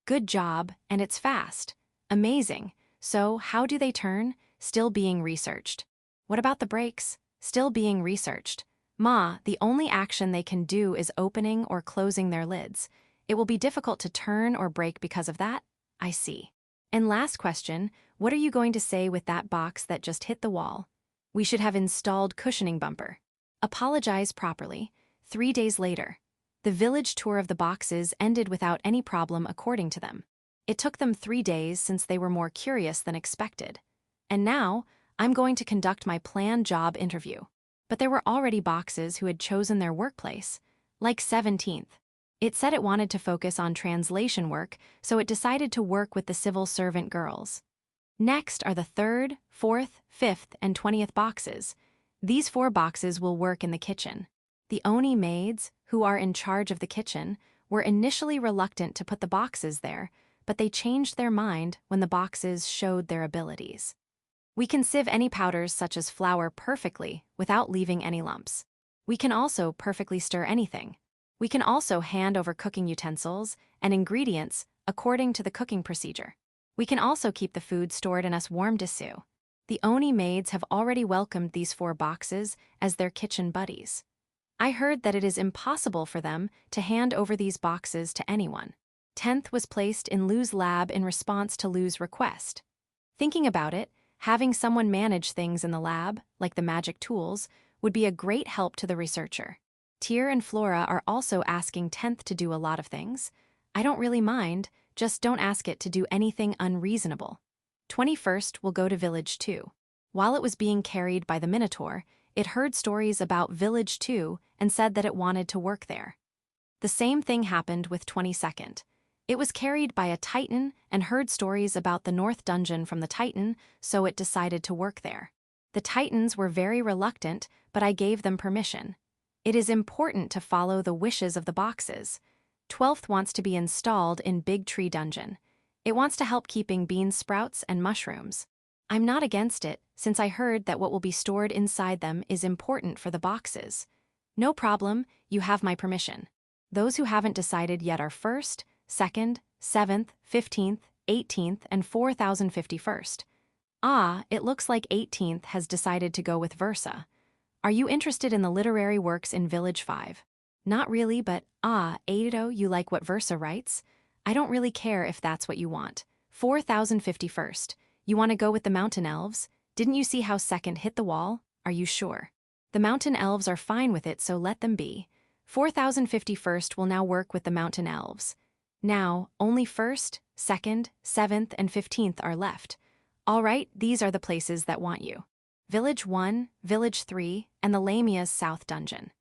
Good job, and it's fast. Amazing. So, how do they turn? Still being researched. What about the brakes? Still being researched. The only action they can do is opening or closing their lids. It will be difficult to turn or break because of that? I see. And last question, what are you going to say with that box that just hit the wall? We should have installed cushioning bumper. Apologize properly. 3 days later. The village tour of the boxes ended without any problem according to them. It took them 3 days since they were more curious than expected. And now, I'm going to conduct my planned job interview. But there were already boxes who had chosen their workplace, like 17th. It said it wanted to focus on translation work, so it decided to work with the civil servant girls. Next are the 3rd, 4th, 5th, and 20th boxes. These 4 boxes will work in the kitchen. The Oni maids, who are in charge of the kitchen, were initially reluctant to put the boxes there, but they changed their mind when the boxes showed their abilities. We can sieve any powders such as flour perfectly without leaving any lumps. We can also perfectly stir anything. We can also hand over cooking utensils and ingredients according to the cooking procedure. We can also keep the food stored in us warm dessous. The Oni maids have already welcomed these 4 boxes as their kitchen buddies. I heard that it is impossible for them to hand over these boxes to anyone. 10th was placed in Lou's lab in response to Lou's request. Thinking about it, having someone manage things in the lab, like the magic tools, would be a great help to the researcher. Tyr and Flora are also asking 10th to do a lot of things. I don't really mind, just don't ask it to do anything unreasonable. 21st will go to Village 2. While it was being carried by the Minotaur, it heard stories about Village 2 and said that it wanted to work there. The same thing happened with 22nd. It was carried by a Titan and heard stories about the North Dungeon from the Titan, so it decided to work there. The Titans were very reluctant, but I gave them permission. It is important to follow the wishes of the boxes. 12th wants to be installed in Big Tree Dungeon. It wants to help keeping bean sprouts and mushrooms. I'm not against it, since I heard that what will be stored inside them is important for the boxes. No problem, you have my permission. Those who haven't decided yet are 1st, 2nd, 7th, 15th, 18th, and 4051st. Ah, it looks like 18th has decided to go with Versa. Are you interested in the literary works in Village 5? Not really, but Ado, you like what Versa writes? I don't really care if that's what you want. 4051st. You want to go with the mountain elves? Didn't you see how 2nd hit the wall? Are you sure? The mountain elves are fine with it, so let them be. 4051st will now work with the mountain elves. Now, only 1st, 2nd, 7th, and 15th are left. All right, these are the places that want you. Village 1, Village 3, and the Lamia's South Dungeon.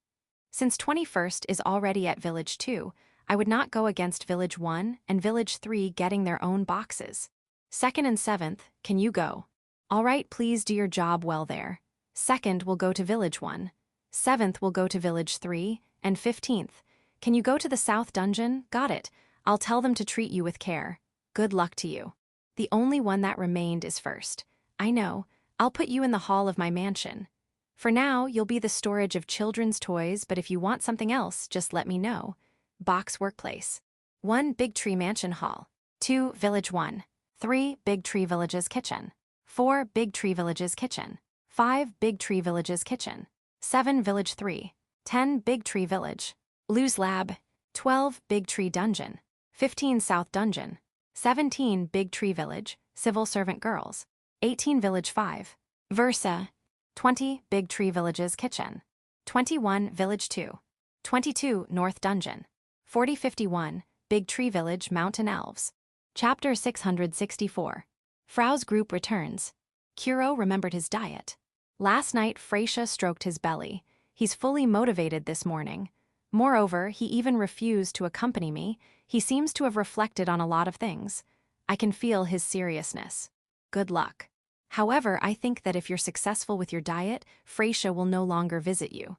Since 21st is already at Village 2, I would not go against Village 1 and Village 3 getting their own boxes. 2nd and 7th, can you go? All right, please do your job well there. 2nd will go to Village 1. 7th will go to Village 3, and 15th. Can you go to the South Dungeon? Got it. I'll tell them to treat you with care. Good luck to you. The only one that remained is 1st. I know. I'll put you in the hall of my mansion. For now, you'll be the storage of children's toys, but if you want something else, just let me know. Box Workplace. 1 Big Tree Mansion Hall. 2 Village 1. 3 Big Tree Villages Kitchen. 4 Big Tree Villages Kitchen. 5 Big Tree Villages Kitchen. 7 Village 3. 10 Big Tree Village. Lou's Lab. 12 Big Tree Dungeon. 15 South Dungeon. 17 Big Tree Village, Civil Servant Girls. 18 Village 5. Versa. 20 Big Tree Villages Kitchen. 21 Village 2. 22 North Dungeon. 4051 Big Tree Village Mountain Elves. Chapter 664. Frau's group returns. Kuro remembered his diet. Last night Freysha stroked his belly. He's fully motivated this morning. Moreover, he even refused to accompany me. He seems to have reflected on a lot of things. I can feel his seriousness. Good luck. However, I think that if you're successful with your diet, Freysha will no longer visit you.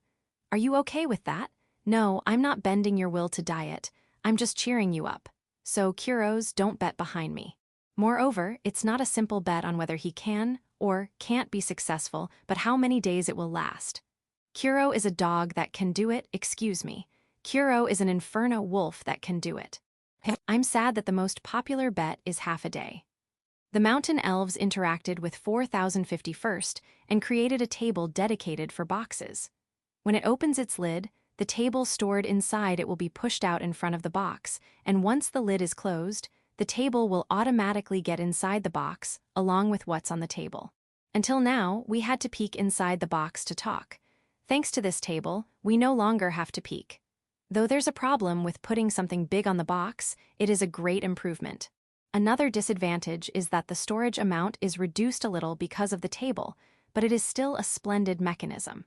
Are you okay with that? No, I'm not bending your will to diet. I'm just cheering you up. So, Kuros, don't bet behind me. Moreover, it's not a simple bet on whether he can or can't be successful, but how many days it will last. Kuro is a dog that can do it, excuse me. Kuro is an inferno wolf that can do it. I'm sad that the most popular bet is half a day. The mountain elves interacted with 4051st and created a table dedicated for boxes. When it opens its lid, the table stored inside it will be pushed out in front of the box, and once the lid is closed, the table will automatically get inside the box, along with what's on the table. Until now, we had to peek inside the box to talk. Thanks to this table, we no longer have to peek. Though there's a problem with putting something big on the box, it is a great improvement. Another disadvantage is that the storage amount is reduced a little because of the table, but it is still a splendid mechanism.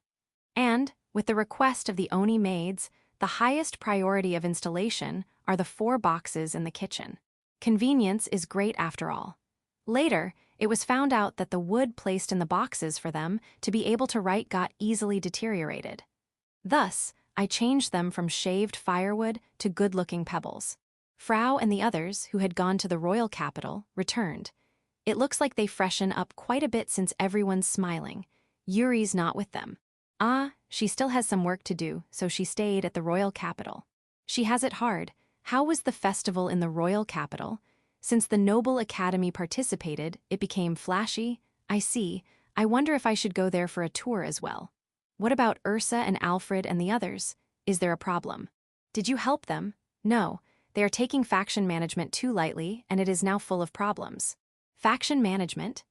And, with the request of the Oni maids, the highest priority of installation are the 4 boxes in the kitchen. Convenience is great after all. Later, it was found out that the wood placed in the boxes for them to be able to write got easily deteriorated. Thus, I changed them from shaved firewood to good-looking pebbles. Frau and the others, who had gone to the royal capital, returned. It looks like they freshen up quite a bit since everyone's smiling. Yuri's not with them. She still has some work to do, so she stayed at the royal capital. She has it hard. How was the festival in the royal capital? Since the Noble Academy participated, it became flashy. I see. I wonder if I should go there for a tour as well. What about Ursa and Alfred and the others? Is there a problem? Did you help them? No. They are taking faction management too lightly, and it is now full of problems. Faction management?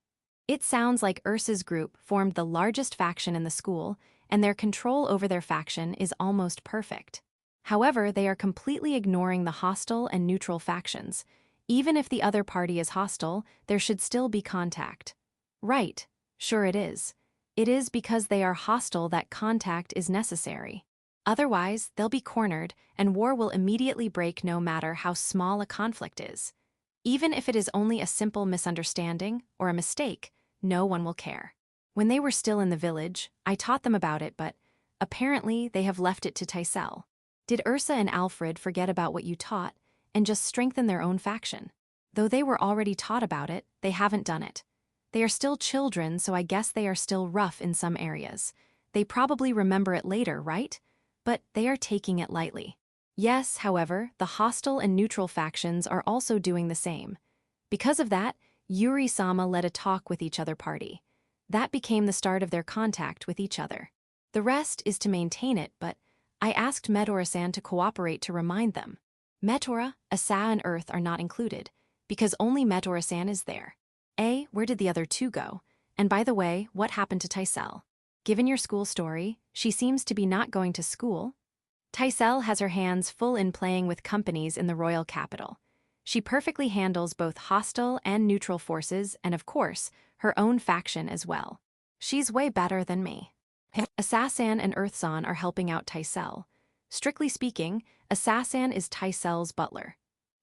It sounds like Ursa's group formed the largest faction in the school, and their control over their faction is almost perfect. However, they are completely ignoring the hostile and neutral factions. Even if the other party is hostile, there should still be contact. Right, sure it is. It is because they are hostile that contact is necessary. Otherwise, they'll be cornered, and war will immediately break no matter how small a conflict is. Even if it is only a simple misunderstanding or a mistake, no one will care. When they were still in the village, I taught them about it, but apparently they have left it to Tysel. Did Ursa and Alfred forget about what you taught and just strengthen their own faction? Though they were already taught about it, they haven't done it. They are still children, so I guess they are still rough in some areas. They probably remember it later, right? But they are taking it lightly. Yes, however, the hostile and neutral factions are also doing the same. Because of that, Yuri-sama led a talk with each other party. That became the start of their contact with each other. The rest is to maintain it, but I asked Metora-san to cooperate to remind them. Metora, Asa, and Earth are not included, because only Metora-san is there. Where did the other 2 go? And by the way, what happened to Tysel? Given your school story, she seems to be not going to school. Tysel has her hands full in playing with companies in the royal capital. She perfectly handles both hostile and neutral forces and, of course, her own faction as well. She's way better than me. Asa-san and Earth-san are helping out Tysel. Strictly speaking, Asa-san is Tysel's butler.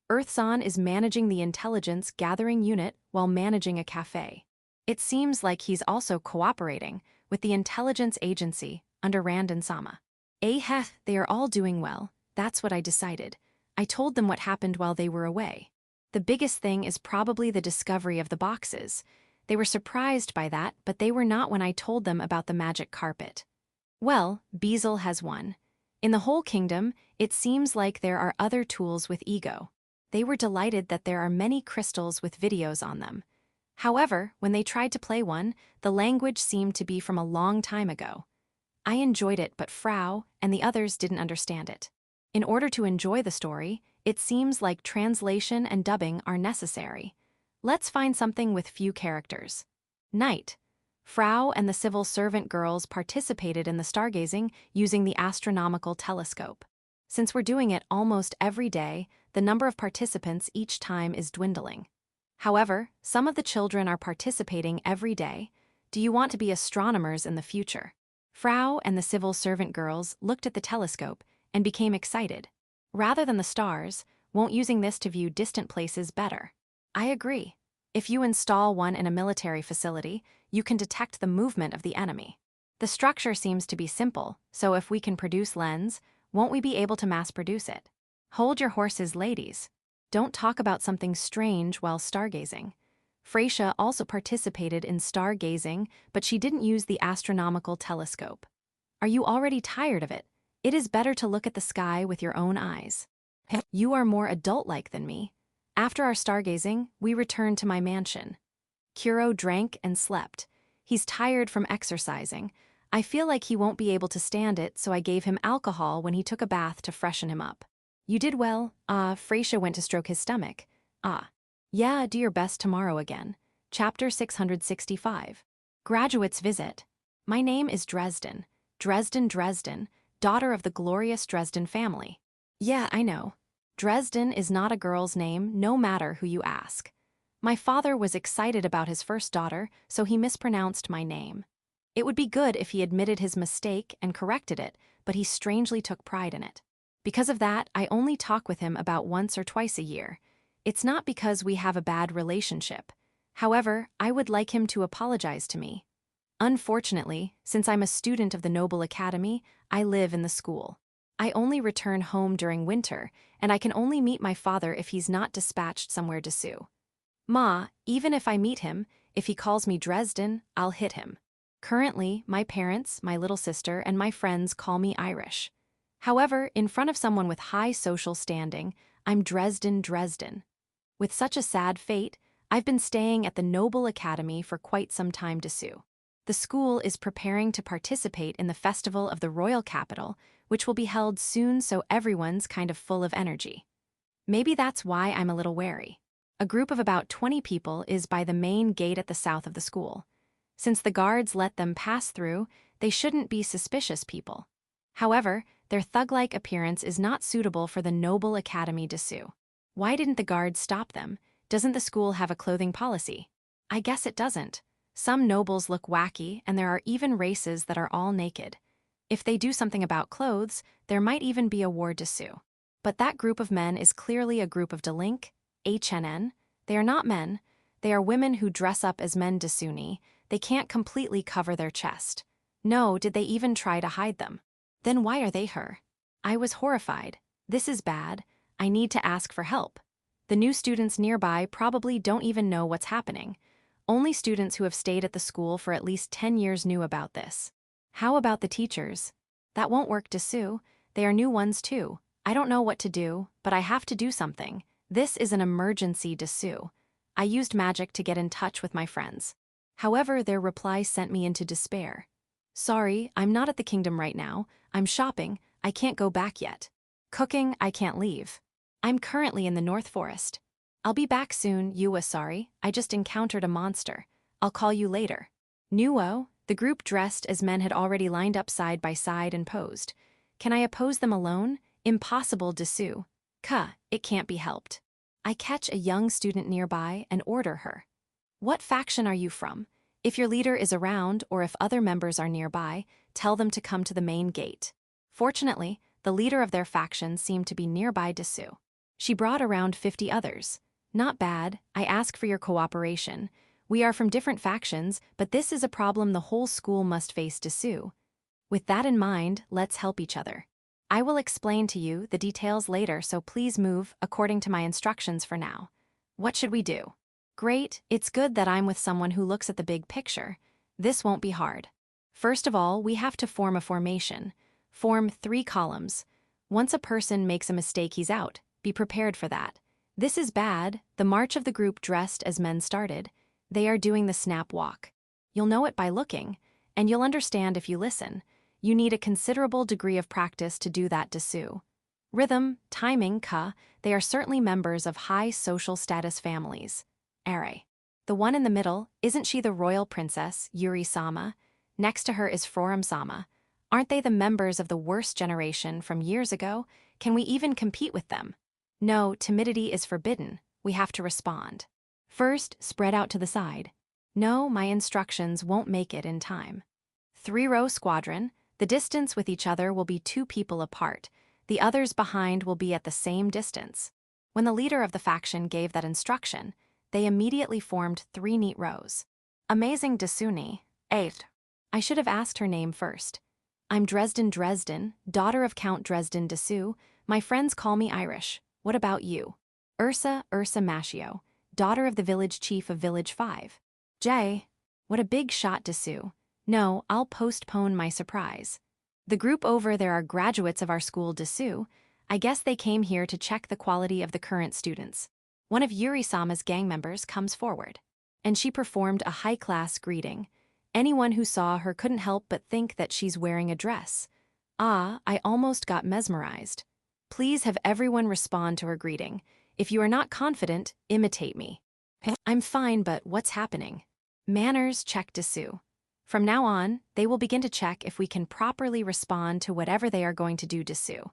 Earth-san is managing the intelligence gathering unit while managing a cafe. It seems like he's also cooperating with the intelligence agency under Randen-sama. They are all doing well. That's what I decided. I told them what happened while they were away. The biggest thing is probably the discovery of the boxes. They were surprised by that, but they were not when I told them about the magic carpet. Well, Beazle has one. In the whole kingdom, it seems like there are other tools with ego. They were delighted that there are many crystals with videos on them. However, when they tried to play one, the language seemed to be from a long time ago. I enjoyed it, but Frau and the others didn't understand it. In order to enjoy the story, it seems like translation and dubbing are necessary. Let's find something with few characters. Night. Frau and the civil servant girls participated in the stargazing using the astronomical telescope. Since we're doing it almost every day, the number of participants each time is dwindling. However, some of the children are participating every day. Do you want to be astronomers in the future? Frau and the civil servant girls looked at the telescope and became excited. Rather than the stars, won't using this to view distant places better? I agree. If you install one in a military facility, you can detect the movement of the enemy. The structure seems to be simple, so if we can produce lens, won't we be able to mass produce it? Hold your horses, ladies. Don't talk about something strange while stargazing. Freysia also participated in stargazing, but she didn't use the astronomical telescope. Are you already tired of it? It is better to look at the sky with your own eyes. You are more adult-like than me. After our stargazing, we returned to my mansion. Kuro drank and slept. He's tired from exercising. I feel like he won't be able to stand it, so I gave him alcohol when he took a bath to freshen him up. You did well. Frasha went to stroke his stomach. Yeah, do your best tomorrow again. Chapter 665. Graduates visit. My name is Dresden. Dresden, daughter of the glorious Dresden family. Yeah, I know. Dresden is not a girl's name, no matter who you ask. My father was excited about his first daughter, so he mispronounced my name. It would be good if he admitted his mistake and corrected it, but he strangely took pride in it. Because of that, I only talk with him about once or twice a year. It's not because we have a bad relationship. However, I would like him to apologize to me. Unfortunately, since I'm a student of the Noble Academy, I live in the school. I only return home during winter, and I can only meet my father if he's not dispatched somewhere to sue. Ma, even if I meet him, if he calls me Dresden, I'll hit him. Currently, my parents, my little sister, and my friends call me Irish. However, in front of someone with high social standing, I'm Dresden. With such a sad fate, I've been staying at the Noble Academy for quite some time to sue. The school is preparing to participate in the Festival of the Royal Capital, which will be held soon, so everyone's kind of full of energy. Maybe that's why I'm a little wary. A group of about 20 people is by the main gate at the south of the school. Since the guards let them pass through, they shouldn't be suspicious people. However, their thug-like appearance is not suitable for the Noble Academy to sue. Why didn't the guards stop them? Doesn't the school have a clothing policy? I guess it doesn't. Some nobles look wacky, and there are even races that are all naked. If they do something about clothes, there might even be a war to sue. But that group of men is clearly a group of delink, HNN. They are not men. They are women who dress up as men Desuni. They can't completely cover their chest. No, did they even try to hide them? Then why are they her? I was horrified. This is bad. I need to ask for help. The new students nearby probably don't even know what's happening. Only students who have stayed at the school for at least 10 years knew about this. How about the teachers? That won't work to sue. They are new ones too. I don't know what to do, but I have to do something. This is an emergency to sue. I used magic to get in touch with my friends. However, their reply sent me into despair. Sorry, I'm not at the kingdom right now. I'm shopping. I can't go back yet. Cooking, I can't leave. I'm currently in the North Forest. I'll be back soon, Yua. Sorry, I just encountered a monster. I'll call you later. Nuo, the group dressed as men had already lined up side by side and posed. Can I oppose them alone? Impossible to sue. It can't be helped. I catch a young student nearby and order her. What faction are you from? If your leader is around or if other members are nearby, tell them to come to the main gate. Fortunately, the leader of their faction seemed to be nearby to sue. She brought around 50 others. Not bad. I ask for your cooperation. We are from different factions, but this is a problem the whole school must face to sue. With that in mind, let's help each other. I will explain to you the details later, so please move according to my instructions for now. What should we do? Great, it's good that I'm with someone who looks at the big picture. This won't be hard. First of all, we have to form a formation. Form 3 columns. Once a person makes a mistake, he's out. Be prepared for that. This is bad. The march of the group dressed as men started. They are doing the snap walk. You'll know it by looking, and you'll understand if you listen. You need a considerable degree of practice to do that to sue. Rhythm, timing, they are certainly members of high social status families. Are. The one in the middle, isn't she the royal princess, Yuri-sama? Next to her is Forum-sama. Aren't they the members of the worst generation from years ago? Can we even compete with them? No, timidity is forbidden. We have to respond. First, spread out to the side. No, my instructions won't make it in time. 3-row squadron. The distance with each other will be 2 people apart. The others behind will be at the same distance. When the leader of the faction gave that instruction, they immediately formed 3 neat rows. Amazing Desuni. 8. I should have asked her name first. I'm Dresden, daughter of Count Dresden Desu. My friends call me Irish. What about you? Ursa Mashio, daughter of the village chief of Village 5. Jay. What a big shot, Desu. No, I'll postpone my surprise. The group over there are graduates of our school, Desu. I guess they came here to check the quality of the current students. One of Yuri-sama's gang members comes forward, and she performed a high-class greeting. Anyone who saw her couldn't help but think that she's wearing a dress. Ah, I almost got mesmerized. Please have everyone respond to her greeting. If you are not confident, imitate me. I'm fine, but what's happening? Manners check dessous. From now on, they will begin to check if we can properly respond to whatever they are going to do dessous.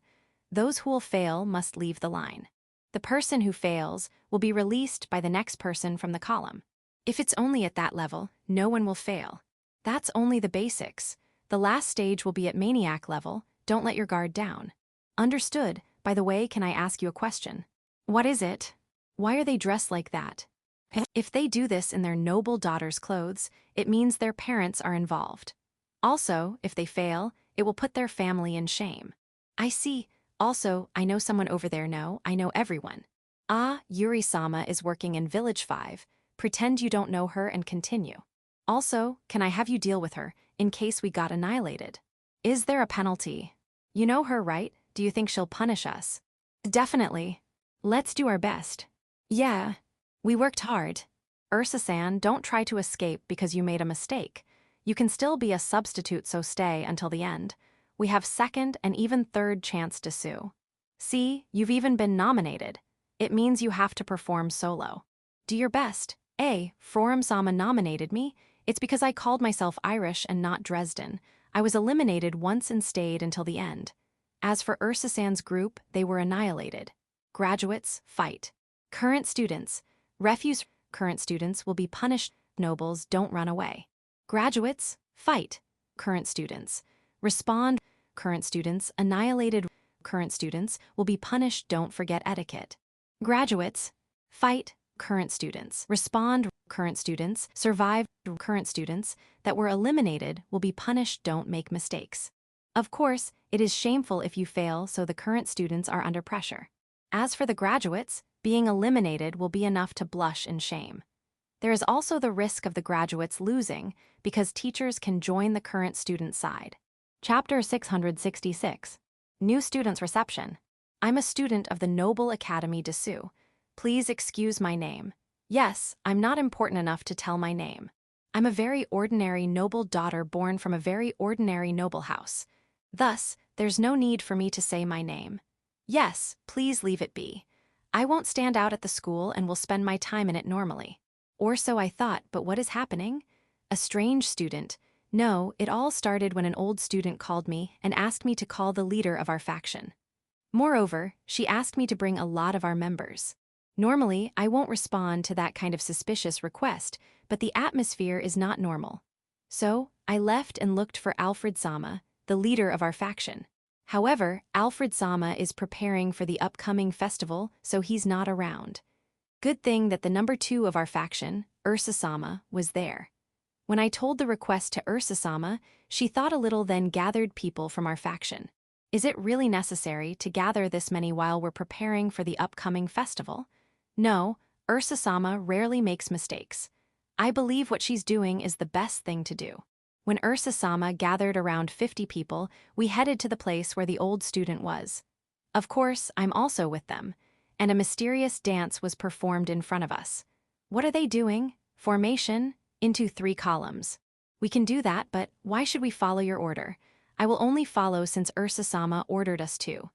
Those who will fail must leave the line. The person who fails will be released by the next person from the column. If it's only at that level, no one will fail. That's only the basics. The last stage will be at maniac level. Don't let your guard down. Understood. By the way, can I ask you a question? What is it? Why are they dressed like that? If they do this in their noble daughter's clothes, it means their parents are involved. Also, if they fail, it will put their family in shame. I see. Also, I know someone over there. No, I know everyone. Ah, Yuri-sama is working in Village 5. Pretend you don't know her and continue. Also, can I have you deal with her, in case we got annihilated? Is there a penalty? You know her, right? Do you think she'll punish us? Definitely. Let's do our best. Yeah. We worked hard. Ursa-san, don't try to escape because you made a mistake. You can still be a substitute, so stay until the end. We have second and even third chance to sue. See, you've even been nominated. It means you have to perform solo. Do your best. Forum-sama nominated me. It's because I called myself Irish and not Dresden. I was eliminated once and stayed until the end. As for Ursa-san's group, they were annihilated. Graduates, fight. Current students. Refuse. Current students will be punished. Nobles, don't run away. Graduates, fight. Current students. Respond. Current students, annihilated. Current students will be punished. Don't forget etiquette. Graduates, fight. Current students. Respond. Current students, survive. Current students that were eliminated will be punished. Don't make mistakes. Of course, it is shameful if you fail, so the current students are under pressure. As for the graduates, being eliminated will be enough to blush in shame. There is also the risk of the graduates losing because teachers can join the current student side. Chapter 666. New Students Reception. I'm a student of the Noble Academy Dessous. Please excuse my name. Yes, I'm not important enough to tell my name. I'm a very ordinary noble daughter born from a very ordinary noble house. Thus, there's no need for me to say my name. Yes, please leave it be. I won't stand out at the school and will spend my time in it normally. Or so I thought, but what is happening? A strange student. No, it all started when an old student called me and asked me to call the leader of our faction. Moreover, she asked me to bring a lot of our members. Normally, I won't respond to that kind of suspicious request, but the atmosphere is not normal. So, I left and looked for Alfred-sama, the leader of our faction. However, Alfred-sama is preparing for the upcoming festival, so he's not around. Good thing that the number 2 of our faction, Ursa-sama, was there. When I told the request to Ursa-sama, she thought a little, then gathered people from our faction. Is it really necessary to gather this many while we're preparing for the upcoming festival? No, Ursa-sama rarely makes mistakes. I believe what she's doing is the best thing to do. When Ursa-sama gathered around 50 people, we headed to the place where the old student was. Of course, I'm also with them, and a mysterious dance was performed in front of us. What are they doing? Formation, into 3 columns. We can do that, but why should we follow your order? I will only follow since Ursa-sama ordered us to.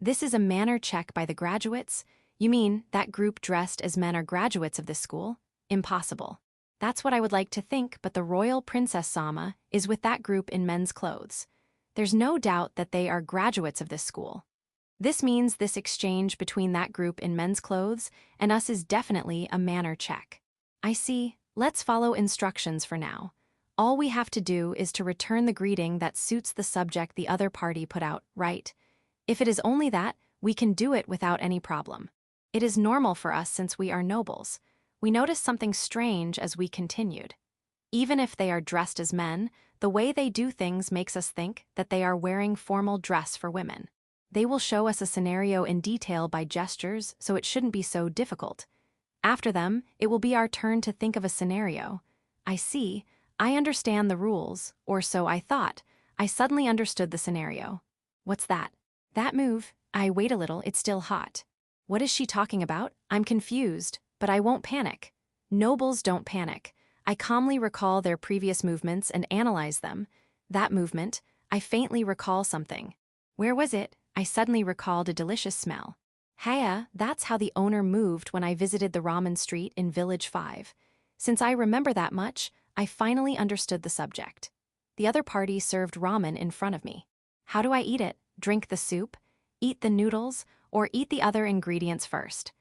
This is a manner check by the graduates? You mean that group dressed as men are graduates of this school? Impossible. That's what I would like to think, but the royal Princess-sama is with that group in men's clothes. There's no doubt that they are graduates of this school. This means this exchange between that group in men's clothes and us is definitely a manner check. I see. Let's follow instructions for now. All we have to do is to return the greeting that suits the subject the other party put out, right? If it is only that, we can do it without any problem. It is normal for us since we are nobles. We noticed something strange as we continued. Even if they are dressed as men, the way they do things makes us think that they are wearing formal dress for women. They will show us a scenario in detail by gestures, so it shouldn't be so difficult. After them, it will be our turn to think of a scenario. I see. I understand the rules, or so I thought. I suddenly understood the scenario. What's that? That move. Wait a little, it's still hot. What is she talking about? I'm confused, but I won't panic. Nobles don't panic. I calmly recall their previous movements and analyze them. That movement, I faintly recall something. Where was it? I suddenly recalled a delicious smell. Heya, that's how the owner moved when I visited the ramen street in Village 5. Since I remember that much, I finally understood the subject. The other party served ramen in front of me. How do I eat it? Drink the soup? Eat the noodles? Or eat the other ingredients first?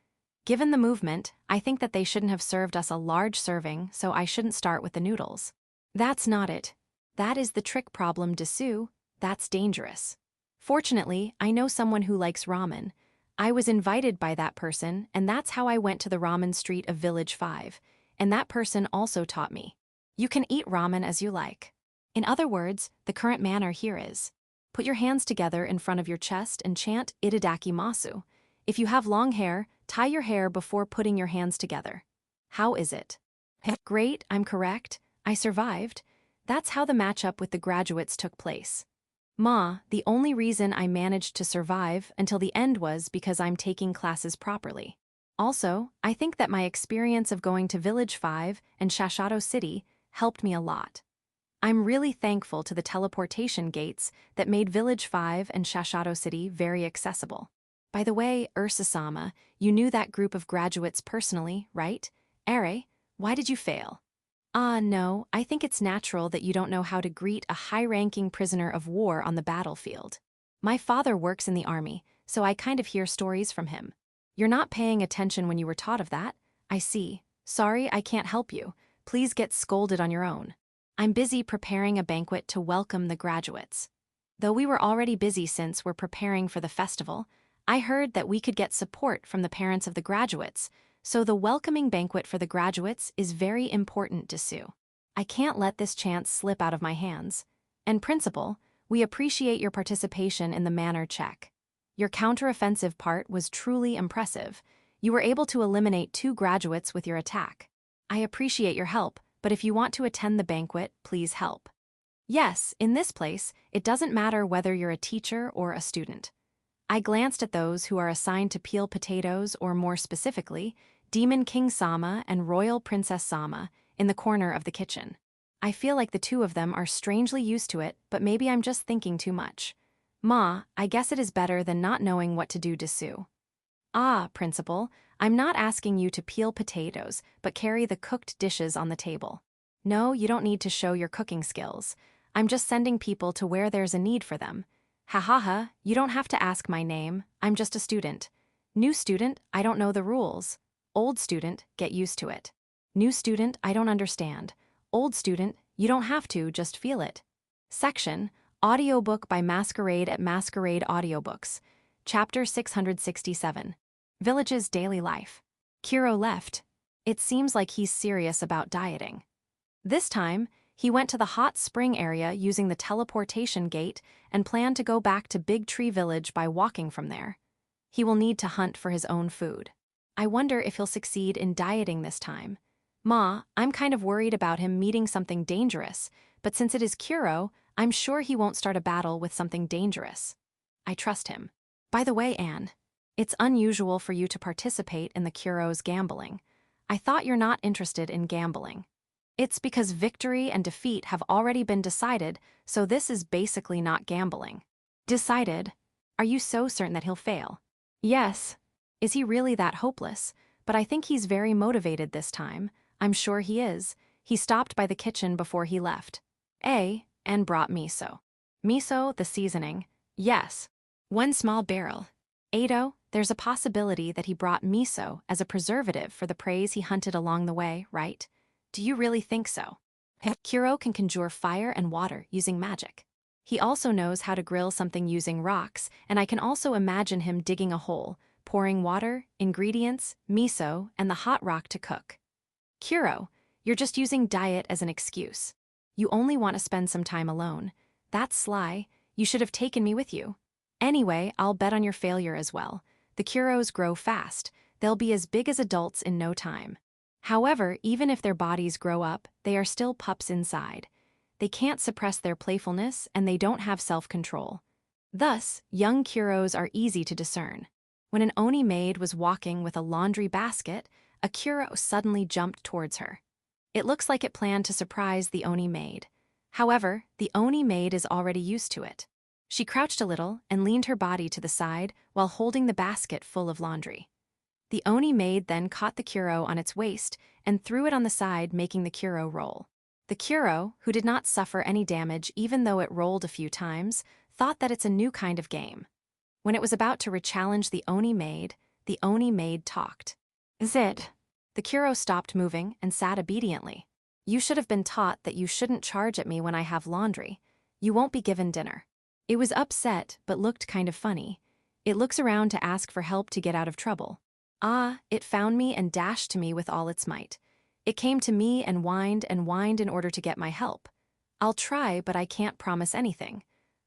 Given the movement, I think that they shouldn't have served us a large serving, so I shouldn't start with the noodles. That's not it. That is the trick problem, Dessous. That's dangerous. Fortunately, I know someone who likes ramen. I was invited by that person, and that's how I went to the ramen street of Village 5, and that person also taught me. You can eat ramen as you like. In other words, the current manner here is: put your hands together in front of your chest and chant Itadaki Masu. If you have long hair, tie your hair before putting your hands together. How is it? Great, I'm correct. I survived. That's how the matchup with the graduates took place. Ma, the only reason I managed to survive until the end was because I'm taking classes properly. Also, I think that my experience of going to Village 5 and Shashato City helped me a lot. I'm really thankful to the teleportation gates that made Village 5 and Shashato City very accessible. By the way, Ursa-sama, you knew that group of graduates personally, right? Ere, why did you fail? No, I think it's natural that you don't know how to greet a high-ranking prisoner of war on the battlefield. My father works in the army, so I kind of hear stories from him. You're not paying attention when you were taught of that? I see. Sorry, I can't help you. Please get scolded on your own. I'm busy preparing a banquet to welcome the graduates. Though we were already busy since we're preparing for the festival, I heard that we could get support from the parents of the graduates, so the welcoming banquet for the graduates is very important, Dessous. I can't let this chance slip out of my hands. And Principal, we appreciate your participation in the manner check. Your counteroffensive part was truly impressive. You were able to eliminate 2 graduates with your attack. I appreciate your help, but if you want to attend the banquet, please help. Yes, in this place, it doesn't matter whether you're a teacher or a student. I glanced at those who are assigned to peel potatoes, or more specifically, Demon King Sama and Royal Princess Sama, in the corner of the kitchen. I feel like the 2 of them are strangely used to it, but maybe I'm just thinking too much. Ma, I guess it is better than not knowing what to do, Dessous. Principal, I'm not asking you to peel potatoes, but carry the cooked dishes on the table. No, you don't need to show your cooking skills. I'm just sending people to where there's a need for them. Ha ha ha, you don't have to ask my name, I'm just a student. New student, I don't know the rules. Old student, get used to it. New student, I don't understand. Old student, you don't have to, just feel it. Section, Audiobook by Masquerade at Masquerade Audiobooks. Chapter 667. Village's Daily Life. Kuro left. It seems like he's serious about dieting. This time, he went to the hot spring area using the teleportation gate and planned to go back to Big Tree Village by walking from there. He will need to hunt for his own food. I wonder if he'll succeed in dieting this time. Ma, I'm kind of worried about him meeting something dangerous, but since it is Kuro, I'm sure he won't start a battle with something dangerous. I trust him. By the way, Anne, it's unusual for you to participate in the Kuro's gambling. I thought you're not interested in gambling. It's because victory and defeat have already been decided, so this is basically not gambling. Decided? Are you so certain that he'll fail? Yes. Is he really that hopeless? But I think he's very motivated this time. I'm sure he is. He stopped by the kitchen before he left. And brought miso. Miso, the seasoning. Yes. 1 small barrel. Ado, there's a possibility that he brought miso as a preservative for the prey he hunted along the way, right? Do you really think so? Kuro can conjure fire and water using magic. He also knows how to grill something using rocks, and I can also imagine him digging a hole, pouring water, ingredients, miso, and the hot rock to cook. Kuro, you're just using diet as an excuse. You only want to spend some time alone. That's sly. You should have taken me with you. Anyway, I'll bet on your failure as well. The Kuros grow fast. They'll be as big as adults in no time. However, even if their bodies grow up, they are still pups inside. They can't suppress their playfulness, and they don't have self-control. Thus, young Kuros are easy to discern. When an Oni maid was walking with a laundry basket, a Kuro suddenly jumped towards her. It looks like it planned to surprise the Oni maid. However, the Oni maid is already used to it. She crouched a little and leaned her body to the side while holding the basket full of laundry. The Oni maid then caught the Kuro on its waist and threw it on the side, making the Kuro roll. The Kuro, who did not suffer any damage even though it rolled a few times, thought that it's a new kind of game. When it was about to re-challenge the Oni maid talked. Zid. The Kuro stopped moving and sat obediently. You should have been taught that you shouldn't charge at me when I have laundry. You won't be given dinner. It was upset but looked kind of funny. It looks around to ask for help to get out of trouble. Ah, it found me and dashed to me with all its might. It came to me and whined in order to get my help. I'll try, but I can't promise anything.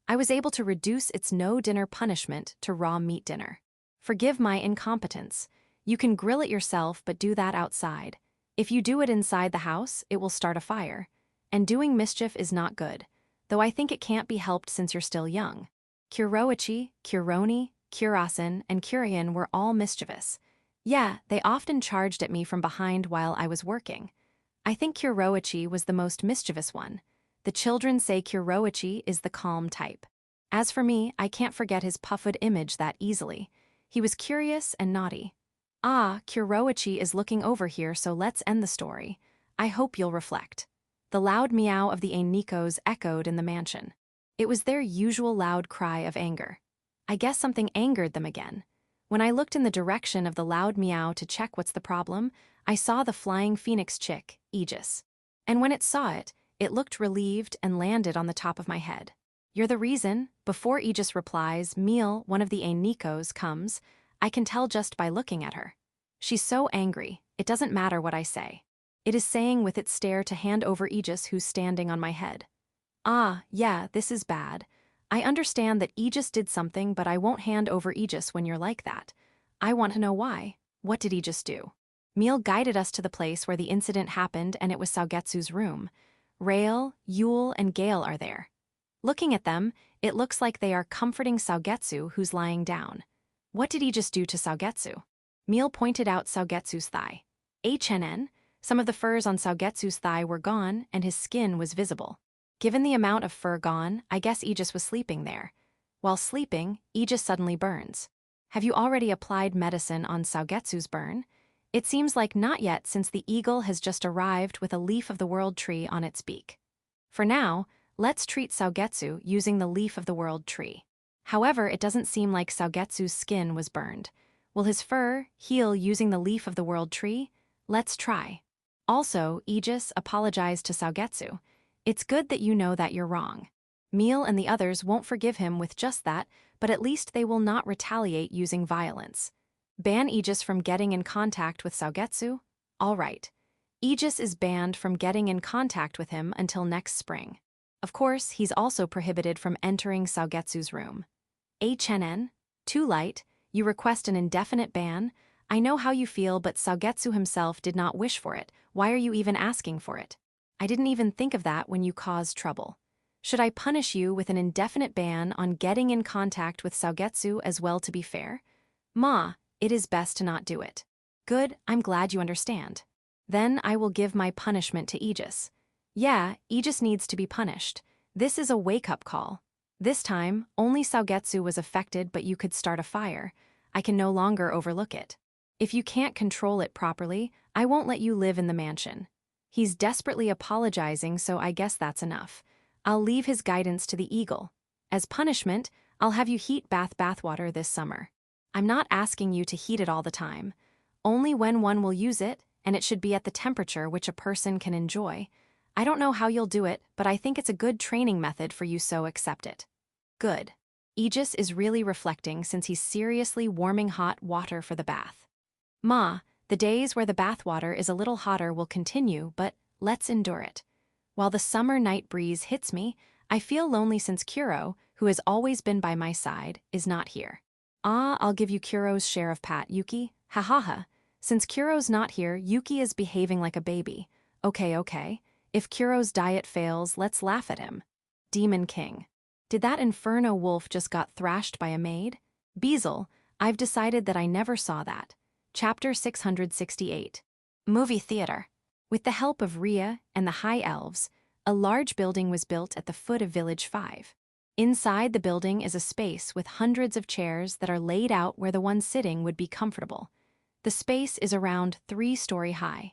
I was able to reduce its no dinner punishment to raw meat dinner. Forgive my incompetence. You can grill it yourself, but do that outside. If you do it inside the house, it will start a fire. And doing mischief is not good, though I think it can't be helped since you're still young. Kuroichi, Kuroni, Kurasen, and Kurian were all mischievous. Yeah, they often charged at me from behind while I was working. I think Kuroichi was the most mischievous one. The children say Kuroichi is the calm type. As for me, I can't forget his puffed image that easily. He was curious and naughty. Ah, Kuroichi is looking over here, so let's end the story. I hope you'll reflect. The loud meow of the Ainikos echoed in the mansion. It was their usual loud cry of anger. I guess something angered them again. When I looked in the direction of the loud meow to check what's the problem, I saw the flying phoenix chick, Aegis. And when it saw it, it looked relieved and landed on the top of my head. You're the reason. Before Aegis replies, Meal, one of the Ainikos, comes. I can tell just by looking at her. She's so angry, it doesn't matter what I say. It is saying with its stare to hand over Aegis, who's standing on my head. Ah, yeah, this is bad. I understand that Aegis did something, but I won't hand over Aegis when you're like that. I want to know why. What did Aegis do? Meal guided us to the place where the incident happened, and it was Saugetsu's room. Rail, Yule, and Gale are there. Looking at them, it looks like they are comforting Saugetsu, who's lying down. What did Aegis do to Saugetsu? Meal pointed out Saugetsu's thigh. Some of the furs on Saugetsu's thigh were gone, and his skin was visible. Given the amount of fur gone, I guess Aegis was sleeping there. While sleeping, Aegis suddenly burns. Have you already applied medicine on Saugetsu's burn? It seems like not yet, since the eagle has just arrived with a leaf of the world tree on its beak. For now, let's treat Saugetsu using the leaf of the world tree. However, it doesn't seem like Saugetsu's skin was burned. Will his fur heal using the leaf of the world tree? Let's try. Also, Aegis apologized to Saugetsu. It's good that you know that you're wrong. Meal and the others won't forgive him with just that, but at least they will not retaliate using violence. Ban Aegis from getting in contact with Saugetsu? All right. Aegis is banned from getting in contact with him until next spring. Of course, he's also prohibited from entering Saugetsu's room. Too light, you request an indefinite ban? I know how you feel, but Saugetsu himself did not wish for it. Why are you even asking for it? I didn't even think of that when you caused trouble. Should I punish you with an indefinite ban on getting in contact with Saugetsu as well, to be fair? Ma, it is best to not do it. Good, I'm glad you understand. Then I will give my punishment to Aegis. Yeah, Aegis needs to be punished. This is a wake-up call. This time, only Saugetsu was affected, but you could start a fire. I can no longer overlook it. If you can't control it properly, I won't let you live in the mansion. He's desperately apologizing, so I guess that's enough. I'll leave his guidance to the eagle. As punishment, I'll have you heat bathwater this summer. I'm not asking you to heat it all the time. Only when one will use it, and it should be at the temperature which a person can enjoy. I don't know how you'll do it, but I think it's a good training method for you, so accept it. Good. Aegis is really reflecting since he's seriously warming hot water for the bath. Ma, the days where the bathwater is a little hotter will continue, but let's endure it. While the summer night breeze hits me, I feel lonely since Kuro, who has always been by my side, is not here. Ah, I'll give you Kuro's share of Pat, Yuki. Ha ha ha. Since Kuro's not here, Yuki is behaving like a baby. Okay. If Kuro's diet fails, let's laugh at him. Demon King. Did that inferno wolf just got thrashed by a maid? Beazle, I've decided that I never saw that. Chapter 668. Movie theater. With the help of Rhea and the High Elves, a large building was built at the foot of Village 5. Inside the building is a space with hundreds of chairs that are laid out where the one sitting would be comfortable. The space is around 3-story high.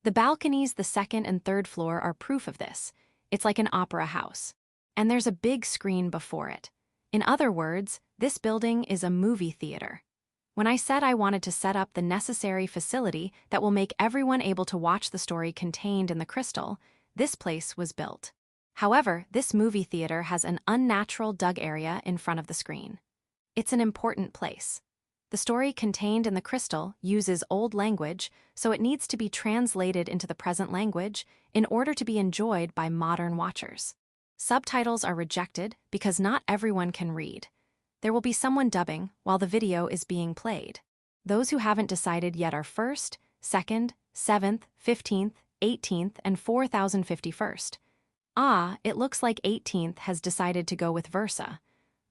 The balconies, the second and third floor, are proof of this. It's like an opera house. And there's a big screen before it. In other words, this building is a movie theater. When I said I wanted to set up the necessary facility that will make everyone able to watch the story contained in the crystal, this place was built. However, this movie theater has an unnatural dug area in front of the screen. It's an important place. The story contained in the crystal uses old language, so it needs to be translated into the present language in order to be enjoyed by modern watchers. Subtitles are rejected because not everyone can read. There will be someone dubbing while the video is being played. Those who haven't decided yet are 1st, 2nd, 7th, 15th, 18th, and 4051st. It looks like 18th has decided to go with Versa.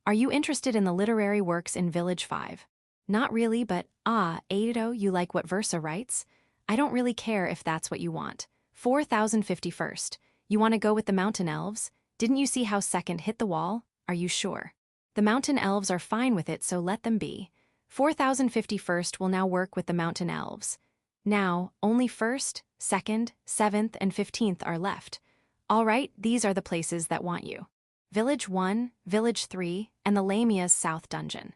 Are you interested in the literary works in Village 5? Not really, but Ado, you like what Versa writes? I don't really care if that's what you want. 4051st. You want to go with the Mountain Elves? Didn't you see how 2nd hit the wall? Are you sure? The Mountain Elves are fine with it, so let them be. 4051st will now work with the Mountain Elves. Now, only 1st, 2nd, 7th, and 15th are left. All right, these are the places that want you. Village 1, Village 3, and the Lamia's South Dungeon.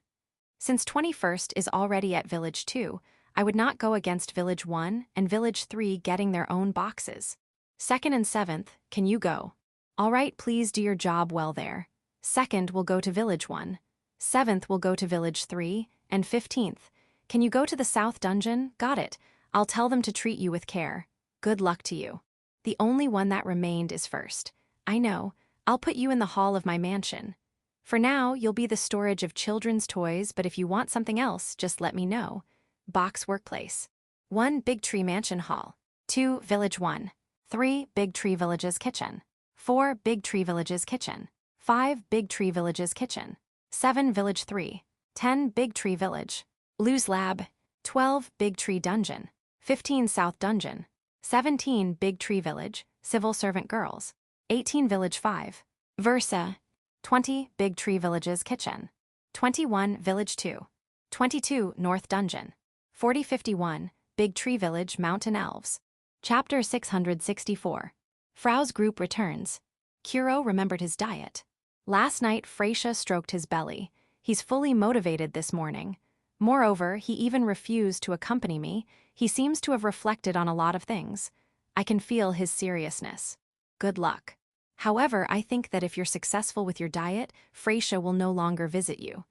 Since 21st is already at Village 2, I would not go against Village 1 and Village 3 getting their own boxes. 2nd and 7th, can you go? All right, please do your job well there. 2nd will go to Village 1. 7th will go to Village 3, and 15th. Can you go to the South Dungeon? Got it. I'll tell them to treat you with care. Good luck to you. The only one that remained is 1st. I know. I'll put you in the hall of my mansion. For now, you'll be the storage of children's toys, but if you want something else, just let me know. Box Workplace. 1 Big Tree Mansion Hall. 2 Village 1. 3 Big Tree Villages Kitchen. 4 Big Tree Villages Kitchen. 5 Big Tree Villages Kitchen. 7 Village 3. 10 Big Tree Village. Lose Lab. 12 Big Tree Dungeon. 15 South Dungeon. 17 Big Tree Village, Civil Servant Girls. 18 Village 5. Versa. 20 Big Tree Villages Kitchen. 21 Village 2. 22 North Dungeon. 4051 Big Tree Village Mountain Elves. Chapter 664. Frau's group returns. Kuro remembered his diet. Last night, Freysha stroked his belly. He's fully motivated this morning. Moreover, he even refused to accompany me. He seems to have reflected on a lot of things. I can feel his seriousness. Good luck. However, I think that if you're successful with your diet, Freysha will no longer visit you.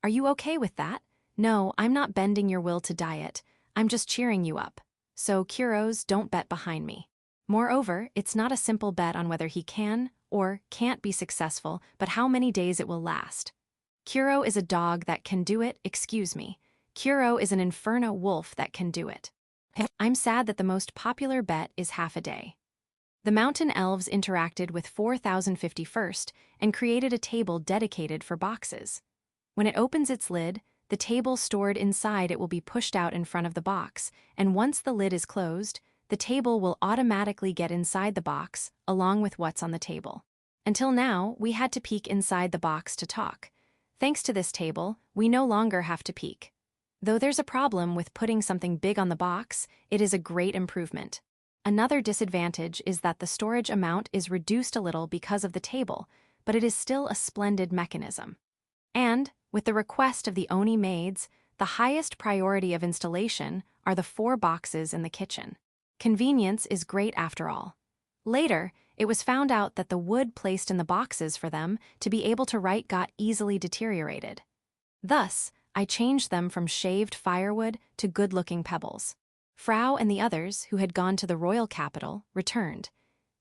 Are you okay with that? No, I'm not bending your will to diet. I'm just cheering you up. So, Kuros, don't bet behind me. Moreover, it's not a simple bet on whether he can or can't be successful, but how many days it will last. Kuro is a dog that can do it, excuse me. Kuro is an inferno wolf that can do it. I'm sad that the most popular bet is half a day. The Mountain Elves interacted with 4051st and created a table dedicated for boxes. When it opens its lid, the table stored inside it will be pushed out in front of the box, and once the lid is closed, the table will automatically get inside the box, along with what's on the table. Until now, we had to peek inside the box to talk. Thanks to this table, we no longer have to peek. Though there's a problem with putting something big on the box, it is a great improvement. Another disadvantage is that the storage amount is reduced a little because of the table, but it is still a splendid mechanism. And, with the request of the Oni maids, the highest priority of installation are the 4 boxes in the kitchen. Convenience is great after all. Later, it was found out that the wood placed in the boxes for them to be able to write got easily deteriorated. Thus, I changed them from shaved firewood to good-looking pebbles. Frau and the others, who had gone to the royal capital, returned.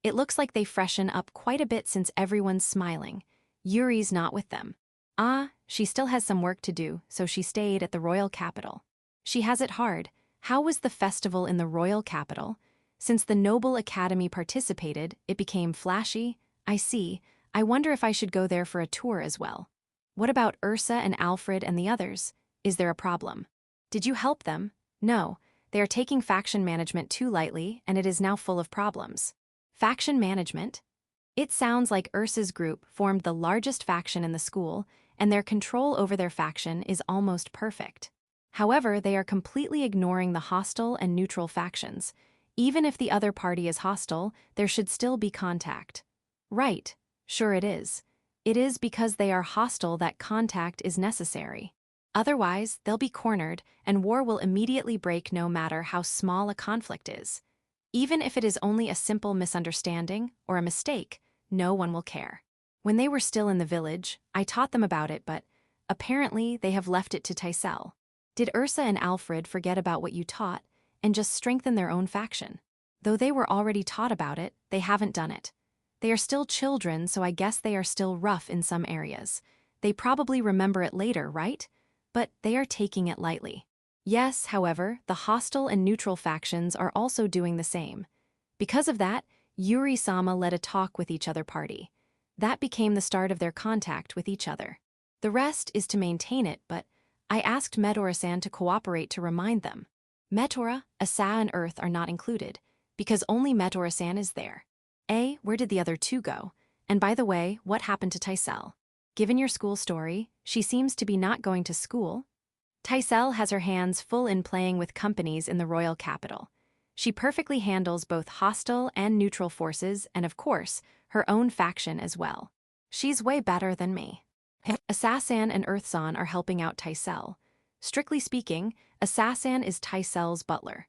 It looks like they freshen up quite a bit since everyone's smiling. Yuri's not with them. She still has some work to do, so she stayed at the royal capital. She has it hard. How was the festival in the royal capital? Since the Noble Academy participated, it became flashy. I see. I wonder if I should go there for a tour as well. What about Ursa and Alfred and the others? Is there a problem? Did you help them? No. They are taking faction management too lightly, and it is now full of problems. Faction management? It sounds like Ursa's group formed the largest faction in the school, and their control over their faction is almost perfect. However, they are completely ignoring the hostile and neutral factions. Even if the other party is hostile, there should still be contact. Right, sure it is. It is because they are hostile that contact is necessary. Otherwise, they'll be cornered, and war will immediately break no matter how small a conflict is. Even if it is only a simple misunderstanding or a mistake, no one will care. When they were still in the village, I taught them about it, but apparently they have left it to Tysel. Did Ursa and Alfred forget about what you taught and just strengthen their own faction? Though they were already taught about it, they haven't done it. They are still children, so I guess they are still rough in some areas. They probably remember it later, right? But they are taking it lightly. Yes, however, the hostile and neutral factions are also doing the same. Because of that, Yuri-sama led a talk with each other party. That became the start of their contact with each other. The rest is to maintain it, but I asked Metora-san to cooperate to remind them. Metora, Asa, and Earth are not included, because only Metora-san is there. Where did the other two go? And by the way, what happened to Tysel? Given your school story, she seems to be not going to school. Tysel has her hands full in playing with companies in the royal capital. She perfectly handles both hostile and neutral forces and, of course, her own faction as well. She's way better than me. Asa-san and Earth-san are helping out Tysel. Strictly speaking, Asa-san is Tysel's butler.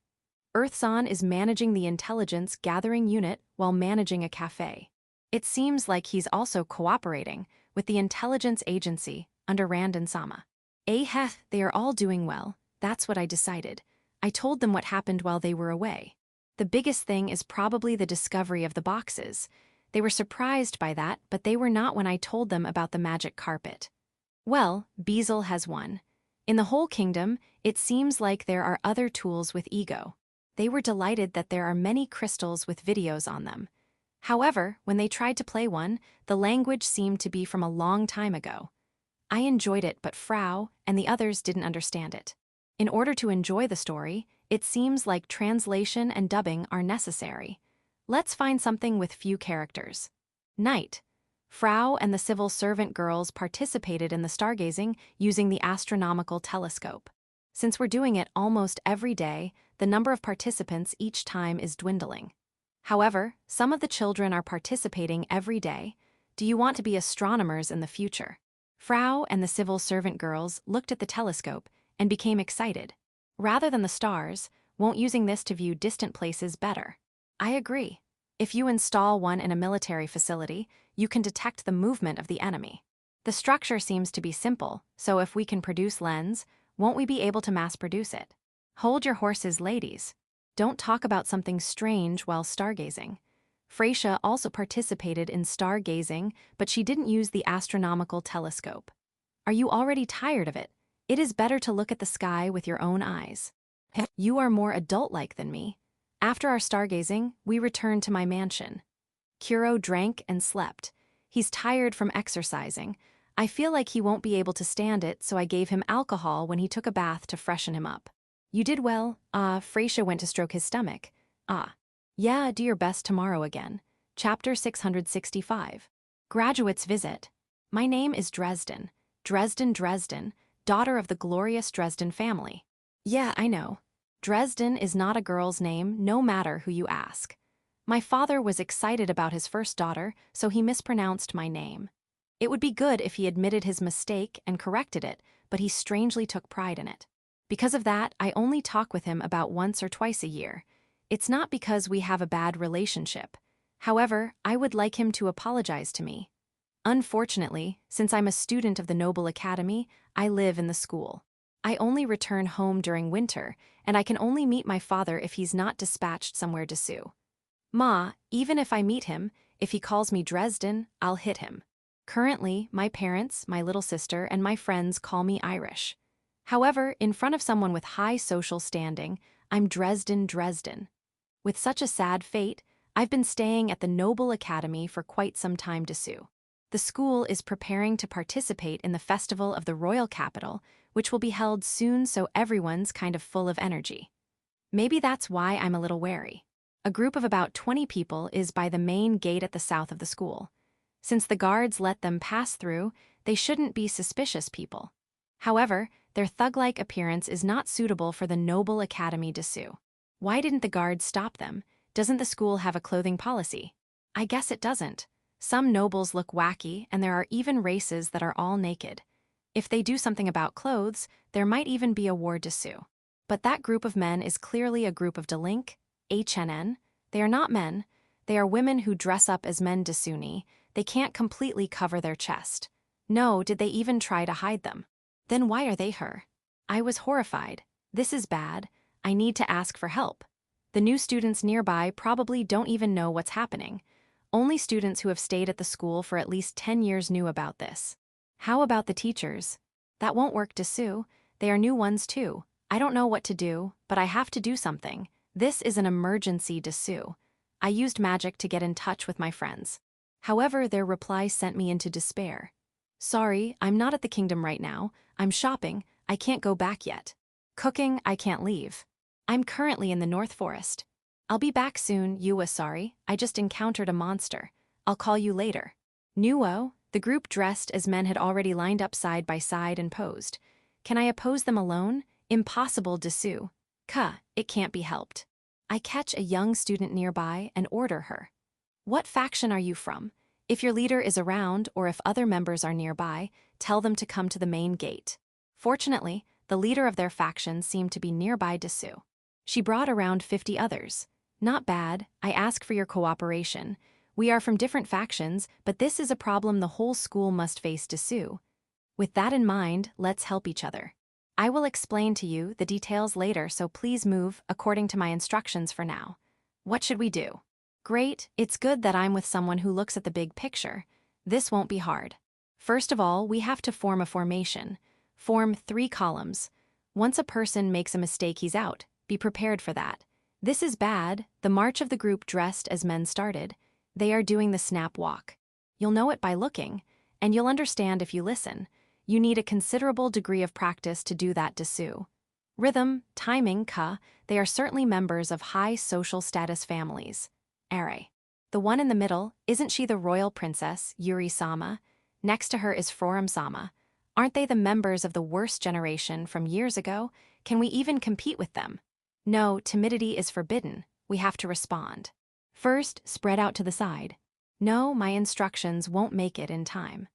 Earth-san is managing the intelligence gathering unit while managing a cafe. It seems like he's also cooperating with the intelligence agency under Randen-sama. They are all doing well. That's what I decided. I told them what happened while they were away. The biggest thing is probably the discovery of the boxes. They were surprised by that, but they were not when I told them about the magic carpet. Well, Beazle has one. In the whole kingdom, it seems like there are other tools with ego. They were delighted that there are many crystals with videos on them. However, when they tried to play one, the language seemed to be from a long time ago. I enjoyed it, but Frau and the others didn't understand it. In order to enjoy the story, it seems like translation and dubbing are necessary. Let's find something with few characters. Night. Frau and the civil servant girls participated in the stargazing using the astronomical telescope. Since we're doing it almost every day, the number of participants each time is dwindling. However, some of the children are participating every day. Do you want to be astronomers in the future? Frau and the civil servant girls looked at the telescope and became excited. Rather than the stars, won't using this to view distant places better? I agree. If you install one in a military facility, you can detect the movement of the enemy. The structure seems to be simple, so if we can produce lens, won't we be able to mass produce it? Hold your horses, ladies. Don't talk about something strange while stargazing. Freysia also participated in stargazing, but she didn't use the astronomical telescope. Are you already tired of it? It is better to look at the sky with your own eyes. You are more adult-like than me. After our stargazing, we returned to my mansion. Kuro drank and slept. He's tired from exercising. I feel like he won't be able to stand it, so I gave him alcohol when he took a bath to freshen him up. You did well. Freysia went to stroke his stomach. Yeah, do your best tomorrow again. Chapter 665. Graduates visit. My name is Dresden. Dresden, daughter of the glorious Dresden family. Yeah, I know. Dresden is not a girl's name, no matter who you ask. My father was excited about his first daughter, so he mispronounced my name. It would be good if he admitted his mistake and corrected it, but he strangely took pride in it. Because of that, I only talk with him about once or twice a year. It's not because we have a bad relationship. However, I would like him to apologize to me. Unfortunately, since I'm a student of the Noble Academy, I live in the school. I only return home during winter, and I can only meet my father if he's not dispatched somewhere to sue. Ma, even if I meet him, if he calls me Dresden, I'll hit him. Currently, my parents, my little sister, and my friends call me Irish. However, in front of someone with high social standing, I'm Dresden. With such a sad fate, I've been staying at the Noble Academy for quite some time to sue. The school is preparing to participate in the Festival of the Royal Capital, which will be held soon, so everyone's kind of full of energy. Maybe that's why I'm a little wary. A group of about 20 people is by the main gate at the south of the school. Since the guards let them pass through, they shouldn't be suspicious people. However, their thug-like appearance is not suitable for the noble Academy Dessous. Why didn't the guards stop them? Doesn't the school have a clothing policy? I guess it doesn't. Some nobles look wacky, and there are even races that are all naked. If they do something about clothes, there might even be a war Dessous. But that group of men is clearly a group of delinq, HNN. They are not men. They are women who dress up as men Dessous. They can't completely cover their chest. No, did they even try to hide them? Then why are they her? I was horrified. This is bad. I need to ask for help. The new students nearby probably don't even know what's happening. Only students who have stayed at the school for at least 10 years knew about this. How about the teachers? That won't work, Dessous. They are new ones too. I don't know what to do, but I have to do something. This is an emergency, Dessous. I used magic to get in touch with my friends. However, their reply sent me into despair. Sorry, I'm not at the kingdom right now. I'm shopping. I can't go back yet. Cooking, I can't leave. I'm currently in the North Forest. I'll be back soon, Yua. Sorry, I just encountered a monster. I'll call you later. Nuo, the group dressed as men had already lined up side by side and posed. Can I oppose them alone? Impossible, Dessous. It can't be helped. I catch a young student nearby and order her. What faction are you from? If your leader is around or if other members are nearby, tell them to come to the main gate. Fortunately, the leader of their faction seemed to be nearby Dessous. She brought around 50 others. Not bad. I ask for your cooperation. We are from different factions, but this is a problem the whole school must face, Dessous. With that in mind, let's help each other. I will explain to you the details later, so please move according to my instructions for now. What should we do? Great, it's good that I'm with someone who looks at the big picture. This won't be hard. First of all, we have to form a formation. Form 3 columns. Once a person makes a mistake, he's out. Be prepared for that. This is bad. The march of the group dressed as men started. They are doing the snap walk. You'll know it by looking, and you'll understand if you listen. You need a considerable degree of practice to do that, Dessous. Rhythm, timing, they are certainly members of high social status families. The one in the middle, isn't she the royal princess, Yuri-sama? Next to her is Forum-sama. Aren't they the members of the worst generation from years ago? Can we even compete with them? No, timidity is forbidden. We have to respond. First, spread out to the side. No, my instructions won't make it in time.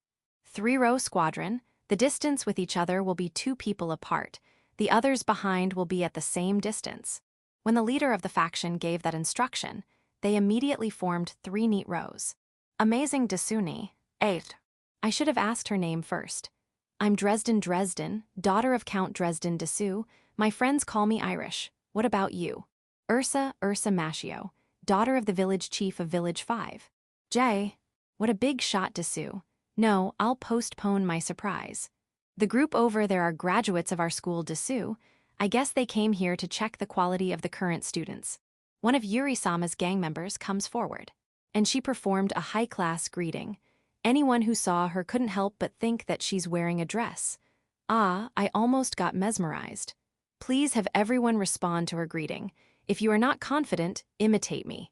3-row squadron. The distance with each other will be 2 people apart. The others behind will be at the same distance. When the leader of the faction gave that instruction, they immediately formed 3 neat rows. Amazing, Dessous. 8. I should have asked her name first. I'm Dresden, daughter of Count Dresden Dessous. My friends call me Irish. What about you? Ursa Machio, daughter of the village chief of Village 5. J. What a big shot, Dessous. No, I'll postpone my surprise. The group over there are graduates of our school, Dessous. I guess they came here to check the quality of the current students. One of Yuri-sama's gang members comes forward, and she performed a high-class greeting. Anyone who saw her couldn't help but think that she's wearing a dress. I almost got mesmerized. Please have everyone respond to her greeting. If you are not confident, imitate me.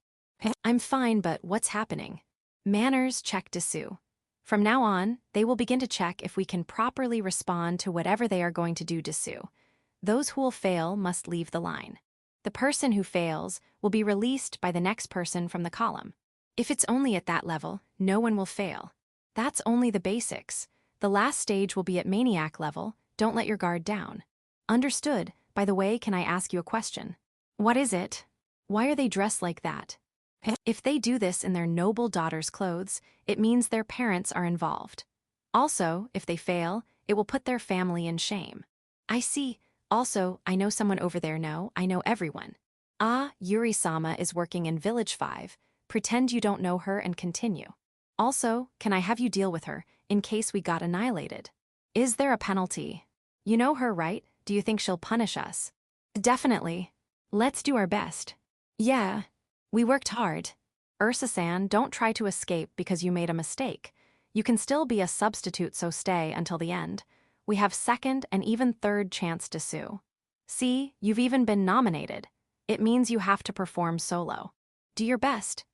I'm fine, but what's happening? Manners, check, Dessous. From now on, they will begin to check if we can properly respond to whatever they are going to do, Dessous. Those who will fail must leave the line. The person who fails will be released by the next person from the column. If it's only at that level, no one will fail. That's only the basics. The last stage will be at maniac level. Don't let your guard down. Understood. By the way, can I ask you a question? What is it? Why are they dressed like that? If they do this in their noble daughter's clothes, it means their parents are involved. Also, if they fail, it will put their family in shame. I see. Also, I know someone over there. No, I know everyone. Yuri-sama is working in Village 5. Pretend you don't know her and continue. Also, can I have you deal with her, in case we got annihilated? Is there a penalty? You know her, right? Do you think she'll punish us? Definitely. Let's do our best. Yeah. We worked hard. Ursa-san, don't try to escape because you made a mistake. You can still be a substitute, so stay until the end. We have second and even third chance, Dessous. See, you've even been nominated. It means you have to perform solo. Do your best.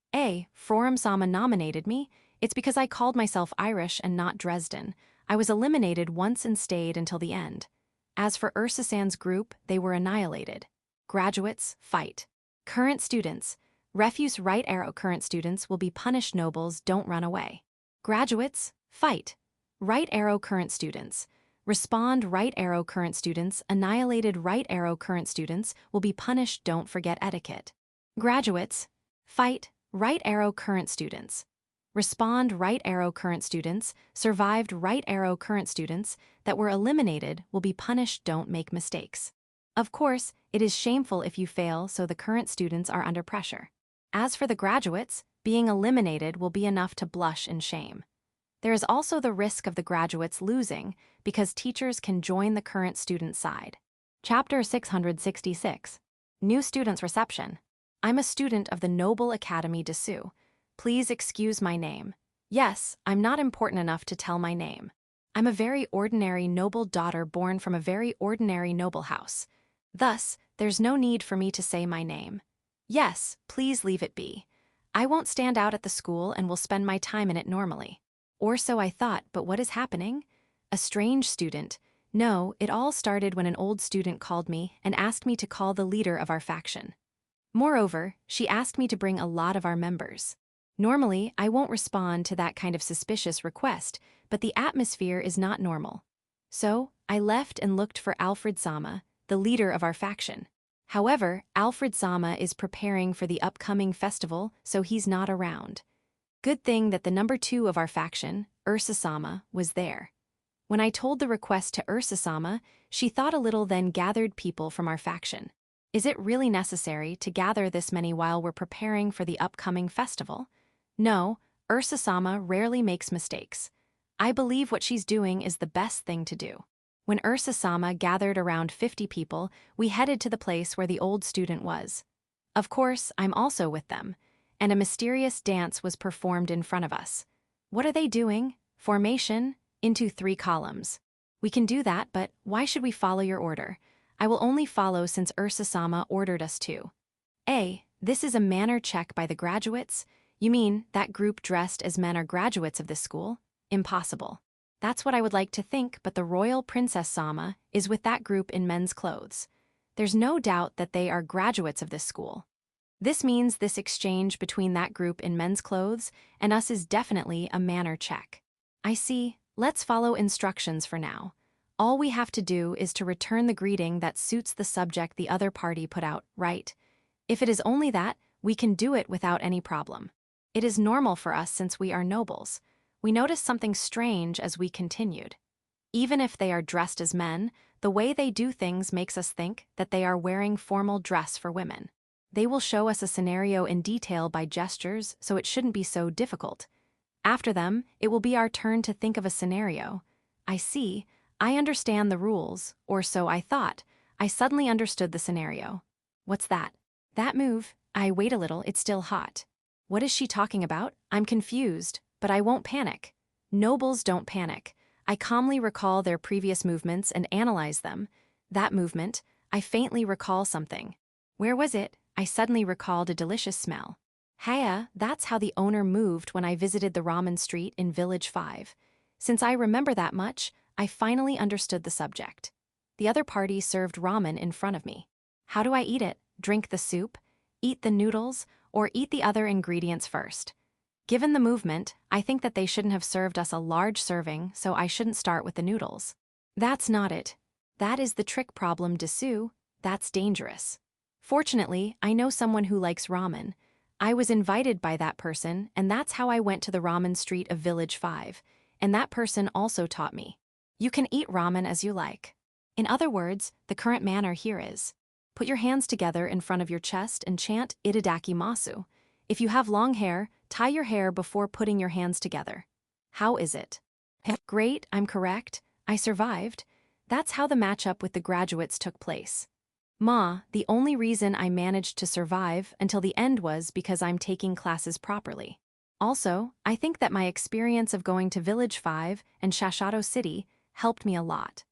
Forum-sama nominated me. It's because I called myself Irish and not Dresden. I was eliminated once and stayed until the end. As for Ursa-san's group, they were annihilated. Graduates, fight. Current students. Refuse right arrow current students will be punished. Nobles, don't run away. Graduates, fight. Right arrow current students. Respond. Right arrow current students. Annihilated. Right arrow current students will be punished. Don't forget etiquette. Graduates, fight. Right arrow current students. Respond. Right arrow current students. Survived. Right arrow current students that were eliminated will be punished. Don't make mistakes. Of course, it is shameful if you fail, so the current students are under pressure. As for the graduates, being eliminated will be enough to blush in shame. There is also the risk of the graduates losing because teachers can join the current student side. Chapter 666. New Students Reception. I'm a student of the Noble Academy Dessous. Please excuse my name. Yes, I'm not important enough to tell my name. I'm a very ordinary noble daughter born from a very ordinary noble house. Thus, there's no need for me to say my name. Yes, please leave it be. I won't stand out at the school and will spend my time in it normally. Or so I thought, but what is happening? A strange student. No, it all started when an old student called me and asked me to call the leader of our faction. Moreover, she asked me to bring a lot of our members. Normally, I won't respond to that kind of suspicious request, but the atmosphere is not normal. So, I left and looked for Alfred-sama, the leader of our faction. However, Alfred-sama is preparing for the upcoming festival, so he's not around. Good thing that the number 2 of our faction, Ursa-sama, was there. When I told the request to Ursa-sama, she thought a little, then gathered people from our faction. Is it really necessary to gather this many while we're preparing for the upcoming festival? No, Ursa-sama rarely makes mistakes. I believe what she's doing is the best thing to do. When Ursa-sama gathered around 50 people, we headed to the place where the old student was. Of course, I'm also with them. And a mysterious dance was performed in front of us. What are they doing? Formation, into 3 columns. We can do that, but why should we follow your order? I will only follow since Ursa-sama ordered us to. This is a manner check by the graduates? You mean that group dressed as men are graduates of this school? Impossible. That's what I would like to think, but the royal Princess-sama is with that group in men's clothes. There's no doubt that they are graduates of this school. This means this exchange between that group in men's clothes and us is definitely a manner check. I see. Let's follow instructions for now. All we have to do is to return the greeting that suits the subject the other party put out, right? If it is only that, we can do it without any problem. It is normal for us since we are nobles. We noticed something strange as we continued. Even if they are dressed as men, the way they do things makes us think that they are wearing formal dress for women. They will show us a scenario in detail by gestures, so it shouldn't be so difficult. After them, it will be our turn to think of a scenario. I see. I understand the rules, or so I thought. I suddenly understood the scenario. What's that? That move. Wait a little, it's still hot. What is she talking about? I'm confused, but I won't panic. Nobles don't panic. I calmly recall their previous movements and analyze them. That movement, I faintly recall something. Where was it? I suddenly recalled a delicious smell. Haya, that's how the owner moved when I visited the ramen street in Village 5. Since I remember that much, I finally understood the subject. The other party served ramen in front of me. How do I eat it? Drink the soup? Eat the noodles? Or eat the other ingredients first? Given the movement, I think that they shouldn't have served us a large serving, so I shouldn't start with the noodles. That's not it. That is the trick problem, Dessous. That's dangerous. Fortunately, I know someone who likes ramen. I was invited by that person, and that's how I went to the ramen street of Village 5, and that person also taught me. You can eat ramen as you like. In other words, the current manner here is, put your hands together in front of your chest and chant Itadaki Masu. If you have long hair, tie your hair before putting your hands together. How is it? Great, I'm correct. I survived. That's how the matchup with the graduates took place. Ma, the only reason I managed to survive until the end was because I'm taking classes properly. Also, I think that my experience of going to Village 5 and Shashato City helped me a lot.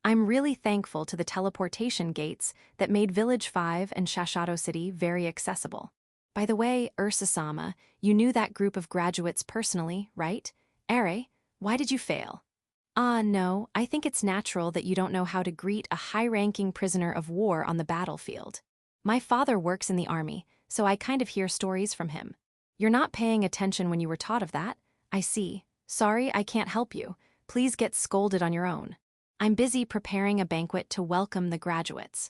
I'm really thankful to the teleportation gates that made Village 5 and Shashato City very accessible. By the way, Ursa-sama, you knew that group of graduates personally, right? Ere, why did you fail? No, I think it's natural that you don't know how to greet a high-ranking prisoner of war on the battlefield. My father works in the army, so I kind of hear stories from him. You're not paying attention when you were taught of that? I see. Sorry, I can't help you. Please get scolded on your own. I'm busy preparing a banquet to welcome the graduates.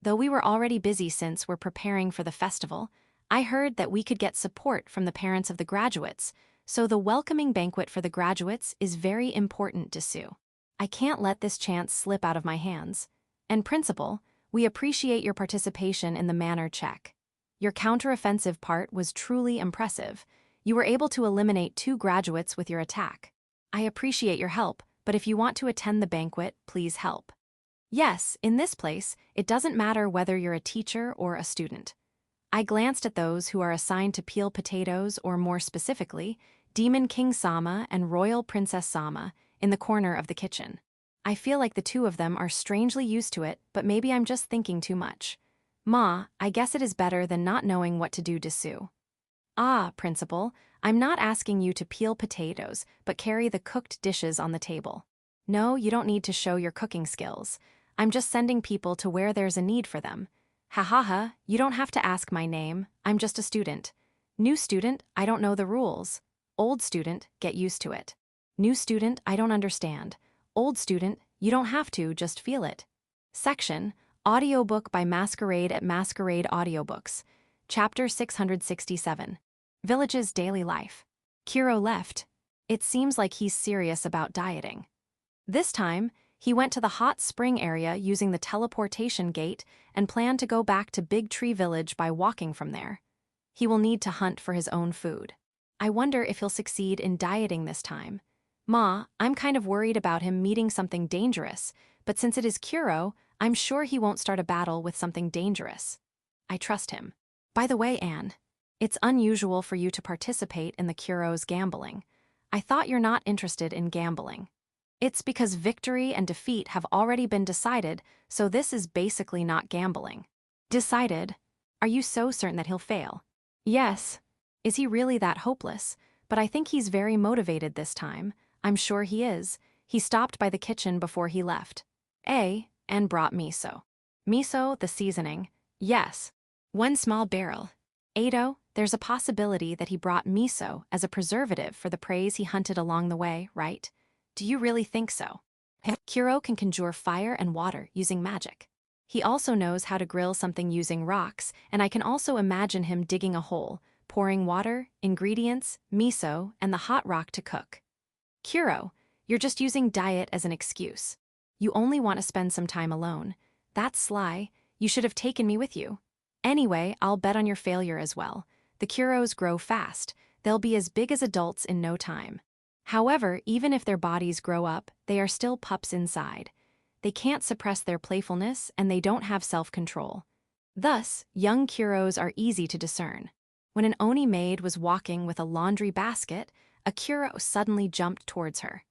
Though we were already busy since we're preparing for the festival, I heard that we could get support from the parents of the graduates, so the welcoming banquet for the graduates is very important to Sue. I can't let this chance slip out of my hands. And Principal, we appreciate your participation in the manner check. Your counteroffensive part was truly impressive. You were able to eliminate 2 graduates with your attack. I appreciate your help, but if you want to attend the banquet, please help. Yes, in this place, it doesn't matter whether you're a teacher or a student. I glanced at those who are assigned to peel potatoes, or more specifically, Demon King Sama and Royal Princess Sama, in the corner of the kitchen. I feel like the 2 of them are strangely used to it, but maybe I'm just thinking too much. Ma, I guess it is better than not knowing what to do to Sue. Principal, I'm not asking you to peel potatoes, but carry the cooked dishes on the table. No, you don't need to show your cooking skills. I'm just sending people to where there's a need for them. Ha ha ha, you don't have to ask my name, I'm just a student. New student, I don't know the rules. Old student, get used to it. New student, I don't understand. Old student, you don't have to, just feel it. Section, Audiobook by Masquerade at Masquerade Audiobooks. Chapter 667. Village's Daily Life. Kuro left. It seems like he's serious about dieting. This time, he went to the hot spring area using the teleportation gate and planned to go back to Big Tree Village by walking from there. He will need to hunt for his own food. I wonder if he'll succeed in dieting this time. Ma, I'm kind of worried about him meeting something dangerous, but since it is Kuro, I'm sure he won't start a battle with something dangerous. I trust him. By the way, Anne, it's unusual for you to participate in the Kuro's gambling. I thought you're not interested in gambling. It's because victory and defeat have already been decided, so this is basically not gambling. Decided? Are you so certain that he'll fail? Yes. Is he really that hopeless? But I think he's very motivated this time. I'm sure he is. He stopped by the kitchen before he left. And brought miso. Miso, the seasoning. Yes. 1 small barrel. Ado, there's a possibility that he brought miso as a preservative for the praise he hunted along the way, right? Do you really think so? Kuro can conjure fire and water using magic. He also knows how to grill something using rocks, and I can also imagine him digging a hole, pouring water, ingredients, miso, and the hot rock to cook. Kuro, you're just using diet as an excuse. You only want to spend some time alone. That's sly. You should have taken me with you. Anyway, I'll bet on your failure as well. The Kuros grow fast. They'll be as big as adults in no time. However, even if their bodies grow up, they are still pups inside. They can't suppress their playfulness, and they don't have self-control. Thus, young Kuros are easy to discern. When an Oni maid was walking with a laundry basket, a Kuro suddenly jumped towards her.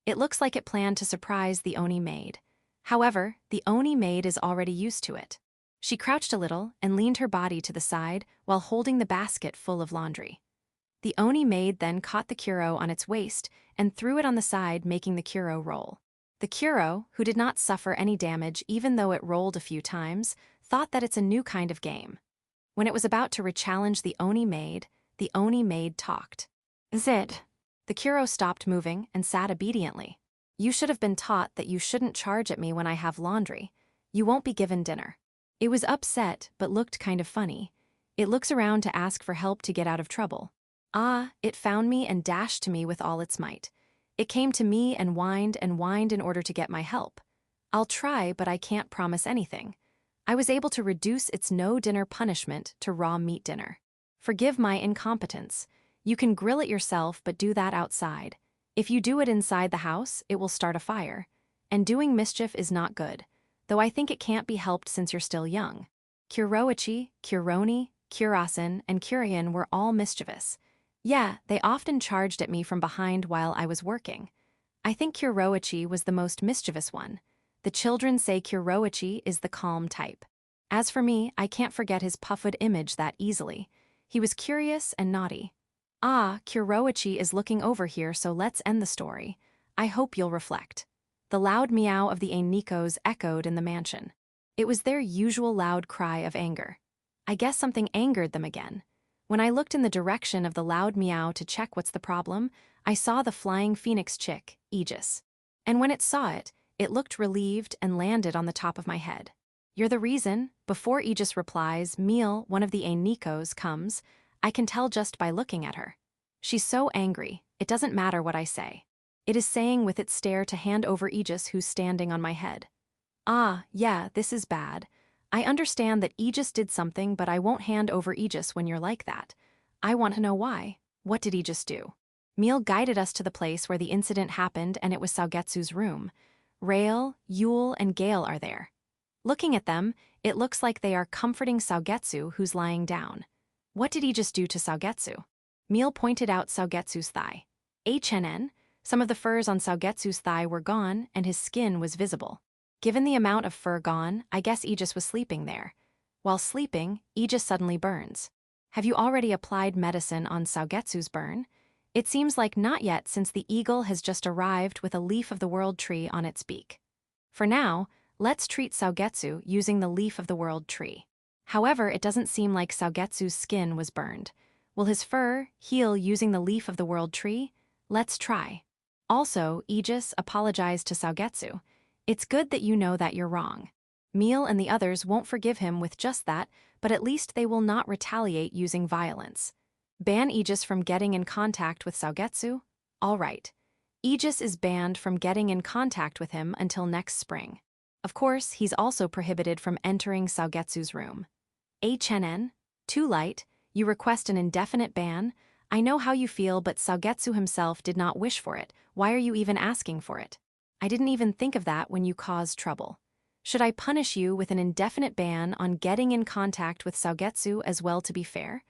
It looks like it planned to surprise the Oni maid. However, the Oni maid is already used to it. She crouched a little and leaned her body to the side while holding the basket full of laundry. The Oni maid then caught the Kuro on its waist and threw it on the side, making the Kuro roll. The Kuro, who did not suffer any damage even though it rolled a few times, thought that it's a new kind of game. When it was about to re-challenge the Oni maid talked. Zid. The Kuro stopped moving and sat obediently. You should have been taught that you shouldn't charge at me when I have laundry. You won't be given dinner. It was upset but looked kind of funny. It looks around to ask for help to get out of trouble. It found me and dashed to me with all its might. It came to me and whined in order to get my help. I'll try, but I can't promise anything. I was able to reduce its no-dinner punishment to raw meat dinner. Forgive my incompetence. You can grill it yourself, but do that outside. If you do it inside the house, it will start a fire. And doing mischief is not good, though I think it can't be helped since you're still young. Kuroichi, Kuroni, Kurasen, and Kurian were all mischievous. Yeah, they often charged at me from behind while I was working. I think Kuroichi was the most mischievous one. The children say Kuroichi is the calm type. As for me, I can't forget his puffed image that easily. He was curious and naughty. Ah, Kuroichi is looking over here, so let's end the story. I hope you'll reflect. The loud meow of the Ainikos echoed in the mansion. It was their usual loud cry of anger. I guess something angered them again. When I looked in the direction of the loud meow to check what's the problem, I saw the flying phoenix chick, Aegis. And when it saw it, it looked relieved and landed on the top of my head. You're the reason. Before Aegis replies, Meal, one of the Ainikos, comes. I can tell just by looking at her. She's so angry, it doesn't matter what I say. It is saying with its stare to hand over Aegis, who's standing on my head. Ah, yeah, this is bad. I understand that Aegis did something, but I won't hand over Aegis when you're like that. I want to know why. What did Aegis do? Meal guided us to the place where the incident happened, and it was Saugetsu's room. Rail, Yule, and Gale are there. Looking at them, it looks like they are comforting Saugetsu, who's lying down. What did Aegis do to Saugetsu? Meal pointed out Saugetsu's thigh. Some of the furs on Saugetsu's thigh were gone, and his skin was visible. Given the amount of fur gone, I guess Aegis was sleeping there. While sleeping, Aegis suddenly burns. Have you already applied medicine on Saugetsu's burn? It seems like not yet, since the eagle has just arrived with a leaf of the world tree on its beak. For now, let's treat Saugetsu using the leaf of the world tree. However, it doesn't seem like Saugetsu's skin was burned. Will his fur heal using the leaf of the world tree? Let's try. Also, Aegis apologized to Saugetsu. It's good that you know that you're wrong. Meal and the others won't forgive him with just that, but at least they will not retaliate using violence. Ban Aegis from getting in contact with Saugetsu? All right. Aegis is banned from getting in contact with him until next spring. Of course, he's also prohibited from entering Saugetsu's room. Too light, you request an indefinite ban? I know how you feel, but Saugetsu himself did not wish for it. Why are you even asking for it? I didn't even think of that when you caused trouble. Should I punish you with an indefinite ban on getting in contact with Saugetsu as well, to be fair?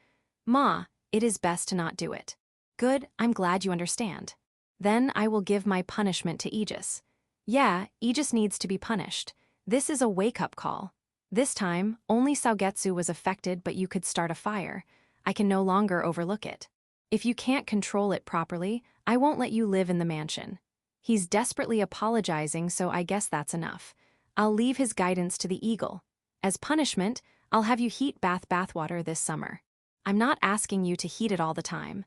Ma, it is best to not do it. Good, I'm glad you understand. Then I will give my punishment to Aegis. Yeah, Aegis needs to be punished. This is a wake-up call. This time, only Saugetsu was affected, but you could start a fire. I can no longer overlook it. If you can't control it properly, I won't let you live in the mansion. He's desperately apologizing, so I guess that's enough. I'll leave his guidance to the eagle. As punishment, I'll have you heat bathwater this summer. I'm not asking you to heat it all the time.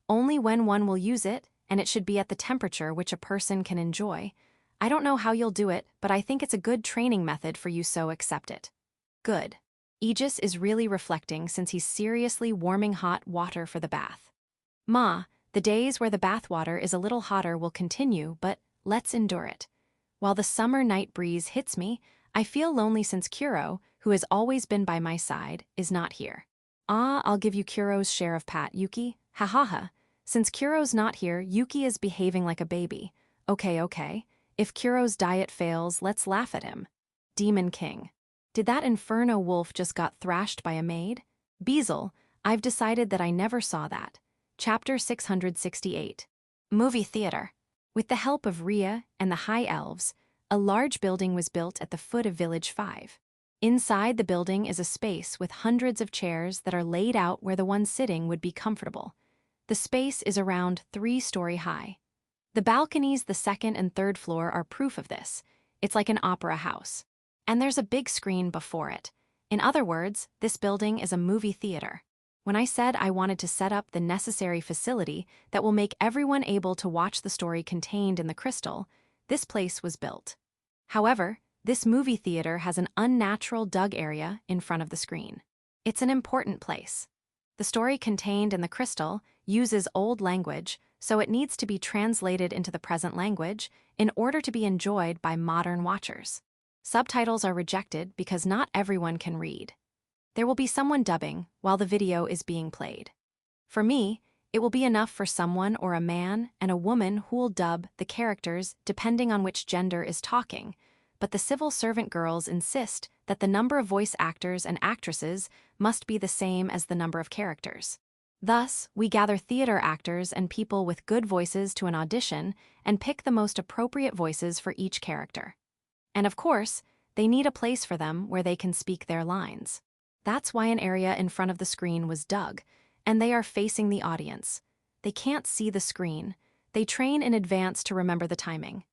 Only when one will use it, and it should be at the temperature which a person can enjoy. I don't know how you'll do it, but I think it's a good training method for you, so accept it. Good. Aegis is really reflecting since he's seriously warming hot water for the bath. Ma, the days where the bathwater is a little hotter will continue, but let's endure it. While the summer night breeze hits me, I feel lonely since Kuro, who has always been by my side, is not here. Ah, I'll give you Kuro's share of Pat, Yuki. Ha ha ha. Since Kuro's not here, Yuki is behaving like a baby. Okay. If Kuro's diet fails, let's laugh at him. Demon King. Did that inferno wolf just got thrashed by a maid? Beazle, I've decided that I never saw that. Chapter 668. Movie Theater. With the help of Rhea and the High Elves, a large building was built at the foot of Village 5. Inside the building is a space with hundreds of chairs that are laid out where the one sitting would be comfortable. The space is around 3-story high. The balconies, the second and third floor, are proof of this. It's like an opera house. And there's a big screen before it. In other words, this building is a movie theater. When I said I wanted to set up the necessary facility that will make everyone able to watch the story contained in the crystal, this place was built. However, this movie theater has an unnatural dug area in front of the screen. It's an important place. The story contained in the crystal uses old language, so it needs to be translated into the present language in order to be enjoyed by modern watchers. Subtitles are rejected because not everyone can read. There will be someone dubbing while the video is being played. For me, it will be enough for someone or a man and a woman who will dub the characters depending on which gender is talking, but the civil servant girls insist that the number of voice actors and actresses must be the same as the number of characters. Thus, we gather theater actors and people with good voices to an audition and pick the most appropriate voices for each character. And of course, they need a place for them where they can speak their lines. That's why an area in front of the screen was dug, and they are facing the audience. They can't see the screen. They train in advance to remember the timing.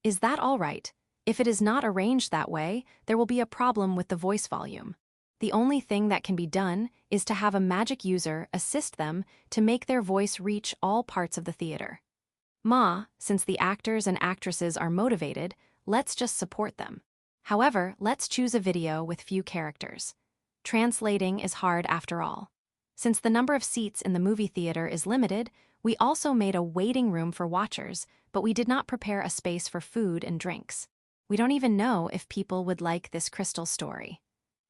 Is that all right? If it is not arranged that way, there will be a problem with the voice volume. The only thing that can be done is to have a magic user assist them to make their voice reach all parts of the theater. Since the actors and actresses are motivated, let's just support them. However, let's choose a video with few characters. Translating is hard after all. Since the number of seats in the movie theater is limited, we also made a waiting room for watchers, but we did not prepare a space for food and drinks. We don't even know if people would like this crystal story.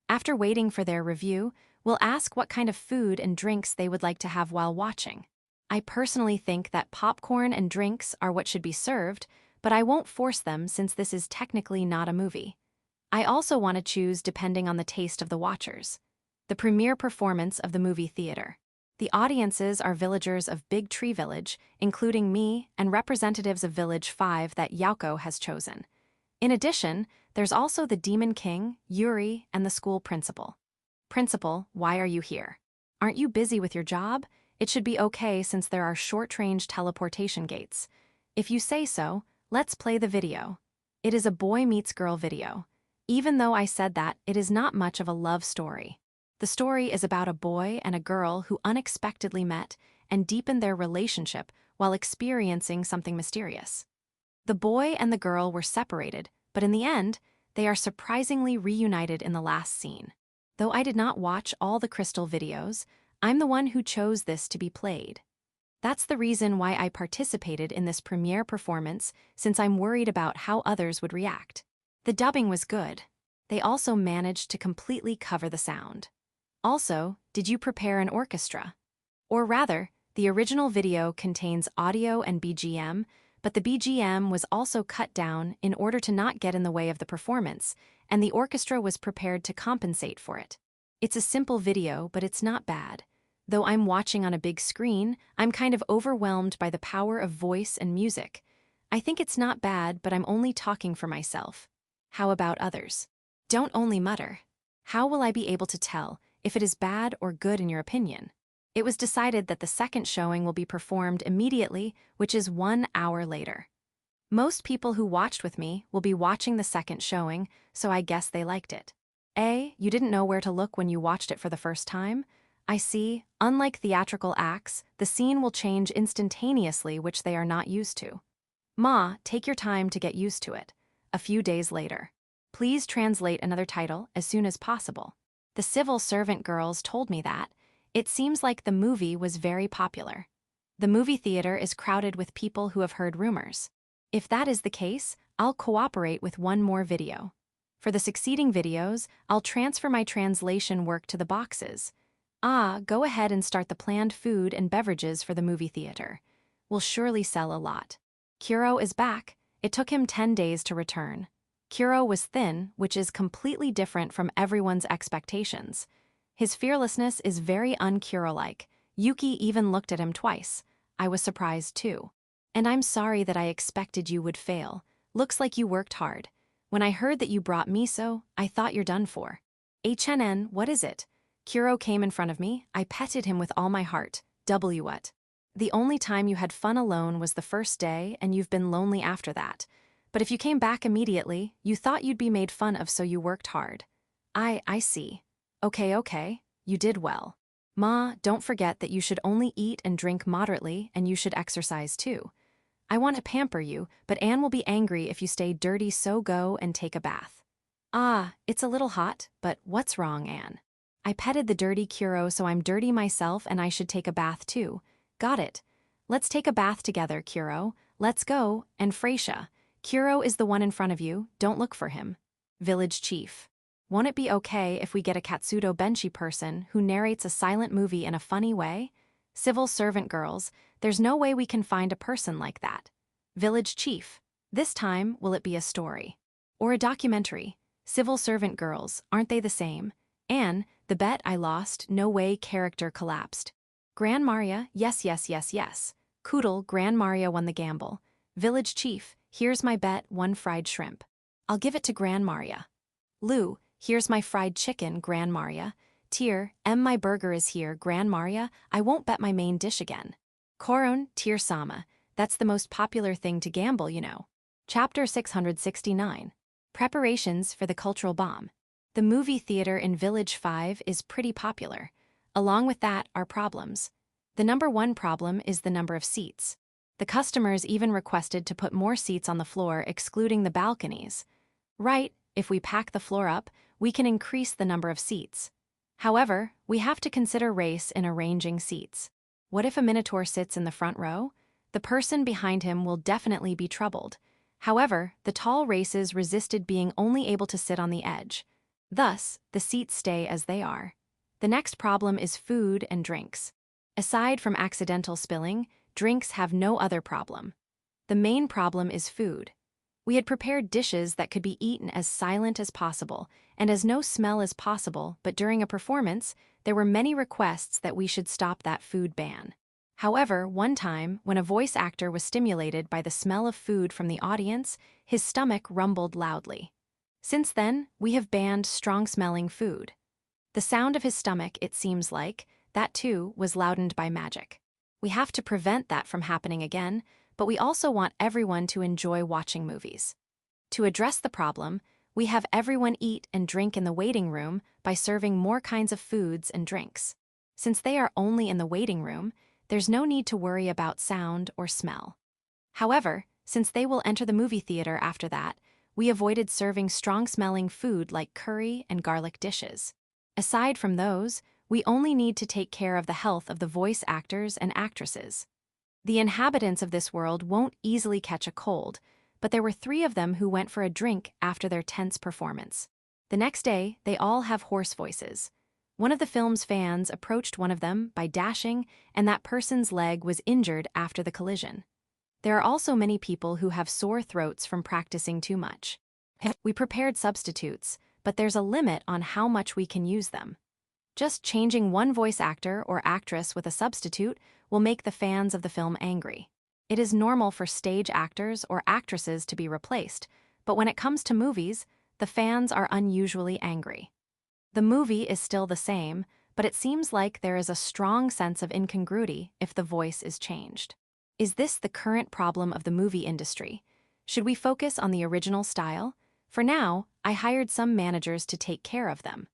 After waiting for their review, we'll ask what kind of food and drinks they would like to have while watching. I personally think that popcorn and drinks are what should be served, but I won't force them since this is technically not a movie. I also want to choose depending on the taste of the watchers. The premiere performance of the movie theater. The audiences are villagers of Big Tree Village, including me and representatives of Village 5 that Yauko has chosen. In addition, there's also the Demon King, Yuri, and the school principal. Principal, why are you here? Aren't you busy with your job? It should be okay since there are short-range teleportation gates. If you say so, let's play the video. It is a boy meets girl video. Even though I said that, it is not much of a love story. The story is about a boy and a girl who unexpectedly met and deepened their relationship while experiencing something mysterious. The boy and the girl were separated, but in the end, they are surprisingly reunited in the last scene. Though I did not watch all the crystal videos, I'm the one who chose this to be played. That's the reason why I participated in this premiere performance, since I'm worried about how others would react. The dubbing was good. They also managed to completely cover the sound. Also, did you prepare an orchestra? Or rather, the original video contains audio and BGM, but the BGM was also cut down in order to not get in the way of the performance, and the orchestra was prepared to compensate for it. It's a simple video, but it's not bad. Though I'm watching on a big screen, I'm kind of overwhelmed by the power of voice and music. I think it's not bad, but I'm only talking for myself. How about others? Don't only mutter. How will I be able to tell if it is bad or good in your opinion? It was decided that the second showing will be performed immediately, which is 1 hour later. Most people who watched with me will be watching the second showing, so I guess they liked it. You didn't know where to look when you watched it for the first time? I see, unlike theatrical acts, the scene will change instantaneously, which they are not used to. Take your time to get used to it. A few days later. Please translate another title as soon as possible. The civil servant girls told me that. It seems like the movie was very popular. The movie theater is crowded with people who have heard rumors. If that is the case, I'll cooperate with one more video. For the succeeding videos, I'll transfer my translation work to the boxes. Go ahead and start the planned food and beverages for the movie theater. We'll surely sell a lot. Kuro is back. It took him 10 days to return. Kuro was thin, which is completely different from everyone's expectations. His fearlessness is very un-Kuro-like. Yuki even looked at him twice. I was surprised too. And I'm sorry that I expected you would fail. Looks like you worked hard. When I heard that you brought miso, I thought you're done for. What is it? Kuro came in front of me. I petted him with all my heart. What? The only time you had fun alone was the first day, and you've been lonely after that. But if you came back immediately, you thought you'd be made fun of, so you worked hard. I see. Okay, you did well. Don't forget that you should only eat and drink moderately, and you should exercise too. I want to pamper you, but Anne will be angry if you stay dirty, so go and take a bath. It's a little hot, but what's wrong, Anne? I petted the dirty Kuro, so I'm dirty myself and I should take a bath too. Got it. Let's take a bath together, Kuro. Let's go, and Freysha. Kuro is the one in front of you, don't look for him. Village Chief. Won't it be okay if we get a Katsudo Benshi person who narrates a silent movie in a funny way? Civil servant girls, there's no way we can find a person like that. Village Chief. This time, will it be a story? Or a documentary? Civil servant girls, aren't they the same? Anne, the bet I lost, no way, character collapsed. Gran Maria, yes. Koodle, Gran Maria won the gamble. Village Chief, here's my bet, 1 fried shrimp. I'll give it to Gran Maria. Lou, here's my fried chicken, Gran Maria. Tyr, my burger is here, Gran Maria. I won't bet my main dish again. Koron, Tyr Sama. That's the most popular thing to gamble, you know. Chapter 669. Preparations for the cultural bomb. The movie theater in Village 5 is pretty popular. Along with that are problems. The number one problem is the number of seats. The customers even requested to put more seats on the floor, excluding the balconies. Right, if we pack the floor up, we can increase the number of seats. However, we have to consider race in arranging seats. What if a minotaur sits in the front row? The person behind him will definitely be troubled. However, the tall races resisted being only able to sit on the edge. Thus, the seats stay as they are. The next problem is food and drinks. Aside from accidental spilling, drinks have no other problem. The main problem is food. We had prepared dishes that could be eaten as silent as possible and as no smell as possible, but during a performance, there were many requests that we should stop that food ban. However, one time, when a voice actor was stimulated by the smell of food from the audience, his stomach rumbled loudly. Since then, we have banned strong-smelling food. The sound of his stomach, it seems like, that too was loudened by magic. We have to prevent that from happening again, but we also want everyone to enjoy watching movies. To address the problem, we have everyone eat and drink in the waiting room by serving more kinds of foods and drinks. Since they are only in the waiting room, there's no need to worry about sound or smell. However, since they will enter the movie theater after that, we avoided serving strong-smelling food like curry and garlic dishes. Aside from those, we only need to take care of the health of the voice actors and actresses. The inhabitants of this world won't easily catch a cold, but there were 3 of them who went for a drink after their tense performance. The next day, they all have hoarse voices. One of the film's fans approached one of them by dashing, and that person's leg was injured after the collision. There are also many people who have sore throats from practicing too much. We prepared substitutes, but there's a limit on how much we can use them. Just changing one voice actor or actress with a substitute will make the fans of the film angry. It is normal for stage actors or actresses to be replaced, but when it comes to movies, the fans are unusually angry. The movie is still the same, but it seems like there is a strong sense of incongruity if the voice is changed. Is this the current problem of the movie industry? Should we focus on the original style? For now, I hired some managers to take care of them.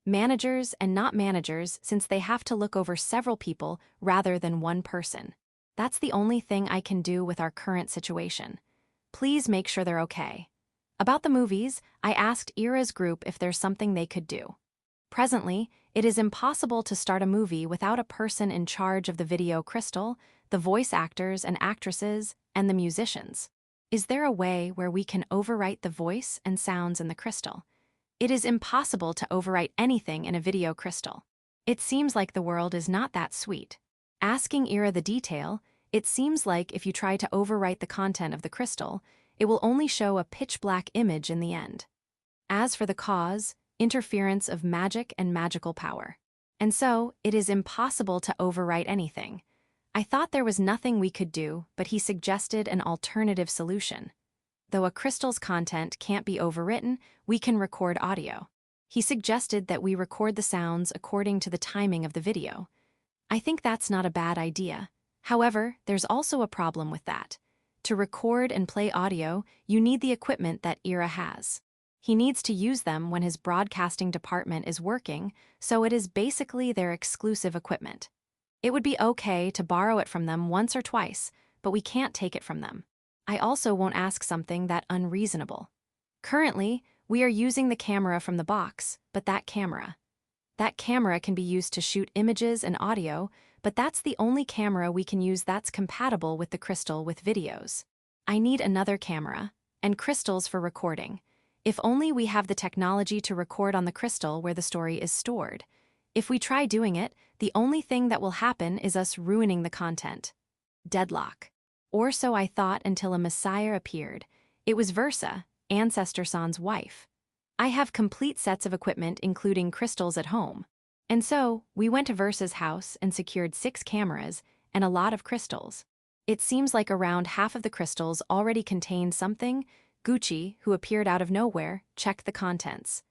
Managers and not managers, since they have to look over several people rather than one person. That's the only thing I can do with our current situation. Please make sure they're okay. About the movies, I asked Ira's group if there's something they could do. Presently, it is impossible to start a movie without a person in charge of the video crystal, the voice actors and actresses, and the musicians. Is there a way where we can overwrite the voice and sounds in the crystal? It is impossible to overwrite anything in a video crystal. It seems like the world is not that sweet. Asking Ira the detail, it seems like if you try to overwrite the content of the crystal, it will only show a pitch-black image in the end. As for the cause, interference of magic and magical power. And so, it is impossible to overwrite anything. I thought there was nothing we could do, but he suggested an alternative solution. Though a crystal's content can't be overwritten, we can record audio. He suggested that we record the sounds according to the timing of the video. I think that's not a bad idea. However, there's also a problem with that. To record and play audio, you need the equipment that Ira has. He needs to use them when his broadcasting department is working, so it is basically their exclusive equipment. It would be okay to borrow it from them once or twice, but we can't take it from them. I also won't ask something that unreasonable. Currently, we are using the camera from the box, but that camera can be used to shoot images and audio, but that's the only camera we can use that's compatible with the crystal with videos. I need another camera, and crystals for recording. If only we have the technology to record on the crystal where the story is stored. If we try doing it, the only thing that will happen is us ruining the content. Deadlock. Or so I thought until a messiah appeared. It was Versa, Ancestor San's wife. I have complete sets of equipment including crystals at home. And so, we went to Versa's house and secured 6 cameras and a lot of crystals. It seems like around half of the crystals already contain something, Gucci, who appeared out of nowhere, check the contents.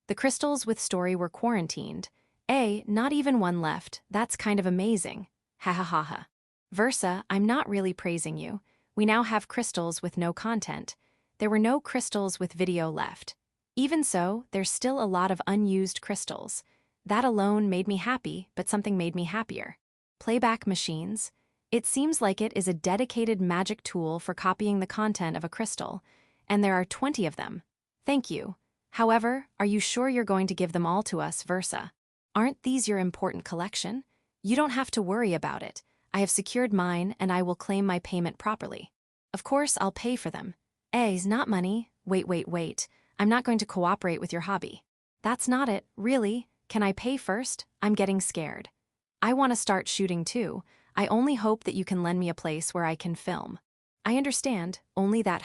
The crystals with story were quarantined. Not even one left. That's kind of amazing. Ha ha ha ha. Versa, I'm not really praising you. We now have crystals with no content. There were no crystals with video left. Even so, there's still a lot of unused crystals. That alone made me happy, but something made me happier. Playback machines. It seems like it is a dedicated magic tool for copying the content of a crystal, and there are 20 of them. Thank you. However, are you sure you're going to give them all to us, Versa? Aren't these your important collection? You don't have to worry about it. I have secured mine, and I will claim my payment properly. Of course, I'll pay for them. Not money. Wait. I'm not going to cooperate with your hobby. That's not it, really. Can I pay first? I'm getting scared. I want to start shooting too. I only hope that you can lend me a place where I can film. I understand, only that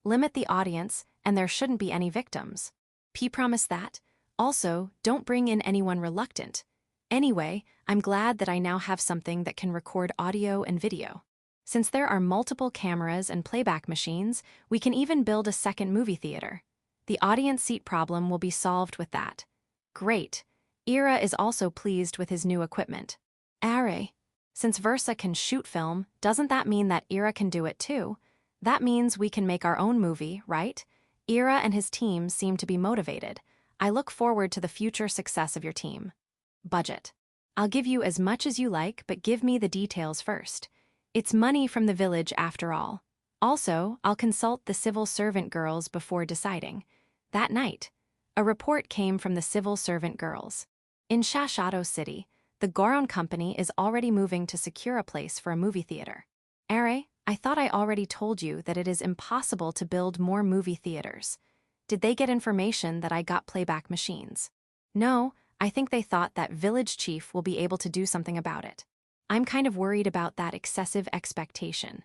Limit the audience, and there shouldn't be any victims. P promise that. Also, don't bring in anyone reluctant. Anyway, I'm glad that I now have something that can record audio and video. Since there are multiple cameras and playback machines, we can even build a second movie theater. The audience seat problem will be solved with that. Great. Ira is also pleased with his new equipment. Are. Since Versa can shoot film, doesn't that mean that Ira can do it too? That means we can make our own movie, right? Ira and his team seem to be motivated. I look forward to the future success of your team. Budget. I'll give you as much as you like, but give me the details first. It's money from the village after all. Also, I'll consult the civil servant girls before deciding. That night, a report came from the civil servant girls. In Shashato City, the Goron Company is already moving to secure a place for a movie theater. Are, I thought I already told you that it is impossible to build more movie theaters. Did they get information that I got playback machines? No, I think they thought that village chief will be able to do something about it. I'm kind of worried about that excessive expectation.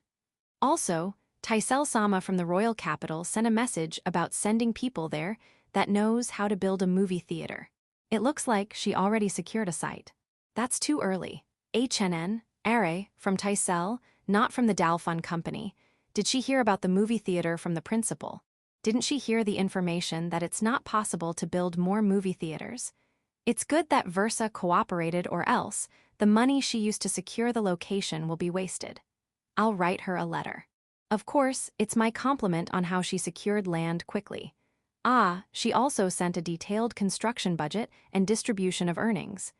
Also, Taisel-sama from the royal capital sent a message about sending people there that knows how to build a movie theater. It looks like she already secured a site. That's too early. Are, from Taisel, not from the Dalfun Company. Did she hear about the movie theater from the principal? Didn't she hear the information that it's not possible to build more movie theaters? It's good that Versa cooperated, or else the money she used to secure the location will be wasted. I'll write her a letter. Of course, it's my compliment on how she secured land quickly. She also sent a detailed construction budget and distribution of earnings.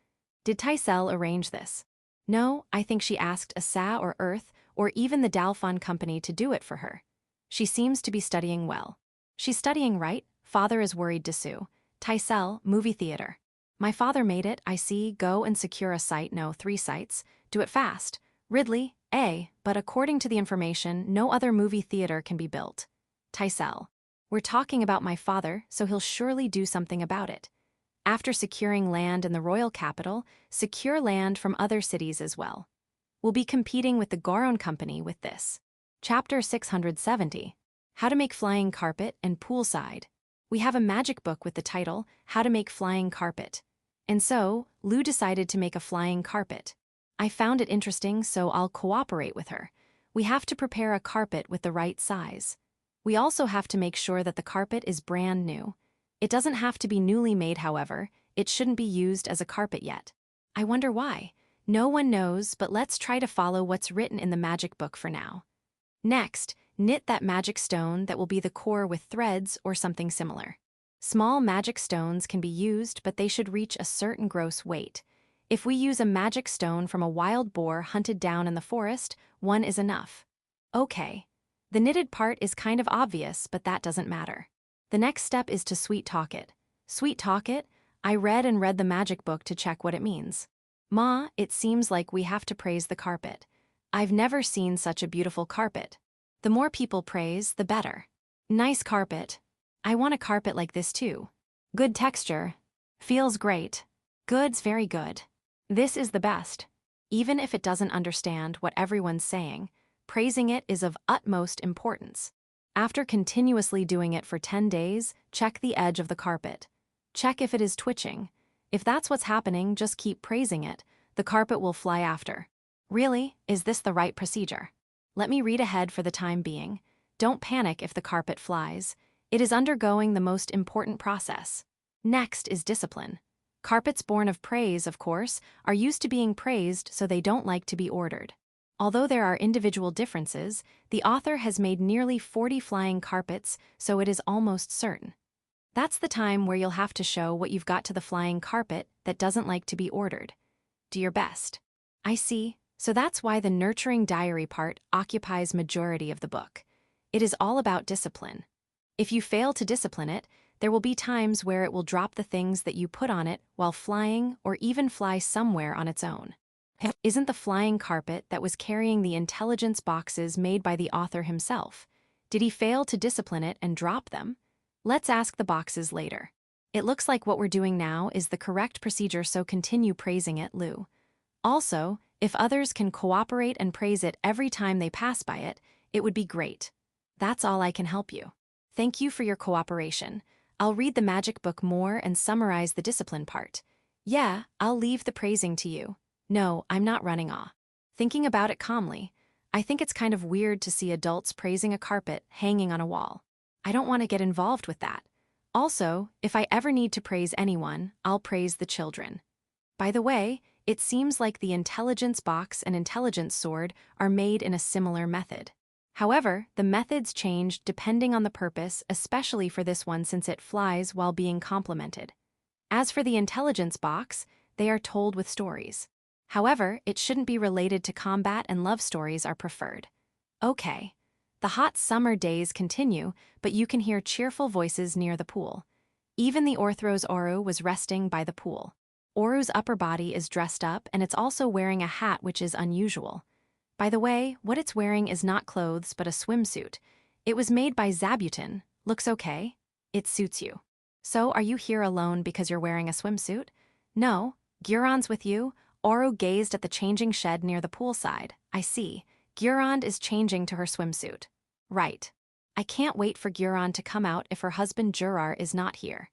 Did Taisel arrange this? No, I think she asked Asa or Earth or even the Dalfon Company to do it for her. She seems to be studying well. She's studying right, father is worried to sue. Taisel, movie theater. My father made it, I see, go and secure a site, no, 3 sites. Do it fast. Ridley, but according to the information, no other movie theater can be built. Taisel. We're talking about my father, so he'll surely do something about it. After securing land in the royal capital, secure land from other cities as well. We'll be competing with the Goron Company with this. Chapter 670. How to make flying carpet and poolside. We have a magic book with the title, How to Make Flying Carpet. And so, Lou decided to make a flying carpet. I found it interesting, so I'll cooperate with her. We have to prepare a carpet with the right size. We also have to make sure that the carpet is brand new. It doesn't have to be newly made, however. It shouldn't be used as a carpet yet. I wonder why. No one knows, but let's try to follow what's written in the magic book for now. Next, knit that magic stone that will be the core with threads or something similar. Small magic stones can be used, but they should reach a certain gross weight. If we use a magic stone from a wild boar hunted down in the forest, 1 is enough. Okay. The knitted part is kind of obvious, but that doesn't matter. The next step is to sweet talk it. Sweet talk it? I read the magic book to check what it means. Ma, it seems like we have to praise the carpet. I've never seen such a beautiful carpet. The more people praise, the better. Nice carpet. I want a carpet like this too. Good texture. Feels great. Good's very good. This is the best. Even if it doesn't understand what everyone's saying, praising it is of utmost importance. After continuously doing it for 10 days, check the edge of the carpet. Check if it is twitching. If that's what's happening, just keep praising it. The carpet will fly after. Really? Is this the right procedure? Let me read ahead for the time being. Don't panic if the carpet flies. It is undergoing the most important process. Next is discipline. Carpets born of praise, of course, are used to being praised, so they don't like to be ordered. Although there are individual differences, the author has made nearly 40 flying carpets, so it is almost certain. That's the time where you'll have to show what you've got to the flying carpet that doesn't like to be ordered. Do your best. I see, so that's why the nurturing diary part occupies majority of the book. It is all about discipline. If you fail to discipline it, there will be times where it will drop the things that you put on it while flying or even fly somewhere on its own. Isn't the flying carpet that was carrying the intelligence boxes made by the author himself? Did he fail to discipline it and drop them? Let's ask the boxes later. It looks like what we're doing now is the correct procedure, so continue praising it, Lou. Also, if others can cooperate and praise it every time they pass by it, it would be great. That's all I can help you. Thank you for your cooperation. I'll read the magic book more and summarize the discipline part. Yeah, I'll leave the praising to you. No, I'm not running off. Thinking about it calmly, I think it's kind of weird to see adults praising a carpet hanging on a wall. I don't want to get involved with that. Also, if I ever need to praise anyone, I'll praise the children. By the way, it seems like the intelligence box and intelligence sword are made in a similar method. However, the methods change depending on the purpose, especially for this one since it flies while being complemented. As for the intelligence box, they are told with stories. However, it shouldn't be related to combat, and love stories are preferred. Okay. The hot summer days continue, but you can hear cheerful voices near the pool. Even the Orthros Oru was resting by the pool. Oru's upper body is dressed up, and it's also wearing a hat, which is unusual. By the way, what it's wearing is not clothes but a swimsuit. It was made by Zabuton. Looks okay. It suits you. So, are you here alone because you're wearing a swimsuit? No. Guron's with you? Oru gazed at the changing shed near the poolside. I see. Guron is changing to her swimsuit. Right. I can't wait for Guron to come out if her husband Jurar is not here.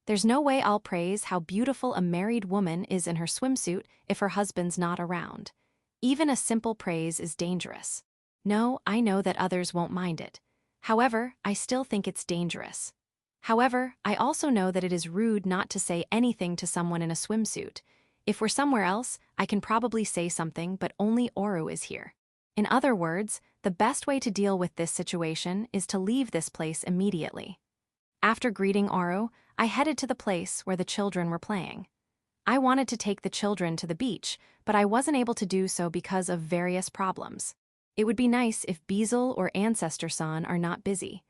There's no way I'll praise how beautiful a married woman is in her swimsuit if her husband's not around. Even a simple praise is dangerous. No, I know that others won't mind it. However, I still think it's dangerous. However, I also know that it is rude not to say anything to someone in a swimsuit. If we're somewhere else, I can probably say something, but only Oru is here. In other words, the best way to deal with this situation is to leave this place immediately. After greeting Oru, I headed to the place where the children were playing. I wanted to take the children to the beach, but I wasn't able to do so because of various problems. It would be nice if Beazle or Ancestor-san are not busy.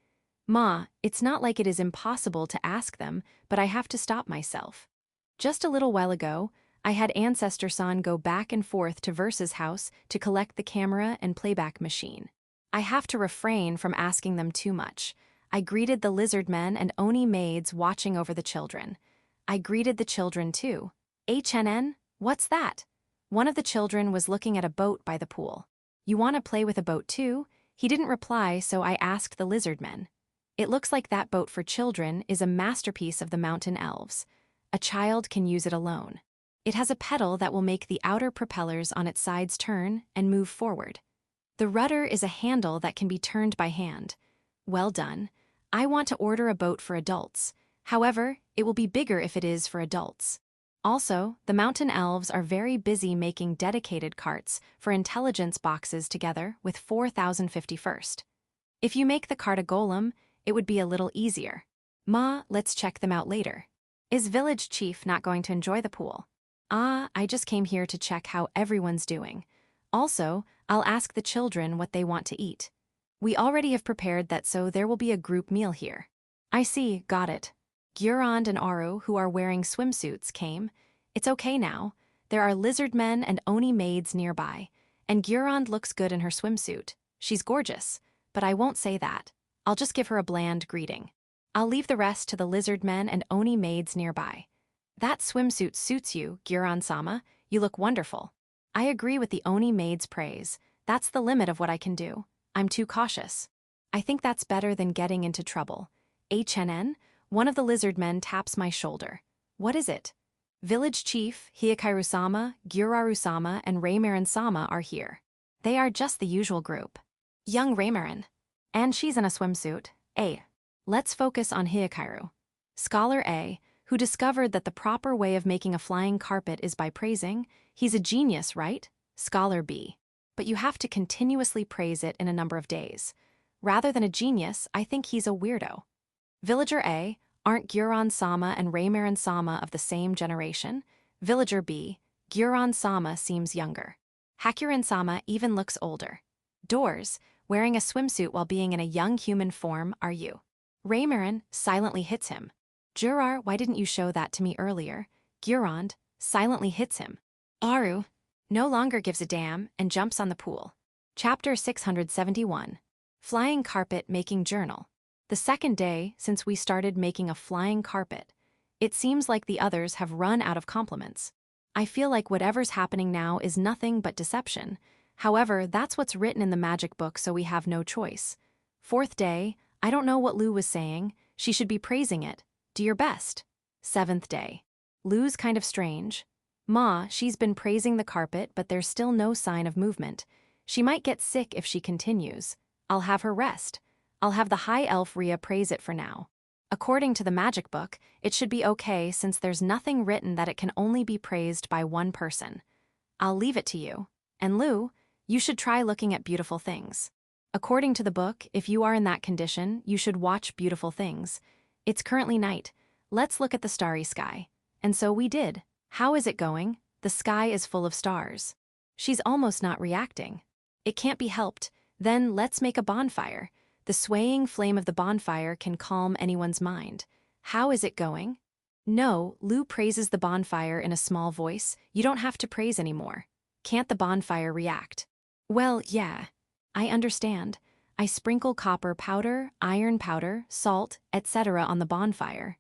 Ma, it's not like it is impossible to ask them, but I have to stop myself. Just a little while ago, I had Ancestor-san go back and forth to Versa's house to collect the camera and playback machine. I have to refrain from asking them too much. I greeted the lizard men and Oni maids watching over the children. I greeted the children too. HNN? What's that? One of the children was looking at a boat by the pool. You want to play with a boat too? He didn't reply, so I asked the lizard men. It looks like that boat for children is a masterpiece of the mountain elves. A child can use it alone. It has a pedal that will make the outer propellers on its sides turn and move forward. The rudder is a handle that can be turned by hand. Well done. I want to order a boat for adults. However, it will be bigger if it is for adults. Also, the mountain elves are very busy making dedicated carts for intelligence boxes together with 4051st. If you make the cart a golem, it would be a little easier. Ma, let's check them out later. Is village chief not going to enjoy the pool? I just came here to check how everyone's doing. Also, I'll ask the children what they want to eat. We already have prepared that, so there will be a group meal here. I see, got it. Gurand and Aru, who are wearing swimsuits, came. It's okay now. There are lizard men and Oni maids nearby. And Gurand looks good in her swimsuit. She's gorgeous. But I won't say that. I'll just give her a bland greeting. I'll leave the rest to the lizard men and Oni maids nearby. That swimsuit suits you, Gurand-sama. You look wonderful. I agree with the Oni maid's praise. That's the limit of what I can do. I'm too cautious. I think that's better than getting into trouble. HNN? One of the lizard men taps my shoulder. What is it? Village Chief, Hikaru-sama, Gyuraru-sama, and Reimarin-sama are here. They are just the usual group. Young Reimarin. And she's in a swimsuit. A. Let's focus on Hikaru. Scholar A, who discovered that the proper way of making a flying carpet is by praising. He's a genius, right? Scholar B. But you have to continuously praise it in a number of days. Rather than a genius, I think he's a weirdo. Villager A, aren't Guron-sama and Reincarnation of the same generation? Villager B, Guron-sama seems younger. Hakurin-sama even looks older. Doors, wearing a swimsuit while being in a young human form, are you? Raymarin silently hits him. Jurar, why didn't you show that to me earlier? Gurond silently hits him. Aru no longer gives a damn and jumps on the pool. Chapter 671. Flying Carpet Making Journal. The second day since we started making a flying carpet. It seems like the others have run out of compliments. I feel like whatever's happening now is nothing but deception. However, that's what's written in the magic book, so we have no choice. Fourth day, I don't know what Lou was saying. She should be praising it. Do your best. Seventh day. Lou's kind of strange. Ma, she's been praising the carpet, but there's still no sign of movement. She might get sick if she continues. I'll have her rest. I'll have the high elf Rhea praise it for now. According to the magic book, it should be okay since there's nothing written that it can only be praised by one person. I'll leave it to you. And Lou, you should try looking at beautiful things. According to the book, if you are in that condition, you should watch beautiful things. It's currently night. Let's look at the starry sky. And so we did. How is it going? The sky is full of stars. She's almost not reacting. It can't be helped. Then let's make a bonfire. The swaying flame of the bonfire can calm anyone's mind. How is it going? No, Lou praises the bonfire in a small voice. You don't have to praise anymore. Can't the bonfire react? Well, yeah. I understand. I sprinkle copper powder, iron powder, salt, etc. on the bonfire.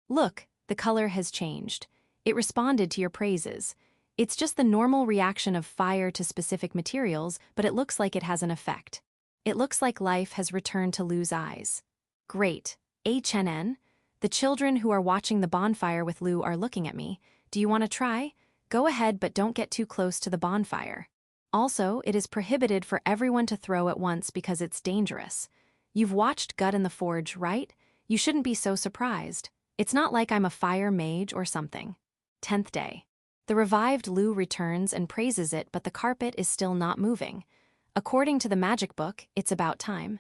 Look, the color has changed. It responded to your praises. It's just the normal reaction of fire to specific materials, but it looks like it has an effect. It looks like life has returned to Lou's eyes. Great. HNN? The children who are watching the bonfire with Lou are looking at me. Do you want to try? Go ahead, but don't get too close to the bonfire. Also, it is prohibited for everyone to throw at once because it's dangerous. You've watched Gut in the Forge, right? You shouldn't be so surprised. It's not like I'm a fire mage or something. 10th day. The revived Lou returns and praises it, but the carpet is still not moving. According to the magic book, it's about time.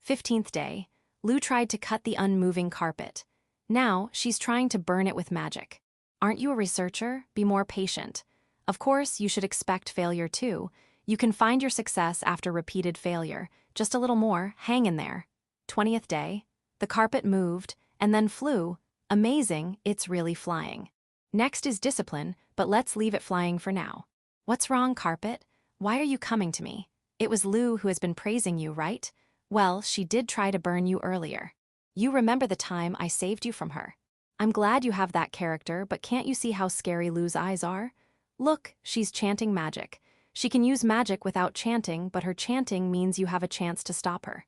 15th day. Lou tried to cut the unmoving carpet. Now, she's trying to burn it with magic. Aren't you a researcher? Be more patient. Of course, you should expect failure too. You can find your success after repeated failure. Just a little more, hang in there. 20th day. The carpet moved, and then flew. Amazing, it's really flying. Next is discipline, but let's leave it flying for now. What's wrong, carpet? Why are you coming to me? It was Lou who has been praising you, right? Well, she did try to burn you earlier. You remember the time I saved you from her. I'm glad you have that character, but can't you see how scary Lou's eyes are? Look, she's chanting magic. She can use magic without chanting, but her chanting means you have a chance to stop her.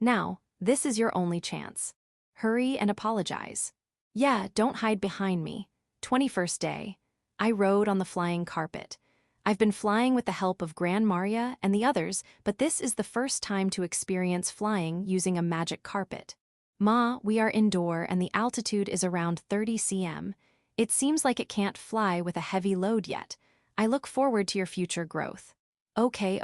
Now, this is your only chance. Hurry and apologize. Yeah, don't hide behind me. 21st day. I rode on the flying carpet. I've been flying with the help of Gran Maria and the others, but this is the first time to experience flying using a magic carpet. Ma, we are indoor and the altitude is around 30 cm. It seems like it can't fly with a heavy load yet. I look forward to your future growth. Okay.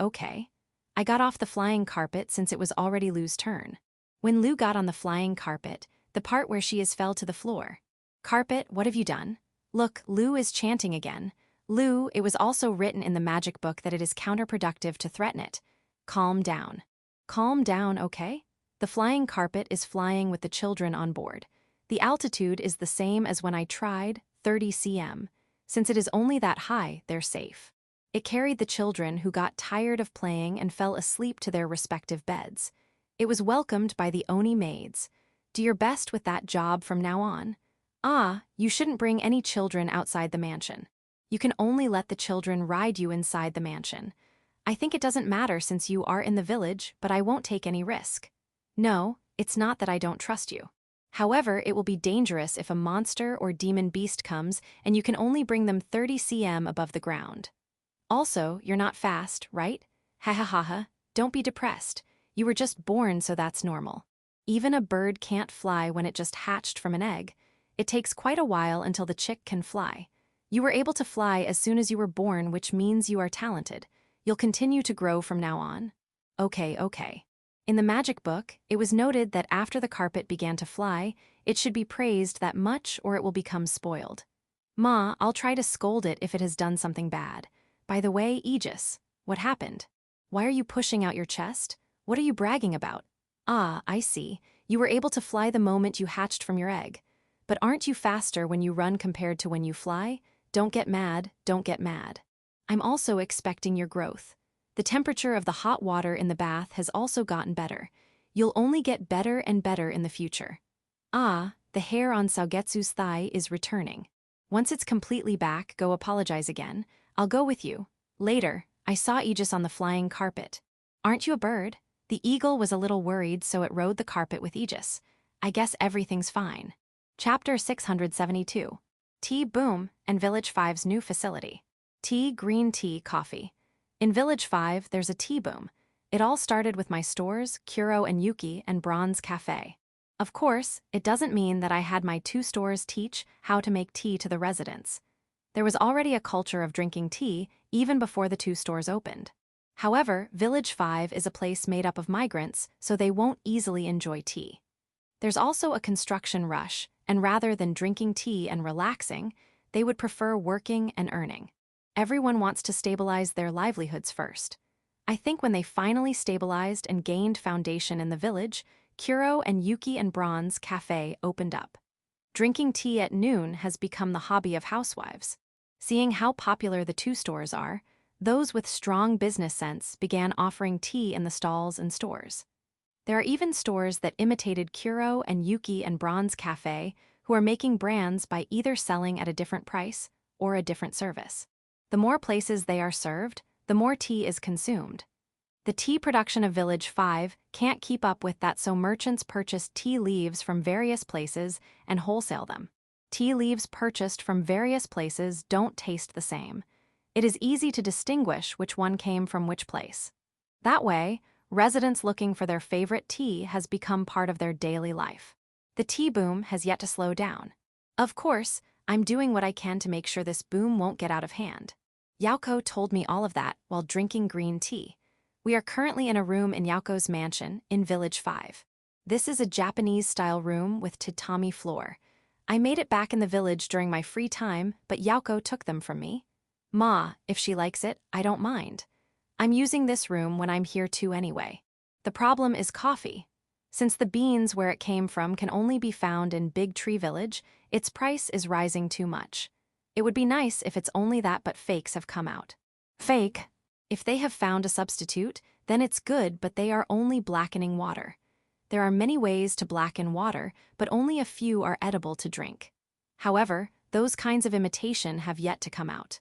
I got off the flying carpet since it was already Lou's turn. When Lou got on the flying carpet, the part where she is fell to the floor. Carpet, what have you done? Look, Lou is chanting again. Lou, it was also written in the magic book that it is counterproductive to threaten it. Calm down. Calm down, okay? The flying carpet is flying with the children on board. The altitude is the same as when I tried, 30 cm. Since it is only that high, they're safe. It carried the children who got tired of playing and fell asleep to their respective beds. It was welcomed by the Oni maids. Do your best with that job from now on. Ah, you shouldn't bring any children outside the mansion. You can only let the children ride you inside the mansion. I think it doesn't matter since you are in the village, but I won't take any risk. No, it's not that I don't trust you. However, it will be dangerous if a monster or demon beast comes and you can only bring them 30 cm above the ground. Also, you're not fast, right? Ha ha ha ha, don't be depressed. You were just born, so that's normal. Even a bird can't fly when it just hatched from an egg. It takes quite a while until the chick can fly. You were able to fly as soon as you were born, which means you are talented. You'll continue to grow from now on. Okay. In the magic book, it was noted that after the carpet began to fly, it should be praised that much or it will become spoiled. Ma, I'll try to scold it if it has done something bad. By the way, Aegis, what happened? Why are you pushing out your chest? What are you bragging about? Ah, I see. You were able to fly the moment you hatched from your egg. But aren't you faster when you run compared to when you fly? Don't get mad. I'm also expecting your growth. The temperature of the hot water in the bath has also gotten better. You'll only get better and better in the future. Ah, the hair on Saugetsu's thigh is returning. Once it's completely back, go apologize again. I'll go with you. Later, I saw Aegis on the flying carpet. Aren't you a bird? The eagle was a little worried, so it rode the carpet with Aegis. I guess everything's fine. Chapter 672. Tea Boom and Village 5's new facility. Tea, green tea, coffee. In Village 5, there's a tea boom. It all started with my stores, Kuro and Yuki, and Bronze Cafe. Of course, it doesn't mean that I had my 2 stores teach how to make tea to the residents. There was already a culture of drinking tea even before the 2 stores opened. However, Village 5 is a place made up of migrants, so they won't easily enjoy tea. There's also a construction rush, and rather than drinking tea and relaxing, they would prefer working and earning. Everyone wants to stabilize their livelihoods first. I think when they finally stabilized and gained foundation in the village, Kuro and Yuki and Bronze Cafe opened up. Drinking tea at noon has become the hobby of housewives. Seeing how popular the 2 stores are, those with strong business sense began offering tea in the stalls and stores. There are even stores that imitated Kuro and Yuki and Bronze Cafe who are making brands by either selling at a different price or a different service. The more places they are served, the more tea is consumed. The tea production of Village 5 can't keep up with that, so merchants purchase tea leaves from various places and wholesale them. Tea leaves purchased from various places don't taste the same. It is easy to distinguish which one came from which place. That way, residents looking for their favorite tea has become part of their daily life. The tea boom has yet to slow down. Of course, I'm doing what I can to make sure this boom won't get out of hand. Yauko told me all of that while drinking green tea. We are currently in a room in Yauko's mansion in Village 5. This is a Japanese-style room with tatami floor. I made it back in the village during my free time, but Yauko took them from me. Ma, if she likes it, I don't mind. I'm using this room when I'm here too anyway. The problem is coffee. Since the beans where it came from can only be found in Big Tree Village, its price is rising too much. It would be nice if it's only that, but fakes have come out. Fake? If they have found a substitute, then it's good, but they are only blackening water. There are many ways to blacken water, but only a few are edible to drink. However, those kinds of imitation have yet to come out.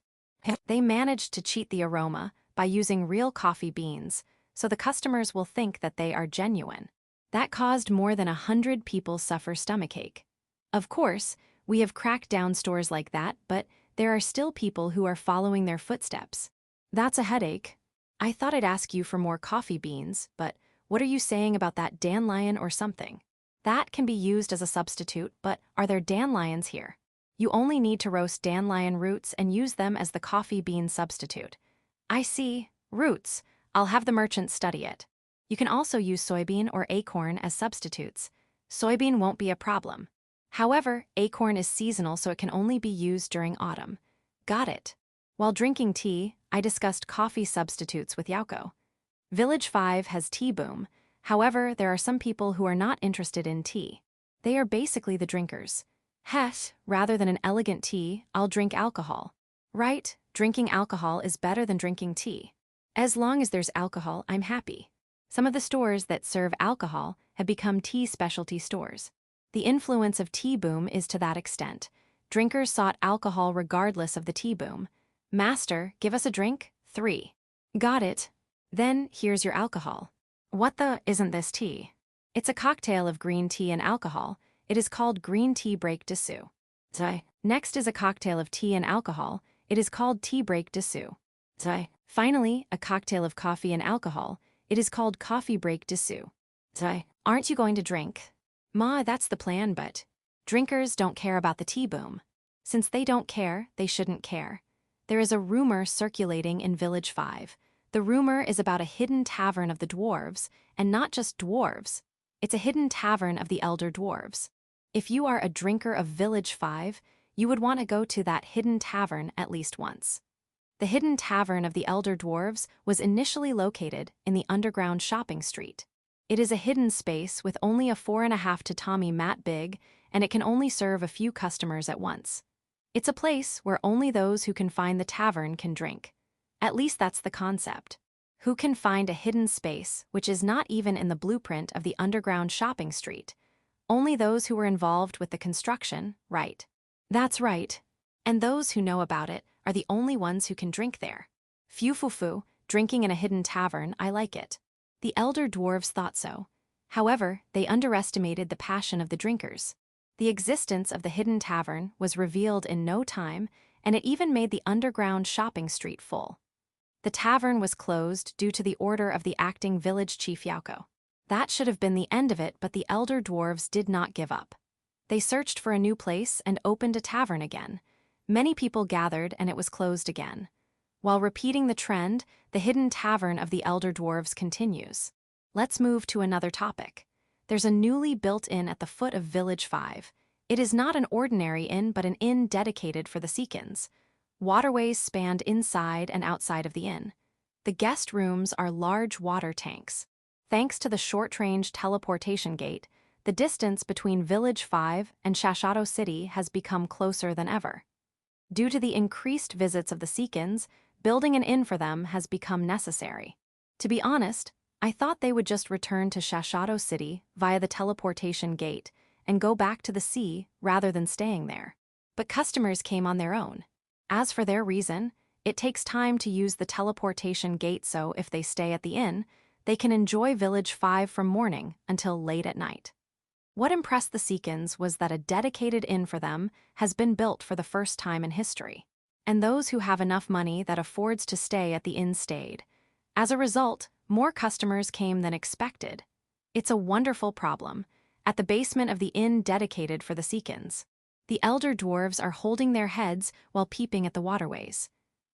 They managed to cheat the aroma by using real coffee beans, so the customers will think that they are genuine. That caused more than 100 people suffer stomachache. Of course, we have cracked down stores like that, but there are still people who are following their footsteps. That's a headache. I thought I'd ask you for more coffee beans, but what are you saying about that dandelion or something? That can be used as a substitute, but are there dandelions here? You only need to roast dandelion roots and use them as the coffee bean substitute. I see. Roots. I'll have the merchant study it. You can also use soybean or acorn as substitutes. Soybean won't be a problem. However, acorn is seasonal, so it can only be used during autumn. Got it. While drinking tea, I discussed coffee substitutes with Yauko. Village 5 has tea boom. However, there are some people who are not interested in tea. They are basically the drinkers. Heh, rather than an elegant tea, I'll drink alcohol. Right, drinking alcohol is better than drinking tea. As long as there's alcohol, I'm happy. Some of the stores that serve alcohol have become tea specialty stores. The influence of tea boom is to that extent. Drinkers sought alcohol regardless of the tea boom. Master, give us a drink? 3. Got it. Then, here's your alcohol. What the isn't this tea? It's a cocktail of green tea and alcohol. It is called green tea break dessous. Next is a cocktail of tea and alcohol. It is called tea break dessous. Finally, a cocktail of coffee and alcohol. It is called coffee break dessous. Aren't you going to drink? Ma, that's the plan, but drinkers don't care about the tea boom. Since they don't care, they shouldn't care. There is a rumor circulating in Village 5. The rumor is about a hidden tavern of the dwarves, and not just dwarves. It's a hidden tavern of the elder dwarves. If you are a drinker of Village 5, you would want to go to that hidden tavern at least once. The hidden tavern of the elder dwarves was initially located in the underground shopping street. It is a hidden space with only a 4.5 tatami mat big, and it can only serve a few customers at once. It's a place where only those who can find the tavern can drink. At least that's the concept. Who can find a hidden space which is not even in the blueprint of the underground shopping street? Only those who were involved with the construction, right? That's right. And those who know about it are the only ones who can drink there. Fufufu, drinking in a hidden tavern, I like it. The elder dwarves thought so. However, they underestimated the passion of the drinkers. The existence of the hidden tavern was revealed in no time, and it even made the underground shopping street full. The tavern was closed due to the order of the acting village chief Yauko. That should have been the end of it, but the elder dwarves did not give up. They searched for a new place and opened a tavern again. Many people gathered and it was closed again. While repeating the trend, the hidden tavern of the elder dwarves continues. Let's move to another topic. There's a newly built inn at the foot of Village 5. It is not an ordinary inn, but an inn dedicated for the Seekins. Waterways spanned inside and outside of the inn. The guest rooms are large water tanks. Thanks to the short-range teleportation gate, the distance between Village 5 and Shashato City has become closer than ever. Due to the increased visits of the Seekins, building an inn for them has become necessary. To be honest, I thought they would just return to Shashato City via the teleportation gate and go back to the sea rather than staying there. But customers came on their own. As for their reason, it takes time to use the teleportation gate, so if they stay at the inn, they can enjoy Village 5 from morning until late at night. What impressed the Seekins was that a dedicated inn for them has been built for the first time in history. And those who have enough money that affords to stay at the inn stayed. As a result, more customers came than expected. It's a wonderful problem. At the basement of the inn dedicated for the Seekins, the elder dwarves are holding their heads while peeping at the waterways.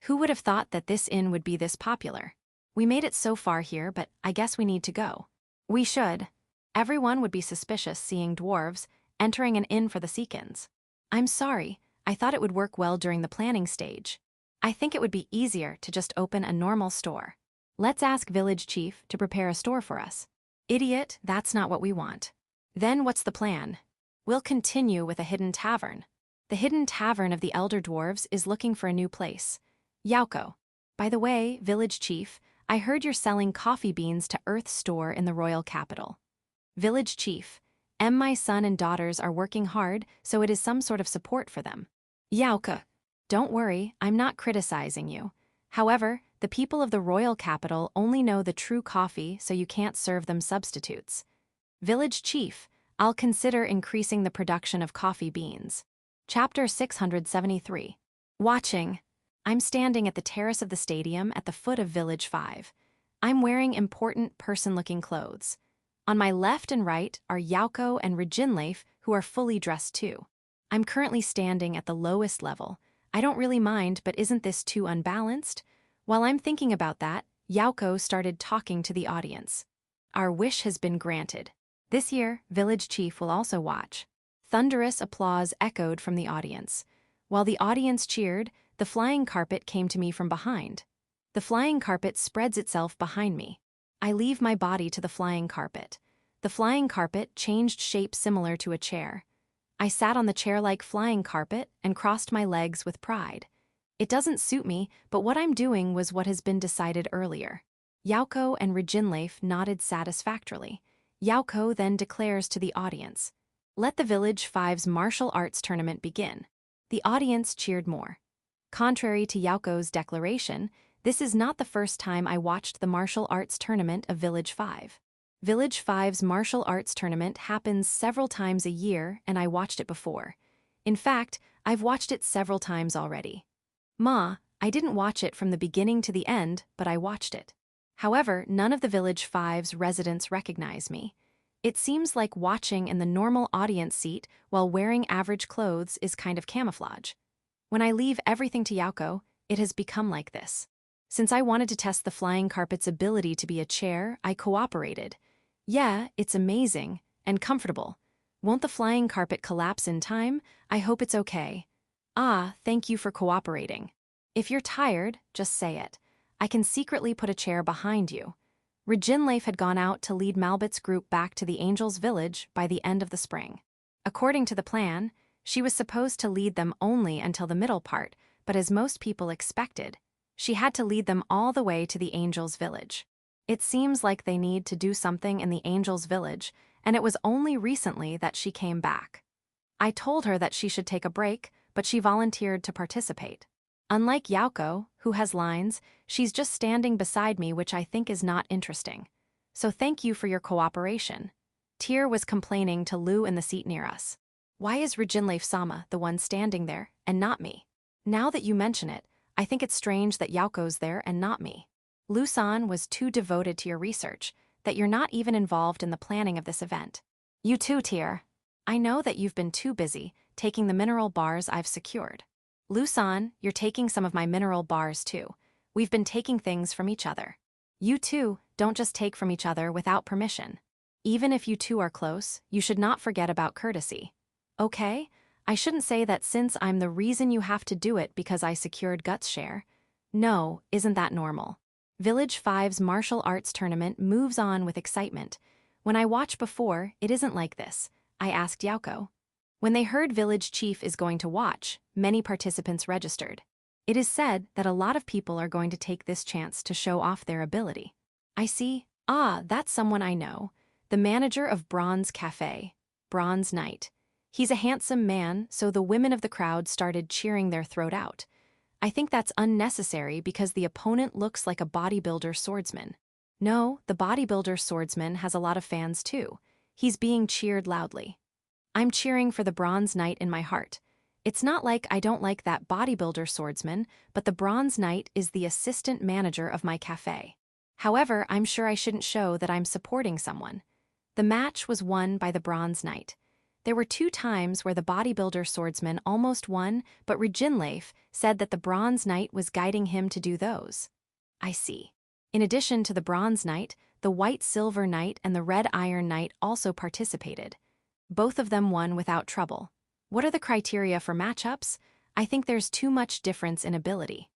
Who would have thought that this inn would be this popular? We made it so far here, but I guess we need to go. We should. Everyone would be suspicious seeing dwarves entering an inn for the Seekins. I'm sorry, I thought it would work well during the planning stage. I think it would be easier to just open a normal store. Let's ask Village Chief to prepare a store for us. Idiot, that's not what we want. Then what's the plan? We'll continue with a hidden tavern. The hidden tavern of the elder dwarves is looking for a new place. Yauko. By the way, Village Chief, I heard you're selling coffee beans to Earth Store in the royal capital. Village Chief, my son and daughters are working hard, so it is some sort of support for them. Yauko. Don't worry, I'm not criticizing you. However, the people of the royal capital only know the true coffee, so you can't serve them substitutes. Village Chief, I'll consider increasing the production of coffee beans. Chapter 673. Watching. I'm standing at the terrace of the stadium at the foot of Village 5. I'm wearing important person-looking clothes. On my left and right are Yauko and Rejinleif, who are fully dressed too. I'm currently standing at the lowest level. I don't really mind, but isn't this too unbalanced? While I'm thinking about that, Yauko started talking to the audience. Our wish has been granted. This year, Village Chief will also watch. Thunderous applause echoed from the audience. While the audience cheered, the flying carpet came to me from behind. The flying carpet spreads itself behind me. I leave my body to the flying carpet. The flying carpet changed shape similar to a chair. I sat on the chair-like flying carpet and crossed my legs with pride. It doesn't suit me, but what I'm doing was what has been decided earlier. Yauko and Rejinleif nodded satisfactorily. Yauko then declares to the audience, "Let the Village 5's martial arts tournament begin." The audience cheered more. Contrary to Yauko's declaration, this is not the first time I watched the martial arts tournament of Village 5. Village 5's martial arts tournament happens several times a year, and I watched it before. In fact, I've watched it several times already. Ma, I didn't watch it from the beginning to the end, but I watched it. However, none of the Village 5's residents recognize me. It seems like watching in the normal audience seat while wearing average clothes is kind of camouflage. When I leave everything to Yauko, it has become like this. Since I wanted to test the flying carpet's ability to be a chair, I cooperated. Yeah, it's amazing and comfortable. Won't the flying carpet collapse in time? I hope it's okay. Ah, thank you for cooperating. If you're tired, just say it. I can secretly put a chair behind you. Rejinleif had gone out to lead Malbit's group back to the Angels' village by the end of the spring. According to the plan, she was supposed to lead them only until the middle part, but as most people expected, she had to lead them all the way to the Angels' village. It seems like they need to do something in the Angels' village, and it was only recently that she came back. I told her that she should take a break, but she volunteered to participate. Unlike Yauko, who has lines, she's just standing beside me, which I think is not interesting. So thank you for your cooperation. Tyr was complaining to Lu in the seat near us. Why is Rejinleif-sama the one standing there, and not me? Now that you mention it, I think it's strange that Yauko's there and not me. Lu-san was too devoted to your research, that you're not even involved in the planning of this event. You too, Tyr. I know that you've been too busy taking the mineral bars I've secured. Lu-san, you're taking some of my mineral bars too. We've been taking things from each other. You too, don't just take from each other without permission. Even if you two are close, you should not forget about courtesy. Okay? I shouldn't say that since I'm the reason you have to do it because I secured Guts' share. No, isn't that normal? Village 5's martial arts tournament moves on with excitement. When I watched before, it isn't like this. I asked Yauko. When they heard Village Chief is going to watch, many participants registered. It is said that a lot of people are going to take this chance to show off their ability. I see. Ah, that's someone I know. The manager of Bronze Cafe, Bronze Knight. He's a handsome man, so the women of the crowd started cheering their throat out. I think that's unnecessary because the opponent looks like a bodybuilder swordsman. No, the bodybuilder swordsman has a lot of fans too. He's being cheered loudly. I'm cheering for the Bronze Knight in my heart. It's not like I don't like that bodybuilder swordsman, but the Bronze Knight is the assistant manager of my cafe. However, I'm sure I shouldn't show that I'm supporting someone. The match was won by the Bronze Knight. There were 2 times where the bodybuilder swordsman almost won, but Rejinleif said that the Bronze Knight was guiding him to do those. I see. In addition to the Bronze Knight, the White Silver Knight and the Red Iron Knight also participated. Both of them won without trouble. What are the criteria for matchups? I think there's too much difference in ability.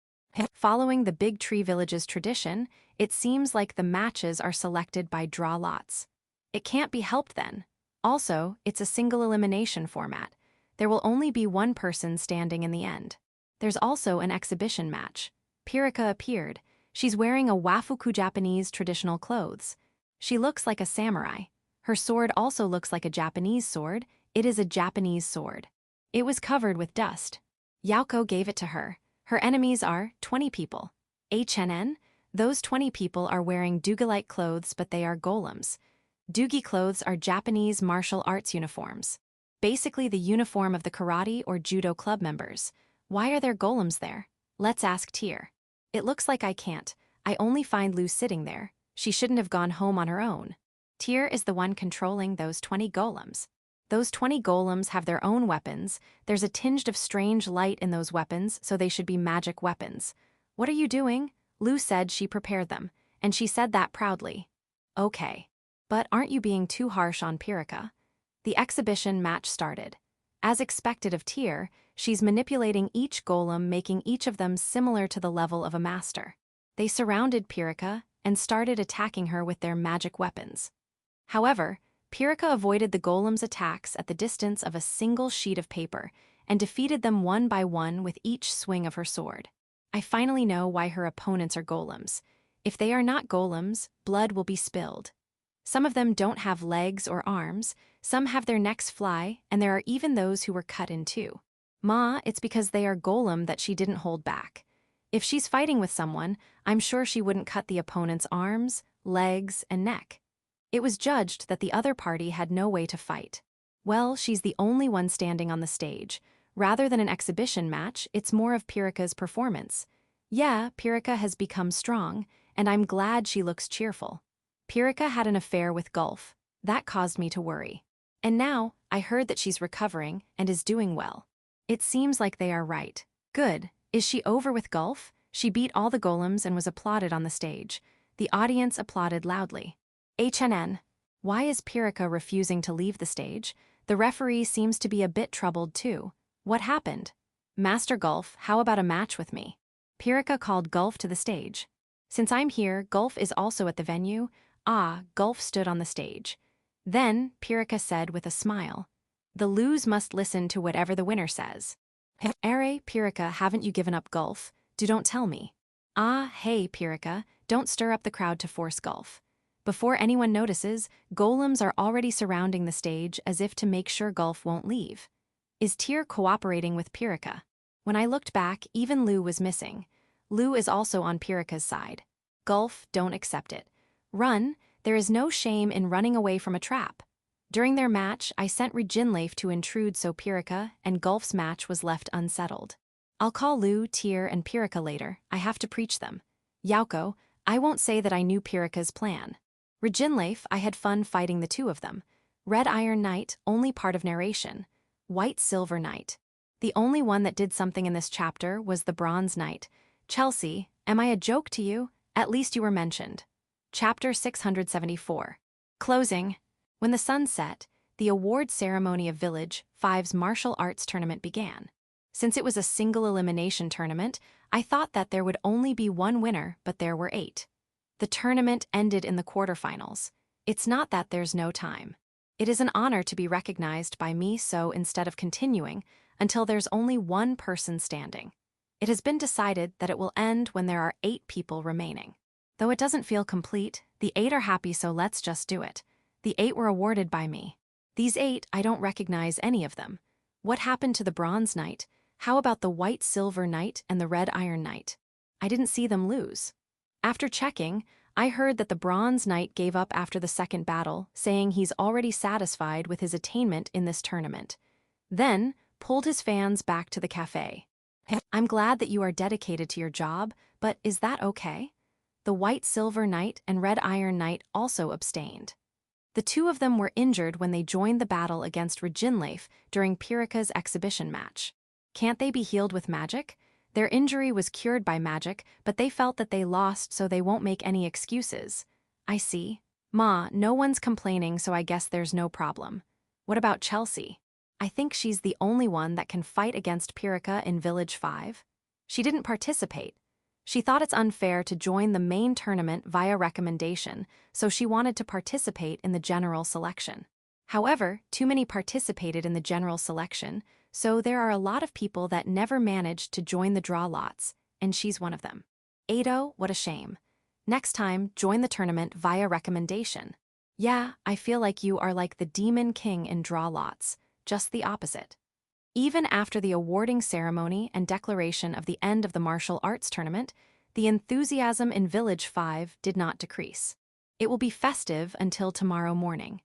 Following the Big Tree Village's tradition, it seems like the matches are selected by draw lots. It can't be helped then. Also, it's a single elimination format. There will only be one person standing in the end. There's also an exhibition match. Pirika appeared. She's wearing a Wafuku Japanese traditional clothes. She looks like a samurai. Her sword also looks like a Japanese sword. It is a Japanese sword. It was covered with dust. Yauko gave it to her. Her enemies are 20 people. HNN? Those 20 people are wearing Duga-like clothes, but they are golems. Dugi clothes are Japanese martial arts uniforms. Basically the uniform of the karate or judo club members. Why are there golems there? Let's ask Tyr. It looks like I can't. I only find Lu sitting there. She shouldn't have gone home on her own. Tyr is the one controlling those 20 golems. Those 20 golems have their own weapons. There's a tinge of strange light in those weapons, so they should be magic weapons. What are you doing? Lu said she prepared them, and she said that proudly. Okay. But aren't you being too harsh on Pirika? The exhibition match started. As expected of Tyr, she's manipulating each golem, making each of them similar to the level of a master. They surrounded Pirika and started attacking her with their magic weapons. However, Pirika avoided the golem's attacks at the distance of a single sheet of paper and defeated them one by one with each swing of her sword. I finally know why her opponents are golems. If they are not golems, blood will be spilled. Some of them don't have legs or arms, some have their necks fly, and there are even those who were cut in two. It's because they are golem that she didn't hold back. If she's fighting with someone, I'm sure she wouldn't cut the opponent's arms, legs, and neck. It was judged that the other party had no way to fight. Well, she's the only one standing on the stage. Rather than an exhibition match, it's more of Pirika's performance. Yeah, Pirika has become strong, and I'm glad she looks cheerful. Pirika had an affair with Gulf. That caused me to worry. And now, I heard that she's recovering and is doing well. It seems like they are right. Good. Is she over with Gulf? She beat all the golems and was applauded on the stage. The audience applauded loudly. HNN. Why is Pirika refusing to leave the stage? The referee seems to be a bit troubled too. What happened? Master Gulf, how about a match with me? Pirika called Gulf to the stage. Since I'm here, Gulf is also at the venue. Gulf stood on the stage. Then, Pirika said with a smile, the lose must listen to whatever the winner says. Pirika, haven't you given up Gulf? Don't tell me. Hey, Pirika, don't stir up the crowd to force Gulf. Before anyone notices, golems are already surrounding the stage as if to make sure Gulf won't leave. Is Tyr cooperating with Pirika? When I looked back, even Lu was missing. Lu is also on Pirika's side. Gulf, don't accept it. Run, there is no shame in running away from a trap. During their match, I sent Reincarnation to intrude so Pirika and Gulf's match was left unsettled. I'll call Lu, Tyr, and Pirika later. I have to preach them. Yauko, I won't say that I knew Pirika's plan. Reincarnation, I had fun fighting the two of them. Red Iron Knight, only part of narration. White Silver Knight. The only one that did something in this chapter was the Bronze Knight. Chelsea, am I a joke to you? At least you were mentioned. Chapter 674. Closing. When the sun set, the award ceremony of Village 5's martial arts tournament began. Since it was a single elimination tournament, I thought that there would only be one winner, but there were 8. The tournament ended in the quarterfinals. It's not that there's no time. It is an honor to be recognized by me, so instead of continuing, until there's only one person standing. It has been decided that it will end when there are 8 people remaining. Though it doesn't feel complete, the 8 are happy, so let's just do it. The 8 were awarded by me. These 8, I don't recognize any of them. What happened to the Bronze Knight? How about the White Silver Knight and the Red Iron Knight? I didn't see them lose. After checking, I heard that the Bronze Knight gave up after the second battle, saying he's already satisfied with his attainment in this tournament. Then, pulled his fans back to the cafe. I'm glad that you are dedicated to your job, but is that okay? The White Silver Knight and Red Iron Knight also abstained. The 2 of them were injured when they joined the battle against Reincarnation during Pirika's exhibition match. Can't they be healed with magic? Their injury was cured by magic, but they felt that they lost, so they won't make any excuses. I see. Ma, no one's complaining, so I guess there's no problem. What about Chelsea? I think she's the only one that can fight against Pirika in Village 5. She didn't participate. She thought it's unfair to join the main tournament via recommendation, so she wanted to participate in the general selection. However, too many participated in the general selection, so there are a lot of people that never managed to join the draw lots, and she's one of them. Ado, what a shame. Next time, join the tournament via recommendation. Yeah, I feel like you are like the Demon King in draw lots, just the opposite. Even after the awarding ceremony and declaration of the end of the martial arts tournament, the enthusiasm in Village 5 did not decrease. It will be festive until tomorrow morning.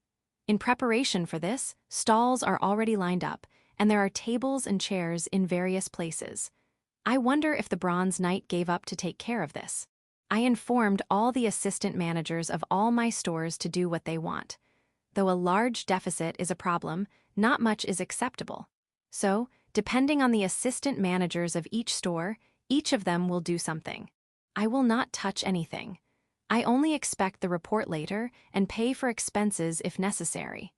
In preparation for this, stalls are already lined up, and there are tables and chairs in various places. I wonder if the Bronze Knight gave up to take care of this. I informed all the assistant managers of all my stores to do what they want. Though a large deficit is a problem, not much is acceptable. So, depending on the assistant managers of each store, each of them will do something. I will not touch anything. I only expect the report later and pay for expenses if necessary.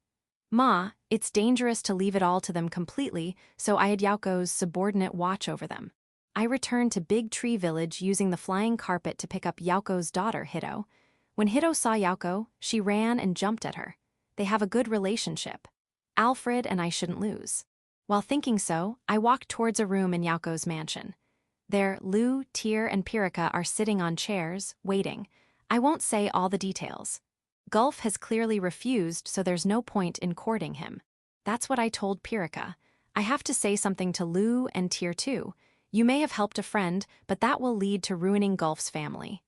Ma, it's dangerous to leave it all to them completely, so I had Yauko's subordinate watch over them. I returned to Big Tree Village using the flying carpet to pick up Yauko's daughter, Hito. When Hito saw Yauko, she ran and jumped at her. They have a good relationship. Alfred and I shouldn't lose. While thinking so, I walked towards a room in Yauko's mansion. There, Lu, Tyr, and Pirika are sitting on chairs, waiting. I won't say all the details. Gulf has clearly refused, so there's no point in courting him. That's what I told Pirika. I have to say something to Lu and Tyr too. You may have helped a friend, but that will lead to ruining Gulf's family.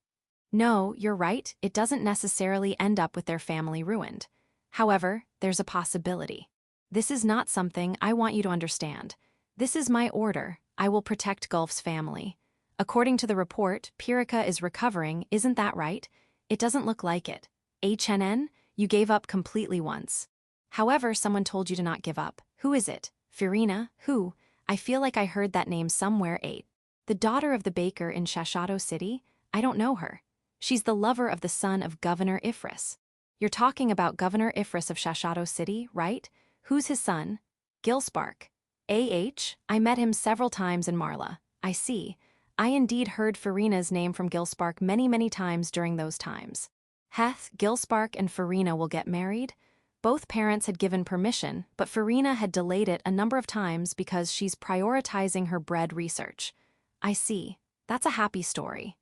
No, you're right, it doesn't necessarily end up with their family ruined. However, there's a possibility. This is not something I want you to understand. This is my order. I will protect Gulf's family. According to the report, Pirika is recovering, isn't that right? It doesn't look like it. HNN, you gave up completely once. However, someone told you to not give up. Who is it? Farina? Who? I feel like I heard that name somewhere. 8. The daughter of the baker in Shashato City? I don't know her. She's the lover of the son of Governor Ifris. You're talking about Governor Ifris of Shashato City, right? Who's his son? Gilspark. I met him several times in Marla. I see. I indeed heard Farina's name from Gilspark many times during those times. Heth, Gilspark and Farina will get married? Both parents had given permission, but Farina had delayed it a number of times because she's prioritizing her bread research. I see. That's a happy story.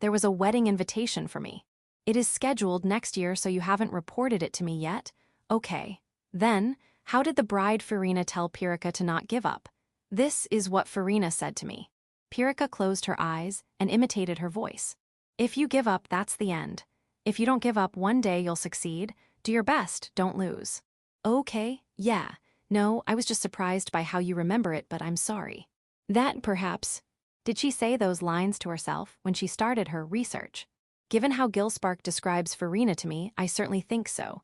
There was a wedding invitation for me. It is scheduled next year, so you haven't reported it to me yet? Okay. Then, how did the bride Farina tell Pirika to not give up? This is what Farina said to me. Pirika closed her eyes and imitated her voice. If you give up, that's the end. If you don't give up, one day you'll succeed. Do your best, don't lose. Okay, yeah. No, I was just surprised by how you remember it, but I'm sorry. That, perhaps. Did she say those lines to herself when she started her research? Given how Gilspark describes Farina to me, I certainly think so.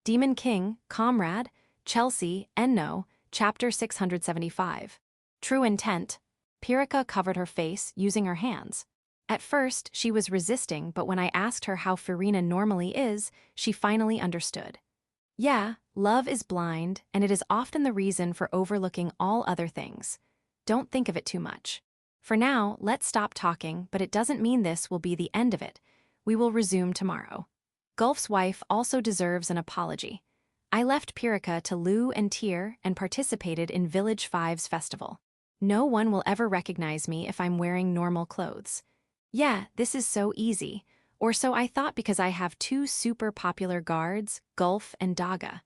Demon King, Comrade, Chelsea, Enno, Chapter 675. True Intent. Pirika covered her face using her hands. At first, she was resisting, but when I asked her how Farina normally is, she finally understood. Yeah, love is blind, and it is often the reason for overlooking all other things. Don't think of it too much. For now, let's stop talking, but it doesn't mean this will be the end of it. We will resume tomorrow. Gulf's wife also deserves an apology. I left Pirika to Lu and Tyr and participated in Village 5's festival. No one will ever recognize me if I'm wearing normal clothes. Yeah, this is so easy. Or so I thought because I have two super popular guards, Gulf and Daga.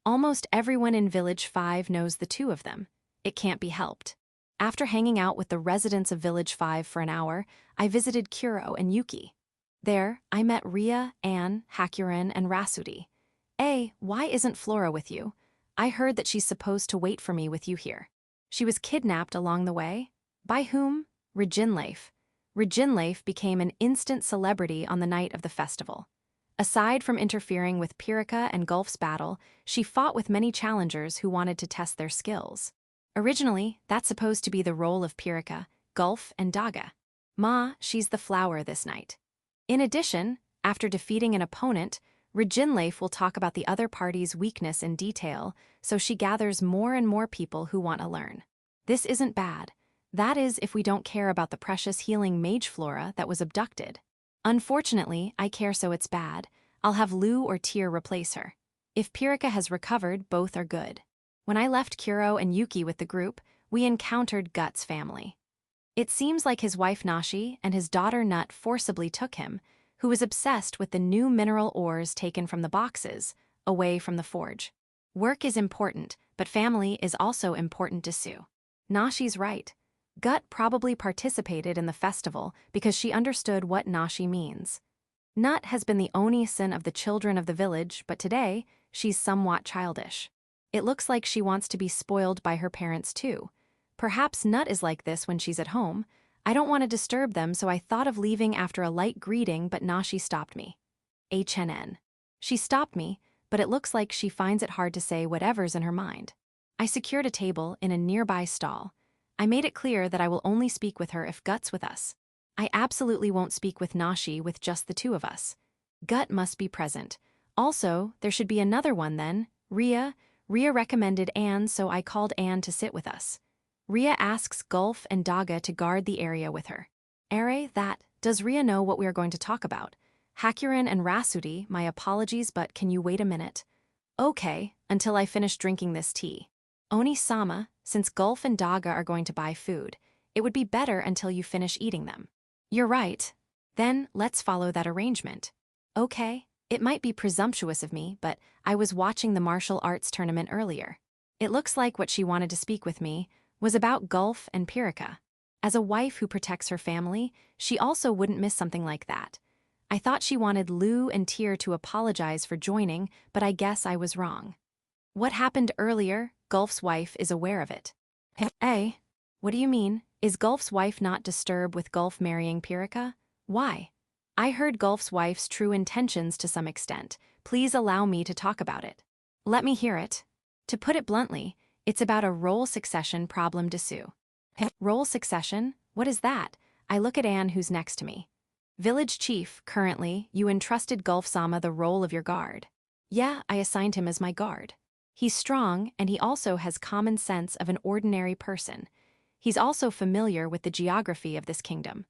Almost everyone in Village 5 knows the two of them. It can't be helped. After hanging out with the residents of Village 5 for an hour, I visited Kuro and Yuki. There, I met Ria, Anne, Hakurin, and Rasudi. Why isn't Flora with you? I heard that she's supposed to wait for me with you here. She was kidnapped along the way. By whom? Reginleif. Reginleif became an instant celebrity on the night of the festival. Aside from interfering with Pirika and Gulf's battle, she fought with many challengers who wanted to test their skills. Originally, that's supposed to be the role of Pirika, Gulf, and Daga. She's the flower this night. In addition, after defeating an opponent, Reginleif will talk about the other party's weakness in detail, so she gathers more and more people who want to learn. This isn't bad. That is, if we don't care about the precious healing mage Flora that was abducted. Unfortunately, I care, so it's bad. I'll have Lu or Tyr replace her. If Pirika has recovered, both are good. When I left Kuro and Yuki with the group, we encountered Gut's family. It seems like his wife Nashi and his daughter Nut forcibly took him, who was obsessed with the new mineral ores taken from the boxes, away from the forge. Work is important, but family is also important to Sue. Nashi's right. Gut probably participated in the festival because she understood what Nashi means. Nut has been the Oni-san of the children of the village, but today, she's somewhat childish. It looks like she wants to be spoiled by her parents too. Perhaps Nut is like this when she's at home. I don't want to disturb them, so I thought of leaving after a light greeting, but Nashi stopped me. HNN. She stopped me, but it looks like she finds it hard to say whatever's in her mind. I secured a table in a nearby stall. I made it clear that I will only speak with her if Gut's with us. I absolutely won't speak with Nashi with just the two of us. Gut must be present. Also, there should be another one then, Ria. Ria recommended Anne, so I called Anne to sit with us. Ria asks Gulf and Daga to guard the area with her. Does Ria know what we are going to talk about? Hakurin and Rasudi, my apologies, but can you wait a minute? Okay, until I finish drinking this tea. Oni-sama, since Gulf and Daga are going to buy food, it would be better until you finish eating them. You're right. Then, let's follow that arrangement. Okay, it might be presumptuous of me, but I was watching the martial arts tournament earlier. It looks like what she wanted to speak with me was about Gulf and Pirika. As a wife who protects her family, she also wouldn't miss something like that. I thought she wanted Lu and Tyr to apologize for joining, but I guess I was wrong. What happened earlier, Gulf's wife is aware of it. Hey, what do you mean? Is Gulf's wife not disturbed with Gulf marrying Pirika? Why? I heard Gulf's wife's true intentions to some extent. Please allow me to talk about it. Let me hear it. To put it bluntly, it's about a role succession problem dessous. Role succession? What is that? I look at Anne, who's next to me. Village chief, currently, you entrusted Gulf-sama the role of your guard. Yeah, I assigned him as my guard. He's strong, and he also has common sense of an ordinary person. He's also familiar with the geography of this kingdom.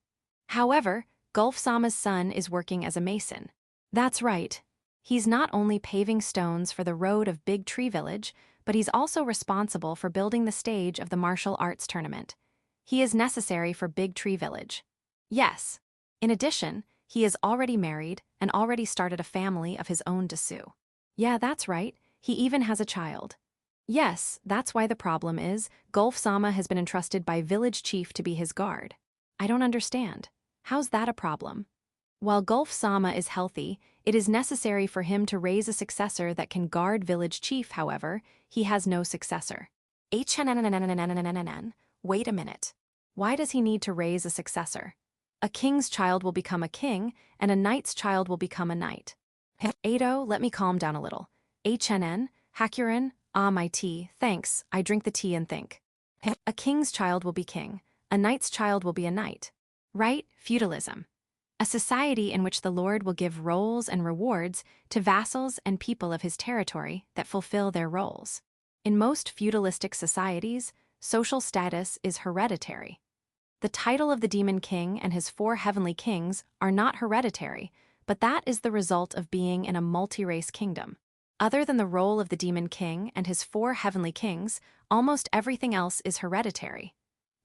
However, Gulf-sama's son is working as a mason. That's right. He's not only paving stones for the road of Big Tree Village, but he's also responsible for building the stage of the martial arts tournament. He is necessary for Big Tree Village. Yes. In addition, he is already married and already started a family of his own dessous. Yeah, that's right. He even has a child. Yes, that's why the problem is Gulf-sama has been entrusted by village chief to be his guard. I don't understand. How's that a problem? While Gulf-sama is healthy, it is necessary for him to raise a successor that can guard village chief. However, he has no successor. Wait a minute. Why does he need to raise a successor? A king's child will become a king, and a knight's child will become a knight. Ado, let me calm down a little. Hakurin, my tea, thanks, I drink the tea and think. A king's child will be king, a knight's child will be a knight. Right, feudalism. A society in which the lord will give roles and rewards to vassals and people of his territory that fulfill their roles. In most feudalistic societies, social status is hereditary. The title of the demon king and his 4 heavenly kings are not hereditary, but that is the result of being in a multi-race kingdom. Other than the role of the demon king and his 4 heavenly kings, almost everything else is hereditary.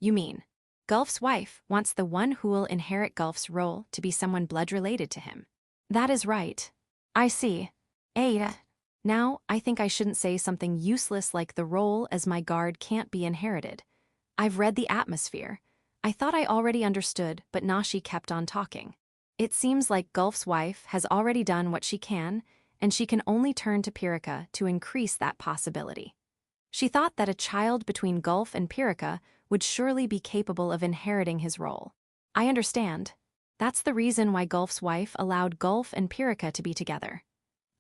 You mean, Gulf's wife wants the one who will inherit Gulf's role to be someone blood-related to him. That is right. I see. Now, I think I shouldn't say something useless like the role as my guard can't be inherited. I've read the atmosphere. I thought I already understood, but Nashi kept on talking. It seems like Gulf's wife has already done what she can, and she can only turn to Pirika to increase that possibility. She thought that a child between Gulf and Pirika would surely be capable of inheriting his role. I understand. That's the reason why Gulf's wife allowed Gulf and Pirika to be together.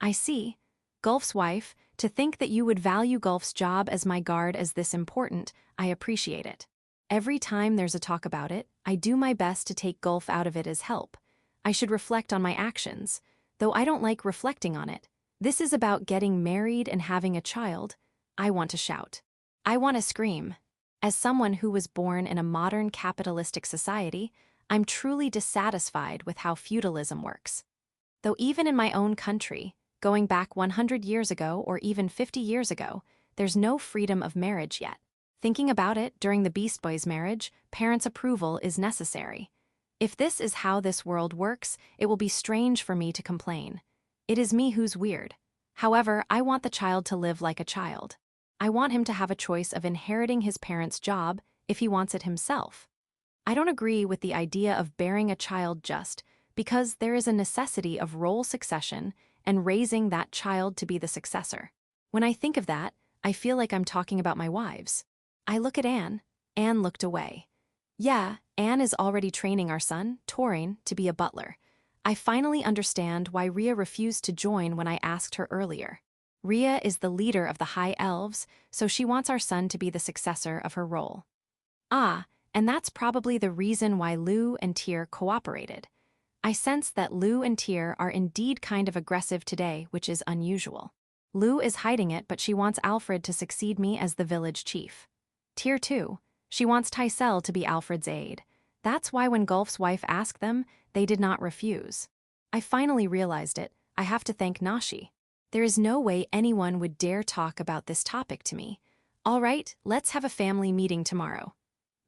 I see. Gulf's wife, to think that you would value Gulf's job as my guard as this important, I appreciate it. Every time there's a talk about it, I do my best to take Gulf out of it as help. I should reflect on my actions, though I don't like reflecting on it. This is about getting married and having a child. I want to shout. I want to scream. As someone who was born in a modern capitalistic society, I'm truly dissatisfied with how feudalism works. Though even in my own country, going back 100 years ago or even 50 years ago, there's no freedom of marriage yet. Thinking about it, during the Beast Boys' marriage, parents' approval is necessary. If this is how this world works, it will be strange for me to complain. It is me who's weird. However, I want the child to live like a child. I want him to have a choice of inheriting his parents' job if he wants it himself. I don't agree with the idea of bearing a child just because there is a necessity of role succession and raising that child to be the successor. When I think of that, I feel like I'm talking about my wives. I look at Anne. Anne looked away. Yeah, Anne is already training our son, Torin, to be a butler. I finally understand why Rhea refused to join when I asked her earlier. Rhea is the leader of the High Elves, so she wants our son to be the successor of her role. And that's probably the reason why Lou and Tyr cooperated. I sense that Lou and Tyr are indeed kind of aggressive today, which is unusual. Lou is hiding it, but she wants Alfred to succeed me as the village chief. Tyr too. She wants Tysell to be Alfred's aide. That's why when Gulf's wife asked them, they did not refuse. I finally realized it. I have to thank Nashi. There is no way anyone would dare talk about this topic to me. All right, let's have a family meeting tomorrow.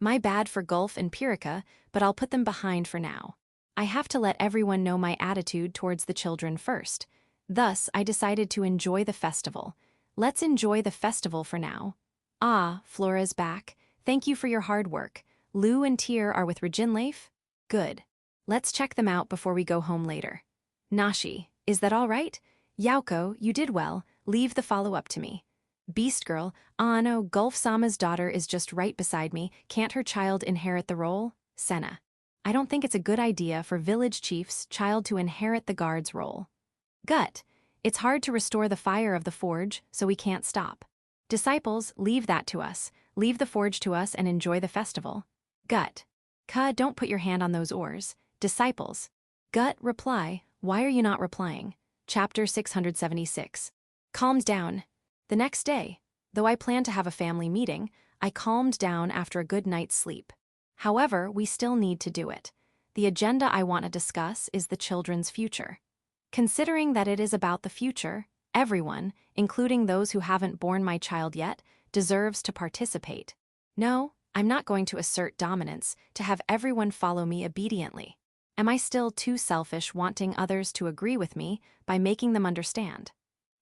My bad for Gulf and Pirika, but I'll put them behind for now. I have to let everyone know my attitude towards the children first. Thus, I decided to enjoy the festival. Let's enjoy the festival for now. Flora's back. Thank you for your hard work. Lou and Tyr are with Reginleif? Good. Let's check them out before we go home later. Nashi, is that all right? Yauko, you did well. Leave the follow-up to me. Beast girl, ah no, Gulf Sama's daughter is just right beside me, can't her child inherit the role? Senna. I don't think it's a good idea for village chief's child to inherit the guard's role. Gut. It's hard to restore the fire of the forge, so we can't stop. Disciples, leave that to us, leave the forge to us and enjoy the festival. Gut. Ka, don't put your hand on those oars. Disciples. Gut, reply, why are you not replying? Chapter 676. Calmed down. The next day, though I planned to have a family meeting, I calmed down after a good night's sleep. However, we still need to do it. The agenda I want to discuss is the children's future. Considering that it is about the future, everyone, including those who haven't born my child yet, deserves to participate. No, I'm not going to assert dominance to have everyone follow me obediently. Am I still too selfish wanting others to agree with me by making them understand?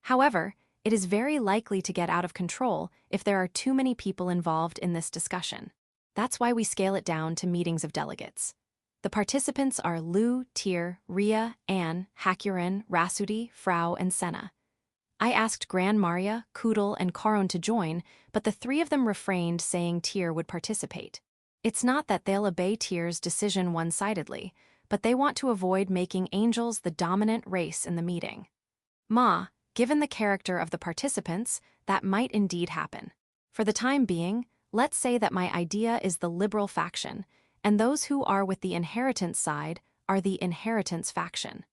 However, it is very likely to get out of control if there are too many people involved in this discussion. That's why we scale it down to meetings of delegates. The participants are Lu, Tyr, Rhea, Anne, Hakurin, Rasudi, Frau, and Senna. I asked Gran Maria, Kudel, and Karon to join, but the three of them refrained, saying Tyr would participate. It's not that they'll obey Tyr's decision one-sidedly, but they want to avoid making angels the dominant race in the meeting. Ma, given the character of the participants, that might indeed happen. For the time being, let's say that my idea is the liberal faction, and those who are with the inheritance side are the inheritance faction.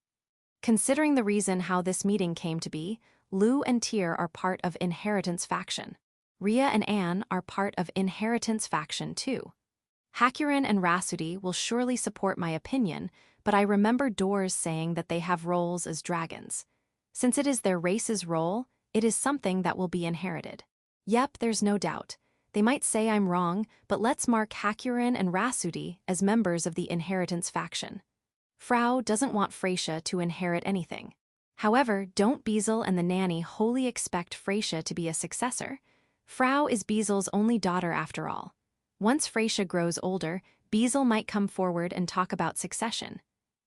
Considering the reason how this meeting came to be, Lu and Tyr are part of inheritance faction. Rhea and Anne are part of inheritance faction too. Hakurin and Rasudi will surely support my opinion, but I remember Doors saying that they have roles as dragons. Since it is their race's role, it is something that will be inherited. Yep, there's no doubt. They might say I'm wrong, but let's mark Hakurin and Rasudi as members of the inheritance faction. Frau doesn't want Freysia to inherit anything. However, don't Beazle and the nanny wholly expect Freysia to be a successor? Frau is Beazle's only daughter after all. Once Freysia grows older, Beazle might come forward and talk about succession.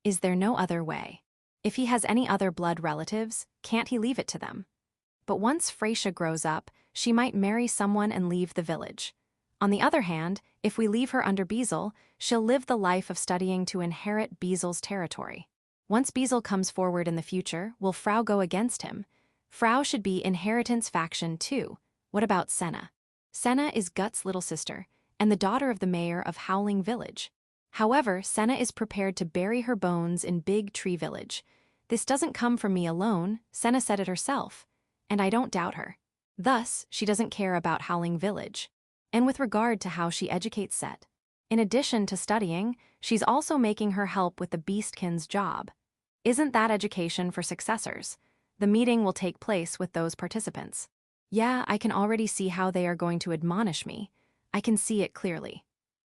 Is there no other way? If he has any other blood relatives, can't he leave it to them? But once Freysia grows up, she might marry someone and leave the village. On the other hand, if we leave her under Beazle, she'll live the life of studying to inherit Beazle's territory. Once Beazle comes forward in the future, will Frau go against him? Frau should be inheritance faction too. What about Senna? Senna is Gut's little sister, and the daughter of the mayor of Howling Village. However, Senna is prepared to bury her bones in Big Tree Village. This doesn't come from me alone, Senna said it herself, and I don't doubt her. Thus, she doesn't care about Howling Village. And with regard to how she educates Set, in addition to studying, she's also making her help with the Beastkin's job. Isn't that education for successors? The meeting will take place with those participants. Yeah, I can already see how they are going to admonish me. I can see it clearly.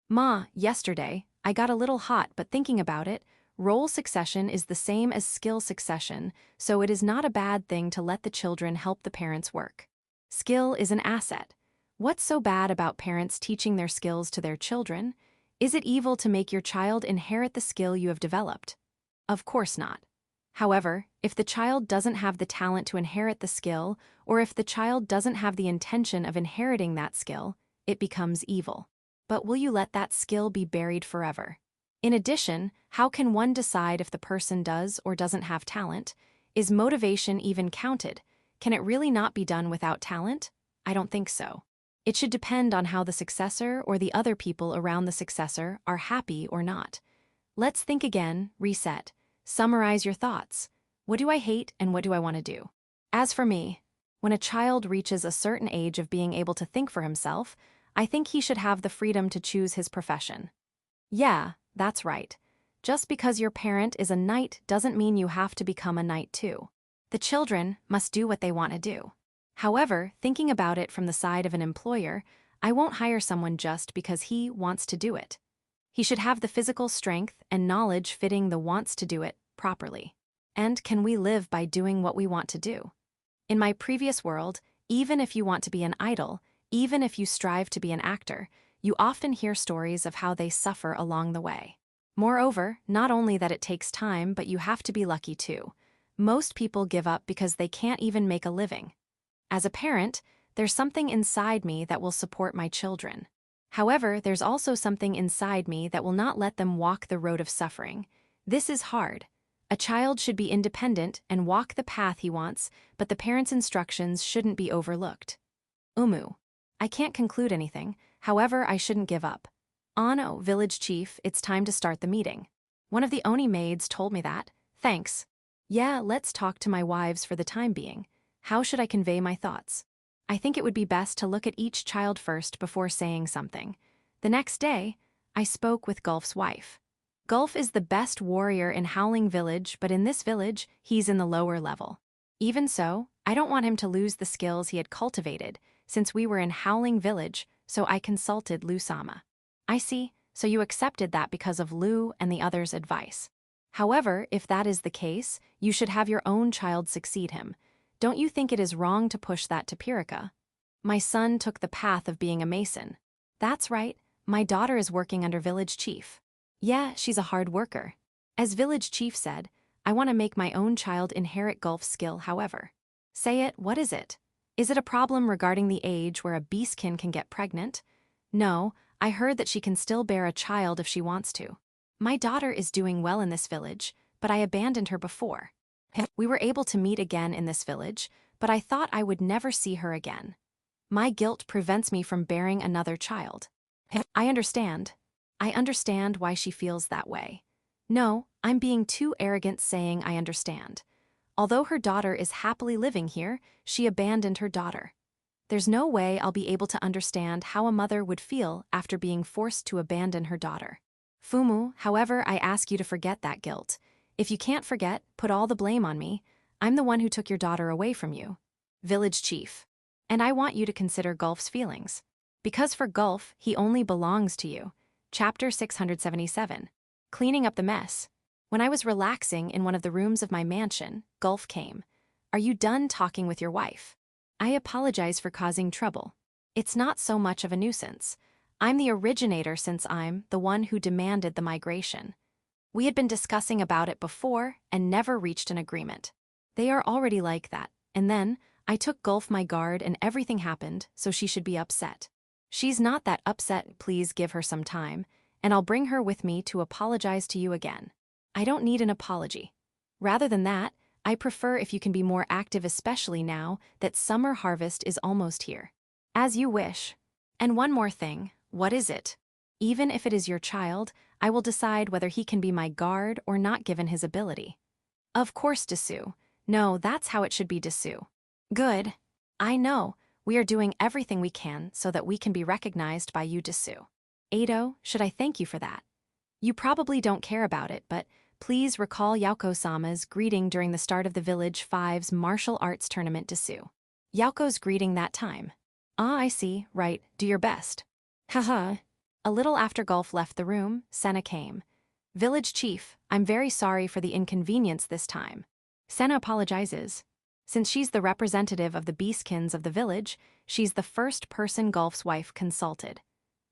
Ma, yesterday, I got a little hot, but thinking about it, role succession is the same as skill succession, so it is not a bad thing to let the children help the parents work. Skill is an asset. What's so bad about parents teaching their skills to their children? Is it evil to make your child inherit the skill you have developed? Of course not. However, if the child doesn't have the talent to inherit the skill, or if the child doesn't have the intention of inheriting that skill, it becomes evil. But will you let that skill be buried forever? In addition, how can one decide if the person does or doesn't have talent? Is motivation even counted? Can it really not be done without talent? I don't think so. It should depend on how the successor or the other people around the successor are happy or not. Let's think again, reset. Summarize your thoughts. What do I hate and what do I want to do? As for me, when a child reaches a certain age of being able to think for himself, I think he should have the freedom to choose his profession. Yeah, that's right. Just because your parent is a knight doesn't mean you have to become a knight too. The children must do what they want to do. However, thinking about it from the side of an employer, I won't hire someone just because he wants to do it. He should have the physical strength and knowledge fitting the wants to do it properly. And can we live by doing what we want to do? In my previous world, even if you want to be an idol, even if you strive to be an actor, you often hear stories of how they suffer along the way. Moreover, not only that it takes time, but you have to be lucky too. Most people give up because they can't even make a living. As a parent, There's something inside me that will support my children. However, there's also something inside me that will not let them walk the road of suffering. This is hard. A child should be independent and walk the path he wants, but the parent's instructions shouldn't be overlooked. I can't conclude anything, however I shouldn't give up. Ano, village chief, it's time to start the meeting. One of the Oni maids told me that. Thanks. Yeah, let's talk to my wives for the time being. How should I convey my thoughts? I think it would be best to look at each child first before saying something. The next day, I spoke with Gulf's wife. Gulf is the best warrior in Howling Village, but in this village, he's in the lower level. Even so, I don't want him to lose the skills he had cultivated, since we were in Howling Village, so I consulted Lu-sama. I see, so you accepted that because of Lu and the others' advice. However, if that is the case, you should have your own child succeed him. Don't you think it is wrong to push that to Pirika? My son took the path of being a mason. That's right, my daughter is working under village chief. Yeah, she's a hard worker. As village chief said, I want to make my own child inherit Gulf's skill, however. Say it, what is it? Is it a problem regarding the age where a beastkin can get pregnant? No, I heard that she can still bear a child if she wants to. My daughter is doing well in this village, but I abandoned her before. We were able to meet again in this village, but I thought I would never see her again. My guilt prevents me from bearing another child. I understand. I understand why she feels that way. No, I'm being too arrogant saying I understand. Although her daughter is happily living here, she abandoned her daughter. There's no way I'll be able to understand how a mother would feel after being forced to abandon her daughter. Fumu, however, I ask you to forget that guilt. If you can't forget, put all the blame on me. I'm the one who took your daughter away from you. Village chief. And I want you to consider Gulf's feelings. Because for Gulf, he only belongs to you. Chapter 677. Cleaning up the mess. When I was relaxing in one of the rooms of my mansion, Gulf came. Are you done talking with your wife? I apologize for causing trouble. It's not so much of a nuisance. I'm the originator since I'm the one who demanded the migration. We had been discussing about it before and never reached an agreement. They are already like that, and then I took Gulf my guard and everything happened, so she should be upset. She's not that upset, please give her some time, and I'll bring her with me to apologize to you again. I don't need an apology. Rather than that, I prefer if you can be more active, especially now that summer harvest is almost here. As you wish. And one more thing, what is it? Even if it is your child, I will decide whether he can be my guard or not given his ability. Of course, Desu. No, that's how it should be, Desu. Good. I know. We are doing everything we can so that we can be recognized by you, Desu. Ado, should I thank you for that? You probably don't care about it, but please recall Yauko-sama's greeting during the start of the Village 5's martial arts tournament, Desu. Yauko's greeting that time. Ah, I see, right, do your best. Haha. A little after Gulf left the room, Senna came. Village chief, I'm very sorry for the inconvenience this time. Senna apologizes. Since she's the representative of the beastkins of the village, she's the first person Gulf's wife consulted.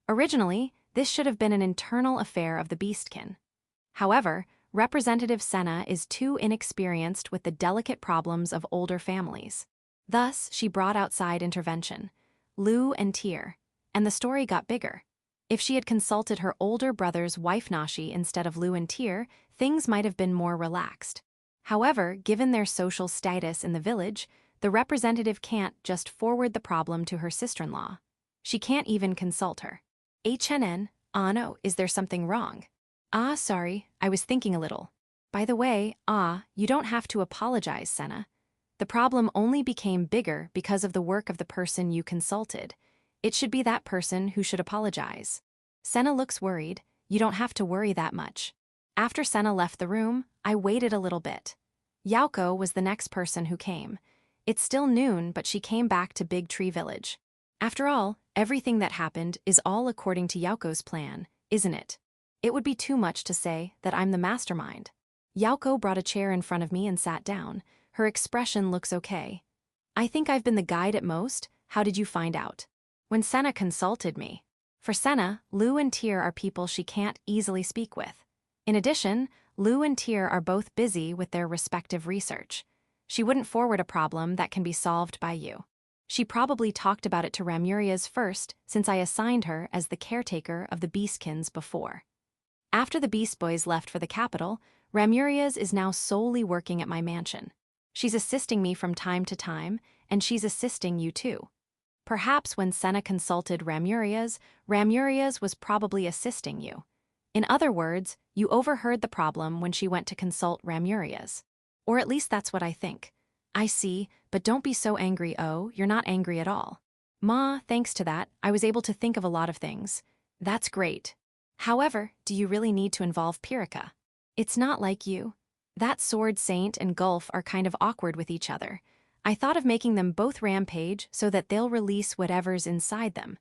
Originally, this should have been an internal affair of the beastkin. However, Representative Senna is too inexperienced with the delicate problems of older families. Thus, she brought outside intervention, Lu and Tyr, and the story got bigger. If she had consulted her older brother's wife Nashi instead of Lu and Tyr, things might have been more relaxed. However, given their social status in the village, the representative can't just forward the problem to her sister-in-law. She can't even consult her. HNN, no, is there something wrong? Ah, sorry, I was thinking a little. By the way, you don't have to apologize, Senna. The problem only became bigger because of the work of the person you consulted. It should be that person who should apologize. Senna looks worried. You don't have to worry that much. After Senna left the room, I waited a little bit. Yauko was the next person who came. It's still noon, but she came back to Big Tree Village. After all, everything that happened is all according to Yauko's plan, isn't it? It would be too much to say that I'm the mastermind. Yauko brought a chair in front of me and sat down. Her expression looks okay. I think I've been the guide at most. How did you find out? When Senna consulted me. For Senna, Lu and Tyr are people she can't easily speak with. In addition, Lu and Tyr are both busy with their respective research. She wouldn't forward a problem that can be solved by you. She probably talked about it to Ramurias first, since I assigned her as the caretaker of the Beastkins before. After the Beast Boys left for the capital, Ramurias is now solely working at my mansion. She's assisting me from time to time, and she's assisting you too. Perhaps when Senna consulted Ramurias, Ramurias was probably assisting you. In other words, you overheard the problem when she went to consult Ramurias. Or at least that's what I think. I see, but don't be so angry, oh, you're not angry at all. Ma, thanks to that, I was able to think of a lot of things. That's great. However, do you really need to involve Pyrrhica? It's not like you. That Sword Saint and Gulf are kind of awkward with each other. I thought of making them both rampage so that they'll release whatever's inside them.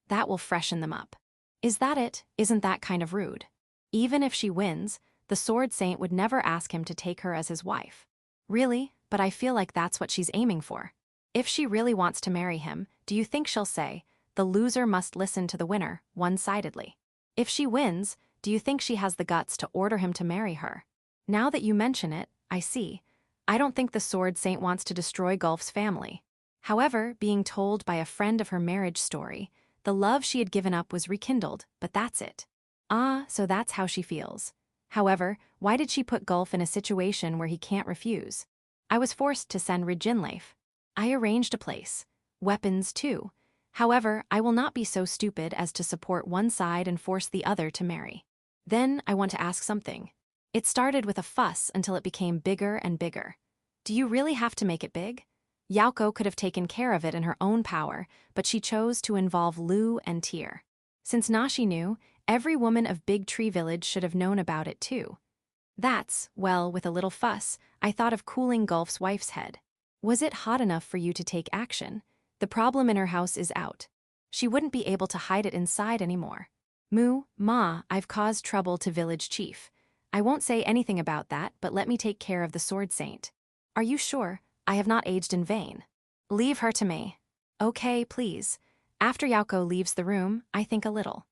That will freshen them up. Is that it? Isn't that kind of rude? Even if she wins, the Sword Saint would never ask him to take her as his wife. Really? But I feel like that's what she's aiming for. If she really wants to marry him, do you think she'll say, the loser must listen to the winner, one-sidedly? If she wins, do you think she has the guts to order him to marry her? Now that you mention it, I see. I don't think the Sword Saint wants to destroy Gulf's family. However, being told by a friend of her marriage story, the love she had given up was rekindled, but that's it. Ah, so that's how she feels. However, why did she put Gulf in a situation where he can't refuse? I was forced to send Reginleif. I arranged a place. Weapons, too. However, I will not be so stupid as to support one side and force the other to marry. Then I want to ask something. It started with a fuss until it became bigger and bigger. Do you really have to make it big? Yauko could have taken care of it in her own power, but she chose to involve Lu and Tyr. Since Nashi knew, every woman of Big Tree Village should have known about it too. That's, well, with a little fuss, I thought of cooling Gulf's wife's head. Was it hot enough for you to take action? The problem in her house is out. She wouldn't be able to hide it inside anymore. Ma, I've caused trouble to village chief. I won't say anything about that, but let me take care of the Sword Saint. Are you sure? I have not aged in vain. Leave her to me. Okay, please. After Yauko leaves the room, I think a little.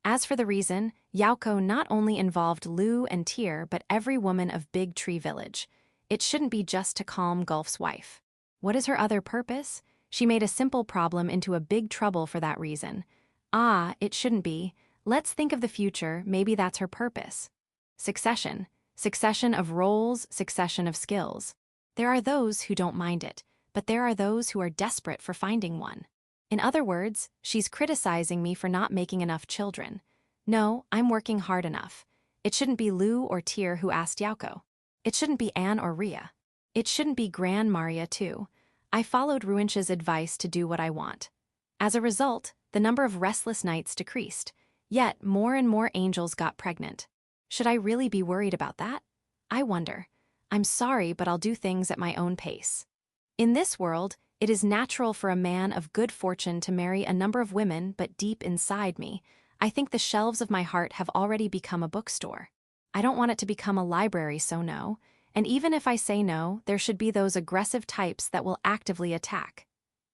As for the reason, Yauko not only involved Lu and Tyr, but every woman of Big Tree Village. It shouldn't be just to calm Gulf's wife. What is her other purpose? She made a simple problem into a big trouble for that reason. Ah, it shouldn't be. Let's think of the future, maybe that's her purpose. Succession. Succession of roles, succession of skills. There are those who don't mind it, but there are those who are desperate for finding one. In other words, she's criticizing me for not making enough children. No, I'm working hard enough. It shouldn't be Lu or Tyr who asked Yauko. It shouldn't be Anne or Ria. It shouldn't be Gran Maria too. I followed Ruincha's advice to do what I want. As a result, the number of restless nights decreased, yet more and more angels got pregnant. Should I really be worried about that? I wonder. I'm sorry, but I'll do things at my own pace. In this world, it is natural for a man of good fortune to marry a number of women, but deep inside me, I think the shelves of my heart have already become a bookstore. I don't want it to become a library, so no. And even if I say no, there should be those aggressive types that will actively attack.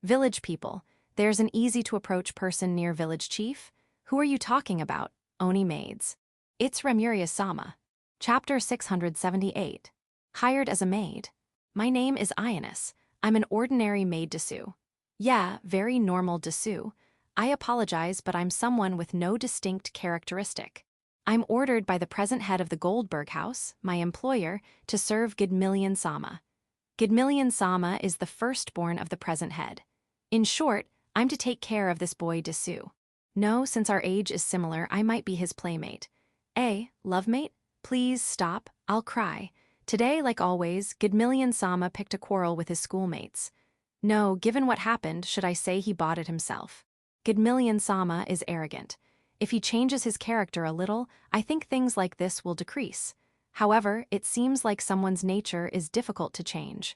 Village people. There's an easy-to-approach person near village chief. Who are you talking about? Oni maids. It's Remuria-sama. Chapter 678. Hired as a maid. My name is Ionis. I'm an ordinary maid Dessous. Yeah, very normal Dessous. I apologize, but I'm someone with no distinct characteristic. I'm ordered by the present head of the Goldberg House, my employer, to serve Gidmillion-sama. Gidmillion-sama is the firstborn of the present head. In short, I'm to take care of this boy Dessous. No, since our age is similar, I might be his playmate. Lovemate? Please stop, I'll cry. Today, like always, Gidmillion-sama picked a quarrel with his schoolmates. No, given what happened, should I say he bought it himself? Gidmillion-sama is arrogant. If he changes his character a little, I think things like this will decrease. However, it seems like someone's nature is difficult to change.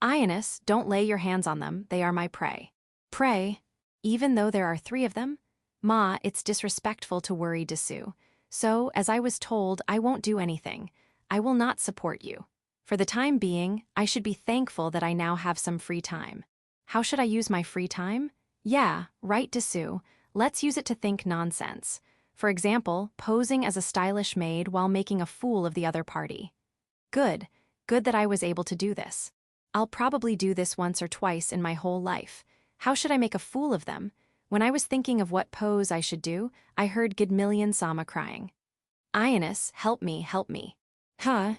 Ionis, don't lay your hands on them, they are my prey. Prey? Even though there are 3 of them? Ma, it's disrespectful to worry Dessous. So, as I was told, I won't do anything. I will not support you. For the time being, I should be thankful that I now have some free time. How should I use my free time? Yeah, right, Dessous. Let's use it to think nonsense. For example, posing as a stylish maid while making a fool of the other party. Good. Good that I was able to do this. I'll probably do this once or twice in my whole life. How should I make a fool of them? When I was thinking of what pose I should do, I heard Gidmillion-sama crying. Ionis, help me, help me. Huh?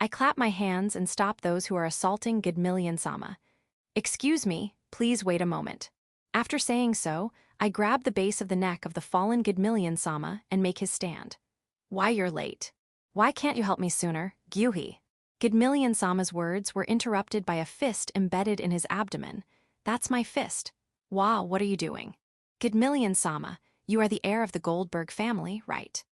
I clap my hands and stop those who are assaulting Gidmillion-sama. Excuse me, please wait a moment. After saying so, I grab the base of the neck of the fallen Gidmillion-sama and make his stand. Why you're late? Why can't you help me sooner, Gyuhi? Gidmillion-sama's words were interrupted by a fist embedded in his abdomen. That's my fist. Wow, what are you doing? Gidmillion-sama, you are the heir of the Goldberg family, right?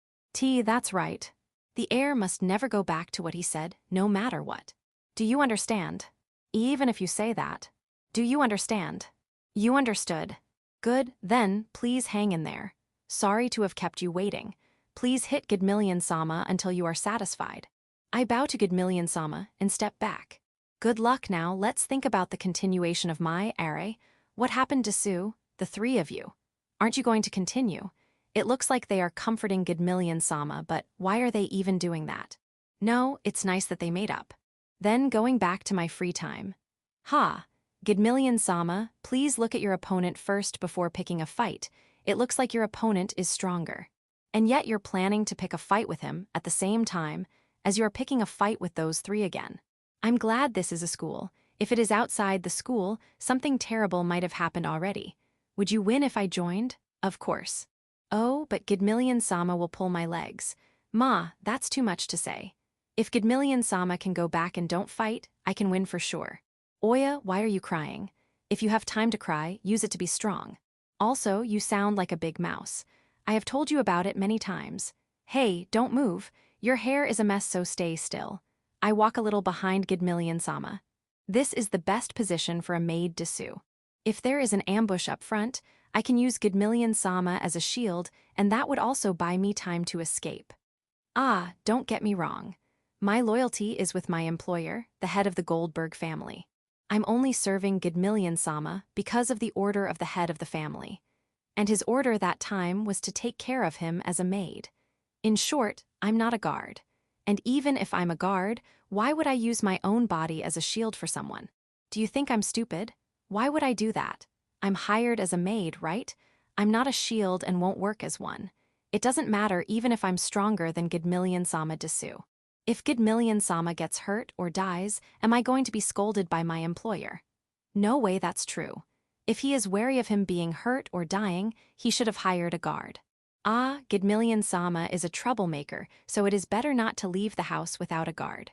That's right. The heir must never go back to what he said, no matter what. Do you understand? Even if you say that. Do you understand? You understood. Good, then, please hang in there. Sorry to have kept you waiting. Please hit Gidmillion-sama until you are satisfied. I bow to Gidmillion-sama and step back. Good luck now, let's think about the continuation of my array. What happened to Sue, the three of you? Aren't you going to continue? It looks like they are comforting Gidmillion-sama, but why are they even doing that? No, it's nice that they made up. Then going back to my free time. Gidmillion-sama, please look at your opponent first before picking a fight. It looks like your opponent is stronger. And yet you're planning to pick a fight with him at the same time as you're picking a fight with those three again. I'm glad this is a school. If it is outside the school, something terrible might have happened already. Would you win if I joined? Of course. Oh, but Gidmillion-sama will pull my legs. Ma, that's too much to say. If Gidmillion-sama can go back and don't fight, I can win for sure. Oya, why are you crying? If you have time to cry, use it to be strong. Also, you sound like a big mouse. I have told you about it many times. Hey, don't move. Your hair is a mess, so stay still. I walk a little behind Gidmillion-sama. This is the best position for a maid to sue. If there is an ambush up front, I can use Gidmillion-sama as a shield, and that would also buy me time to escape. Don't get me wrong. My loyalty is with my employer, the head of the Goldberg family. I'm only serving Gidmillion-sama because of the order of the head of the family. And his order that time was to take care of him as a maid. In short, I'm not a guard. And even if I'm a guard, why would I use my own body as a shield for someone? Do you think I'm stupid? Why would I do that? I'm hired as a maid, right? I'm not a shield and won't work as one. It doesn't matter even if I'm stronger than Gidmillion-sama Desu. If Gidmillion-sama gets hurt or dies, am I going to be scolded by my employer? No way that's true. If he is wary of him being hurt or dying, he should have hired a guard. Gidmillion-sama is a troublemaker, so it is better not to leave the house without a guard.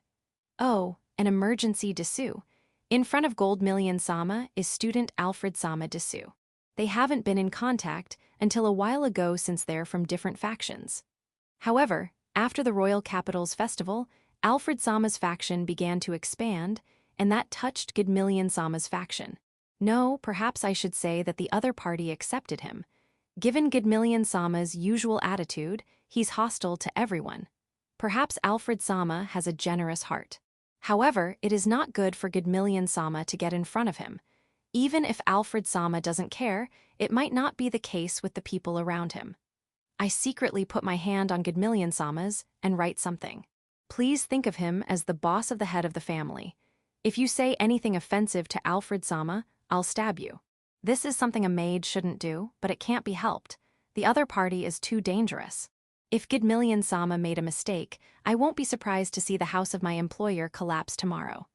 Oh, an emergency Desu. In front of Goldmillion-sama is student Alfred-sama Desu. They haven't been in contact until a while ago since they're from different factions. However, after the Royal Capital's festival, Alfred-sama's faction began to expand, and that touched Gidmillion-sama's faction. No, perhaps I should say that the other party accepted him. Given Gidmillion-sama's usual attitude, he's hostile to everyone. Perhaps Alfred-sama has a generous heart. However, it is not good for Gidmillion-sama to get in front of him. Even if Alfred-sama doesn't care, it might not be the case with the people around him. I secretly put my hand on Gidmillion-sama's and write something. Please think of him as the boss of the head of the family. If you say anything offensive to Alfred-sama, I'll stab you. This is something a maid shouldn't do, but it can't be helped. The other party is too dangerous. If Gidmillion-sama made a mistake, I won't be surprised to see the house of my employer collapse tomorrow.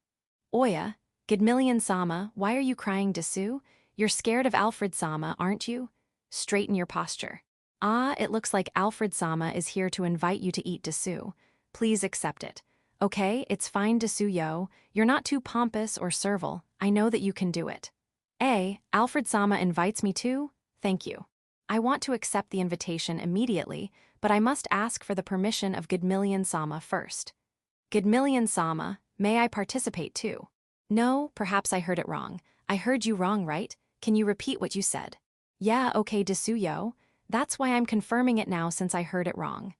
Oya, Gidmillion-sama, why are you crying, Desu? You're scared of Alfred-sama, aren't you? Straighten your posture. It looks like Alfred-sama is here to invite you to eat Desu. Please accept it. Okay, it's fine, Desu-yo. You're not too pompous or servile. I know that you can do it. Alfred-sama invites me too? Thank you. I want to accept the invitation immediately, but I must ask for the permission of Gidmillion-sama first. Gidmillion-sama, may I participate too? No, perhaps I heard it wrong. I heard you wrong, right? Can you repeat what you said? Yeah, okay, Desu-yo. That's why I'm confirming it now since I heard it wrong.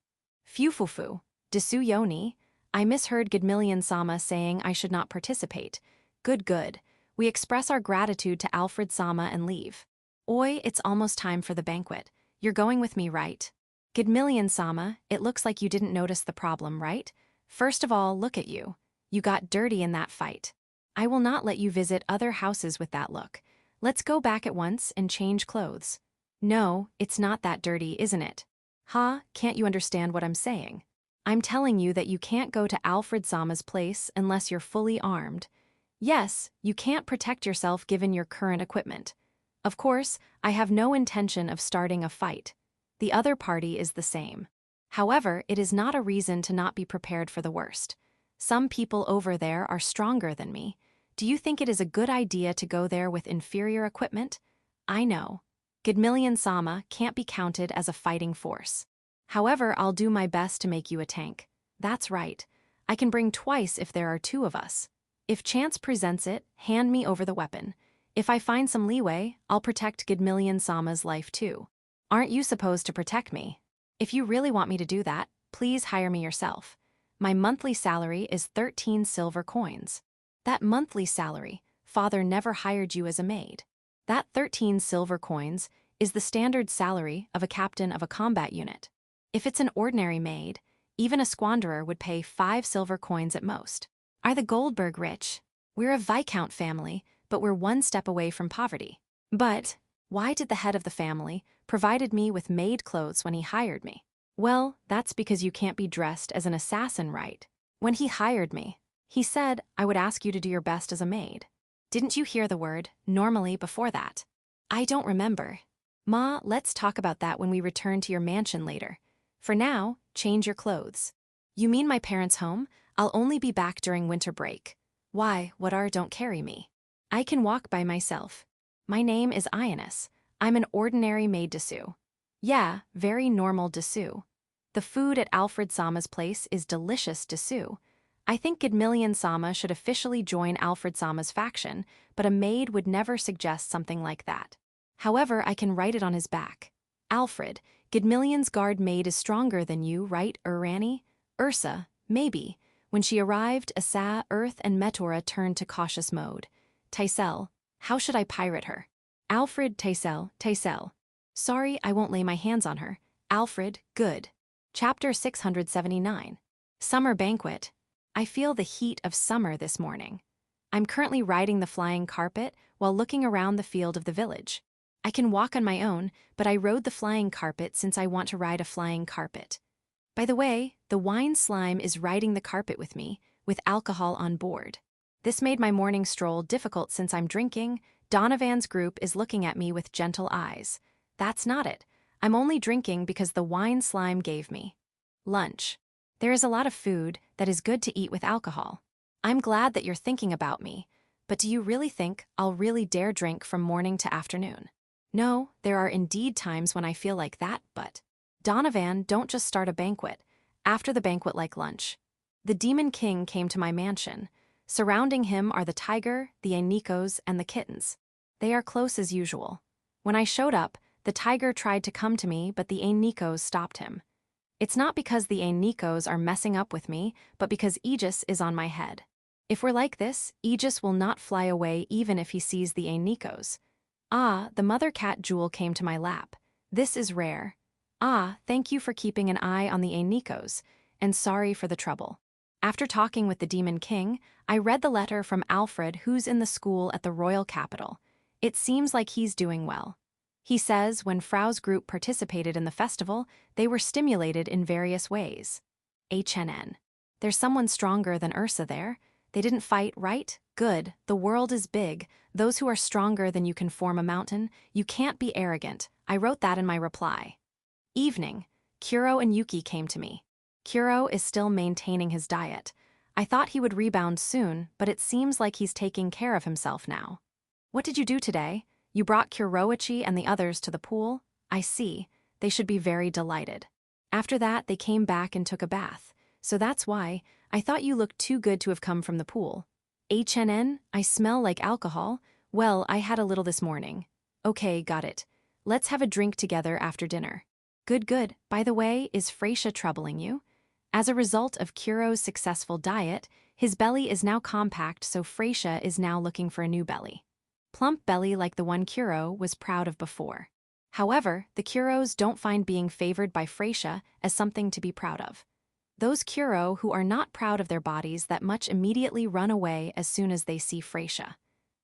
Fufufu, Desu-yo ni? I misheard Gidmillion-sama saying I should not participate. Good. We express our gratitude to Alfred-sama and leave. Oi, it's almost time for the banquet. You're going with me, right? Gidmillion-sama, it looks like you didn't notice the problem, right? First of all, look at you. You got dirty in that fight. I will not let you visit other houses with that look. Let's go back at once and change clothes. No, it's not that dirty, isn't it? Ha, can't you understand what I'm saying? I'm telling you that you can't go to Alfred Sama's place unless you're fully armed. Yes, you can't protect yourself given your current equipment. Of course, I have no intention of starting a fight. The other party is the same. However, it is not a reason to not be prepared for the worst. Some people over there are stronger than me. Do you think it is a good idea to go there with inferior equipment? I know. Gidmillion Sama can't be counted as a fighting force. However, I'll do my best to make you a tank. That's right. I can bring twice if there are two of us. If chance presents it, hand me over the weapon. If I find some leeway, I'll protect Gidmillion Sama's life too. Aren't you supposed to protect me? If you really want me to do that, please hire me yourself. My monthly salary is 13 silver coins. That monthly salary, father never hired you as a maid. That 13 silver coins is the standard salary of a captain of a combat unit. If it's an ordinary maid, even a squanderer would pay 5 silver coins at most. Are the Goldberg rich? We're a Viscount family, but we're one step away from poverty. But why did the head of the family provided me with maid clothes when he hired me? Well, that's because you can't be dressed as an assassin, right? When he hired me, he said I would ask you to do your best as a maid. Didn't you hear the word normally before that? I don't remember. Ma, let's talk about that when we return to your mansion later. For now, change your clothes. You mean my parents' home? I'll only be back during winter break. Why, don't carry me. I can walk by myself. My name is Ionis. I'm an ordinary maid dessous. Yeah, very normal dessous. The food at Alfred Sama's place is delicious dessous. I think Gidmillion Sama should officially join Alfred Sama's faction, but a maid would never suggest something like that. However, I can write it on his back. Alfred, Gidmillion's guard maid is stronger than you, right, Urani? Ursa, maybe. When she arrived, Asa, Earth, and Metora turned to cautious mode. Taisel, how should I pirate her? Alfred, Taisel. Sorry, I won't lay my hands on her. Alfred, good. Chapter 679. Summer Banquet. I feel the heat of summer this morning. I'm currently riding the flying carpet while looking around the field of the village. I can walk on my own, but I rode the flying carpet since I want to ride a flying carpet. By the way, the wine slime is riding the carpet with me, with alcohol on board. This made my morning stroll difficult since I'm drinking. Donovan's group is looking at me with gentle eyes. That's not it. I'm only drinking because the wine slime gave me. Lunch. There is a lot of food that is good to eat with alcohol. I'm glad that you're thinking about me, but do you really think I'll really dare drink from morning to afternoon? No, there are indeed times when I feel like that, but Donovan, don't just start a banquet. After the banquet, like lunch. The Demon King came to my mansion. Surrounding him are the tiger, the Ainikos, and the kittens. They are close as usual. When I showed up, the tiger tried to come to me, but the Ainikos stopped him. It's not because the Ainikos are messing up with me, but because Aegis is on my head. If we're like this, Aegis will not fly away even if he sees the Ainikos. Ah, the mother cat jewel came to my lap. This is rare. Ah, thank you for keeping an eye on the Ainikos, and sorry for the trouble. After talking with the Demon King, I read the letter from Alfred, who's in the school at the royal capital. It seems like he's doing well. He says when Frau's group participated in the festival, they were stimulated in various ways. HNN. There's someone stronger than Ursa there. They didn't fight, right? Good. The world is big. Those who are stronger than you can form a mountain. You can't be arrogant. I wrote that in my reply. Evening. Kuro and Yuki came to me. Kuro is still maintaining his diet. I thought he would rebound soon, but it seems like he's taking care of himself now. What did you do today? You brought Kuroichi and the others to the pool? I see. They should be very delighted. After that, they came back and took a bath. So that's why. I thought you looked too good to have come from the pool. HNN, I smell like alcohol. Well, I had a little this morning. Okay, got it. Let's have a drink together after dinner. Good. By the way, is Freysia troubling you? As a result of Kuro's successful diet, his belly is now compact, so Freysia is now looking for a new belly. Plump belly like the one Kuro was proud of before. However, the Kuros don't find being favored by Freysia as something to be proud of. Those Kuro who are not proud of their bodies that much immediately run away as soon as they see Freysia.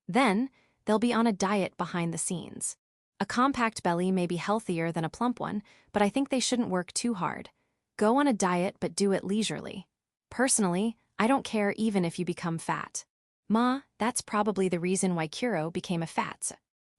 Then, They'll be on a diet behind the scenes. A compact belly may be healthier than a plump one, but I think they shouldn't work too hard. Go on a diet, but do it leisurely. Personally, I don't care even if you become fat. Ma, that's probably the reason why Kuro became a fat.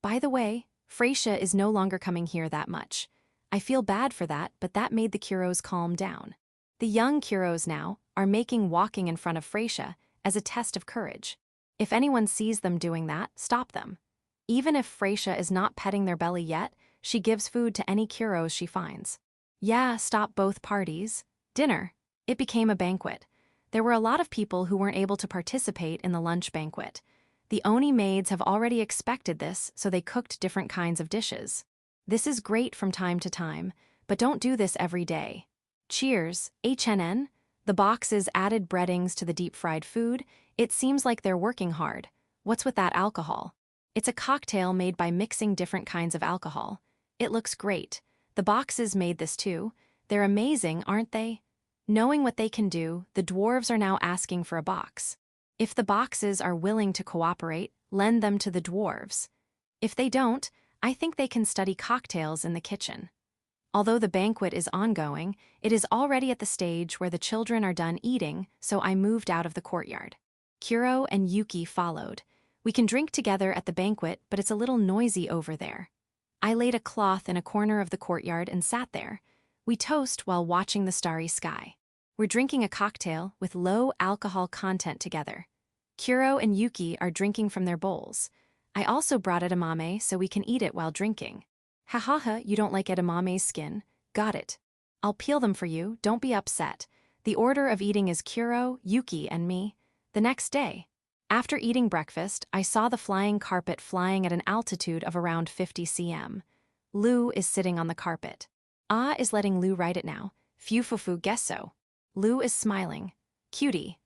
By the way, Freesia is no longer coming here that much. I feel bad for that, but that made the Kuros calm down. The young Kuros now are making walking in front of Freesia as a test of courage. If anyone sees them doing that, stop them. Even if Freesia is not petting their belly yet, she gives food to any Kuros she finds. Yeah, stop both parties. Dinner. It became a banquet. There were a lot of people who weren't able to participate in the lunch banquet. The Oni maids have already expected this, so they cooked different kinds of dishes. This is great from time to time, but don't do this every day. Cheers, HNN. The boxes added breadings to the deep-fried food. It seems like they're working hard. What's with that alcohol? It's a cocktail made by mixing different kinds of alcohol. It looks great. The boxes made this too. They're amazing, aren't they? Knowing what they can do, the dwarves are now asking for a box. If the boxes are willing to cooperate, lend them to the dwarves. If they don't, I think they can study cocktails in the kitchen. Although the banquet is ongoing, it is already at the stage where the children are done eating, so I moved out of the courtyard. Kuro and Yuki followed. We can drink together at the banquet, but it's a little noisy over there. I laid a cloth in a corner of the courtyard and sat there. We toast while watching the starry sky. We're drinking a cocktail with low alcohol content together. Kuro and Yuki are drinking from their bowls. I also brought edamame so we can eat it while drinking. Hahaha, you don't like edamame's skin? Got it. I'll peel them for you, don't be upset. The order of eating is Kuro, Yuki, and me. The next day. After eating breakfast, I saw the flying carpet flying at an altitude of around 50 cm. Lu is sitting on the carpet. Ah is letting Lu ride it now. Fufufu guess so. Lu is smiling. Cutie.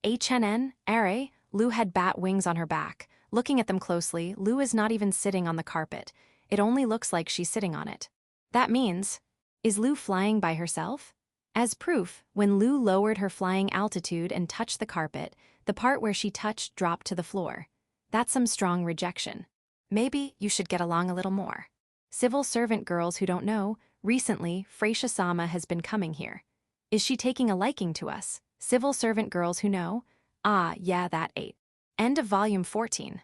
HNN, Are, Lu had bat wings on her back. Looking at them closely, Lu is not even sitting on the carpet. It only looks like she's sitting on it. That means, is Lu flying by herself? As proof, when Lu lowered her flying altitude and touched the carpet, the part where she touched dropped to the floor. That's some strong rejection. Maybe you should get along a little more. Civil servant girls who don't know, recently, Freesia-sama has been coming here. Is she taking a liking to us? Civil servant girls who know? Ah, yeah, that 8. End of volume 14.